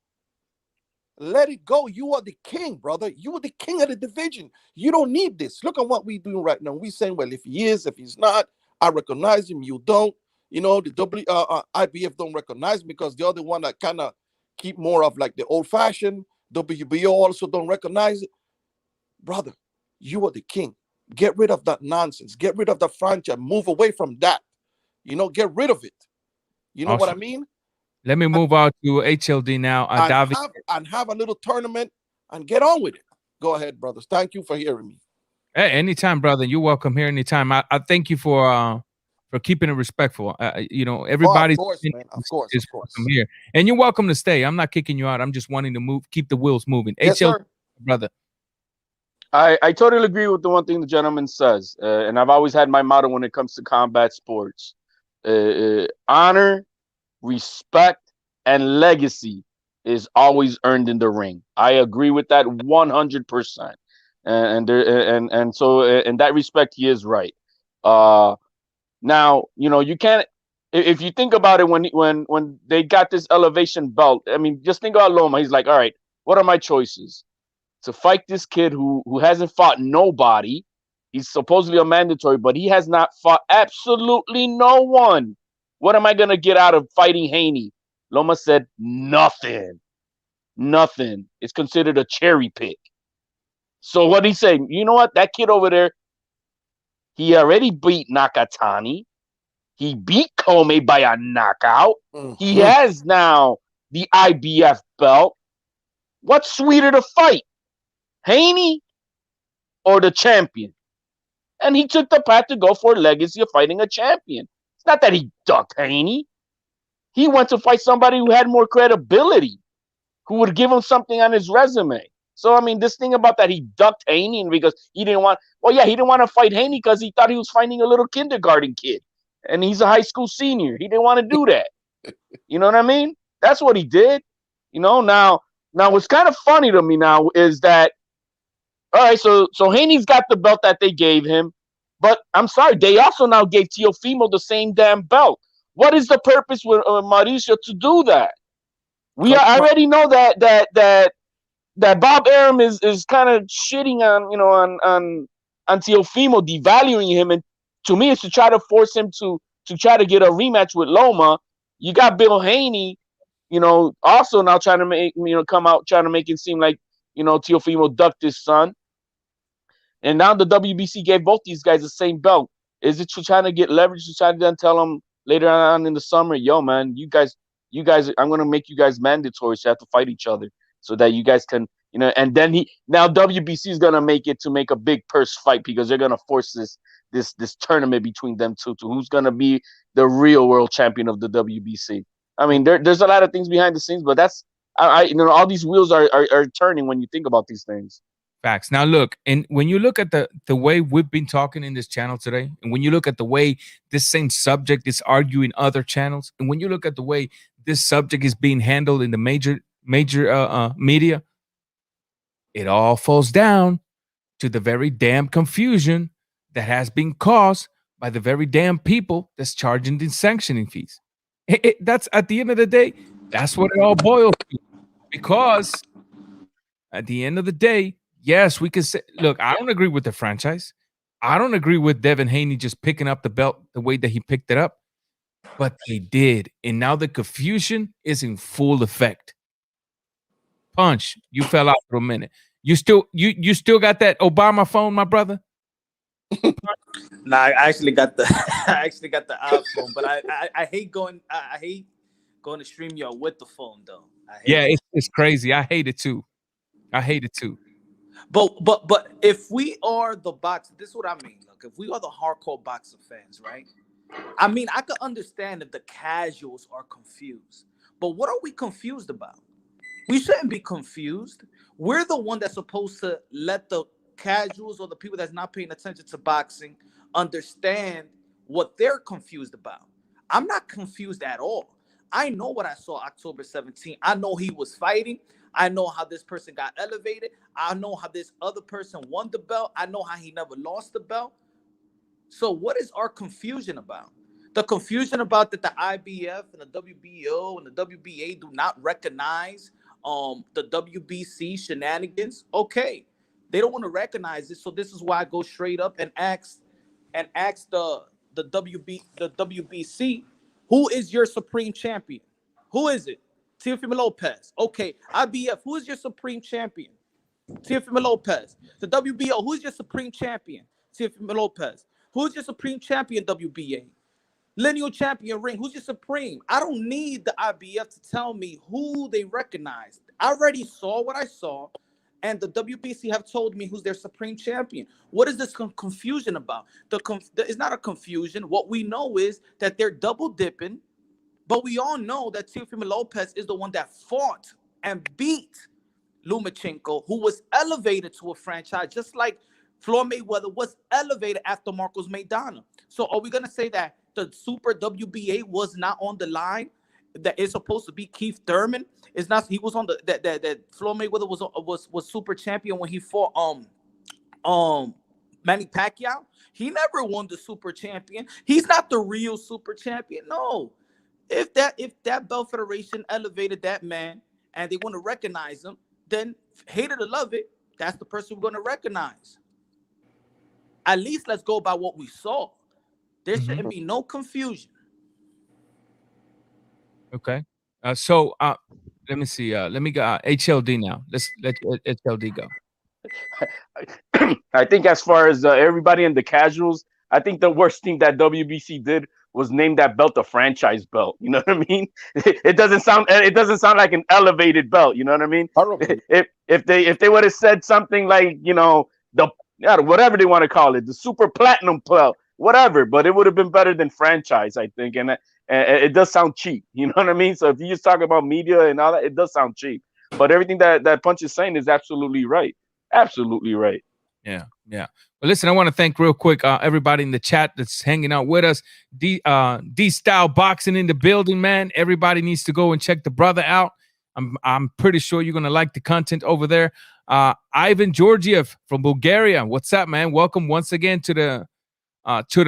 Let it go. You are the king, brother. You are the king of the division. You don't need this. Look at what we're doing right now. We're saying, well, if he is, if he's not, I recognize him. You don't. You know, the IBF don't recognize him because the other one that kind of keep more of like the old-fashioned. WBO also don't recognize it. Brother, you are the king. Get rid of that nonsense. Get rid of the franchise. Move away from that. You know, get rid of it. You know what I mean? Let me move on to HLD now. And have a little tournament and get on with it. Go ahead, brothers. Thank you for hearing me. Hey, anytime, brother. You're welcome here anytime. I thank you for keeping it respectful. Everybody's of course, man. Of course. welcome here, and you're welcome to stay. I'm not kicking you out. I'm just wanting to keep the wheels moving. Yes, HLD, sir. brother. I totally agree with the one thing the gentleman says, and I've always had my motto when it comes to combat sports: honor, respect, and legacy is always earned in the ring. I agree with that 100%, and so in that respect, he is right. Now, you can't. If you think about it, when they got this elevation belt, I mean, just think about Loma. He's like, all right, what are my choices? To fight this kid who hasn't fought nobody. He's supposedly a mandatory, but he has not fought absolutely no one. What am I going to get out of fighting Haney? Loma said, nothing. Nothing. It's considered a cherry pick. So what he's saying, you know what? That kid over there, he already beat Nakatani. He beat Comey by a knockout. He has now the IBF belt. What's sweeter to fight? Haney or the champion? And he took the path to go for a legacy of fighting a champion. It's not that he ducked Haney. He went to fight somebody who had more credibility, who would give him something on his resume. So, I mean, this thing about that he ducked Haney because he didn't want, he didn't want to fight Haney because he thought he was fighting a little kindergarten kid. And he's a high school senior. He didn't want to do that. You know what I mean? That's what he did. Now what's kind of funny to me now is that, all right, so Haney's got the belt that they gave him, but I'm sorry, they also now gave Teofimo the same damn belt. What is the purpose with Mauricio to do that? I already know that Bob Arum is kind of shitting on Teofimo, devaluing him, and to me, it's to try to force him to try to get a rematch with Loma. You got Bill Haney, also now trying to make come out trying to make it seem like Teofimo ducked his son, and now the WBC gave both these guys the same belt. Is it to trying to get leverage to try to then tell them later on in the summer, yo man, you guys, I'm gonna make you guys mandatory, so you have to fight each other so that you guys can, and then WBC is gonna make it to make a big purse fight because they're gonna force this tournament between them two to who's gonna be the real world champion of the WBC. I mean, there's a lot of things behind the scenes, but that's all these wheels are turning when you think about these things. Facts. Now look, and when you look at the way we've been talking in this channel today, and when you look at the way this same subject is arguing other channels, and when you look at the way this subject is being handled in the major media, it all falls down to the very damn confusion that has been caused by the very damn people that's charging the sanctioning fees. That's at the end of the day, that's what it all boils to. Because at the end of the day, yes, we can say, look, I don't agree with the franchise. I don't agree with Devin Haney just picking up the belt the way that he picked it up, but they did. And now the confusion is in full effect. Punch, you fell out for a minute. You still got that Obama phone, my brother? Nah, I actually got the iPhone, but I hate going to StreamYard with the phone though. Yeah, it's crazy. I hate it too. But if we are the box, this is what I mean. Look, if we are the hardcore boxer fans, right? I mean, I could understand if the casuals are confused. But what are we confused about? We shouldn't be confused. We're the one that's supposed to let the casuals or the people that's not paying attention to boxing understand what they're confused about. I'm not confused at all. I know what I saw October 17th. I know he was fighting. I know how this person got elevated. I know how this other person won the belt. I know how he never lost the belt. So what is our confusion about? The confusion about that the IBF and the WBO and the WBA do not recognize the WBC shenanigans. Okay, they don't want to recognize it. So this is why I go straight up and ask the WBC, who is your supreme champion? Who is it? Teofimo Lopez. Okay, IBF, who is your supreme champion? Teofimo Lopez. The WBO, who is your supreme champion? Teofimo Lopez. Who's your supreme champion, WBA? Lineal champion ring, who's your supreme? I don't need the IBF to tell me who they recognize. I already saw what I saw, and the WBC have told me who's their supreme champion. What is this confusion about? It's not a confusion. What we know is that they're double dipping, but we all know that Teofimo Lopez is the one that fought and beat Lomachenko, who was elevated to a franchise, just like Floyd Mayweather was elevated after Marcos Maidana. So are we going to say that the Super WBA was not on the line? That it's supposed to be Keith Thurman? It's not. He was on the that Floyd Mayweather was super champion when he fought Manny Pacquiao. He never won the super champion. He's not the real super champion. No. If that belt federation elevated that man and they want to recognize him, then hate it or love it, that's the person we're going to recognize. At least let's go by what we saw. There shouldn't be no confusion. Okay. So let me see. Let me go HLD now. Let's let HLD go. I think as far as everybody in the casuals, I think the worst thing that WBC did was name that belt a franchise belt. You know what I mean? It doesn't sound like an elevated belt. You know what I mean? If they would have said something like, you know, whatever they want to call it, the super platinum belt, whatever, but it would have been better than franchise, I think. And it does sound cheap. You know what I mean? So if you just talk about media and all that, it does sound cheap. But everything that Punch is saying is absolutely right. Absolutely right. Yeah. Well, listen, I want to thank real quick everybody in the chat that's hanging out with us. D-Style Boxing in the building, man. Everybody needs to go and check the brother out. I'm pretty sure you're gonna like the content over there. Ivan Georgiev from Bulgaria. What's up, man? Welcome once again to the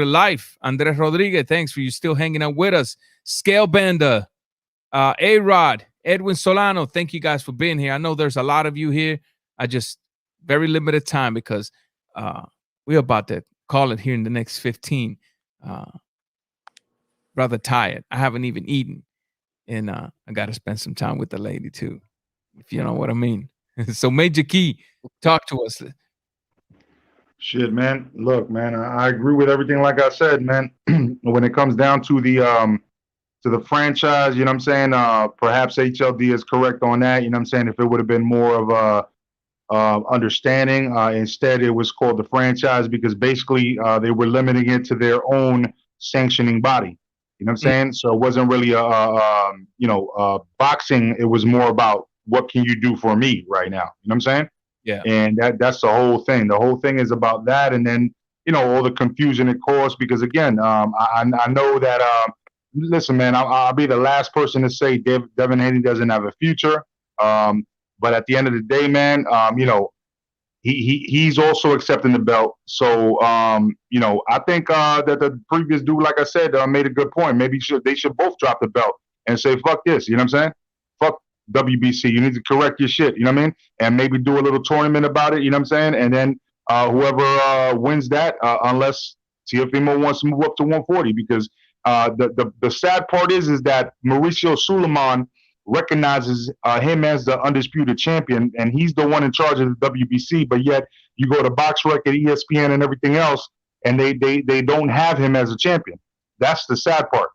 life. Andres Rodriguez, thanks for you still hanging out with us. Scalebender, A-Rod, Edwin Solano, thank you guys for being here. I know there's a lot of you here. I just very limited time because we're about to call it here in the next 15. Rather tired. I haven't even eaten. And I got to spend some time with the lady too, if you know what I mean. So Major Key, talk to us. Shit, man. Look, man, I agree with everything like I said, man. When it comes down to the franchise, you know what I'm saying? Perhaps HLD is correct on that. You know what I'm saying? If it would have been more of a understanding, instead it was called the franchise because basically they were limiting it to their own sanctioning body. You know what I'm saying? So it wasn't really boxing. It was more about what can you do for me right now? You know what I'm saying? Yeah. And that's the whole thing. The whole thing is about that. And then, all the confusion it caused because again, I know that, listen, man, I'll be the last person to say Devin Haney doesn't have a future. But at the end of the day, man, you know, he's also accepting the belt. So, you know, I think that the previous dude, like I said, made a good point. Maybe they should both drop the belt and say, fuck this. You know what I'm saying? Fuck WBC. You need to correct your shit. You know what I mean? And maybe do a little tournament about it. You know what I'm saying? And then whoever wins that, unless Teofimo wants to move up to 140, because the sad part is that Mauricio Suleiman recognizes him as the undisputed champion, and he's the one in charge of the WBC. But yet, you go to Box Record, ESPN, and everything else, and they don't have him as a champion. That's the sad part.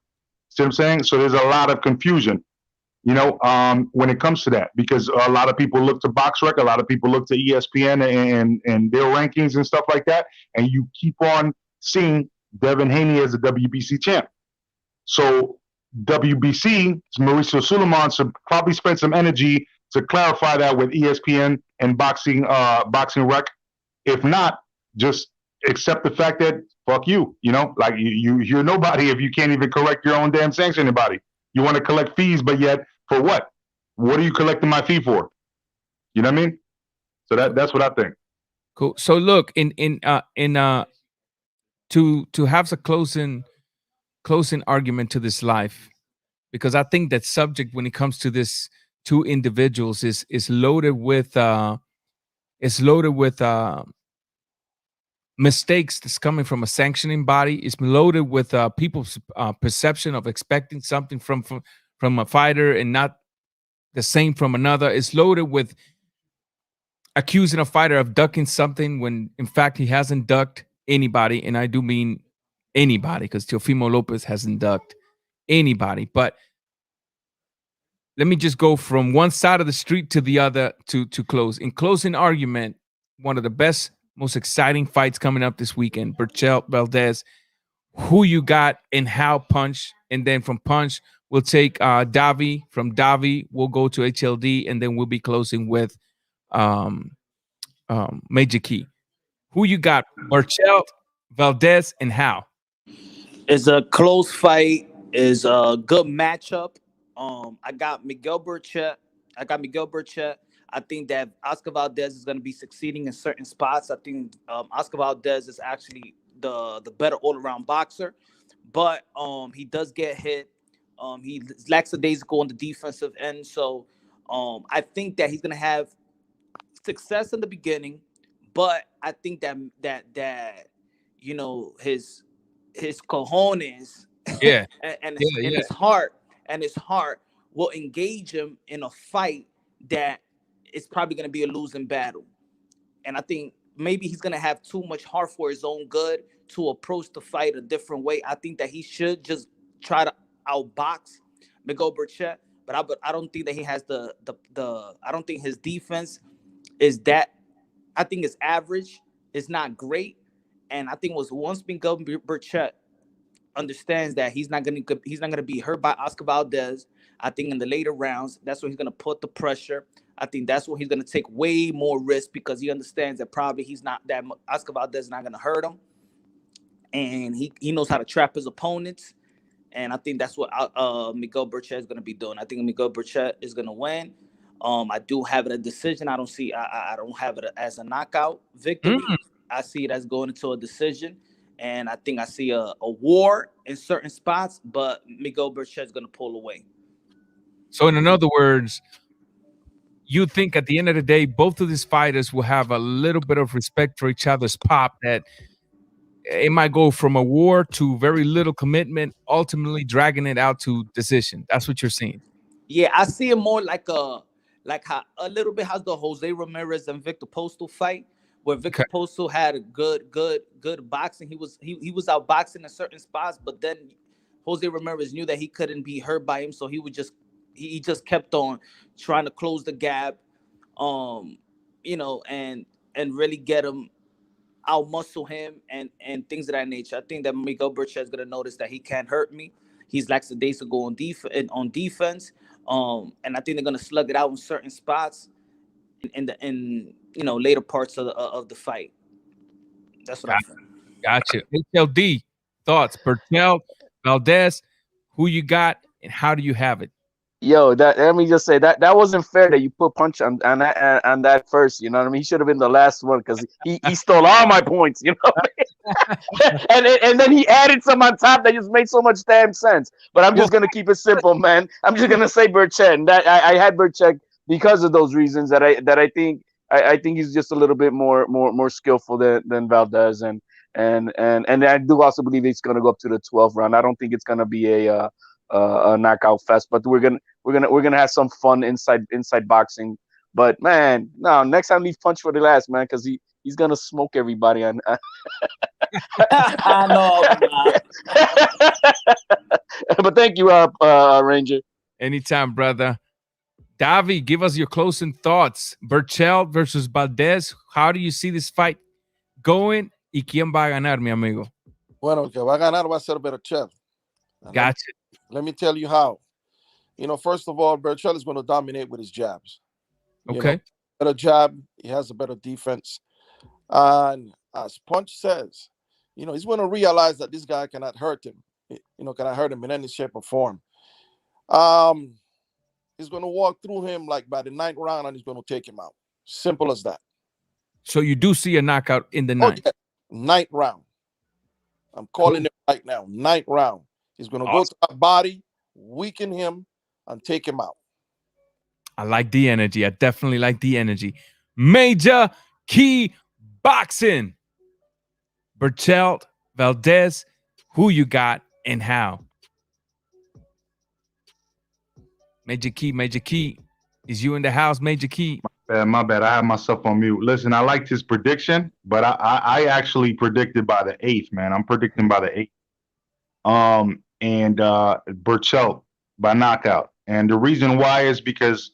See what I'm saying? So there's a lot of confusion, you know, when it comes to that, because a lot of people look to Box Record, a lot of people look to ESPN and their rankings and stuff like that, and you keep on seeing Devin Haney as a WBC champ. So WBC, Mauricio Suleiman should probably spend some energy to clarify that with ESPN and Boxing Rec. If not, just accept the fact that fuck you. You know, like you're nobody if you can't even correct your own damn sanctioning body. You want to collect fees, but yet for what? What are you collecting my fee for? You know what I mean? So that's what I think. Cool. So look, to have a closing argument to this life, because I think that subject when it comes to this two individuals is loaded with mistakes that's coming from a sanctioning body. It's loaded with people's perception of expecting something from a fighter and not the same from another. It's loaded with accusing a fighter of ducking something when in fact he hasn't ducked anybody, and I do mean anybody, because Teofimo Lopez hasn't ducked anybody. But let me just go from one side of the street to the other to close. In closing argument, one of the best, most exciting fights coming up this weekend, Berchelt, Valdez. Who you got and how Punch? And then from Punch, we'll take Davi. From Davi, we'll go to HLD, and then we'll be closing with Major Key. Who you got? Berchelt, Valdez, and how? It's a close fight. It's a good matchup. I got Miguel Berchelt. I think that Oscar Valdez is going to be succeeding in certain spots. I think Oscar Valdez is actually the better all-around boxer, but he does get hit. He lacks a daisical on the defensive end, so I think that he's going to have success in the beginning, but I think that you know his cojones, yeah, and his heart will engage him in a fight that is probably going to be a losing battle. And I think maybe he's going to have too much heart for his own good to approach the fight a different way. I think that he should just try to outbox Miguel Berchelt, but I don't think that he has the I don't think his defense is that. I think it's average. It's not great. And I think once Miguel Berchelt understands that he's not gonna be hurt by Oscar Valdez, I think in the later rounds, that's when he's gonna put the pressure. I think that's when he's gonna take way more risk, because he understands that probably Oscar Valdez is not gonna hurt him, and he knows how to trap his opponents. And I think that's what Miguel Berchelt is gonna be doing. I think Miguel Berchelt is gonna win. I do have it a decision. I don't have it as a knockout victory. I see it as going into a decision. And I think I see a war in certain spots, but Miguel Berchelt is going to pull away. So in other words, you think at the end of the day, both of these fighters will have a little bit of respect for each other's pop, that it might go from a war to very little commitment, ultimately dragging it out to decision. That's what you're seeing. Yeah, I see it more like a little bit how's the Jose Ramirez and Victor Postal fight, where Victor Postal had a good boxing. He was out boxing in certain spots, but then Jose Ramirez knew that he couldn't be hurt by him, so he just kept on trying to close the gap, you know, and really get him, out muscle him and things of that nature. I think that Miguel Berchelt is gonna notice that he can't hurt me. He's lackadaisical on defense, and I think they're gonna slug it out in certain spots in you know, later parts of the fight. That's what I think. Gotcha. HLD thoughts. Berchelt, Valdez. who you got, and how do you have it? Yo, let me just say that wasn't fair that you put punch on that first. You know what I mean? He should have been the last one because he stole all my points. You know, and then he added some on top that just made so much damn sense. But I'm just gonna keep it simple, man. I'm just gonna say Berchlt. And that I had Berchlt because of those reasons that I think he's just a little bit more skillful than Valdez, and I do also believe he's gonna go up to the 12th round. I don't think it's gonna be a knockout fest, but we're gonna have some fun inside boxing. But man, no, next time leave punch for the last, man, because he's gonna smoke everybody. I know. But thank you, Ranger. Anytime, brother. Davi, give us your closing thoughts. Berchlt versus Valdez. How do you see this fight going? ¿Y quién va a ganar, mi amigo? Bueno, que va a ganar va a ser Berchlt. Gotcha. Let me tell you how. You know, first of all, Berchlt is going to dominate with his jabs. Okay. Better jab. He has a better defense. And as Punch says, you know, he's going to realize that this guy cannot hurt him. You know, cannot hurt him in any shape or form. He's going to walk through him like by the 9th round, and he's going to take him out. Simple as that. So you do see a knockout in the 9th? Yeah. 9th round. I'm calling it right now. 9th round. He's going to go to that body, weaken him, and take him out. I like the energy. I definitely like the energy. Major key boxing. Berchlt, Valdez, who you got and how? Major key. Is you in the house, Major Key? My bad. I have myself on mute. Listen, I liked his prediction, but I actually predicted by the 8th, man. I'm predicting by the 8th. And Berchlt by knockout. And the reason why is because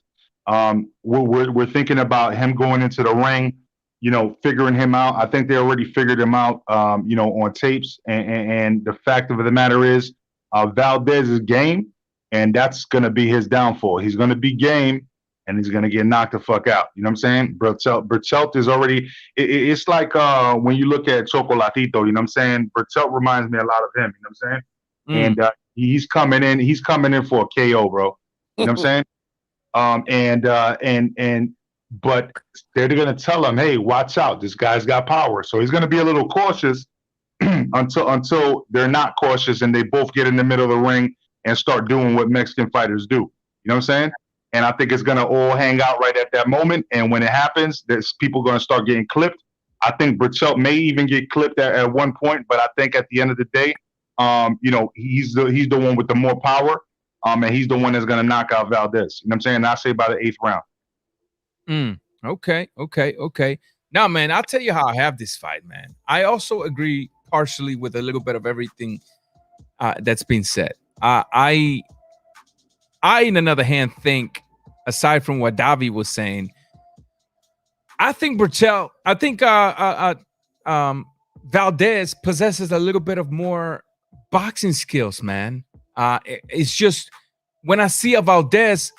we're thinking about him going into the ring, you know, figuring him out. I think they already figured him out, you know, on tapes. And the fact of the matter is, Valdez is game, and that's going to be his downfall. He's going to be game, and he's going to get knocked the fuck out. You know what I'm saying? Berchlt is already, it's like when you look at Chocolatito, you know what I'm saying? Berchlt reminds me a lot of him, you know what I'm saying? And he's coming in for a KO, bro. You know what I'm saying? But they're going to tell him, hey, watch out. This guy's got power. So he's going to be a little cautious until they're not cautious and they both get in the middle of the ring and start doing what Mexican fighters do. You know what I'm saying? And I think it's going to all hang out right at that moment. And when it happens, there's people going to start getting clipped. I think Berchlt may even get clipped at one point, but I think at the end of the day, you know, he's the one with the more power, and he's the one that's going to knock out Valdez. You know what I'm saying? And I say by the 8th round. Okay. Now, man, I'll tell you how I have this fight, man. I also agree partially with a little bit of everything that's been said. I, in another hand, think, aside from what Davi was saying, I think Valdez possesses a little bit of more boxing skills, man. It's just when I see a Valdez,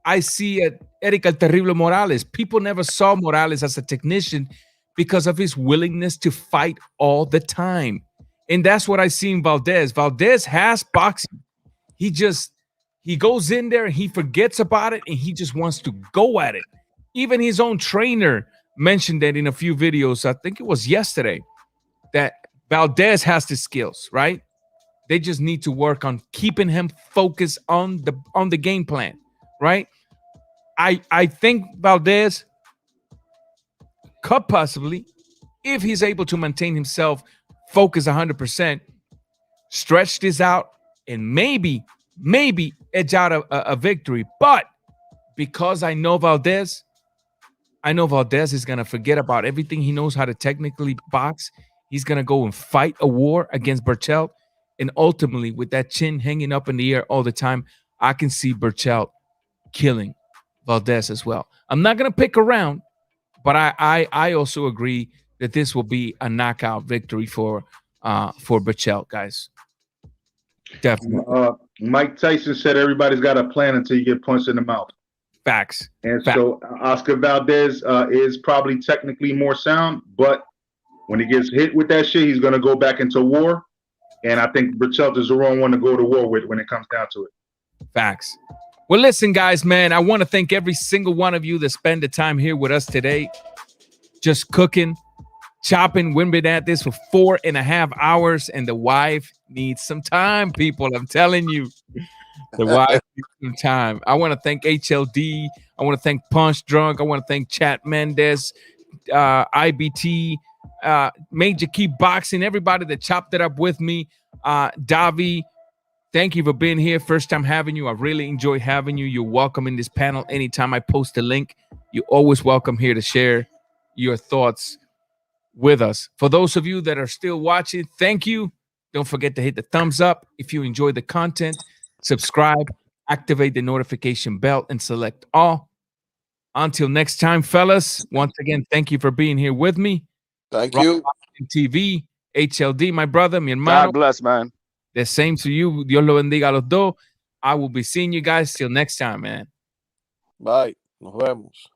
I see a Eric El Terrible Morales. People never saw Morales as a technician because of his willingness to fight all the time. And that's what I see in Valdez. Valdez has boxing. He goes in there and he forgets about it and he just wants to go at it. Even his own trainer mentioned that in a few videos. I think it was yesterday, that Valdez has the skills, right? They just need to work on keeping him focused on the game plan, right? I think Valdez could possibly, if he's able to maintain himself focused 100%, stretch this out and maybe edge out a victory. But because I know Valdez is going to forget about everything he knows how to technically box. He's going to go and fight a war against Berchlt. And ultimately, with that chin hanging up in the air all the time, I can see Berchlt killing Valdez as well. I'm not going to pick around, but I also agree that this will be a knockout victory for Berchlt, guys. Definitely. Mike Tyson said everybody's got a plan until you get punched in the mouth. Facts. So Oscar Valdez is probably technically more sound, but when he gets hit with that shit, he's going to go back into war. And I think Berchelt is the wrong one to go to war with when it comes down to it. Facts. Well, listen, guys, man, I want to thank every single one of you that spend the time here with us today. Just cooking, chopping. We've been at this for 4.5 hours, and the wife needs some time, people. I'm telling you. The wife needs some time. I want to thank HLD. I want to thank Punch Drunk. I want to thank Chat Mendez, IBT, Major Key Boxing, everybody that chopped it up with me. Davi, thank you for being here. First time having you. I really enjoy having you. You're welcome in this panel. Anytime I post a link, you're always welcome here to share your thoughts with us. For those of you that are still watching, thank you. Don't forget to hit the thumbs up if you enjoy the content. Subscribe, activate the notification bell, and select all. Until next time, fellas, once again, thank you for being here with me. Thank you. TV, HLD, my brother, mi hermano. God bless, man. The same to you. Dios lo bendiga a los dos. I will be seeing you guys till next time, man. Bye. Nos vemos.